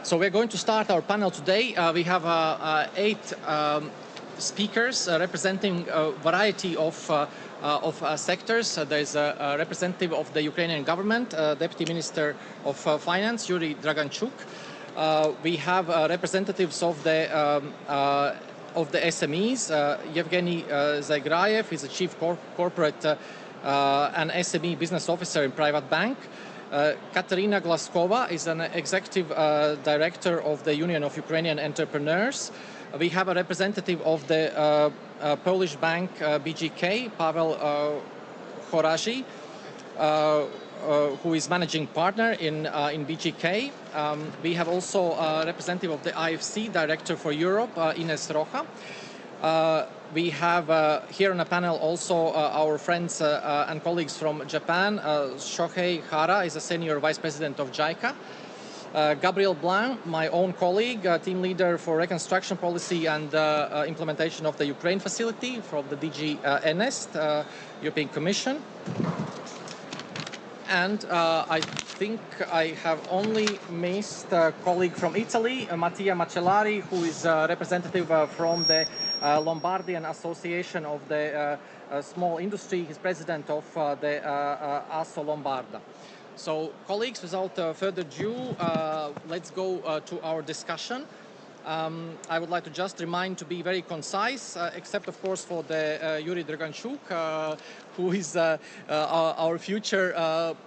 Speaker 4: So we're going to start our panel today. We have 8 speakers representing a variety of sectors. There's a representative of the Ukrainian government, Deputy Minister of Finance, Yuri Draganchuk. We have representatives of the SMEs. Yevgeny Zagraev is the Chief Corporate and SME Business Officer in Private Bank. Katerina Glaskova is an Executive Director of the Union of Ukrainian Entrepreneurs. We have a representative of the Polish bank BGK, Pavel Chorazi, who is managing partner in BGK. We have also a representative of the IFC, Director for Europe, Ines Rocha. We have here on the panel also our friends and colleagues from Japan. Shohei Hara is a Senior Vice President of JICA. Gabriel Blanc, my own colleague, team leader for reconstruction policy and implementation of the Ukraine facility from the DG NEST, European Commission. And I think I have only missed a colleague from Italy, Mattia Macellari, who is a representative from the Lombardian Association of the Small Industry. He's president of the ASSO Lombarda. So, colleagues, without further ado, let's go to our discussion. I would like to just remind to be very concise, except of course for the Yuri Draganchuk, who is our future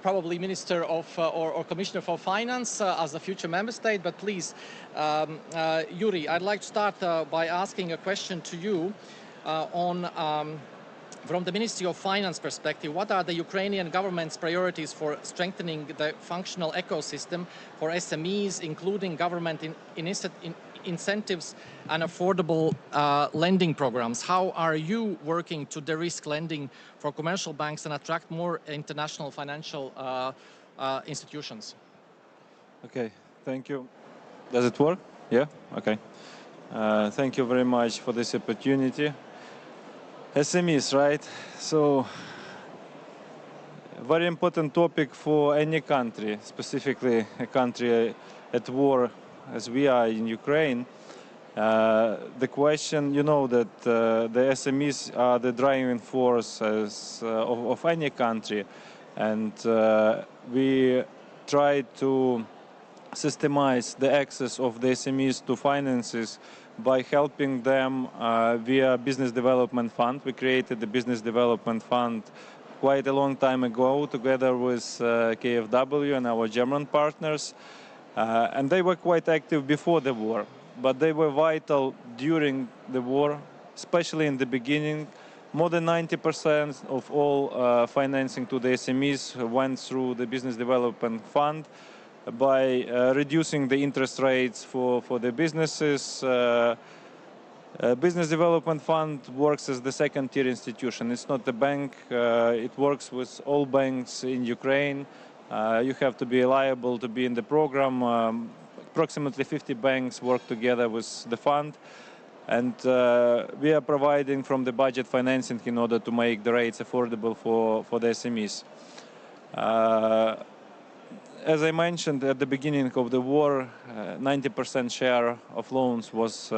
Speaker 4: probably Minister of or Commissioner for Finance as a future member state. But please, Yuri, I'd like to start by asking a question to you on from the Ministry of Finance perspective, what are the Ukrainian government's priorities for strengthening the functional ecosystem for SMEs, including government incentives and affordable lending programs? How are you working to de-risk lending for commercial banks and attract more international financial institutions?
Speaker 6: Okay, thank you. Does it work? Yeah? Okay. Thank you very much for this opportunity. SMEs, right? So, very important topic for any country, specifically a country at war as we are in Ukraine. The question, you know, that the SMEs are the driving force of any country, and we try to systemize the access of the SMEs to finances by helping them via Business Development Fund. We created the Business Development Fund quite a long time ago together with KfW and our German partners. And they were quite active before the war, but they were vital during the war, especially in the beginning. More than 90% of all financing to the SMEs went through the Business Development Fund by reducing the interest rates for the businesses. Business Development Fund works as the second-tier institution. It's not a bank. It works with all banks in Ukraine. You have to be liable to be in the program. Approximately 50 banks work together with the fund. And we are providing from the budget financing in order to make the rates affordable for the SMEs. As I mentioned at the beginning of the war, 90% share of loans was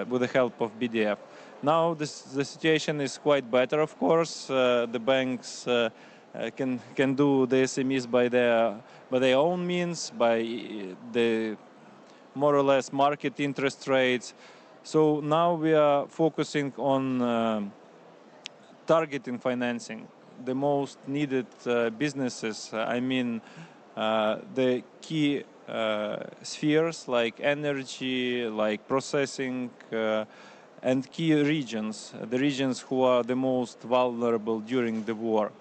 Speaker 6: with the help of BDF. Now the situation is quite better, of course. The banks can do the SMEs by their own means, by the more or less market interest rates. So now we are focusing on targeting financing the most needed businesses. I mean, the key spheres like energy, like processing, and key regions, the regions who are the most vulnerable during the war.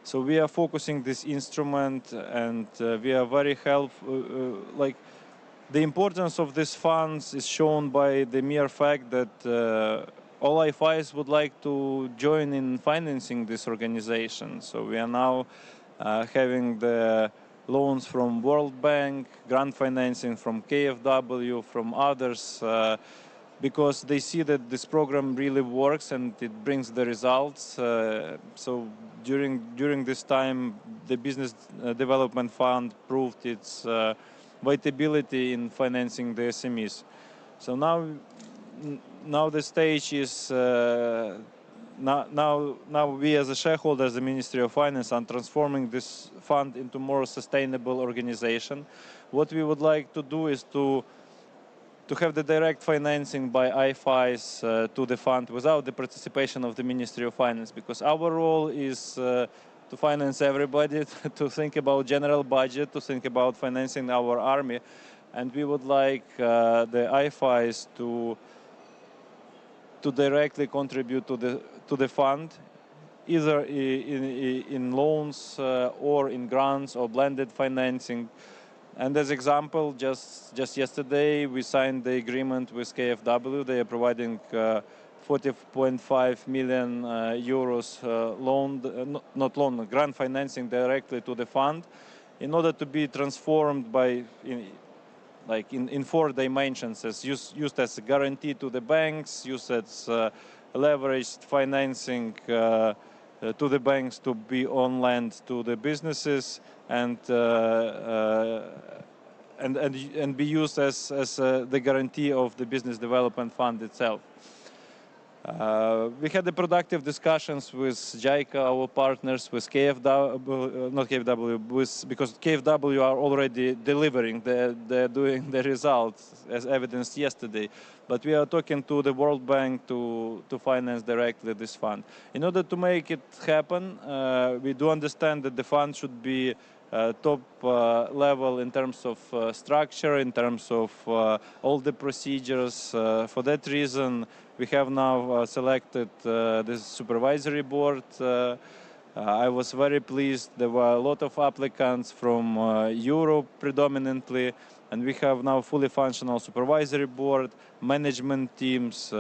Speaker 6: So we are focusing this instrument, and we are very helpful. Like the importance of these funds is shown by the mere fact that all IFIs would like to join in financing this organization. So we are now having the loans from World Bank, grant financing from KfW, from others, because they see that this program really works and it brings the results. So during this time, the Business Development Fund proved its viability in financing the SMEs. So now the stage is now we as a shareholders, the Ministry of Finance, are transforming this fund into more sustainable organization. What we would like to do is to have the direct financing by IFIs to the fund without the participation of the Ministry of Finance, because our role is to finance everybody, to think about general budget, to think about financing our army, and we would like the IFIs to directly contribute to the fund, either in loans or in grants or blended financing. And as example, just yesterday we signed the agreement with KfW. They are providing 40.5 million euros grant financing directly to the fund, in order to be transformed in 4 dimensions, as used as a guarantee to the banks, used as leveraged financing to the banks to be on lend to the businesses, and be used as the guarantee of the Business Development Fund itself. We had the productive discussions with JICA, our partners, with KfW, not KfW, because KfW are already delivering, they're doing the results, as evidenced yesterday. But we are talking to the World Bank to finance directly this fund. In order to make it happen, we do understand that the fund should be top level in terms of structure, in terms of all the procedures. For that reason, we have now selected this supervisory board. I was very pleased. There were a lot of applicants from Europe predominantly, and we have now fully functional supervisory board, management teams,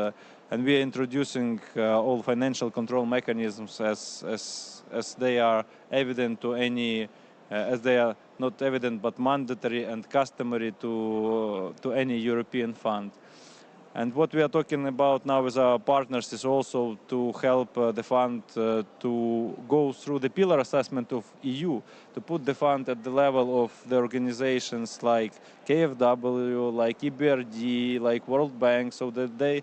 Speaker 6: and we are introducing all financial control mechanisms as they are evident to any, as they are not evident but mandatory and customary to any European fund. And what we are talking about now with our partners is also to help the fund to go through the pillar assessment of EU, to put the fund at the level of the organizations like KfW, like EBRD, like World Bank, so that the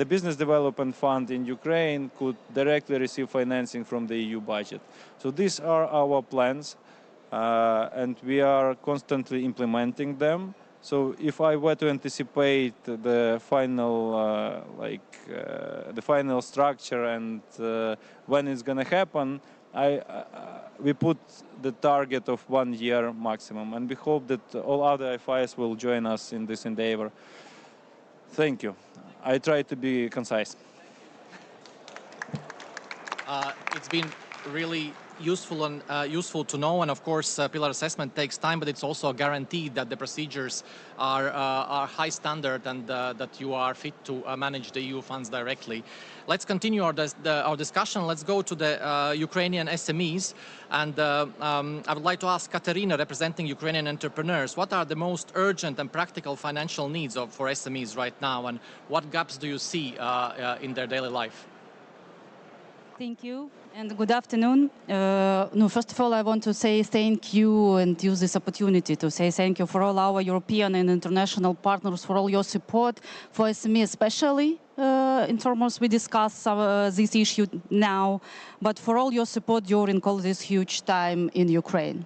Speaker 6: Business Development Fund in Ukraine could directly receive financing from the EU budget. So these are our plans, and we are constantly implementing them. So if I were to anticipate the final, the final structure and when it's going to happen, we put the target of 1 year maximum, and we hope that all other FIs will join us in this endeavor. Thank you. I try to be concise.
Speaker 4: It's been really useful and useful to know, and of course pillar assessment takes time, but it's also a guarantee that the procedures are high standard and that you are fit to manage the EU funds directly. Let's continue our discussion. Let's go to the Ukrainian SMEs, and I would like to ask Katerina, representing Ukrainian entrepreneurs, what are the most urgent and practical financial needs for SMEs right now, and what gaps do you see in their daily life?
Speaker 8: Thank you and good afternoon. First of all, I want to say thank you and use this opportunity to say thank you for all our European and international partners for all your support for SME, especially in terms we discuss this issue now, but for all your support during all this huge time in Ukraine.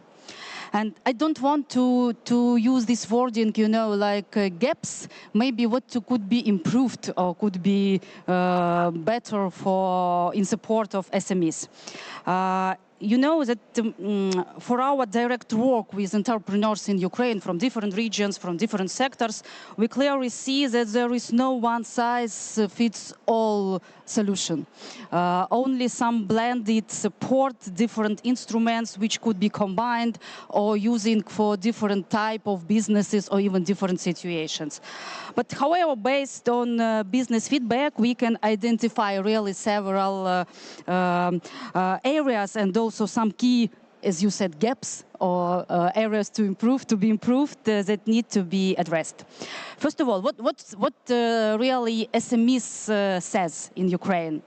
Speaker 8: And I don't want to use this wording, like gaps, maybe what could be improved or could be better in support of SMEs. You know that for our direct work with entrepreneurs in Ukraine from different regions, from different sectors, we clearly see that there is no one-size-fits-all solution. Only some blended support, different instruments which could be combined or using for different type of businesses or even different situations. But however, based on business feedback, we can identify really several areas and also some key, as you said, gaps or areas to be improved that need to be addressed. First of all, what really SMEs says in Ukraine?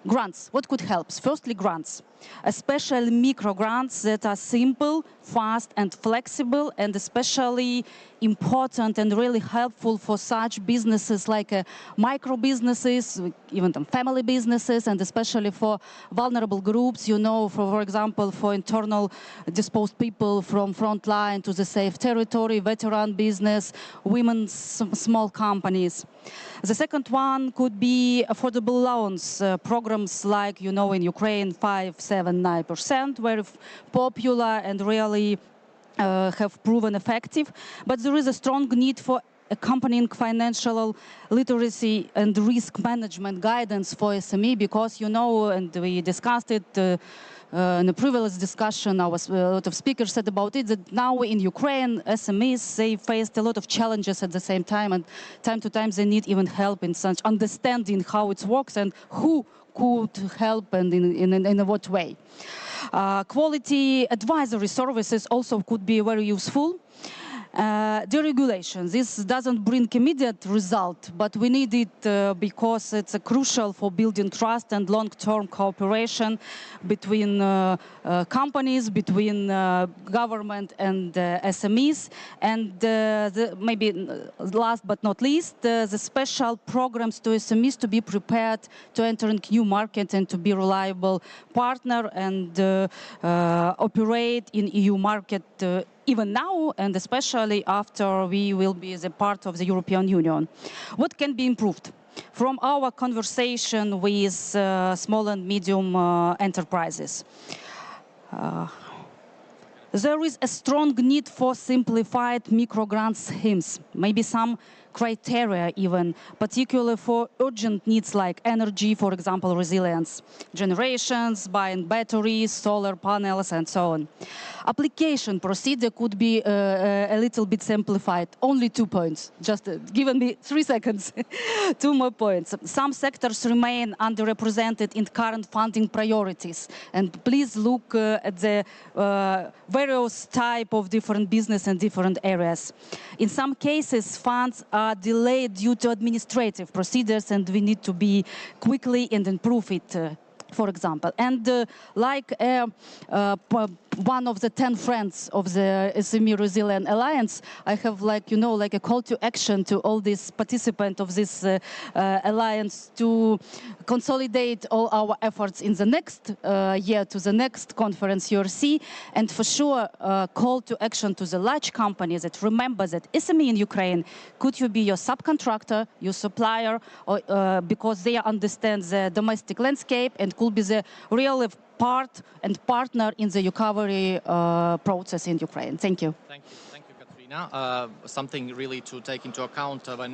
Speaker 8: Grants, what could help? Firstly, grants, especially micro grants that are simple, fast and flexible, and especially important and really helpful for such businesses like micro businesses, even family businesses, and especially for vulnerable groups, for example, for internal displaced people from frontline to the safe territory, veteran business, women's small companies. The second one could be affordable loans, programs like, in Ukraine, 5-7-9%, very popular and really have proven effective. But there is a strong need for accompanying financial literacy and risk management guidance for SME because, and we discussed it in a previous discussion, a lot of speakers said about it, that now in Ukraine, SMEs, they faced a lot of challenges at the same time, and time to time they need even help in such understanding how it works and who could help and in what way. Quality advisory services also could be very useful. Deregulation. This doesn't bring immediate result, but we need it because it's crucial for building trust and long-term cooperation between companies, between government and SMEs. And maybe last but not least, the special programs to SMEs to be prepared to enter into new markets and to be reliable partner and operate in EU market even now, and especially after we will be as a part of the European Union. What can be improved? From our conversation with small and medium enterprises, there is a strong need for simplified microgrant schemes, maybe some criteria even, particularly for urgent needs like energy, for example, resilience, generations, buying batteries, solar panels, and so on. Application procedure could be a little bit simplified. Only 2 points, just given me 3 seconds. 2 more points. Some sectors remain underrepresented in current funding priorities. And please look at the various type of different business and different areas. In some cases, funds are delayed due to administrative procedures, and we need to be quickly and improve it. For example, and one of the 10 friends of the SME Resilient Alliance, I have like a call to action to all these participants of this alliance to consolidate all our efforts in the next year to the next conference URC, and for sure call to action to the large companies that remember that SME in Ukraine, could you be your subcontractor, your supplier, or, because they understand the domestic landscape and could be the real part and partner in the recovery process in Ukraine. Thank you.
Speaker 4: Thank you, Katrina. Something really to take into account when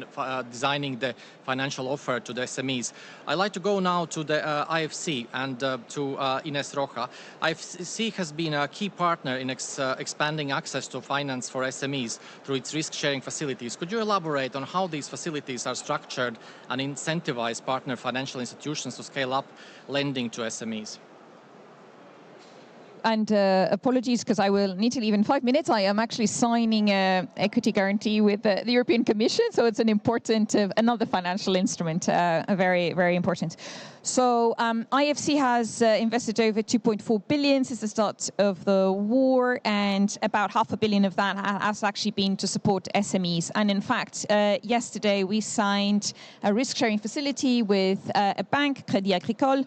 Speaker 4: designing the financial offer to the SMEs. I'd like to go now to the IFC and to Ines Roja. IFC has been a key partner in expanding access to finance for SMEs through its risk-sharing facilities. Could you elaborate on how these facilities are structured and incentivize partner financial institutions to scale up lending to SMEs?
Speaker 9: And apologies, because I will need to leave in 5 minutes. I am actually signing an equity guarantee with the European Commission, so it's an important, another financial instrument, very, very important. So IFC has invested over 2.4 billion since the start of the war, and about $500 million of that has actually been to support SMEs. And in fact, yesterday we signed a risk-sharing facility with a bank, Crédit Agricole,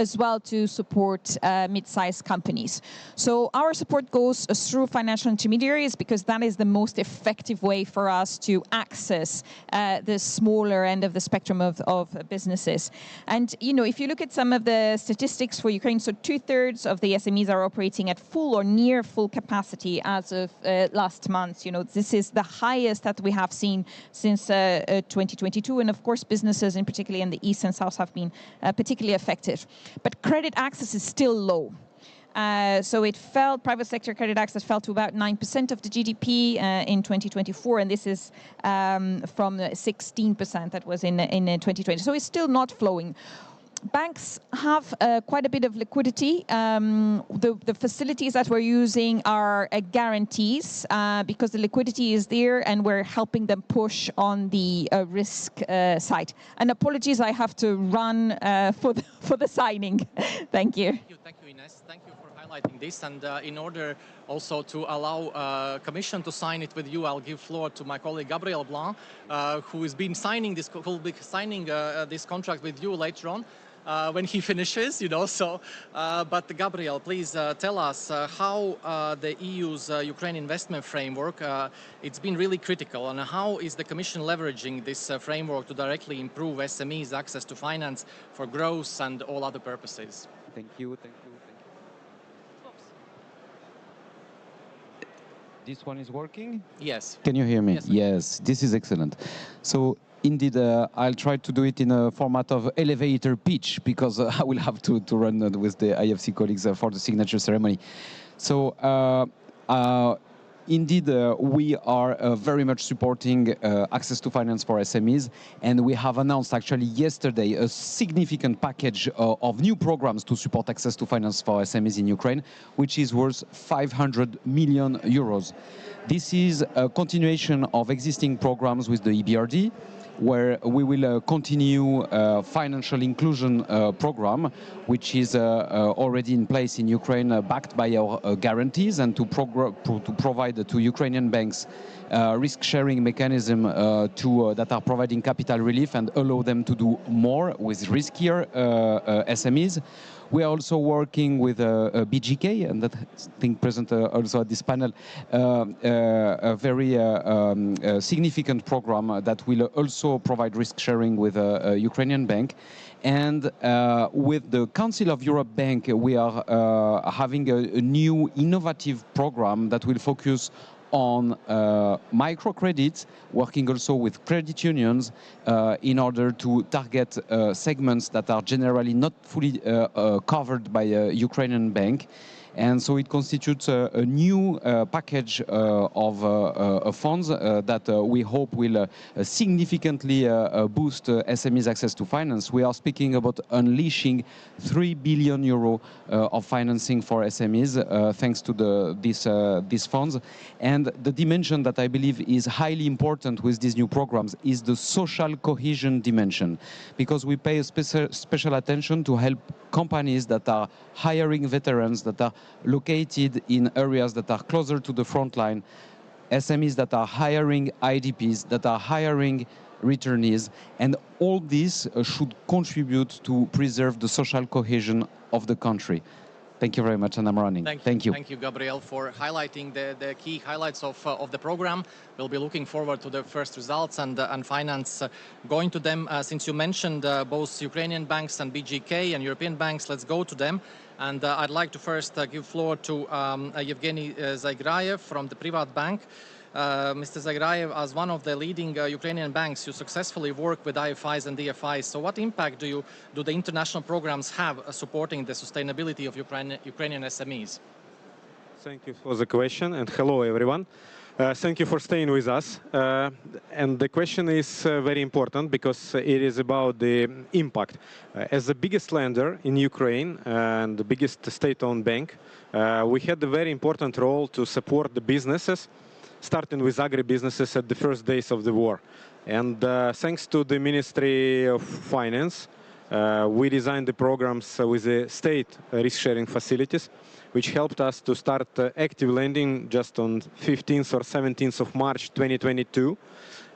Speaker 9: as well to support mid-sized companies. So our support goes through financial intermediaries because that is the most effective way for us to access the smaller end of the spectrum of businesses. And if you look at some of the statistics for Ukraine, so 2/3 of the SMEs are operating at full or near full capacity as of last month. This is the highest that we have seen since 2022. And of course, businesses, in particular in the East and South, have been particularly affected. But credit access is still low. So it fell, private sector credit access fell to about 9% of the GDP in 2024, and this is from 16% that was in 2020. So it's still not flowing. Banks have quite a bit of liquidity. The facilities that we're using are guarantees because the liquidity is there, and we're helping them push on the risk side. And apologies, I have to run for the signing. Thank you.
Speaker 4: Thank you, Ines. Thank you for highlighting this. And in order also to allow Commission to sign it with you, I'll give floor to my colleague Gabriel Blanc, who has been signing this. Who will be signing this contract with you later on. When he finishes, but Gabriel, please tell us how the EU's Ukraine investment framework, it's been really critical, and how is the Commission leveraging this framework to directly improve SMEs' access to finance for growth and all other purposes?
Speaker 16: Thank you. This one is working?
Speaker 4: Yes.
Speaker 16: Can you hear me? Yes, this is excellent. So indeed, I'll try to do it in a format of elevator pitch because I will have to run with the IFC colleagues for the signature ceremony. So indeed, we are very much supporting access to finance for SMEs, and we have announced actually yesterday a significant package of new programs to support access to finance for SMEs in Ukraine, which is worth 500 million euros. This is a continuation of existing programs with the EBRD, where we will continue financial inclusion program, which is already in place in Ukraine, backed by our guarantees, and to provide to Ukrainian banks risk-sharing mechanism that are providing capital relief and allow them to do more with riskier SMEs. We are also working with BGK, and that I think present also at this panel, a very significant program that will also provide risk sharing with a Ukrainian bank. And with the Council of Europe Bank, we are having a new innovative program that will focus on microcredits, working also with credit unions in order to target segments that are generally not fully covered by a Ukrainian bank. And so it constitutes a new package of funds that we hope will significantly boost SMEs access to finance. We are speaking about unleashing 3 billion euro of financing for SMEs thanks to these funds. And the dimension that I believe is highly important with these new programs is the social cohesion dimension, because we pay a special attention to help companies that are hiring veterans, that are located in areas that are closer to the front line, SMEs that are hiring IDPs, that are hiring returnees, and all this should contribute to preserve the social cohesion of the country. Thank you very much, and I'm running. Thank you.
Speaker 4: Thank you, Gabriel, for highlighting the key highlights of the program. We'll be looking forward to the first results and finance going to them. Since you mentioned both Ukrainian banks and BGK and European banks, let's go to them. And I'd like to first give floor to Evgeny Zaigrayev from the Privat Bank. Mr. Zagrayev, as one of the leading Ukrainian banks, you successfully work with IFIs and DFIs. So what impact do the international programs have supporting the sustainability of Ukrainian SMEs?
Speaker 13: Thank you for the question, and hello, everyone. Thank you for staying with us. And the question is very important because it is about the impact. As the biggest lender in Ukraine and the biggest state-owned bank, we had a very important role to support the businesses, starting with agribusinesses at the first days of the war. And thanks to the Ministry of Finance, we designed the programs with the state risk-sharing facilities, which helped us to start active lending just on 15th or 17th of March 2022,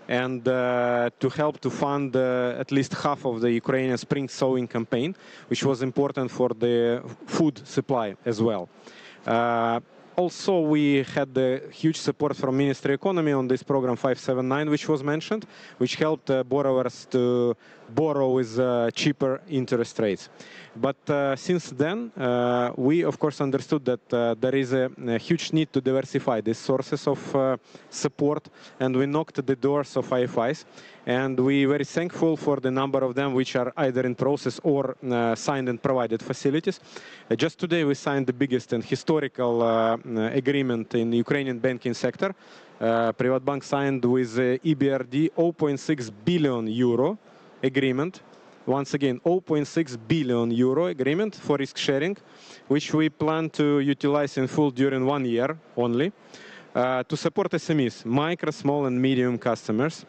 Speaker 13: and to help to fund at least half of the Ukrainian spring sowing campaign, which was important for the food supply as well. Also, we had the huge support from Ministry of Economy on this program 579, which was mentioned, which helped borrowers to borrow with cheaper interest rates. But since then, we, of course, understood that there is a huge need to diversify the sources of support, and we knocked the doors of IFIs. And we are very thankful for the number of them which are either in process or signed and provided facilities. Just today, we signed the biggest and historical agreement in the Ukrainian banking sector. Privat Bank signed with EBRD 0.6 billion euro agreement. Once again, 0.6 billion euro agreement for risk sharing, which we plan to utilize in full during 1 year only, to support SMEs, micro, small, and medium customers.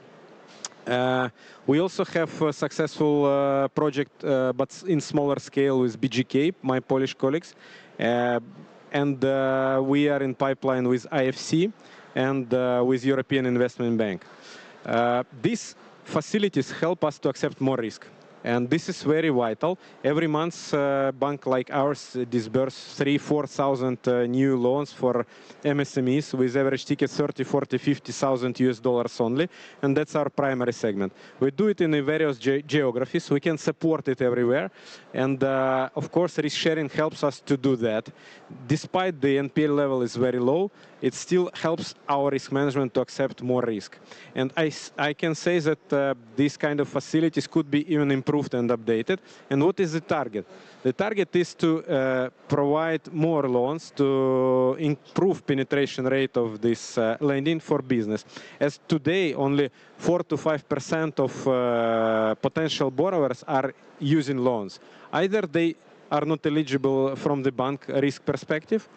Speaker 13: We also have a successful project, but in smaller scale, with BGK, my Polish colleagues. And we are in pipeline with IFC and with European Investment Bank. These facilities help us to accept more risk. And this is very vital. Every month, a bank like ours disburses 3,000-4,000 new loans for MSMEs with average ticket 30, 40, 50,000 US dollars only. And that's our primary segment. We do it in the various geographies. We can support it everywhere. And of course, risk sharing helps us to do that. Despite the NPL level is very low, it still helps our risk management to accept more risk. And I can say that these kind of facilities could be even improved and updated. And what is the target? The target is to provide more loans to improve penetration rate of this lending for business. As today, only 4 to 5% of potential borrowers are using loans. Either they are not eligible from the bank risk perspective,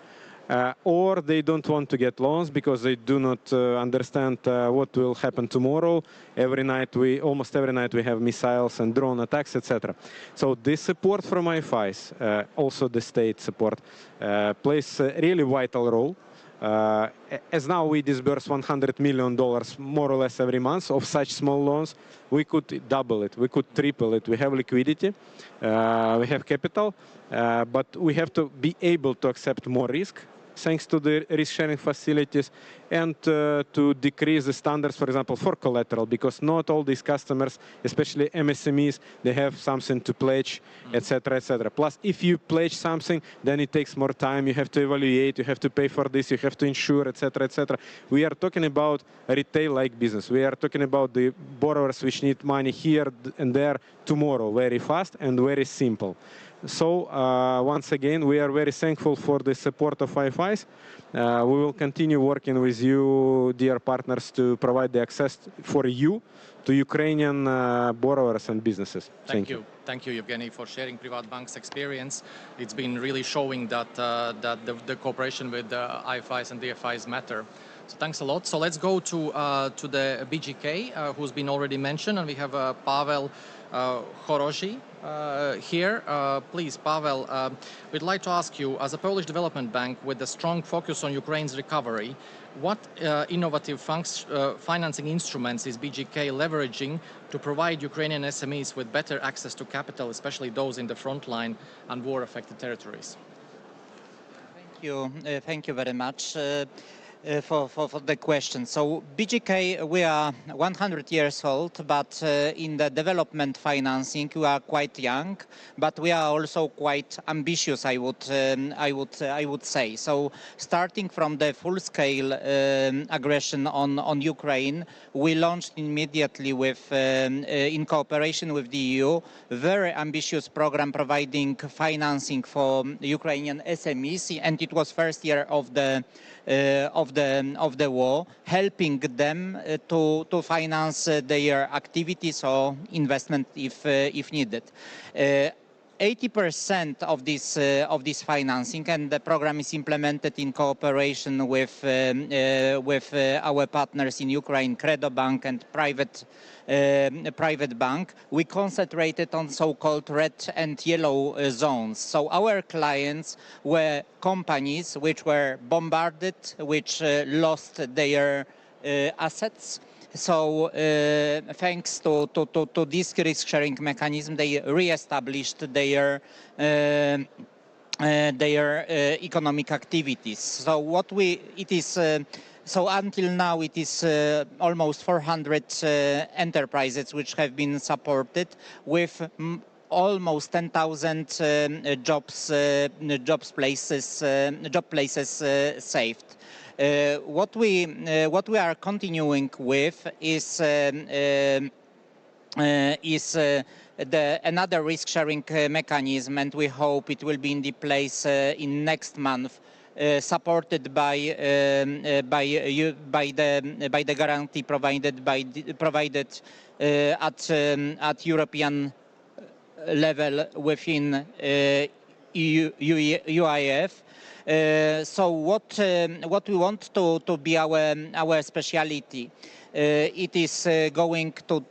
Speaker 13: or they don't want to get loans because they do not understand what will happen tomorrow. Almost every night, we have missiles and drone attacks, etc. So this support from IFIs, also the state support, plays a really vital role. As now we disburse $100 million more or less every month of such small loans, we could double it, we could triple it. We have liquidity, we have capital, but we have to be able to accept more risk, thanks to the risk-sharing facilities, and to decrease the standards, for example, for collateral, because not all these customers, especially MSMEs, they have something to pledge, etc., etc. Plus, if you pledge something, then it takes more time. You have to evaluate, you have to pay for this, you have to insure, etc., etc. We are talking about a retail-like business. We are talking about the borrowers which need money here and there tomorrow, very fast and very simple. So once again, we are very thankful for the support of IFIs. We will continue working with you, dear partners, to provide the access for you to Ukrainian borrowers and businesses. Thank you.
Speaker 4: Thank you, Evgeny, for sharing Privatbank's experience. It's been really showing that the cooperation with the IFIs and DFIs matter. So thanks a lot. So let's go to the BGK, who's been already mentioned, and we have Pavel Choroshi here. Please, Pavel, we'd like to ask you, as a Polish development bank with a strong focus on Ukraine's recovery, what innovative financing instruments is BGK leveraging to provide Ukrainian SMEs with better access to capital, especially those in the front line and war-affected territories?
Speaker 22: Thank you very much. For the question. So BGK, we are 100 years old, but in the development financing, we are quite young, but we are also quite ambitious, I would say. So starting from the full-scale aggression on Ukraine, we launched immediately with, in cooperation with the EU, a very ambitious program providing financing for Ukrainian SMEs, and it was first year of the war, helping them to finance their activities or investment if needed. 80% of this financing, and the program is implemented in cooperation with our partners in Ukraine, Credo Bank and private bank. We concentrated on so-called red and yellow zones. So our clients were companies which were bombarded, which lost their assets. So thanks to this risk-sharing mechanism, they re-established their economic activities. So so until now, it is almost 400 enterprises which have been supported with almost 10,000 job places saved. What we are continuing with is another risk-sharing mechanism, and we hope it will be in the place in next month, supported by the guarantee provided at European level within UIF. So what we want to be our speciality. It is going to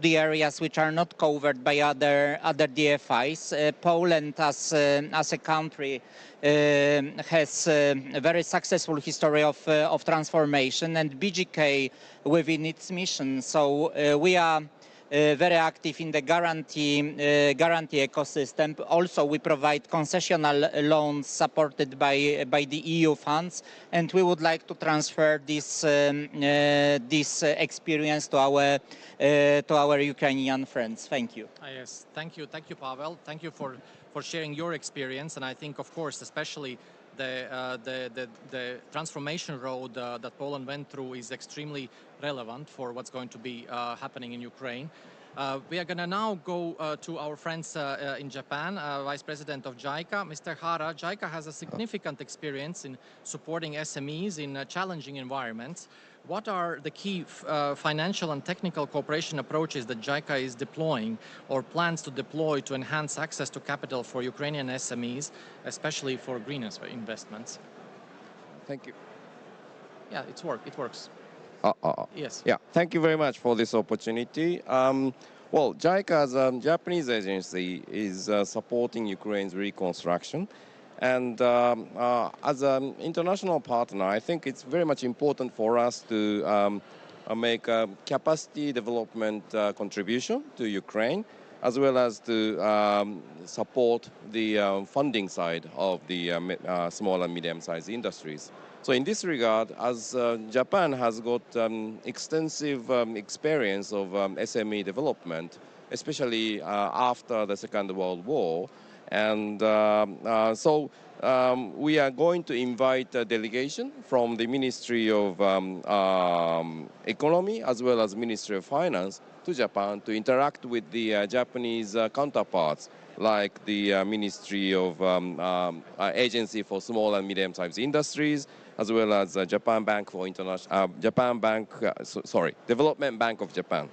Speaker 22: the areas which are not covered by other DFIs. Poland, as a country, has a very successful history of transformation, and BGK within its mission. So we are very active in the guarantee ecosystem. Also, we provide concessional loans supported by the EU funds, and we would like to transfer this experience to our Ukrainian friends. Thank you.
Speaker 4: Yes, thank you, Pavel. Thank you for sharing your experience, and I think, of course, especially the transformation road that Poland went through is extremely relevant for what's going to be happening in Ukraine. We are going to now go to our friends in Japan, Vice President of JICA, Mr. Hara. JICA has a significant experience in supporting SMEs in challenging environments. What are the key financial and technical cooperation approaches that JICA is deploying or plans to deploy to enhance access to capital for Ukrainian SMEs, especially for green investments?
Speaker 7: Thank you.
Speaker 4: Yeah, it works. Yes.
Speaker 7: Yeah, thank you very much for this opportunity. Well, JICA as a Japanese agency is supporting Ukraine's reconstruction. And as an international partner, I think it's very much important for us to make a capacity development contribution to Ukraine, as well as to support the funding side of the small and medium-sized industries. So in this regard, as Japan has got extensive experience of SME development, especially after the Second World War. And so we are going to invite a delegation from the Ministry of Economy as well as Ministry of Finance to Japan to interact with the Japanese counterparts, like the Ministry of Agency for Small and Medium-Sized Industries, as well as Japan Bank for International Development Bank of Japan.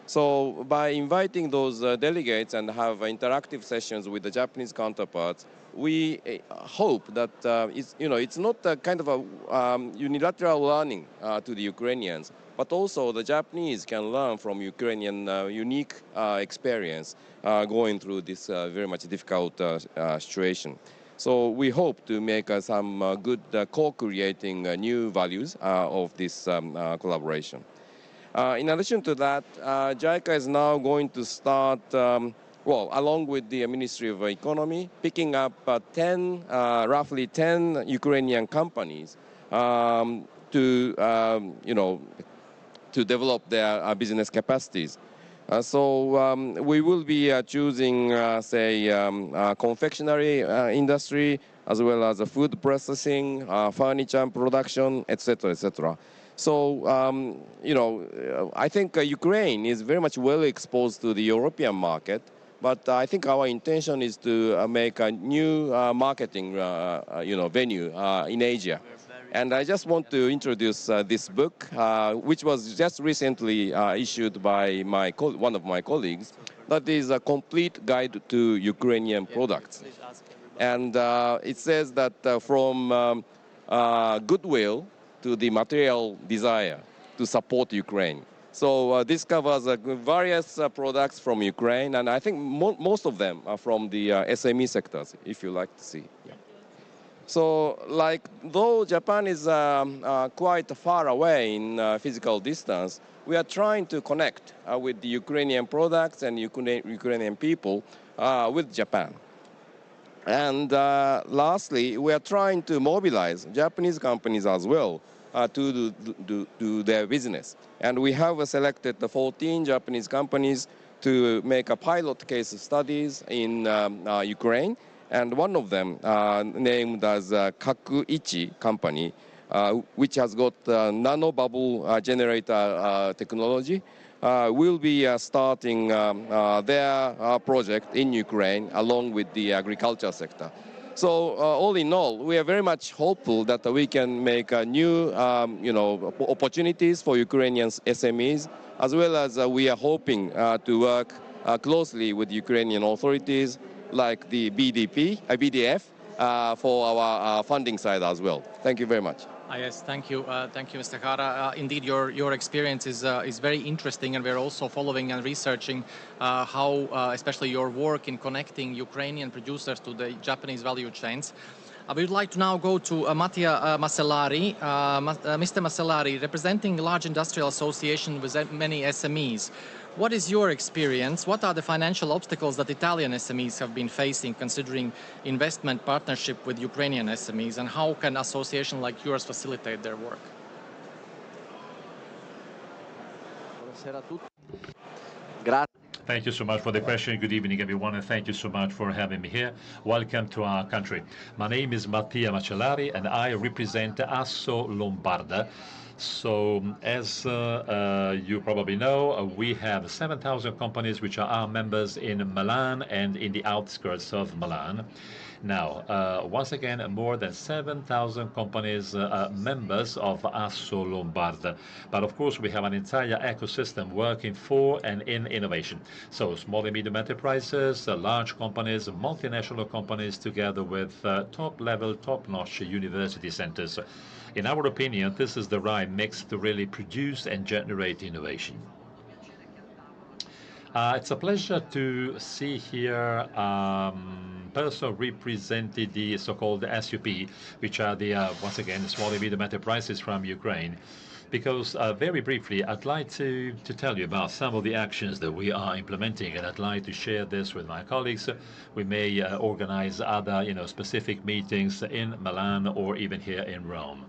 Speaker 7: So by inviting those delegates and have interactive sessions with the Japanese counterparts, we hope that it's not a kind of a unilateral learning to the Ukrainians, but also the Japanese can learn from Ukrainian unique experience going through this very much difficult situation. So we hope to make some good co-creating new values of this collaboration. In addition to that, JICA is now going to start, along with the Ministry of Economy, picking up roughly 10 Ukrainian companies to develop their business capacities. So we will be choosing, confectionery industry, as well as food processing, furniture production, etc., etc. So, I think Ukraine is very much well exposed to the European market, but I think our intention is to make a new marketing, venue in Asia. And I just want to introduce this book, which was just recently issued by one of my colleagues. That is a complete guide to Ukrainian products. And it says that from goodwill to the material desire to support Ukraine. So this covers various products from Ukraine, and I think most of them are from the SME sectors, if you like to see. Yeah. So, though Japan is quite far away in physical distance, we are trying to connect with the Ukrainian products and Ukrainian people with Japan. And lastly, we are trying to mobilize Japanese companies as well to do their business. And we have selected the 14 Japanese companies to make a pilot case studies in Ukraine. And one of them, named as Kakuichi Company, which has got nanobubble generator technology, will be starting their project in Ukraine along with the agriculture sector. So all in all, we are very much hopeful that we can make new, opportunities for Ukrainian SMEs, as well as we are hoping to work closely with Ukrainian authorities like the BDF, for our funding side as well. Thank you very much.
Speaker 4: Yes, thank you, Mr. Hara. Indeed, your experience is very interesting, and we're also following and researching how, especially your work in connecting Ukrainian producers to the Japanese value chains. We would like to now go to Mattia Macellari. Mr. Macellari, representing a large industrial association with many SMEs. What is your experience? What are the financial obstacles that Italian SMEs have been facing considering investment partnership with Ukrainian SMEs, and how can associations like yours facilitate their work?
Speaker 5: Thank you so much for the question. Good evening, everyone, and thank you so much for having me here. Welcome to our country. My name is Mattia Macellari, and I represent Asso Lombarda. So, as you probably know, we have 7,000 companies which are our members in Milan and in the outskirts of Milan. Now, once again, more than 7,000 companies are members of Asso Lombarda. But of course, we have an entire ecosystem working for and in innovation. So small and medium enterprises, large companies, multinational companies, together with top-level, top-notch university centers. In our opinion, this is the right mix to really produce and generate innovation. It's a pleasure to see here person representing the so-called SUP, which are the, once again, small and medium enterprises from Ukraine. Because very briefly, I'd like to tell you about some of the actions that we are implementing, and I'd like to share this with my colleagues. We may organize other, specific meetings in Milan or even here in Rome.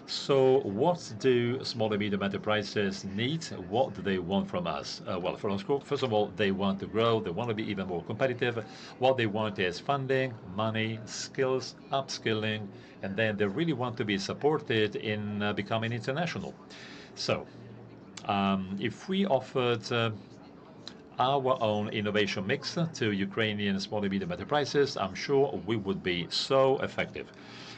Speaker 5: So what do small and medium enterprises need? What do they want from us? Well, first of all, they want to grow. They want to be even more competitive. What they want is funding, money, skills, upskilling, and then they really want to be supported in becoming international. So if we offered our own innovation mix to Ukrainian small and medium enterprises, I'm sure we would be so effective.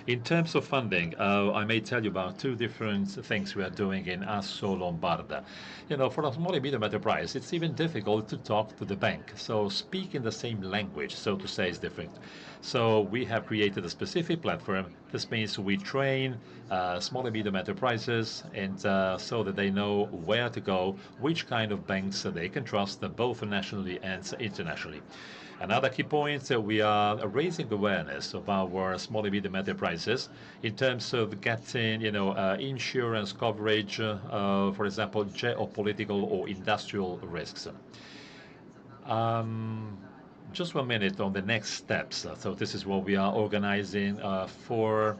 Speaker 5: In terms of funding, I may tell you about two different things we are doing in Asso Lombarda. You know, for a small and medium enterprise, it's even difficult to talk to the bank. So speaking the same language, so to say, is different. So we have created a specific platform. This means we train small and medium enterprises and so that they know where to go, which kind of banks they can trust, both nationally and internationally. Another key point, we are raising awareness of our small and medium enterprises in terms of getting, insurance coverage, for example, geopolitical or industrial risks. Just 1 minute on the next steps. So this is what we are organizing for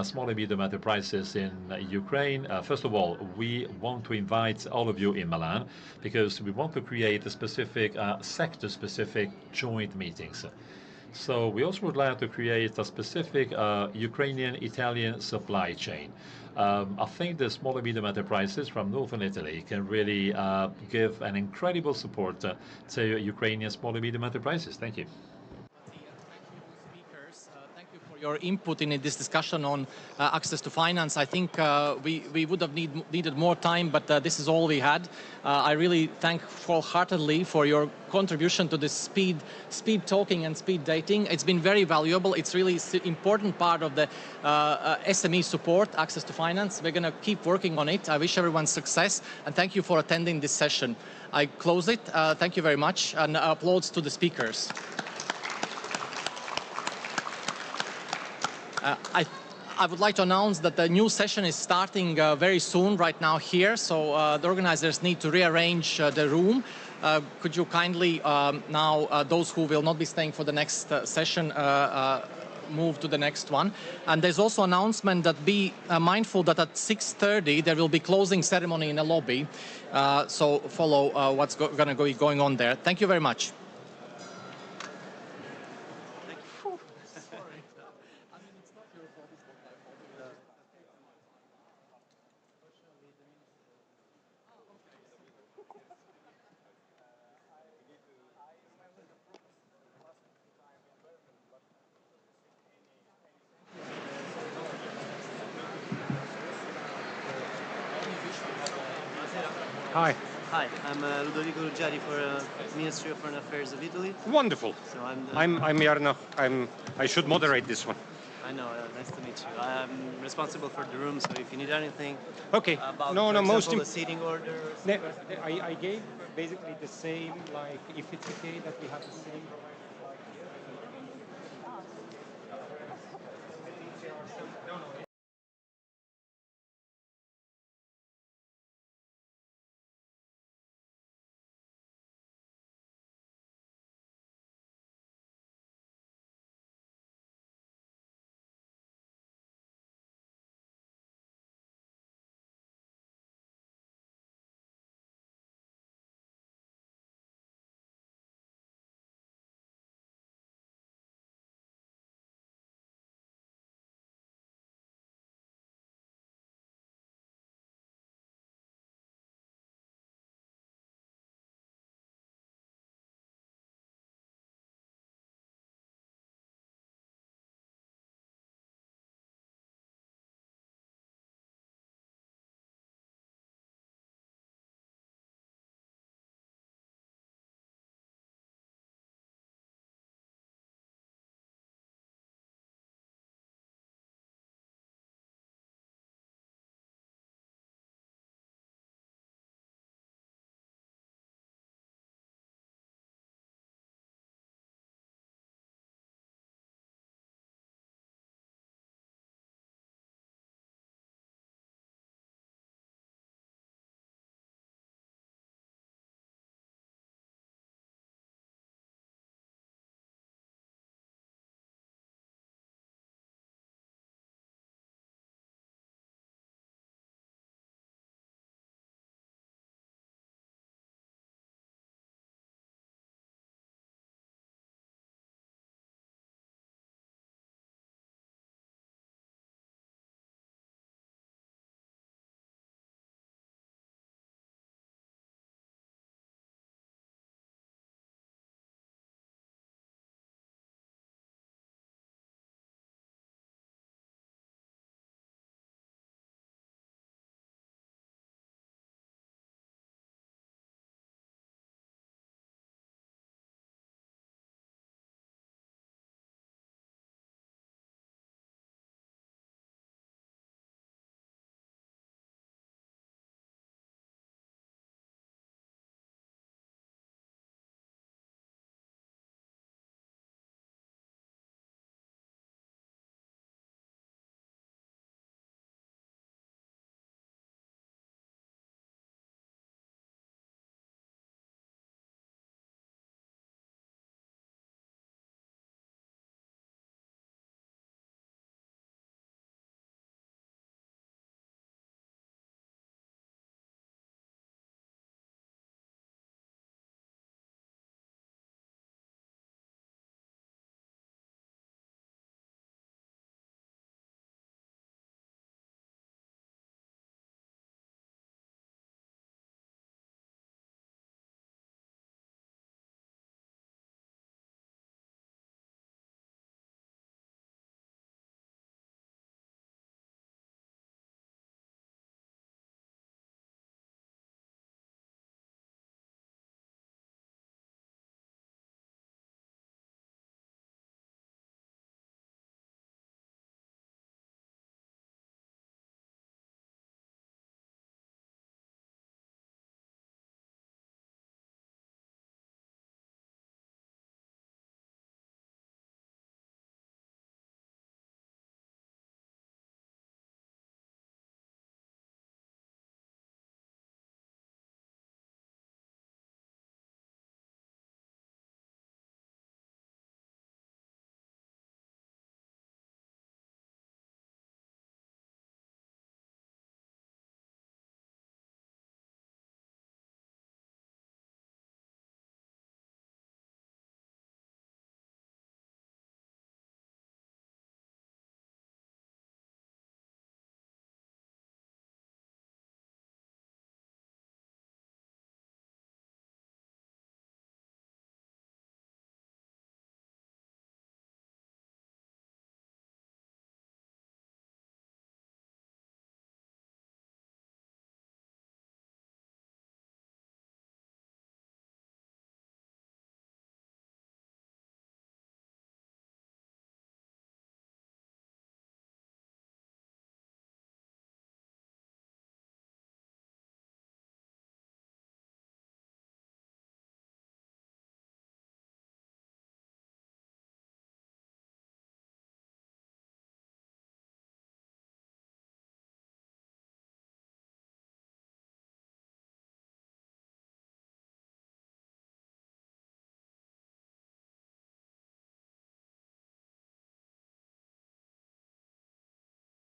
Speaker 5: small and medium enterprises in Ukraine. First of all, we want to invite all of you in Milan because we want to create a specific sector-specific joint meetings. So we also would like to create a specific Ukrainian-Italian supply chain. I think the small and medium enterprises from northern Italy can really give an incredible support to Ukrainian small and medium enterprises. Thank you.
Speaker 4: Thank you for your input in this discussion on access to finance. I think we would have needed more time, but this is all we had. I really thank wholeheartedly for your contribution to this speed talking and speed dating. It's been very valuable. It's really important part of the SME support, access to finance. We're going to keep working on it. I wish everyone success, and thank you for attending this session. I close it. Thank you very much, and applause to the speakers. I would like to announce that the new session is starting very soon, right now here, so the organizers need to rearrange the room. Could you kindly now, those who will not be staying for the next session, move to the next one. And there's also an announcement that be mindful that at 6:30 there will be closing ceremony in the lobby, so follow what's going to be going on there. Thank you very much.
Speaker 18: Hi.
Speaker 15: Hi, I'm Ludovico Ruggeri for Ministry of Foreign Affairs of Italy.
Speaker 18: Wonderful.
Speaker 15: So
Speaker 18: I'm Jarno. I should moderate this one.
Speaker 15: I know. Nice to meet you. I'm responsible for the room, so if you need anything.
Speaker 18: Okay.
Speaker 15: About,
Speaker 18: no,
Speaker 15: for
Speaker 18: most
Speaker 15: example, the seating order.
Speaker 18: I gave basically the same. Like, if it's okay that we have the same.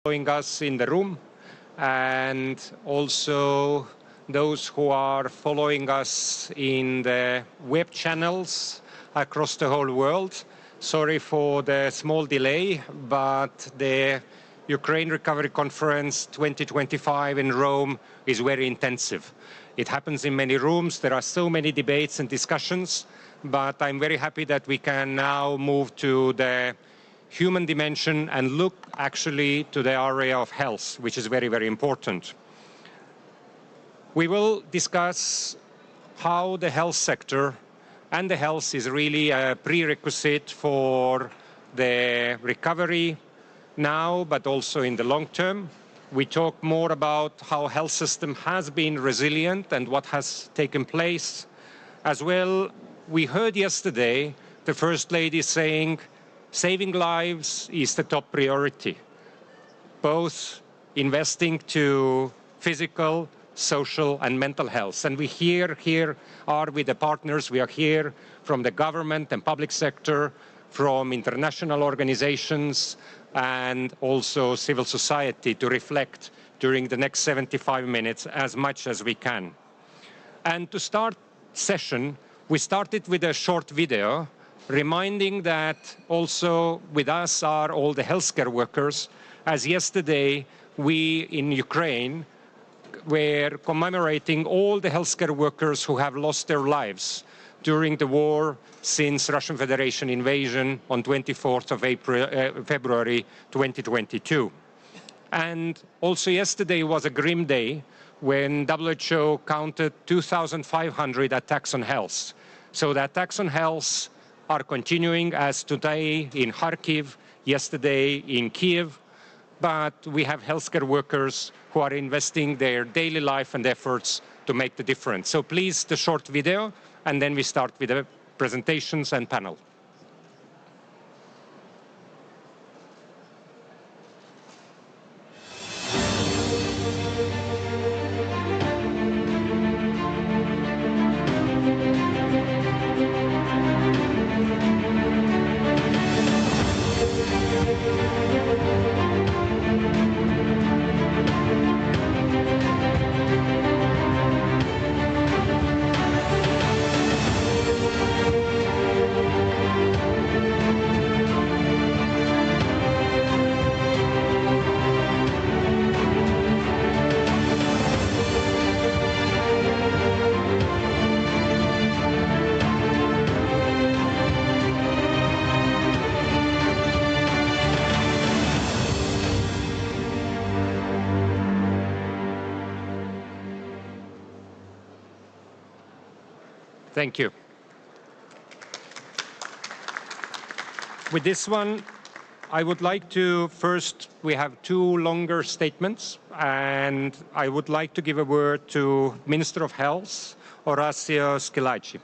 Speaker 18: following us in the room, and also those who are following us in the web channels across the whole world. Sorry for the small delay, but the Ukraine Recovery Conference 2025 in Rome is very intensive. It happens in many rooms. There are so many debates and discussions, but I'm very happy that we can now move to the human dimension and look actually to the area of health, which is very, very important. We will discuss how the health sector and the health is really a prerequisite for the recovery now, but also in the long term. We talk more about how health system has been resilient and what has taken place. As well, we heard yesterday the First Lady saying saving lives is the top priority, both investing to physical, social and mental health. And we here are with the partners. We are here from the government and public sector, from international organizations and also civil society to reflect during the next 75 minutes as much as we can. And to start session, we started with a short video reminding that also with us are all the healthcare workers, as yesterday we in Ukraine were commemorating all the healthcare workers who have lost their lives during the war since Russian Federation invasion on 24th of February 2022. And also yesterday was a grim day when WHO counted 2,500 attacks on health. So the attacks on health are continuing as today in Kharkiv, yesterday in Kiev, but we have healthcare workers who are investing their daily life and efforts to make the difference. So please, the short video, and then we start with the presentations and panel. Thank you. With this one, I would like to first, we have two longer statements, and I would like to give a word to Minister of Health, Orazio Schillaci.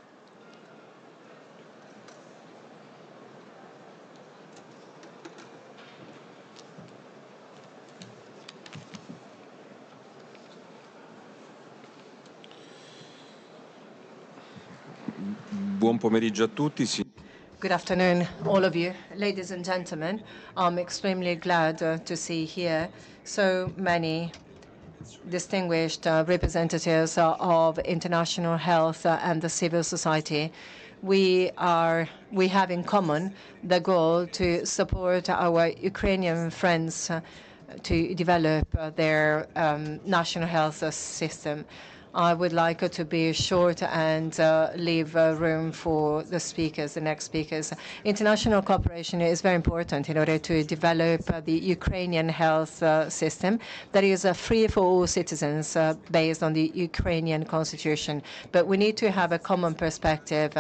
Speaker 19: Buon pomeriggio a tutti.
Speaker 20: Good afternoon, all of you. Ladies and gentlemen, I'm extremely glad to see here so many distinguished representatives of international health and the civil society. We have in common the goal to support our Ukrainian friends to develop their national health system. I would like to be short and leave room for the speakers, the next speakers. International cooperation is very important in order to develop the Ukrainian health system that is free for all citizens based on the Ukrainian constitution. But we need to have a common perspective.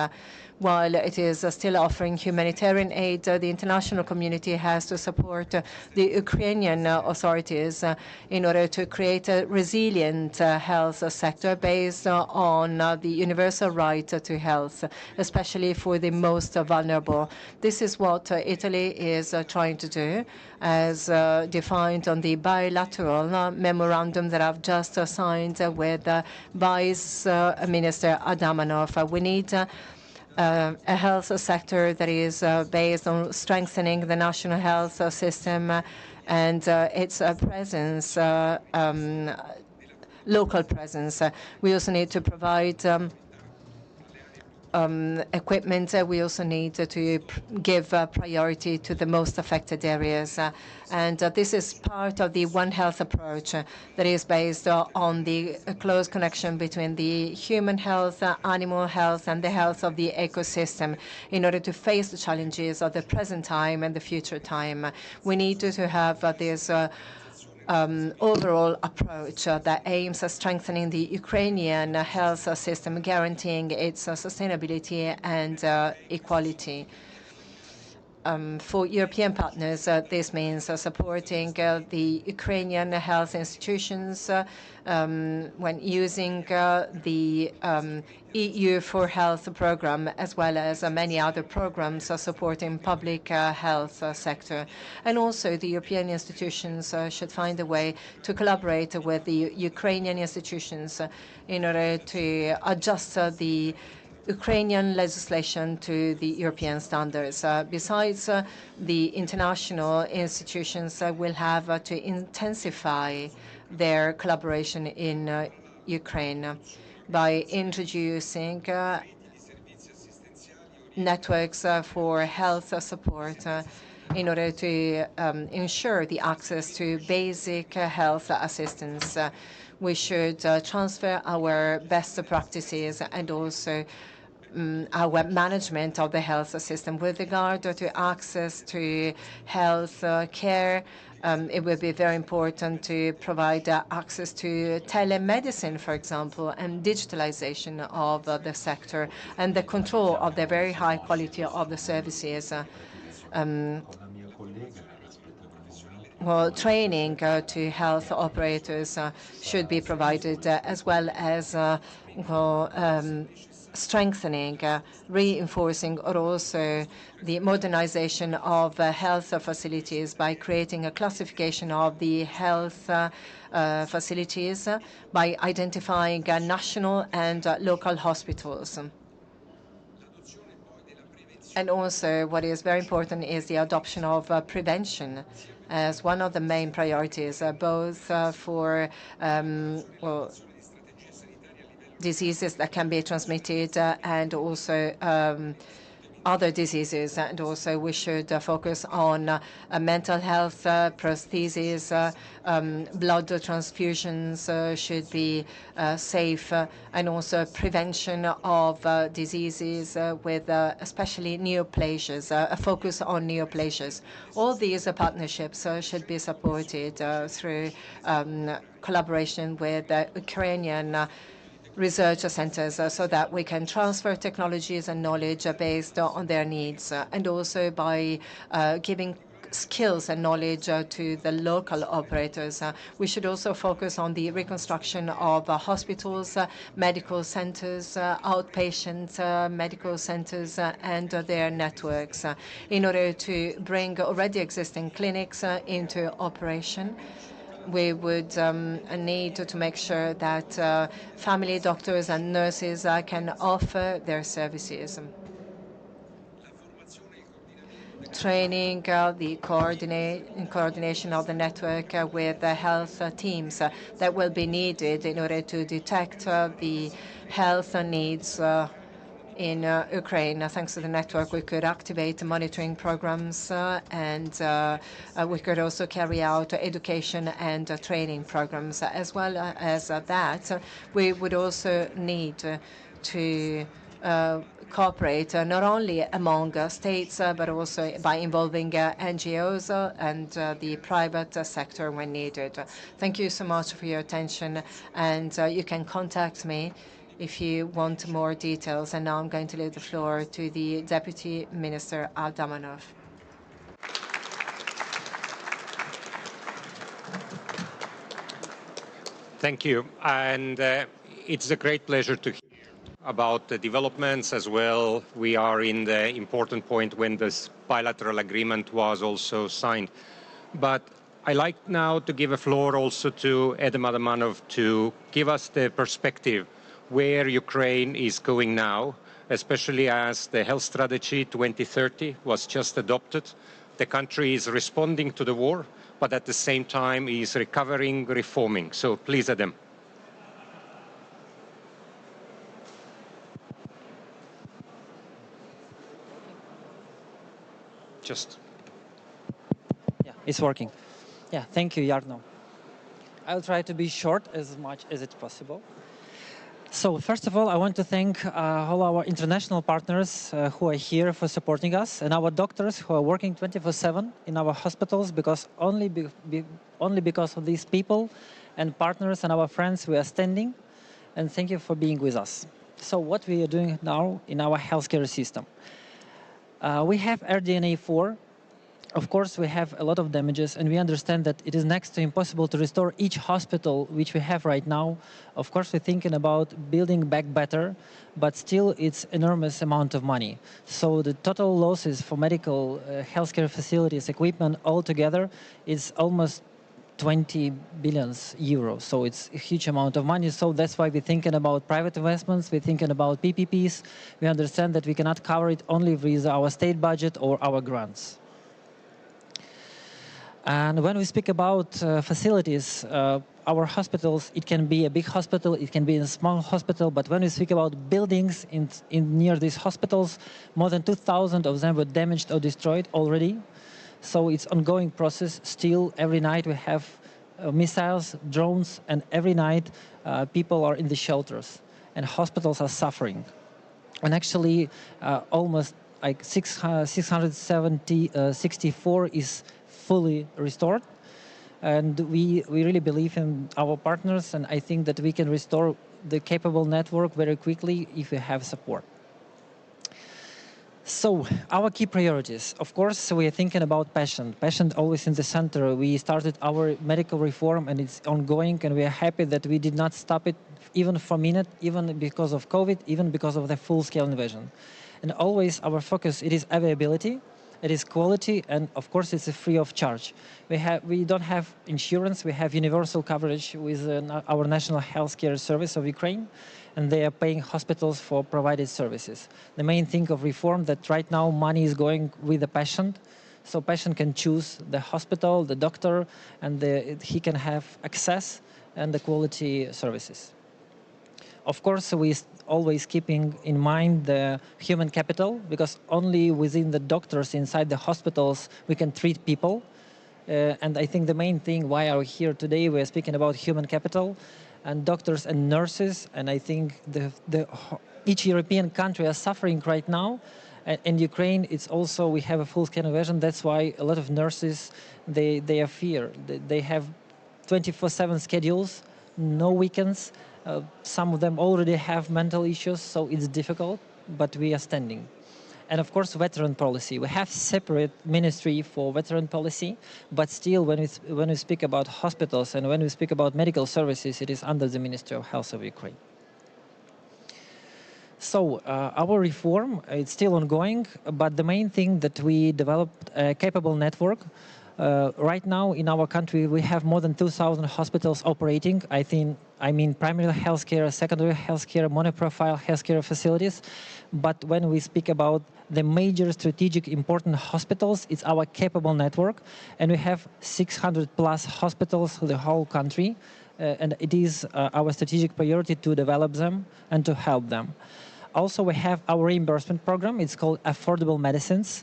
Speaker 20: While it is still offering humanitarian aid, the international community has to support the Ukrainian authorities in order to create a resilient health sector based on the universal right to health, especially for the most vulnerable. This is what Italy is trying to do, as defined on the bilateral memorandum that I've just signed with Vice Minister Adamanov. We need a health sector that is based on strengthening the national health system and its presence, local presence. We also need to provide equipment. We also need to give priority to the most affected areas. And this is part of the One Health approach that is based on the close connection between the human health, animal health, and the health of the ecosystem in order to face the challenges of the present time and the future time. We need to have this overall approach that aims at strengthening the Ukrainian health system, guaranteeing its sustainability and equality. For European partners, this means supporting the Ukrainian health institutions when using the EU for Health program, as well as many other programs supporting public health sector. And also the European institutions should find a way to collaborate with the Ukrainian institutions in order to adjust the Ukrainian legislation to the European standards. Besides, the international institutions will have to intensify their collaboration in Ukraine by introducing networks for health support in order to ensure the access to basic health assistance. We should transfer our best practices and also our management of the health system. With regard to access to health care, it will be very important to provide access to telemedicine, for example, and digitalization of the sector and the control of the very high quality of the services. Well, training to health operators should be provided, as well as strengthening, reinforcing, or also the modernization of health facilities by creating a classification of the health facilities by identifying national and local hospitals. And also, what is very important is the adoption of prevention as one of the main priorities, both for diseases that can be transmitted and also other diseases. And also we should focus on mental health, prostheses, blood transfusions should be safe, and also prevention of diseases with especially neoplasias, a focus on neoplasias. All these partnerships should be supported through collaboration with Ukrainian research centers so that we can transfer technologies and knowledge based on their needs, and also by giving skills and knowledge to the local operators. We should also focus on the reconstruction of hospitals, medical centers, outpatient medical centers, and their networks in order to bring already existing clinics into operation. We would need to make sure that family doctors and nurses can offer their services. Training, the coordination of the network with the health teams that will be needed in order to detect the health needs in Ukraine. Thanks to the network, we could activate monitoring programs and we could also carry out education and training programs. As well as that, we would also need to cooperate not only among states, but also by involving NGOs and the private sector when needed. Thank you so much for your attention, and you can contact me if you want more details. And now I'm going to leave the floor to the Deputy Minister Aldamanov.
Speaker 18: Thank you. And it's a great pleasure to hear about the developments as well. We are in the important point when this bilateral agreement was also signed. But I like now to give a floor also to Edem Adamanov to give us the perspective where Ukraine is going now, especially as the health strategy 2030 was just adopted. The country is responding to the war, but at the same time is recovering, reforming. So please, Adam. Just.
Speaker 12: Yeah, it's working. Yeah, thank you, Jarno. I'll try to be short as much as it's possible. So first of all, I want to thank all our international partners who are here for supporting us, and our doctors who are working 24/7 in our hospitals, because only because of these people and partners and our friends we are standing, and thank you for being with us. So what we are doing now in our healthcare system. We have RDNA 4. Of course, we have a lot of damages, and we understand that it is next to impossible to restore each hospital which we have right now. Of course, we're thinking about building back better, but still it's enormous amount of money. So the total losses for medical healthcare facilities, equipment altogether is almost 20 billion euros. So it's a huge amount of money. So that's why we're thinking about private investments. We're thinking about PPPs. We understand that we cannot cover it only with our state budget or our grants. And when we speak about facilities, our hospitals, it can be a big hospital, it can be a small hospital, but when we speak about buildings in near these hospitals, more than 2,000 of them were damaged or destroyed already. So it's ongoing process. Still, every night we have missiles, drones, and every night people are in the shelters, and hospitals are suffering. And actually, almost like 664 is fully restored, and we really believe in our partners, and I think that we can restore the capable network very quickly if we have support. So our key priorities, of course, we are thinking about patient always in the center. We started our medical reform and it's ongoing, and we are happy that we did not stop it even for a minute, even because of COVID, even because of the full-scale invasion. And always our focus, it is availability, it is quality, and of course it's free of charge. We don't have insurance, we have universal coverage with our National Healthcare Service of Ukraine, and they are paying hospitals for provided services. The main thing of reform that right now money is going with the patient, so patient can choose the hospital, the doctor, and he can have access and the quality services. Of course, we always keeping in mind the human capital, because only within the doctors inside the hospitals we can treat people. And I think the main thing why are we here today, we're speaking about human capital and doctors and nurses. And I think each European country is suffering right now. In Ukraine, it's also, we have a full-scale invasion. That's why a lot of nurses, they are fear. They have 24/7 schedules, no weekends. Some of them already have mental issues, so it's difficult, but we are standing. And of course, veteran policy. We have separate ministry for veteran policy, but still, when we speak about hospitals and when we speak about medical services, it is under the Ministry of Health of Ukraine. So our reform, it's still ongoing, but the main thing that we developed a capable network. Right now in our country, we have more than 2,000 hospitals operating. I mean primary healthcare, secondary healthcare, monoprofile healthcare facilities. But when we speak about the major strategic important hospitals, it's our capable network. And we have 600 plus hospitals for the whole country. And it is our strategic priority to develop them and to help them. Also, we have our reimbursement program. It's called Affordable Medicines.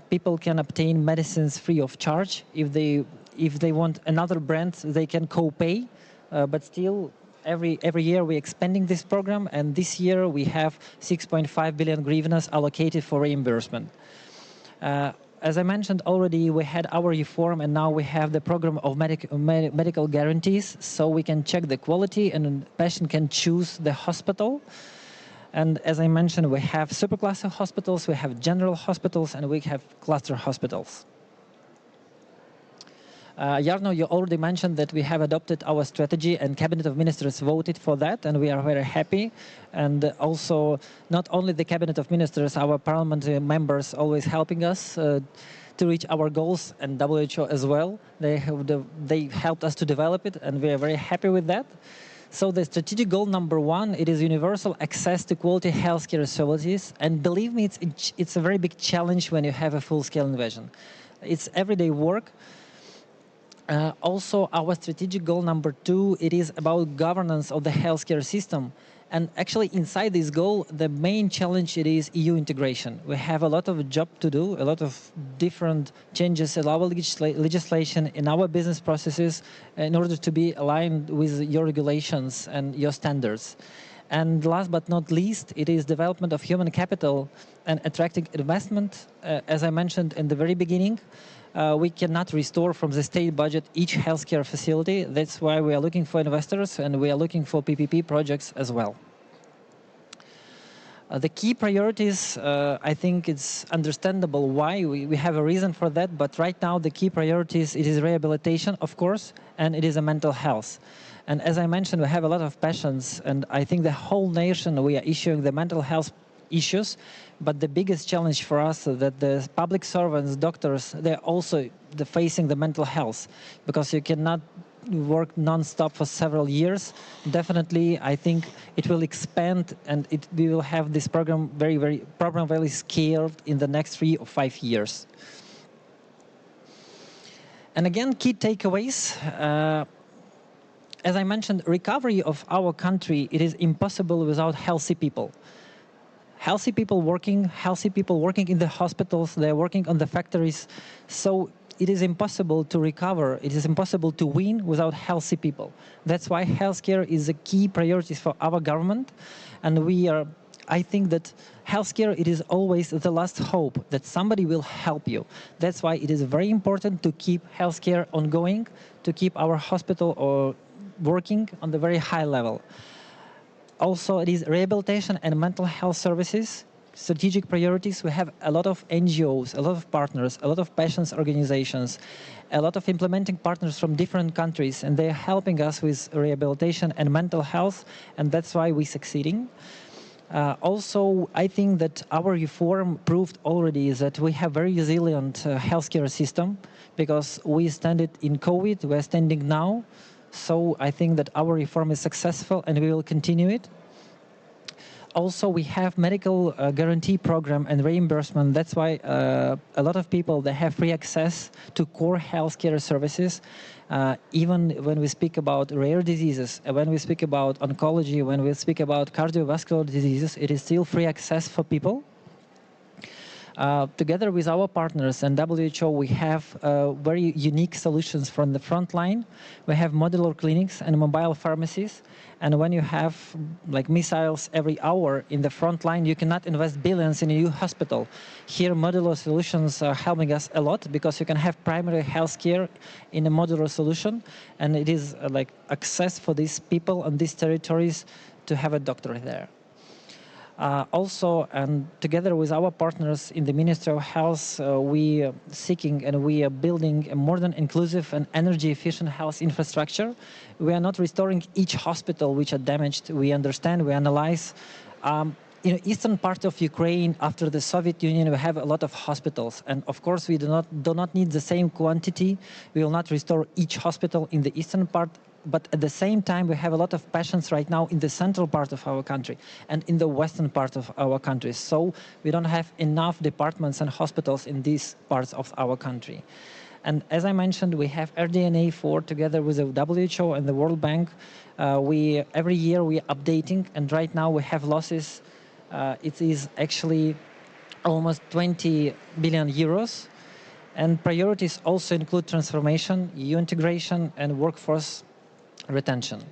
Speaker 12: People can obtain medicines free of charge. If they want another brand, they can co-pay. But still, every year we're expanding this program, and this year we have 6.5 billion hryvnias allocated for reimbursement. As I mentioned already, we had our reform, and now we have the program of medical guarantees, so we can check the quality, and the patient can choose the hospital. And as I mentioned, we have supercluster hospitals, we have general hospitals, and we have cluster hospitals. Jarno, you already mentioned that we have adopted our strategy, and Cabinet of Ministers voted for that, and we are very happy. And also, not only the Cabinet of Ministers, our parliamentary members always helping us to reach our goals, and WHO as well. They helped us to develop it, and we are very happy with that. So the strategic goal number one, it is universal access to quality healthcare services. And believe me, it's a very big challenge when you have a full-scale invasion. It's everyday work. Also, our strategic goal number 2, it is about governance of the healthcare system. And actually, inside this goal, the main challenge it is EU integration. We have a lot of job to do, a lot of different changes in our legislation, in our business processes, in order to be aligned with your regulations and your standards. And last but not least, it is development of human capital and attracting investment. As I mentioned in the very beginning, we cannot restore from the state budget each healthcare facility. That's why we are looking for investors and we are looking for PPP projects as well. The key priorities, I think it's understandable why. We have a reason for that, but right now the key priorities, it is rehabilitation, of course, and it is a mental health. And as I mentioned, we have a lot of patients, and I think the whole nation, we are issuing the mental health issues, but the biggest challenge for us is that the public servants, doctors, they're also facing the mental health, because you cannot work non-stop for several years. Definitely, I think it will expand, and we will have this program very scaled in the next 3 or 5 years. And again, key takeaways. As I mentioned, recovery of our country, it is impossible without healthy people. Healthy people working in the hospitals, they're working on the factories. So it is impossible to recover, it is impossible to win without healthy people. That's why healthcare is a key priority for our government. And I think that healthcare, it is always the last hope, that somebody will help you. That's why it is very important to keep healthcare ongoing, to keep our hospital working on the very high level. Also, it is rehabilitation and mental health services, strategic priorities. We have a lot of NGOs, a lot of partners, a lot of patients organizations, a lot of implementing partners from different countries, and they are helping us with rehabilitation and mental health, and that's why we're succeeding. Also, I think that our reform proved already that we have very resilient healthcare system, because we stand it in COVID, we're standing now. So I think that our reform is successful and we will continue it. Also, we have medical guarantee program and reimbursement. That's why a lot of people, they have free access to core healthcare services. Even when we speak about rare diseases, when we speak about oncology, when we speak about cardiovascular diseases, it is still free access for people. Together with our partners and WHO, we have very unique solutions from the front line. We have modular clinics and mobile pharmacies. And when you have like missiles every hour in the front line, you cannot invest billions in a new hospital. Here, modular solutions are helping us a lot, because you can have primary health care in a modular solution. And it is like access for these people on these territories to have a doctor there. Also, and together with our partners in the Ministry of Health, we are seeking and we are building a modern, inclusive and energy-efficient health infrastructure. We are not restoring each hospital which are damaged. We understand, we analyze. In the eastern part of Ukraine, after the Soviet Union, we have a lot of hospitals. And of course, we do not need the same quantity. We will not restore each hospital in the eastern part. But at the same time, we have a lot of patients right now in the central part of our country and in the western part of our country. So we don't have enough departments and hospitals in these parts of our country. And as I mentioned, we have RDNA 4 together with the WHO and the World Bank. Every year we are updating, and right now we have losses. It is actually almost 20 billion euros. And priorities also include transformation, EU integration, and workforce retention.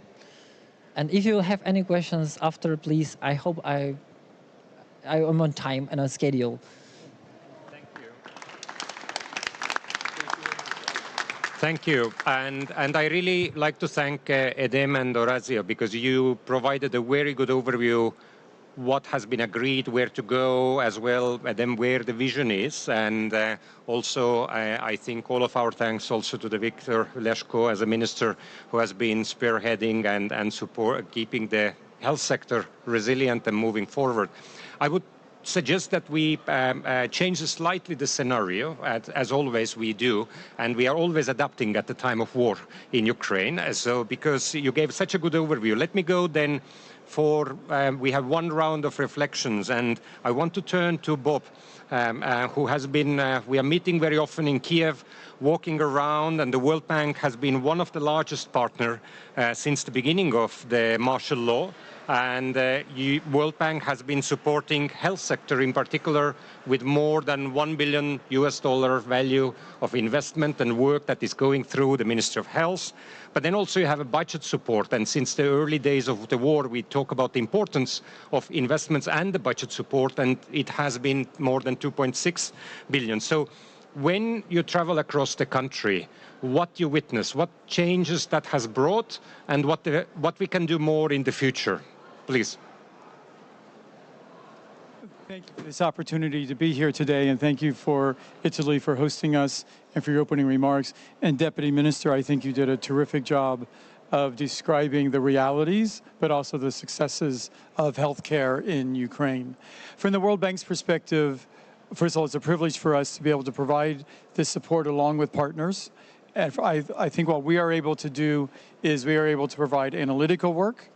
Speaker 12: And if you have any questions after, please, I hope I am on time and on schedule.
Speaker 18: Thank you. Thank you. And I really like to thank Edem and Orazio, because you provided a very good overview what has been agreed, where to go, as well, and then where the vision is. And also, I think all of our thanks also to the Viktor Leshko as a minister who has been spearheading and support, keeping the health sector resilient and moving forward. I would suggest that we change slightly the scenario, as always we do, and we are always adapting at the time of war in Ukraine. So because you gave such a good overview, let me go then we have one round of reflections, and I want to turn to Bob who has been, we are meeting very often in Kiev, walking around, and the World Bank has been one of the largest partners since the beginning of the martial law. And World Bank has been supporting health sector in particular with more than $1 billion value of investment and work that is going through the Ministry of Health. But then also you have a budget support. And since the early days of the war, we talk about the importance of investments and the budget support, and it has been more than 2.6 billion. So when you travel across the country, what you witness, what changes that has brought, and what we can do more in the future, please.
Speaker 19: Thank you for this opportunity to be here today, and thank you for Italy for hosting us and for your opening remarks. And Deputy Minister, I think you did a terrific job of describing the realities, but also the successes of healthcare in Ukraine. From the World Bank's perspective, first of all, it's a privilege for us to be able to provide this support along with partners. And I think what we are able to do is we are able to provide analytical work.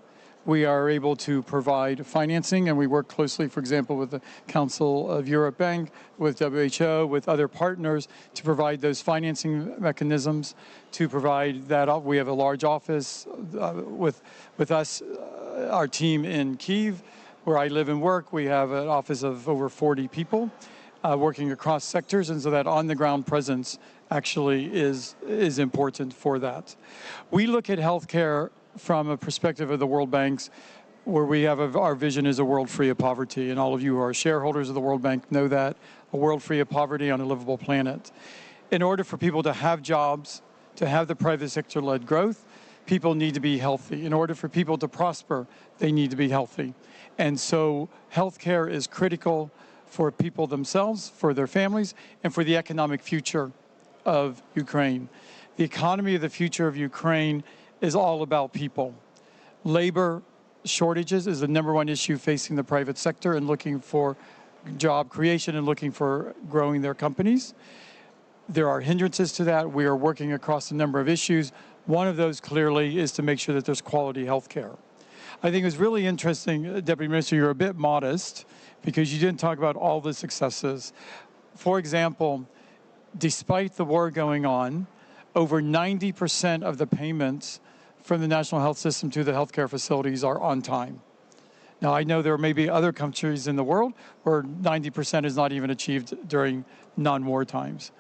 Speaker 19: We are able to provide financing, and we work closely, for example, with the Council of Europe Bank, with WHO, with other partners to provide those financing mechanisms, to provide that. We have a large office with us, our team in Kyiv, where I live and work. We have an office of over 40 people working across sectors, and so that on-the-ground presence actually is important for that. We look at healthcare from a perspective of the World Bank's, where we have our vision is a world free of poverty, and all of you who are shareholders of the World Bank know that, a world free of poverty on a livable planet. In order for people to have jobs, to have the private sector-led growth, people need to be healthy. In order for people to prosper, they need to be healthy. And so healthcare is critical for people themselves, for their families, and for the economic future of Ukraine. The economy of the future of Ukraine is all about people. Labor shortages is the #1 issue facing the private sector and looking for job creation and looking for growing their companies. There are hindrances to that. We are working across a number of issues. One of those clearly is to make sure that there's quality health care. I think it was really interesting, Deputy Minister, you're a bit modest because you didn't talk about all the successes. For example, despite the war going on, over 90% of the payments from the national health system to the healthcare facilities are on time. Now, I know there may be other countries in the world where 90% is not even achieved during non-war times.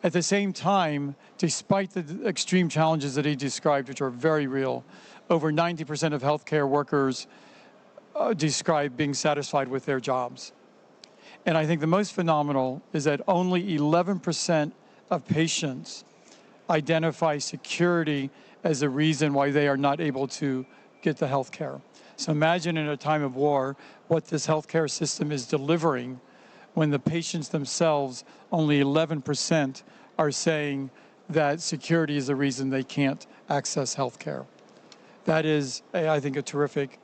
Speaker 19: At the same time, despite the extreme challenges that he described, which are very real, over 90% of healthcare workers describe being satisfied with their jobs. And I think the most phenomenal is that only 11% of patients identify security as a reason why they are not able to get the health care. So imagine in a time of war what this healthcare system is delivering when the patients themselves, only 11% are saying that security is the reason they can't access healthcare. That is, I think, a terrific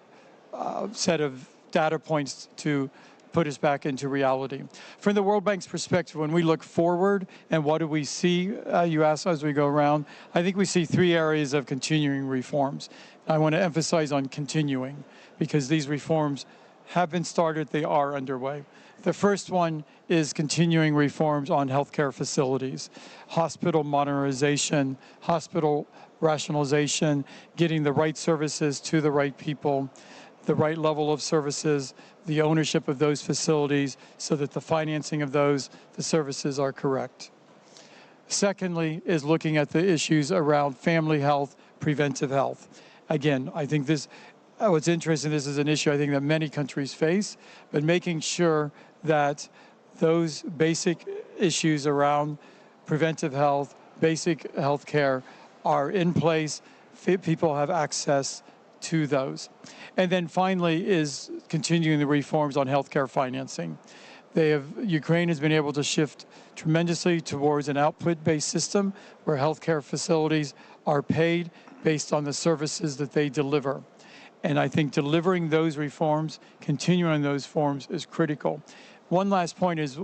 Speaker 19: set of data points to put us back into reality. From the World Bank's perspective, when we look forward and what do we see, you asked as we go around, I think we see 3 areas of continuing reforms. I want to emphasize on continuing because these reforms have been started, they are underway. The first one is continuing reforms on healthcare facilities, hospital modernization, hospital rationalization, getting the right services to the right people, the right level of services, the ownership of those facilities so that the financing of the services are correct. Secondly is looking at the issues around family health, preventive health. Again, I think what's interesting, this is an issue I think that many countries face, but making sure that those basic issues around preventive health, basic health care are in place, people have access to those. And then finally is continuing the reforms on healthcare financing. Ukraine has been able to shift tremendously towards an output-based system where healthcare facilities are paid based on the services that they deliver. And I think delivering those reforms, continuing those reforms is critical. One last point is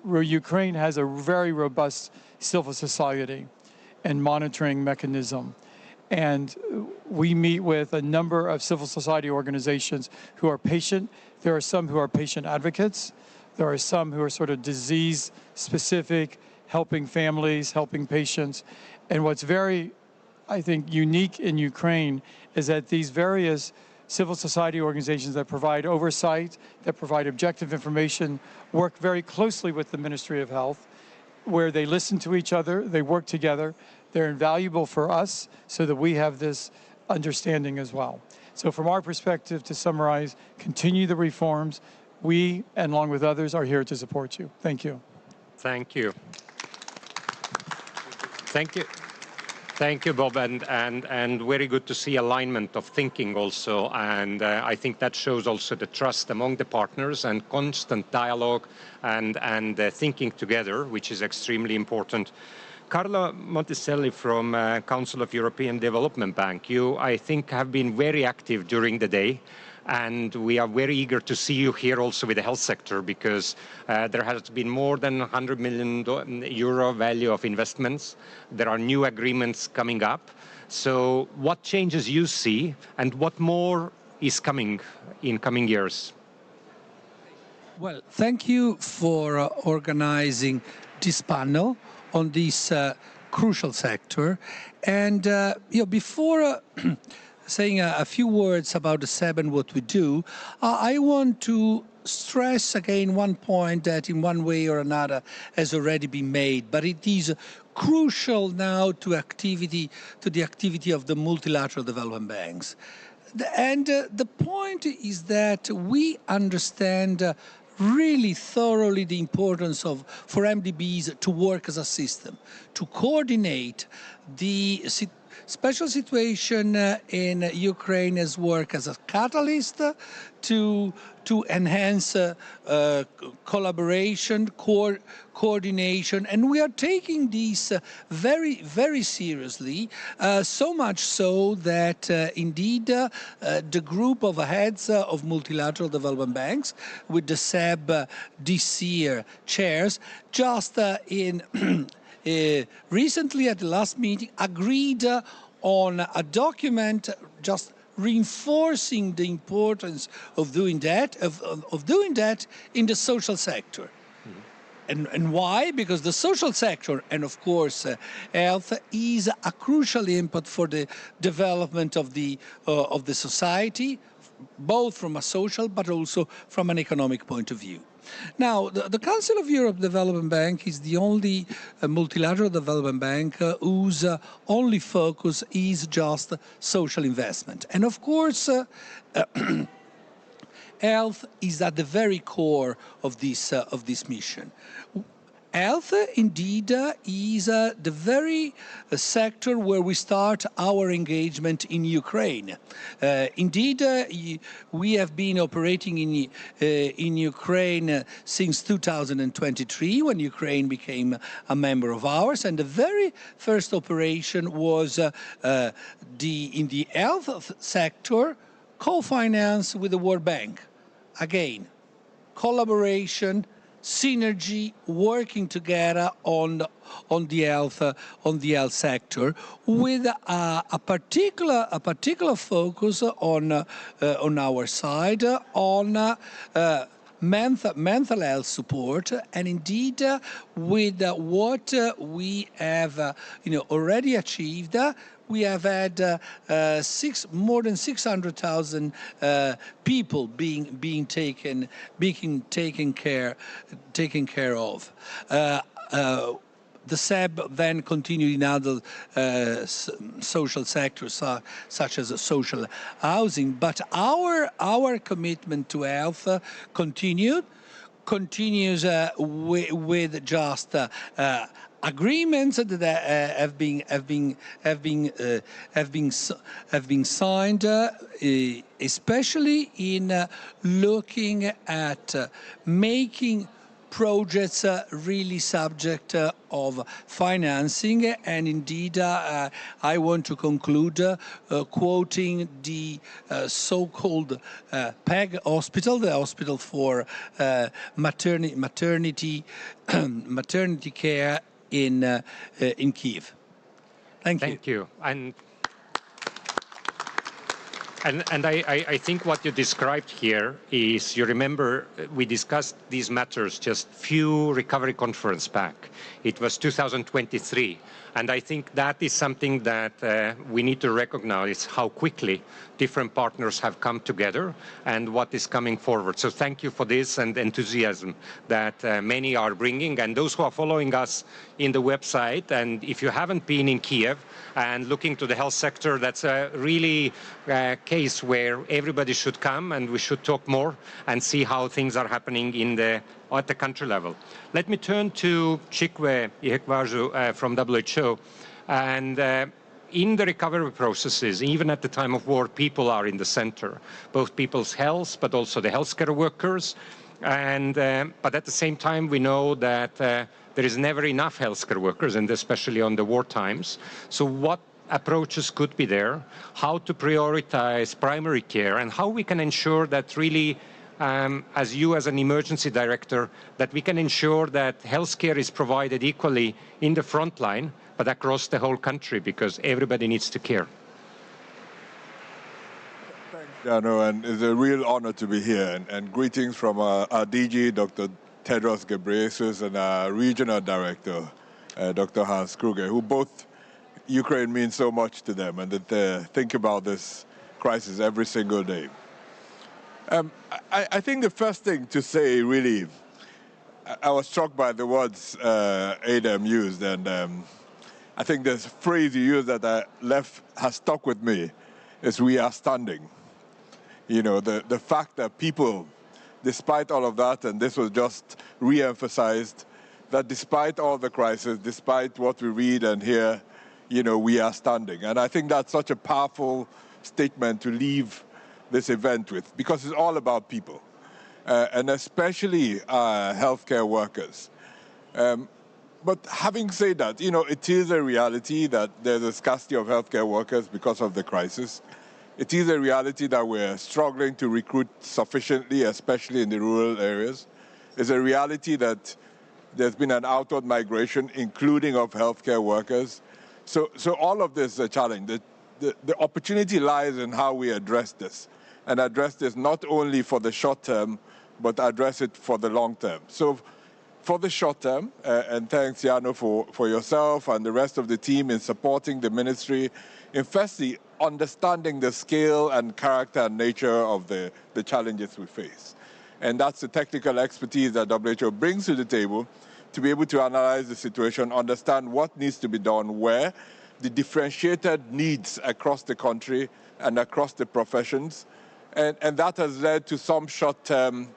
Speaker 19: Ukraine has a very robust civil society and monitoring mechanism. And we meet with a number of civil society organizations who are patient. There are some who are patient advocates, There are some who are sort of disease specific, helping families, helping patients. And what's very, I think, unique in Ukraine is that these various civil society organizations that provide oversight, that provide objective information, work very closely with the Ministry of Health, where they listen to each other, they work together. They're invaluable for us so that we have this understanding as well. So from our perspective, to summarize, continue the reforms. We, and along with others, are here to support you. Thank you.
Speaker 18: Thank you. Thank you. Thank you, Bob, and very good to see alignment of thinking also. And I think that shows also the trust among the partners and constant dialogue and thinking together, which is extremely important. Carlo Monticelli from Council of European Development Bank, you, I think, have been very active during the day. And we are very eager to see you here also with the health sector, because there has been more than 100 million euro value of investments. There are new agreements coming up. So what changes you see, and what more is coming in coming years?
Speaker 11: Well, thank you for organizing this panel on this crucial sector. And before saying a few words about the SEB and what we do, I want to stress again one point that in one way or another has already been made, but it is crucial now to the activity of the multilateral development banks. The point is that we understand really thoroughly the importance for MDBs to work as a system, to coordinate the special situation in Ukraine as work as a catalyst to enhance collaboration, coordination, and we are taking these very, very seriously, so much so that indeed the group of heads of multilateral development banks with the SEB this year chairs just recently at the last meeting agreed on a document just reinforcing the importance of doing that, in the social sector. And why? Because the social sector, and of course health, is a crucial input for the development of the society, both from a social but also from an economic point of view. Now, the Council of Europe Development Bank is the only multilateral development bank whose only focus is just social investment. And of course, health is at the very core of this mission. Health, indeed, is the very sector where we start our engagement in Ukraine. Indeed, we have been operating in Ukraine since 2023, when Ukraine became a member of ours, and the very first operation was in the health sector, co-financed with the World Bank. Again, collaboration, synergy, working together on the health sector, with a particular focus on our side on mental health support, and indeed with what we have already achieved. We have had more than 600,000 people being taken care of. The SEB then continued in other social sectors such as social housing, but our commitment to health continues with just agreements that have been signed, especially in looking at making projects really subject of financing. And indeed, I want to conclude quoting the so-called PEG hospital, the hospital for maternity care in Kyiv. Thank you.
Speaker 18: Thank you. And And I think what you described here is, you remember, we discussed these matters just few recovery conference back. It was 2023. And I think that is something that we need to recognize, how quickly different partners have come together and what is coming forward. So thank you for this and enthusiasm that many are bringing. And those who are following us in the website, and if you haven't been in Kiev and looking to the health sector, that's a really case where everybody should come, and we should talk more and see how things are happening at the country level. Let me turn to Chikwe Ihekwazu from WHO. And in the recovery processes, even at the time of war, people are in the center, both people's health, but also the healthcare workers. And but at the same time, we know that there is never enough healthcare workers, and especially on the war times. So what approaches could be there, how to prioritize primary care, and how we can ensure that really, as you as an emergency director, that we can ensure that healthcare is provided equally in the front line, but across the whole country, because everybody needs to care.
Speaker 1: Yeah, no, and it's a real honor to be here. And greetings from our DG, Dr. Tedros Ghebreyesus, and our regional director, Dr. Hans Kruger, who both, Ukraine means so much to them, and that they think about this crisis every single day. I think the first thing to say, really, I was struck by the words Adam used, and I think the phrase you used that has stuck with me is "we are standing." You know, the fact that people, despite all of that, and this was just re-emphasized, that despite all the crisis, despite what we read and hear, you know, we are standing. And I think that's such a powerful statement to leave this event with, because it's all about people, and especially healthcare workers. But having said that, you know, it is a reality that there's a scarcity of healthcare workers because of the crisis. It is a reality that we're struggling to recruit sufficiently, especially in the rural areas. It's a reality that there's been an outward migration, including of healthcare workers. So all of this is a challenge. The opportunity lies in how we address this, and address this not only for the short term, but address it for the long term. So for the short term, and thanks, Jano, for yourself and the rest of the team in supporting the ministry, in firstly, understanding the scale and character and nature of the challenges we face. And that's the technical expertise that WHO brings to the table to be able to analyze the situation, understand what needs to be done where, the differentiated needs across the country and across the professions. And that has led to some short-term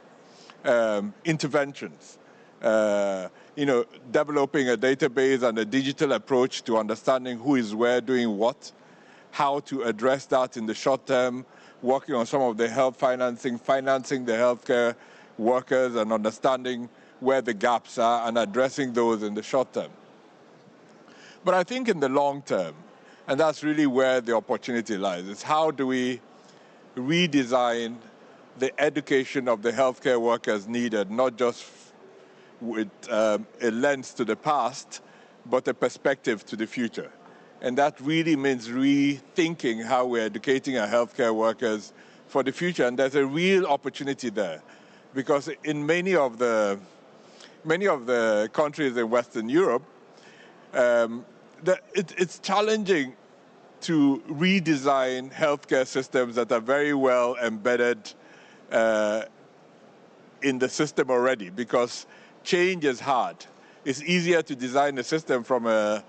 Speaker 1: interventions. You know, developing a database and a digital approach to understanding who is where doing what, how to address that in the short term, working on some of the health financing the healthcare workers and understanding where the gaps are and addressing those in the short term. But I think in the long term, and that's really where the opportunity lies, is how do we redesign the education of the healthcare workers needed, not just with a lens to the past, but a perspective to the future. And that really means rethinking how we're educating our healthcare workers for the future. And there's a real opportunity there, because in many of the countries in Western Europe, it's challenging to redesign healthcare systems that are very well embedded in the system already, because change is hard. It's easier to design a system from a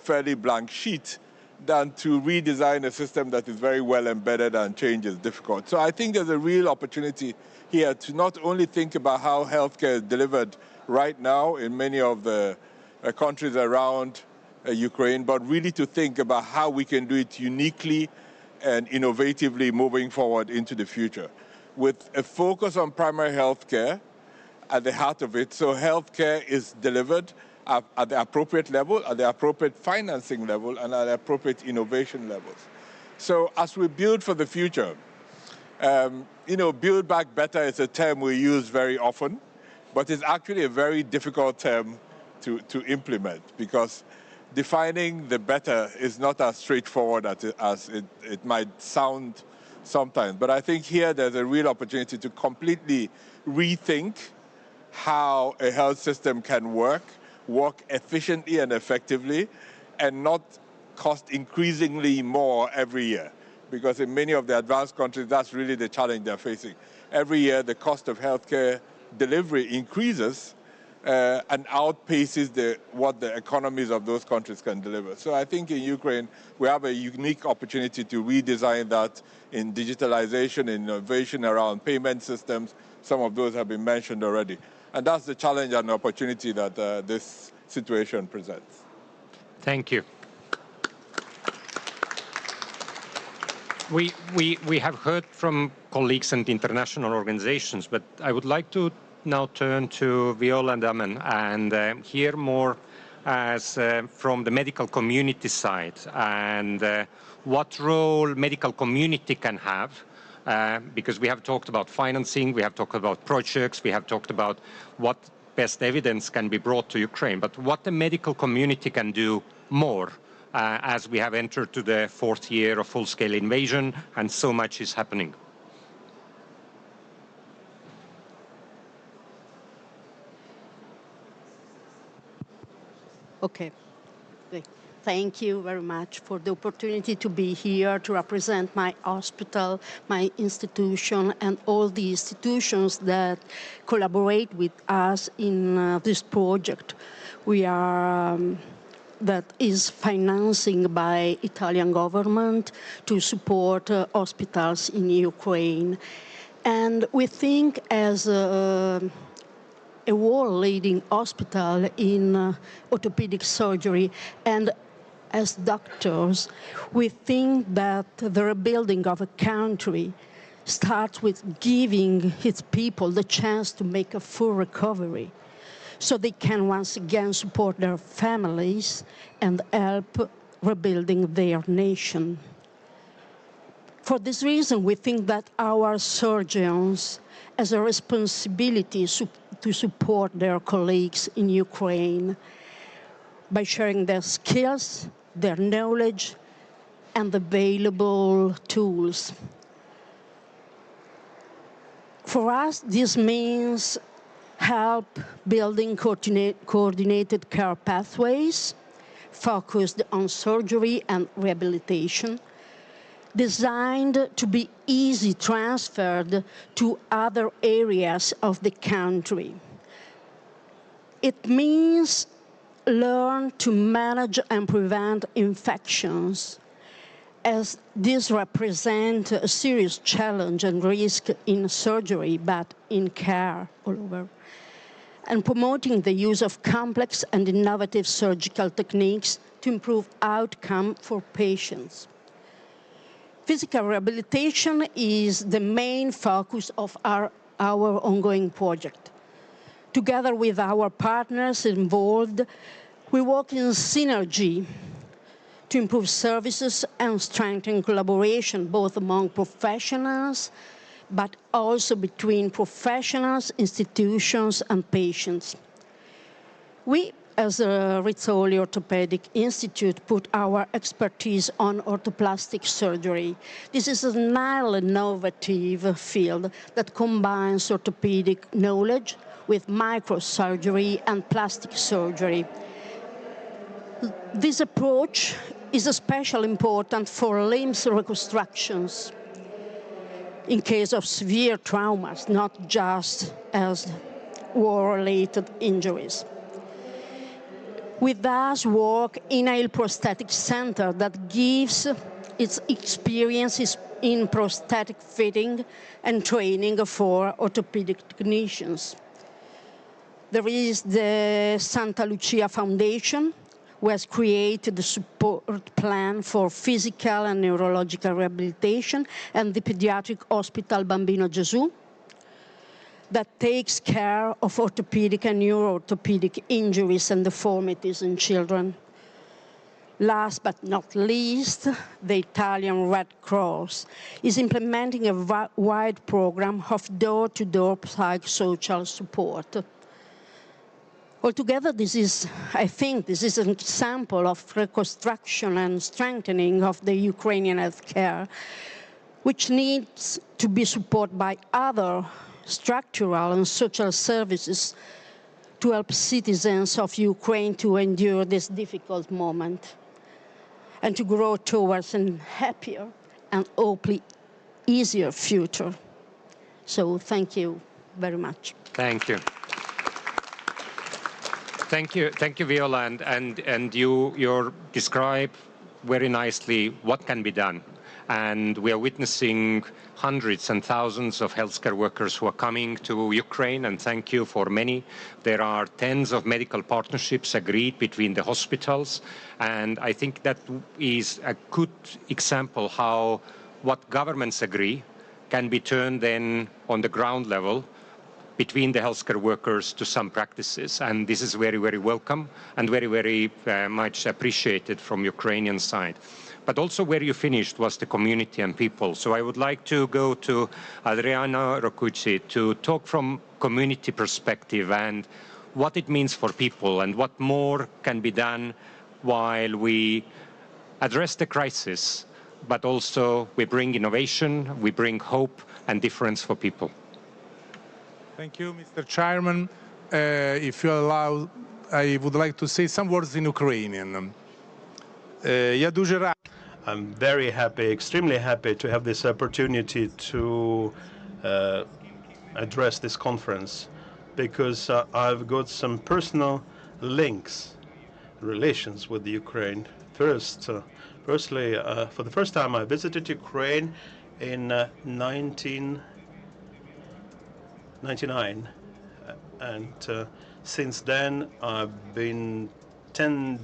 Speaker 1: fairly blank sheet than to redesign a system that is very well embedded and change is difficult. So I think there's a real opportunity here to not only think about how healthcare is delivered right now in many of the countries around Ukraine, but really to think about how we can do it uniquely and innovatively moving forward into the future, with a focus on primary healthcare at the heart of it. So healthcare is delivered at the appropriate level, at the appropriate financing level, and at the appropriate innovation levels. So as we build for the future, you know, build back better is a term we use very often, but it's actually a very difficult term to implement, because defining the better is not as straightforward as it might sound sometimes. But I think here there's a real opportunity to completely rethink how a health system can work efficiently and effectively, and not cost increasingly more every year. Because in many of the advanced countries, that's really the challenge they're facing. Every year, the cost of healthcare delivery increases and outpaces what the economies of those countries can deliver. So I think in Ukraine, we have a unique opportunity to redesign that in digitalization, innovation around payment systems. Some of those have been mentioned already. And that's the challenge and opportunity that this situation presents.
Speaker 18: Thank you. We have heard from colleagues and international organizations, but I would like to now turn to Viola Damen and hear more from the medical community side and what role medical community can have, because we have talked about financing, we have talked about projects, we have talked about what best evidence can be brought to Ukraine, but what the medical community can do more as we have entered to the 4th year of full-scale invasion and so much is happening.
Speaker 2: Okay. Thank you very much for the opportunity to be here to represent my hospital, my institution, and all the institutions that collaborate with us in this project. We are that is financing by Italian government to support hospitals in Ukraine. And we think as a world-leading hospital in orthopedic surgery, and as doctors, we think that the rebuilding of a country starts with giving its people the chance to make a full recovery, so they can once again support their families and help rebuilding their nation. For this reason, we think that our surgeons has a responsibility to support their colleagues in Ukraine by sharing their skills, their knowledge, and available tools. For us, this means help building coordinated care pathways focused on surgery and rehabilitation, designed to be easy transferred to other areas of the country. It means learn to manage and prevent infections, as these represent a serious challenge and risk in surgery, but in care all over, and promoting the use of complex and innovative surgical techniques to improve outcome for patients. Physical rehabilitation is the main focus of our ongoing project. Together with our partners involved, we work in synergy to improve services and strengthen collaboration both among professionals, but also between professionals, institutions, and patients. We, as a Rizzoli Orthopedic Institute, put our expertise on orthoplastic surgery. This is an highly innovative field that combines orthopedic knowledge with microsurgery and plastic surgery. This approach is especially important for limbs reconstructions in case of severe traumas, not just as war-related injuries. We thus work in a prosthetic center that gives its experiences in prosthetic fitting and training for orthopedic technicians. There is the Santa Lucia Foundation, who has created the support plan for physical and neurological rehabilitation, and the Pediatric Hospital Bambino Gesù, that takes care of orthopedic and neuro-orthopedic injuries and deformities in children. Last but not least, the Italian Red Cross is implementing a wide program of door-to-door psychosocial support. Altogether, I think this is an example of reconstruction and strengthening of the Ukrainian healthcare, which needs to be supported by other structural and social services to help citizens of Ukraine to endure this difficult moment and to grow towards a happier and hopefully easier future. So thank you very much.
Speaker 18: Thank you. Thank you, Viola, and you describe very nicely what can be done. And we are witnessing hundreds and thousands of healthcare workers who are coming to Ukraine, and thank you for many. There are tens of medical partnerships agreed between the hospitals, and I think that is a good example how what governments agree can be turned then on the ground level between the healthcare workers to some practices. And this is very, very welcome and very, very much appreciated from Ukrainian side. But also where you finished was the community and people. So I would like to go to Adriana Rocuzzi to talk from community perspective and what it means for people and what more can be done while we address the crisis, but also we bring innovation, we bring hope and difference for people.
Speaker 3: Thank you, Mr. Chairman. If you allow, I would like to say some words in Ukrainian.
Speaker 21: I'm very happy, extremely happy to have this opportunity to address this conference because I've got some personal links, relations with Ukraine. Firstly, for the first time I visited Ukraine in 1999, and since then I've been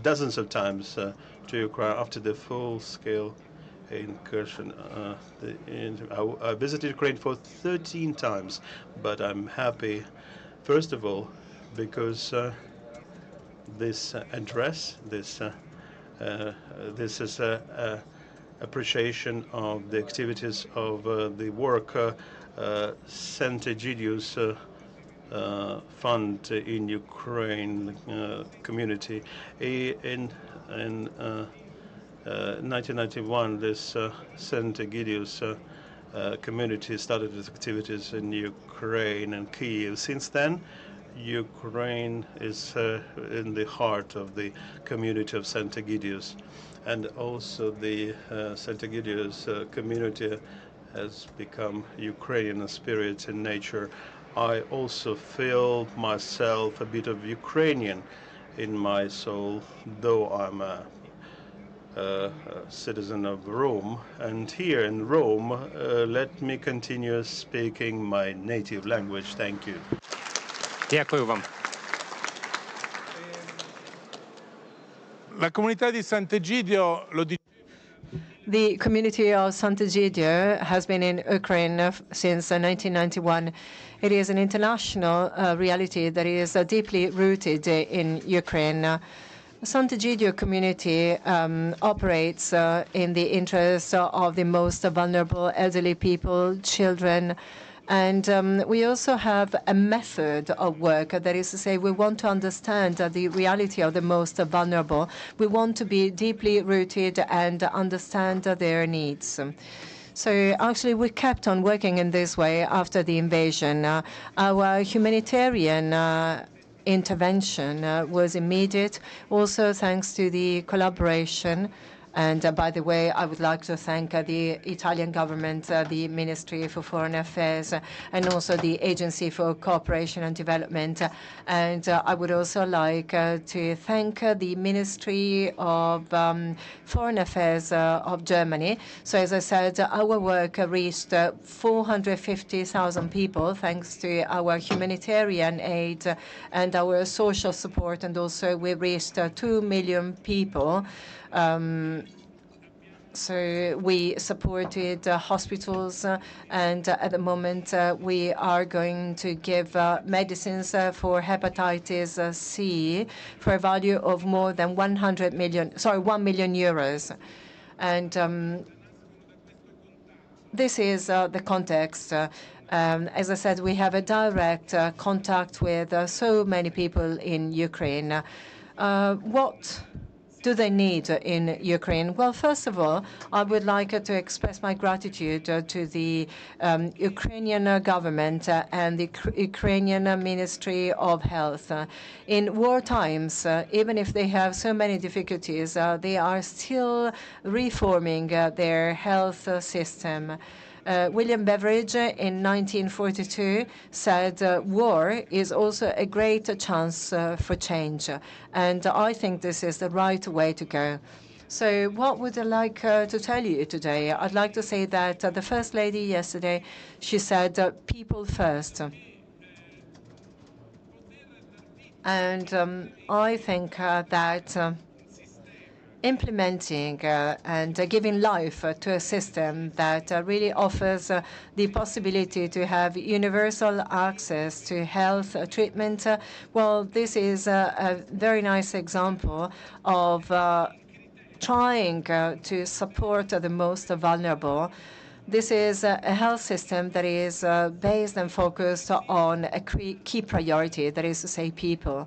Speaker 21: dozens of times to Ukraine after the full-scale incursion. I visited Ukraine for 13 times, but I'm happy, first of all, because this address, this is appreciation of the activities of the work St. Egidius Fund in Ukraine community. In 1991, this St. Egidius community started its activities in Ukraine and Kyiv. Since then, Ukraine is in the heart of the community of St. Egidius. And also the St. Egidius community has become Ukrainian in spirit and nature. I also feel myself a bit of Ukrainian in my soul, though I'm a citizen of Rome. And here in Rome, let me continue speaking my native language. Thank you.
Speaker 18: Дякую вам.
Speaker 3: La comunità di Sant'Egidio, lo dice.
Speaker 20: The community of Sant'Egidio has been in Ukraine since 1991. It is an international reality that is deeply rooted in Ukraine. Sant'Egidio community operates in the interest of the most vulnerable elderly people, children, and we also have a method of work. That is to say, we want to understand the reality of the most vulnerable. We want to be deeply rooted and understand their needs. So actually, we kept on working in this way after the invasion. Our humanitarian intervention was immediate, also thanks to the collaboration. And by the way, I would like to thank the Italian government, the Ministry for Foreign Affairs, and also the Agency for Cooperation and Development. And I would also like to thank the Ministry of Foreign Affairs of Germany. So as I said, our work reached 450,000 people thanks to our humanitarian aid and our social support. And also we reached 2 million people. So we supported hospitals, and at the moment we are going to give medicines for hepatitis C for a value of more than 1 million euros. And this is the context. As I said, we have a direct contact with so many people in Ukraine. What do they need in Ukraine? Well, first of all, I would like to express my gratitude to the Ukrainian government and the Ukrainian Ministry of Health. In war times, even if they have so many difficulties, they are still reforming their health system. William Beveridge in 1942 said, war is also a great chance for change. And I think this is the right way to go. So what would I like to tell you today? I'd like to say that the First Lady yesterday, she said, people first. And I think that implementing and giving life to a system that really offers the possibility to have universal access to health treatment, well, this is a very nice example of trying to support the most vulnerable. This is a health system that is based and focused on a key priority, that is to say, people.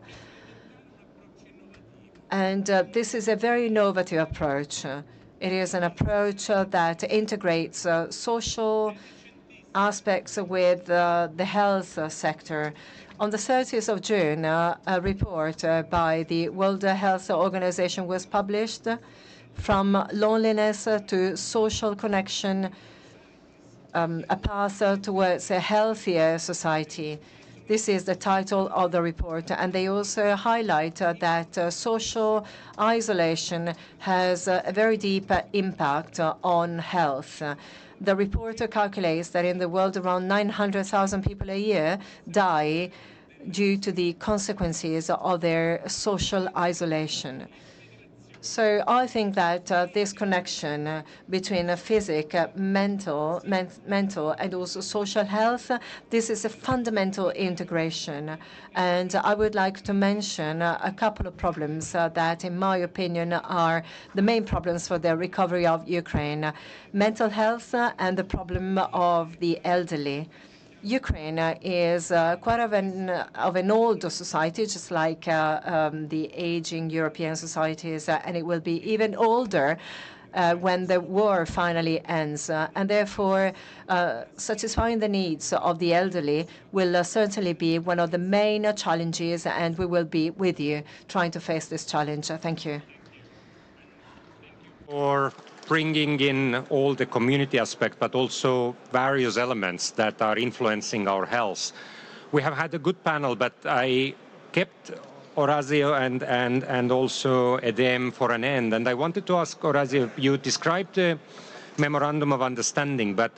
Speaker 20: And this is a very innovative approach. It is an approach that integrates social aspects with the health sector. On the 30th of June, a report by the World Health Organization was published, From Loneliness to Social Connection, a path towards a healthier society. This is the title of the report, and they also highlight that social isolation has a very deep impact on health. The report calculates that in the world around 900,000 people a year die due to the consequences of their social isolation. So I think that this connection between mental, and also social health, this is a fundamental integration. And I would like to mention a couple of problems that, in my opinion, are the main problems for the recovery of Ukraine. Mental health and the problem of the elderly. Ukraine is quite of an old society, just like the aging European societies, and it will be even older when the war finally ends. And therefore, satisfying the needs of the elderly will certainly be one of the main challenges, and we will be with you trying to face this challenge. Thank you.
Speaker 18: For bringing in all the community aspect, but also various elements that are influencing our health. We have had a good panel, but I kept Orazio and also Edem for an end. And I wanted to ask Orazio, you described the memorandum of understanding, but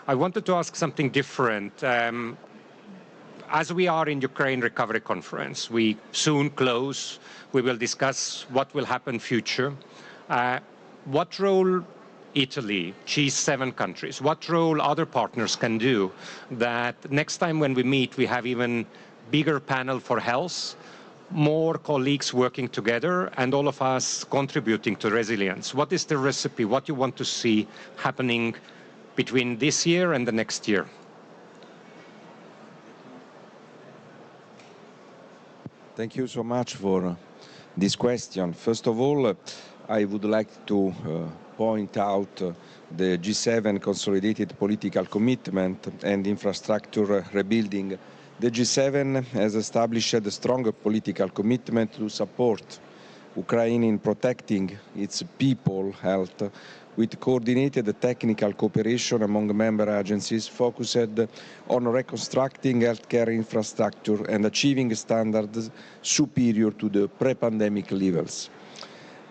Speaker 18: I wanted to ask something different. As we are in Ukraine Recovery Conference, we soon close. We will discuss what will happen future. What role Italy, G7 countries, what role other partners can do that next time when we meet, we have even bigger panel for health, more colleagues working together, and all of us contributing to resilience? What is the recipe? What you want to see happening between this year and the next year?
Speaker 14: Thank you so much for this question. First of all, I would like to point out the G7 consolidated political commitment and infrastructure rebuilding. The G7 has established a strong political commitment to support Ukraine in protecting its people health with coordinated technical cooperation among member agencies focused on reconstructing healthcare infrastructure and achieving standards superior to the pre-pandemic levels.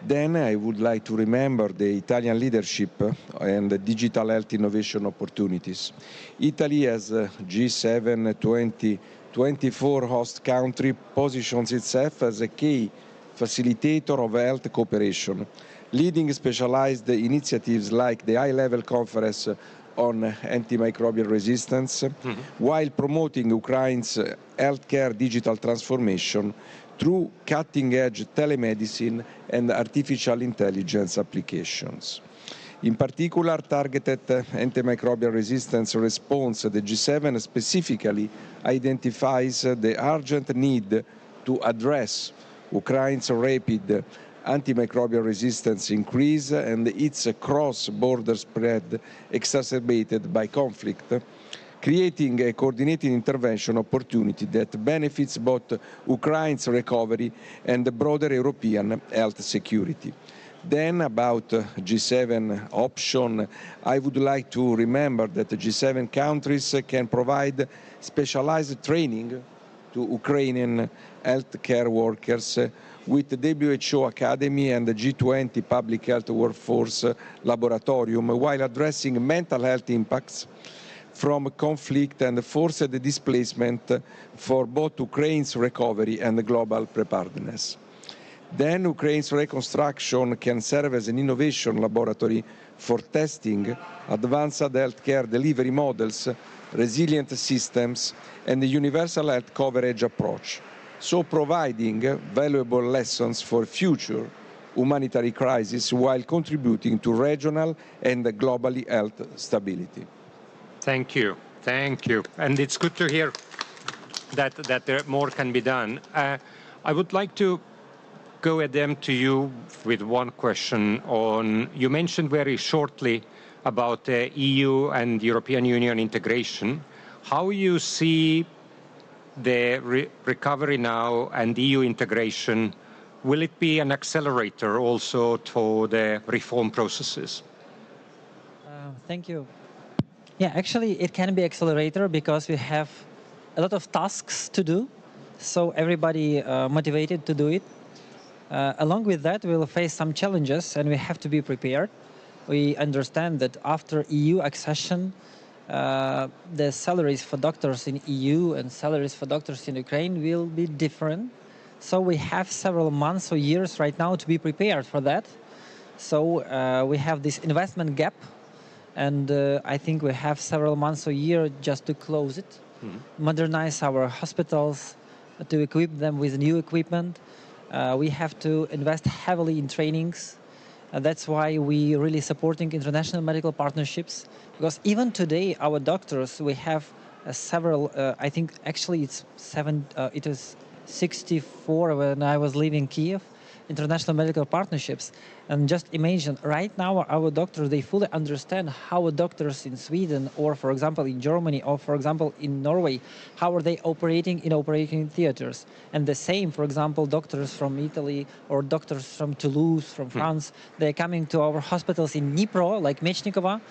Speaker 14: Then I would like to remember the Italian leadership and the digital health innovation opportunities. Italy, as a G7 2024 host country, positions itself as a key facilitator of health cooperation, leading specialized initiatives like the high-level conference on antimicrobial resistance, while promoting Ukraine's healthcare digital transformation through cutting-edge telemedicine and artificial intelligence applications. In particular, targeted antimicrobial resistance response, the G7 specifically identifies the urgent need to address Ukraine's rapid antimicrobial resistance increase and its cross-border spread exacerbated by conflict, creating a coordinated intervention opportunity that benefits both Ukraine's recovery and the broader European health security. Then about G7 option, I would like to remember that the G7 countries can provide specialized training to Ukrainian healthcare workers with the WHO Academy and the G20 Public Health Workforce Laboratorium while addressing mental health impacts from conflict and forced displacement for both Ukraine's recovery and global preparedness. Then Ukraine's reconstruction can serve as an innovation laboratory for testing advanced healthcare delivery models, resilient systems, and a universal health coverage approach, so providing valuable lessons for future humanitarian crises while contributing to regional and globally health stability.
Speaker 18: Thank you. Thank you. And it's good to hear that there more can be done. I would like to go Adam to you with one question on, you mentioned very shortly about the EU and European Union integration. How you see the recovery now and EU integration, will it be an accelerator also to the reform processes?
Speaker 12: Thank you. Yeah, actually it can be accelerator because we have a lot of tasks to do, so everybody motivated to do it. Along with that, we'll face some challenges and we have to be prepared. We understand that after EU accession, the salaries for doctors in EU and salaries for doctors in Ukraine will be different. So we have several months or years right now to be prepared for that. So we have this investment gap, and I think we have several months or year just to close it, modernize our hospitals, to equip them with new equipment. We have to invest heavily in trainings. That's why we really supporting international medical partnerships. Because even today, our doctors, we have several, I think actually it was 64 when I was leaving Kiev, international medical partnerships. And just imagine, right now our doctors, they fully understand how doctors in Sweden or, for example, in Germany or, for example, in Norway, how are they operating in operating theaters. And the same, for example, doctors from Italy or doctors from Toulouse, from France, they're coming to our hospitals in Dnipro, like Mechnikova,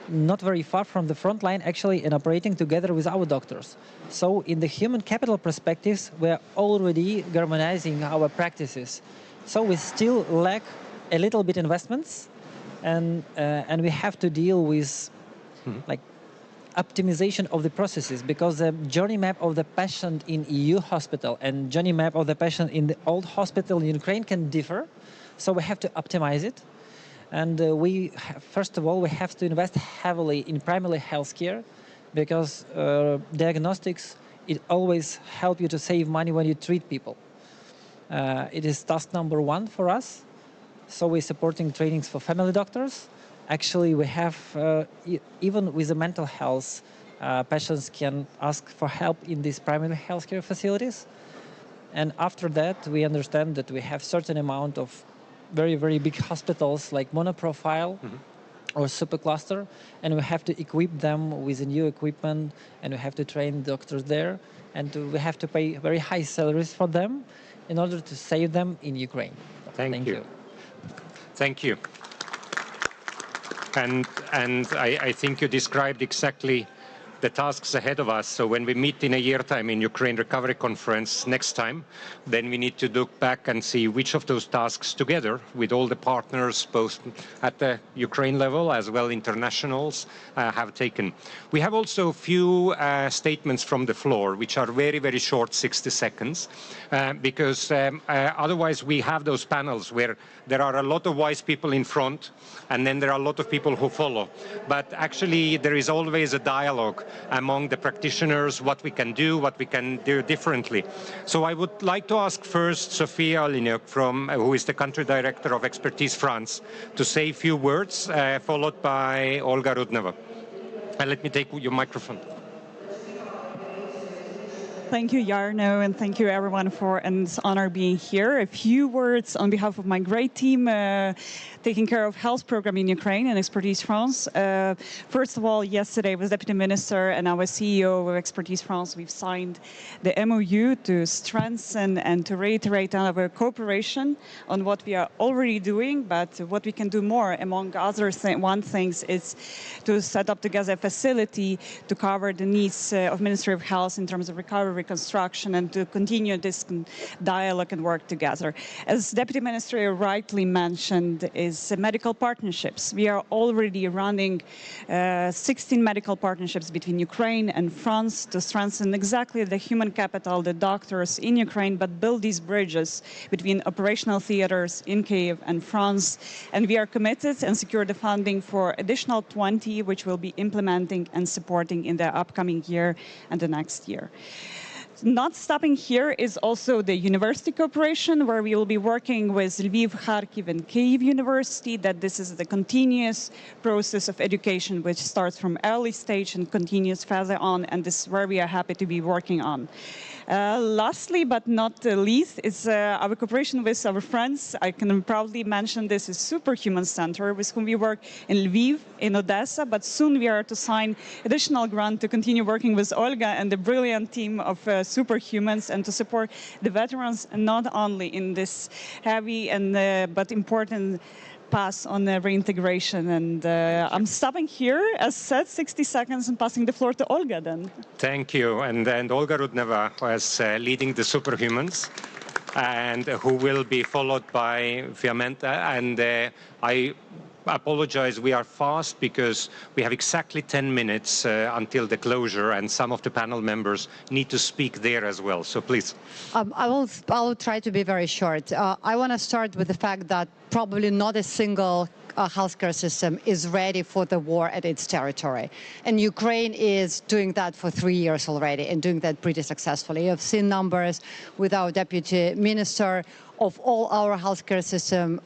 Speaker 12: not very far from the front line, actually, and operating together with our doctors. So in the human capital perspectives, we're already harmonizing our practices. So we still lack a little bit investments, and we have to deal with like optimization of the processes, because the journey map of the patient in EU hospital and journey map of the patient in the old hospital in Ukraine can differ. So we have to optimize it. And first of all, we have to invest heavily in primary healthcare, because diagnostics, it always helps you to save money when you treat people. It is task number one for us. So we're supporting trainings for family doctors. Actually, we have, even with the mental health, patients can ask for help in these primary healthcare facilities. And after that, we understand that we have certain amount of very, very big hospitals like monoprofile or supercluster, and we have to equip them with new equipment, and we have to train doctors there, and we have to pay very high salaries for them in order to save them in Ukraine.
Speaker 18: Thank you. Thank you. And I think you described exactly the tasks ahead of us. So when we meet in a year time in Ukraine Recovery Conference next time, then we need to look back and see which of those tasks together with all the partners, both at the Ukraine level as well internationals, have taken. We have also a few statements from the floor, which are very, very short, 60 seconds, because otherwise we have those panels where there are a lot of wise people in front, and then there are a lot of people who follow. But actually, there is always a dialogue among the practitioners, what we can do differently. So I would like to ask first Sophia Aliniuk, who is the country director of Expertise France, to say a few words, followed by Olga Rudneva. And let me take your microphone.
Speaker 10: thank you, Jarno, and thank you, everyone, for an honor being here. A few words on behalf of my great team taking care of health program in Ukraine and Expertise France. First of all, yesterday was Deputy Minister and our CEO of Expertise France. We've signed the MOU to strengthen and to reiterate our cooperation on what we are already doing, but what we can do more, among other things, is to set up together a facility to cover the needs of Ministry of Health in terms of recovery, reconstruction, and to continue this dialogue and work together. As Deputy Minister rightly mentioned, is medical partnerships. We are already running 16 medical partnerships between Ukraine and France to strengthen exactly the human capital, the doctors in Ukraine, but build these bridges between operational theaters in Kyiv and France. And we are committed and secure the funding for additional 20, which we'll be implementing and supporting in the upcoming year and the next year. Not stopping here is also the university cooperation, where we will be working with Lviv, Kharkiv, and Kyiv University, that this is the continuous process of education, which starts from early stage and continues further on, and this is where we are happy to be working on. Lastly, but not least, is our cooperation with our friends. I can proudly mention this is Superhuman Center, with whom we work in Lviv, in Odessa, but soon we are to sign additional grant to continue working with Olga and the brilliant team of superhumans and to support the veterans, not only in this heavy and but important pass on the reintegration. And I'm stopping here, as said, 60 seconds, and passing the floor to Olga then.
Speaker 18: Thank you. And Olga Rudneva was leading the Superhumans, and who will be followed by Fiametta. And I apologize, we are fast because we have exactly 10 minutes until the closure, and some of the panel members need to speak there as well. So please.
Speaker 17: I'll try to be very short. I want to start with the fact that probably not a single healthcare system is ready for the war at its territory. And Ukraine is doing that for 3 years already, and doing that pretty successfully. You've seen numbers with our deputy minister of all our healthcare system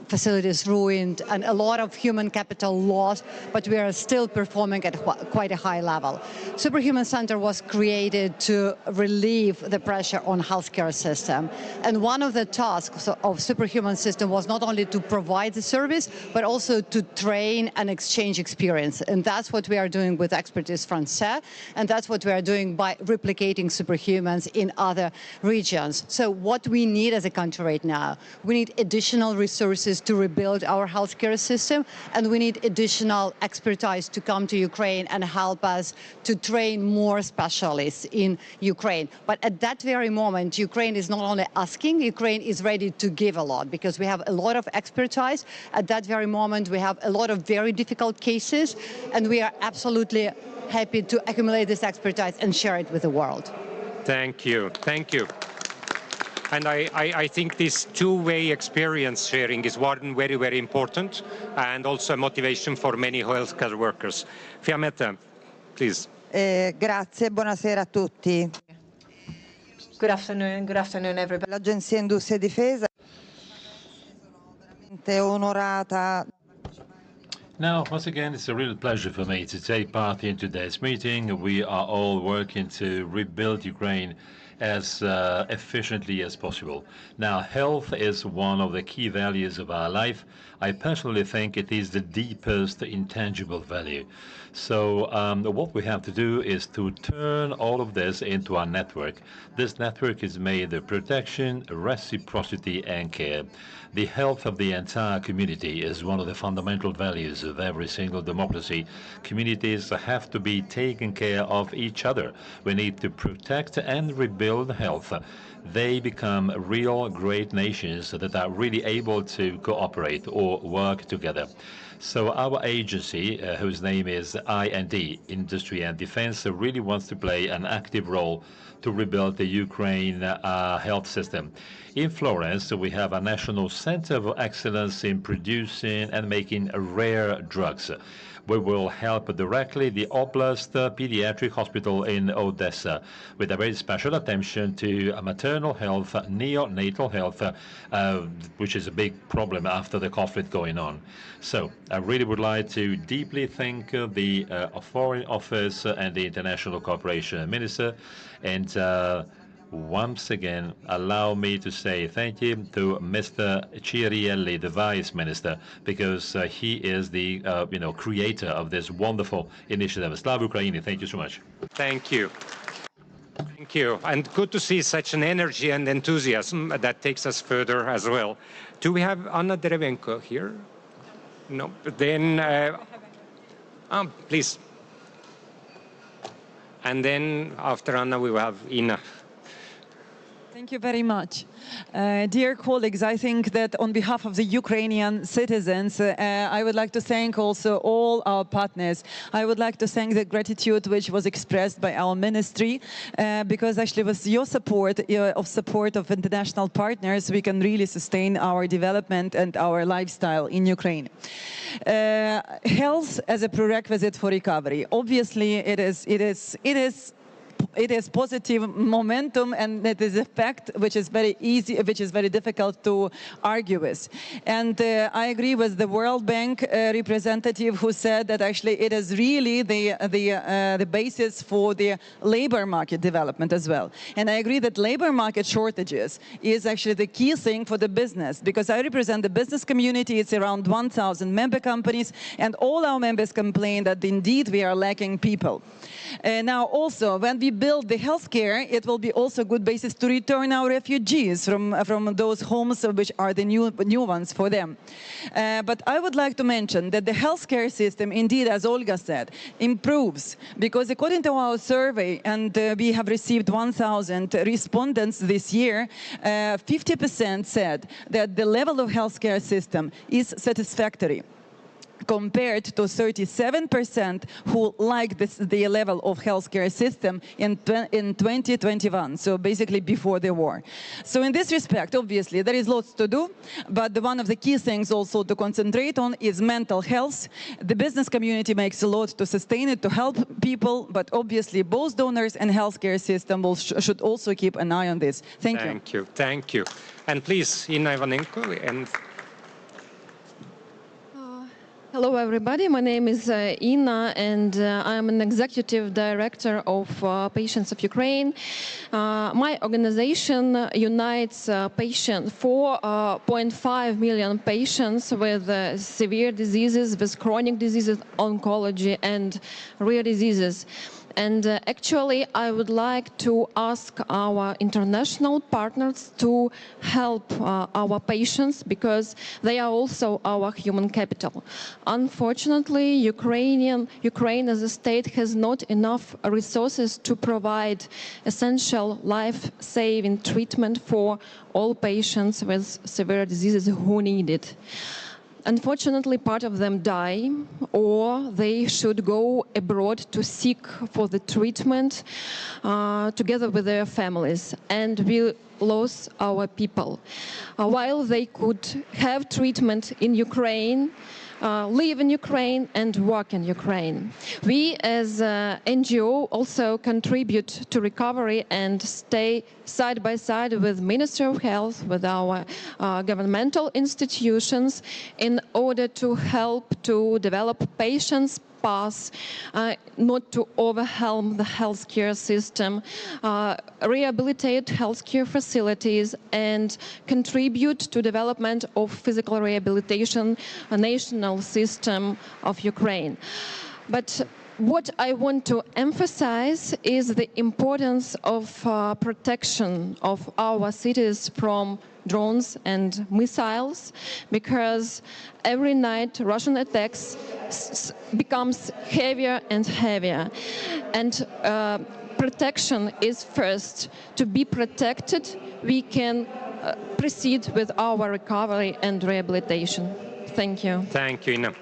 Speaker 17: facilities ruined and a lot of human capital lost, but we are still performing at quite a high level. Superhuman Center was created to relieve the pressure on healthcare system. And one of the tasks of Superhuman System was not only to provide the service, but also to train and exchange experience. And that's what we are doing with Expertise Français, and that's what we are doing by replicating Superhumans in other regions. So what we need as a country right now, we need additional resources to rebuild our healthcare system, and we need additional expertise to come to Ukraine and help us to train more specialists in Ukraine. But at that very moment, Ukraine is not only asking, Ukraine is ready to give a lot, because we have a lot of expertise. At that very moment, we have a lot of very difficult cases, and we are absolutely happy to accumulate this expertise and share it with the world.
Speaker 18: Thank you. Thank you. And I think this two-way experience sharing is one very, very important, and also a motivation for many healthcare workers. Fiametta, please.
Speaker 23: Grazie, buonasera a tutti.
Speaker 20: Good afternoon, everybody.
Speaker 23: L'Agenzia Industria e Difesa è veramente onorata.
Speaker 5: Now, once again, it's a real pleasure for me to take part in today's meeting. We are all working to rebuild Ukraine as efficiently as possible. Now, health is one of the key values of our life. I personally think it is the deepest intangible value. So what we have to do is to turn all of this into a network. This network is made of protection, reciprocity, and care. The health of the entire community is one of the fundamental values of every single democracy. Communities have to be taken care of each other. We need to protect and rebuild health. They become real great nations that are really able to cooperate or work together. So our agency, whose name is IND, Industry and Defense, really wants to play an active role to rebuild the Ukraine health system. In Florence, we have a national center of excellence in producing and making rare drugs. We will help directly the Oblast Pediatric Hospital in Odessa with a very special attention attention to maternal health, neonatal health, which is a big problem after the conflict going on. So I really would like to deeply thank the Foreign Office and the International Cooperation Minister, and once again, allow me to say thank you to Mr. Cirielli, the Vice Minister, because he is the creator of this wonderful initiative. Slava Ukraini, thank you so much.
Speaker 18: Thank you. Thank you. And good to see such an energy and enthusiasm that takes us further as well. Do we have Anna Derevenko here? No. Then, please. And then after Anna, we will have Ina.
Speaker 6: Thank you very much. Dear colleagues, I think that on behalf of the Ukrainian citizens, I would like to thank also all our partners. I would like to thank the gratitude which was expressed by our ministry, because actually with your support, of international partners, we can really sustain our development and our lifestyle in Ukraine. Health as a prerequisite for recovery. Obviously, it is positive momentum, and it is a fact which is very easy, which is very difficult to argue with. And I agree with the World Bank representative who said that actually it is really the basis for the labor market development as well. And I agree that labor market shortages is actually the key thing for the business, because I represent the business community. It's around 1,000 member companies, and all our members complain that indeed we are lacking people. Now also, when we build the healthcare, it will be also a good basis to return our refugees from those homes which are the new ones for them. But I would like to mention that the healthcare system, indeed, as Olga said, improves, because according to our survey, and we have received 1,000 respondents this year, 50% said that the level of healthcare system is satisfactory, compared to 37% who like the level of healthcare system in 2021, so basically before the war. So in this respect, obviously, there is lots to do, but one of the key things also to concentrate on is mental health. The business community makes a lot to sustain it, to help people, but obviously both donors and healthcare system should also keep an eye on this. Thank you.
Speaker 18: Thank you. Thank you. And please, Inna Ivanenko. And
Speaker 8: hello, everybody. My name is Inna, and I'm an executive director of Patients of Ukraine. My organization unites 4.5 million patients with severe diseases, with chronic diseases, oncology, and rare diseases. And actually, I would like to ask our international partners to help our patients, because they are also our human capital. Unfortunately, Ukraine as a state has not enough resources to provide essential life-saving treatment for all patients with severe diseases who need it. Unfortunately, part of them die, or they should go abroad to seek for the treatment together with their families, and we lose our people. While they could have treatment in Ukraine, live in Ukraine and work in Ukraine. We as NGO also contribute to recovery and stay side by side with Ministry of Health, with our governmental institutions, in order to help to develop patients' path, not to overwhelm the healthcare system, rehabilitate healthcare facilities, and contribute to development of physical rehabilitation, a national system of Ukraine. But what I want to emphasize is the importance of protection of our cities from drones and missiles, because every night Russian attacks becomes heavier and heavier. And protection is first. To be protected, we can proceed with our recovery and rehabilitation. Thank you.
Speaker 18: thank you, Ina.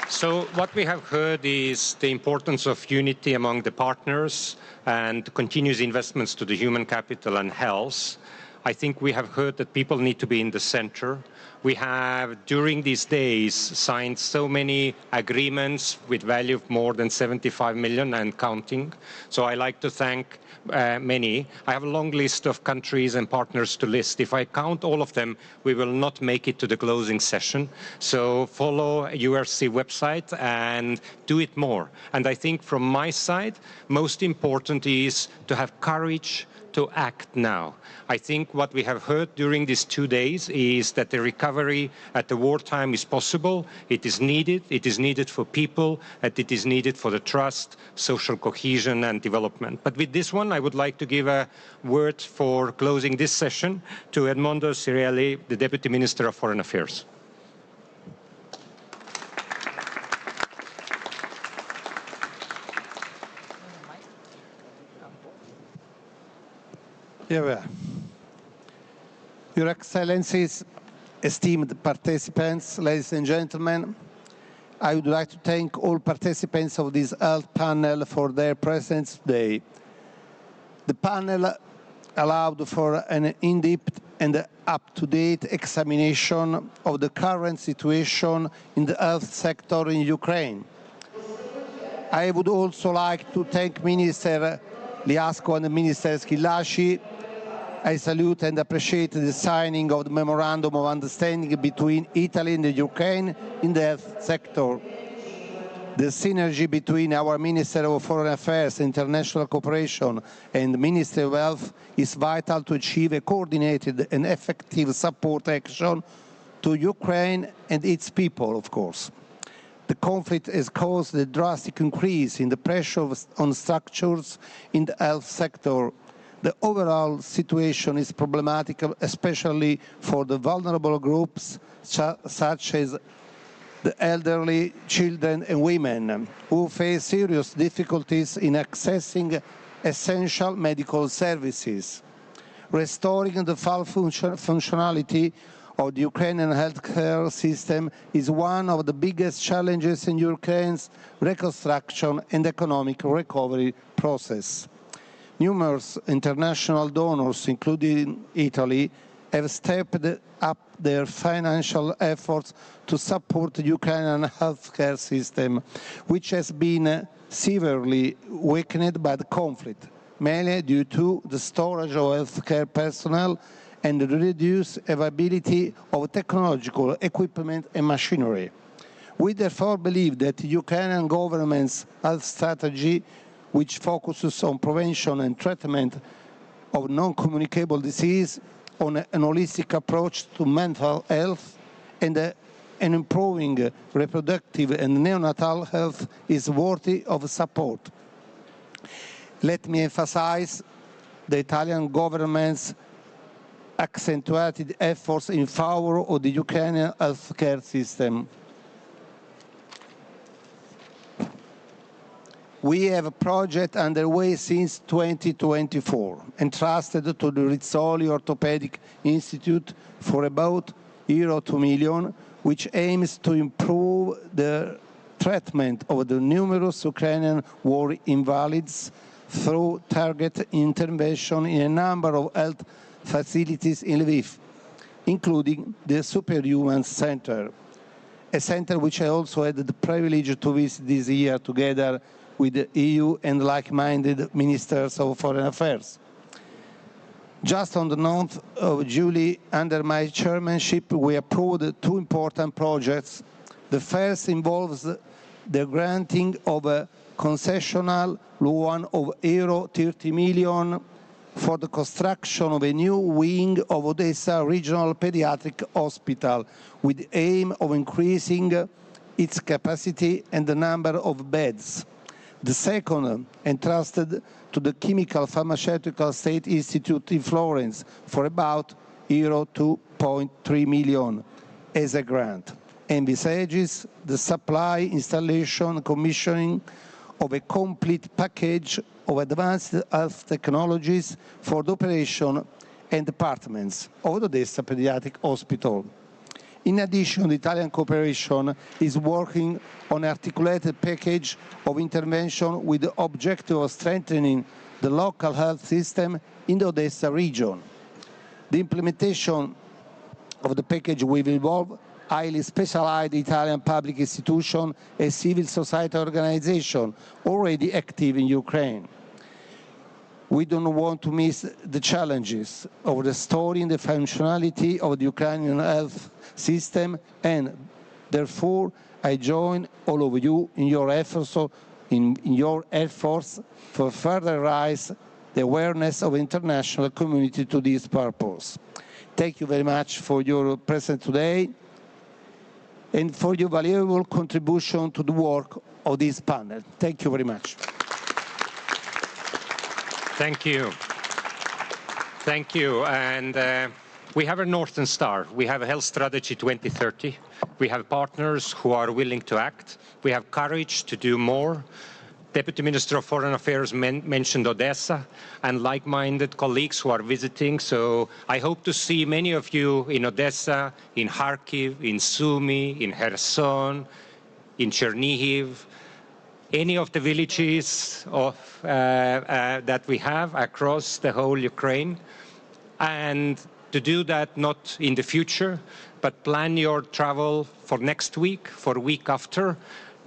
Speaker 18: So what we have heard is the importance of unity among the partners and continuous investments to the human capital and health. I think we have heard that people need to be in the center. We have, during these days, signed so many agreements with value of more than 75 million and counting. So I like to thank many. I have a long list of countries and partners to list. If I count all of them, we will not make it to the closing session. So follow URC website and do it more. And I think from my side, most important is to have courage to act now. I think what we have heard during these 2 days is that the recovery at the wartime is possible. It is needed for people, and it is needed for the trust, social cohesion and development. But with this one, I would like to give a word for closing this session to Edmondo Cirielli, the Deputy Minister of Foreign Affairs.
Speaker 9: Here we are. Your Excellencies, esteemed participants, ladies and gentlemen, I would like to thank all participants of this health panel for their presence today. The panel allowed for an in-depth and up-to-date examination of the current situation in the health sector in Ukraine. I would also like to thank Minister Liasco and Minister Schillaci. I salute and appreciate the signing of the Memorandum of Understanding between Italy and Ukraine in the health sector. The synergy between our Minister of Foreign Affairs, International Cooperation and Ministry of Health is vital to achieve a coordinated and effective support action to Ukraine and its people, of course. The conflict has caused a drastic increase in the pressure on structures in the health sector. The overall situation is problematic, especially for the vulnerable groups such as the elderly, children and women, who face serious difficulties in accessing essential medical services. Restoring the full functionality of the Ukrainian healthcare system is one of the biggest challenges in Ukraine's reconstruction and economic recovery process. Numerous international donors, including Italy, have stepped up their financial efforts to support the Ukrainian healthcare system, which has been severely weakened by the conflict, mainly due to the storage of healthcare personnel and the reduced availability of technological equipment and machinery. We therefore believe that the Ukrainian government's health strategy, which focuses on prevention and treatment of non-communicable disease, on an holistic approach to mental health and improving reproductive and neonatal health, is worthy of support. Let me emphasize the Italian government's accentuated efforts in favor of the Ukrainian healthcare system. We have a project underway since 2024, entrusted to the Rizzoli Orthopedic Institute for about €2 million, which aims to improve the treatment of the numerous Ukrainian war invalids through targeted intervention in a number of health facilities in Lviv, including the Superhuman Center, a center which I also had the privilege to visit this year together with the EU and like-minded ministers of foreign affairs. Just on the 9th of July, under my chairmanship, we approved two important projects. The first involves the granting of a concessional loan of €30 million for the construction of a new wing of Odessa Regional Pediatric Hospital with the aim of increasing its capacity and the number of beds. The second, entrusted to the Chemical Pharmaceutical State Institute in Florence for about €2.3 million as a grant, envisages the supply, installation, commissioning of a complete package of advanced health technologies for the operation and departments of the Odessa Pediatric Hospital. In addition, the Italian cooperation is working on an articulated package of intervention with the objective of strengthening the local health system in the Odessa region. The implementation of the package will involve highly specialized Italian public institutions and civil society organizations already active in Ukraine. We don't want to miss the challenges of restoring the functionality of the Ukrainian health system, and therefore I join all of you in your efforts for further raise the awareness of the international community to this purpose. Thank you very much for your presence today and for your valuable contribution to the work of this panel. Thank you very much.
Speaker 18: Thank you. Thank you. And we have a Northern Star. We have a Health Strategy 2030. We have partners who are willing to act. We have courage to do more. Deputy Minister of Foreign Affairs mentioned Odessa and like-minded colleagues who are visiting. So I hope to see many of you in Odessa, in Kharkiv, in Sumy, in Kherson, in Chernihiv, any of the villages that we have across the whole Ukraine. And to do that not in the future, but plan your travel for next week, for the week after.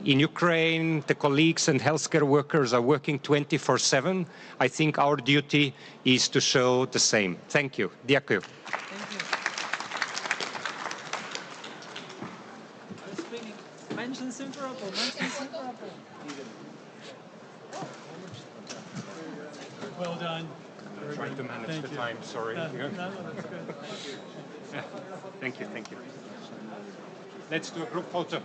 Speaker 18: In Ukraine, the colleagues and healthcare workers are working 24/7. I think our duty is to show the same. Thank you. Дякую.
Speaker 19: Well done.
Speaker 18: I'm trying to manage the time, sorry.
Speaker 19: No, that's good.
Speaker 18: Thank you, thank you. Let's do a group photo.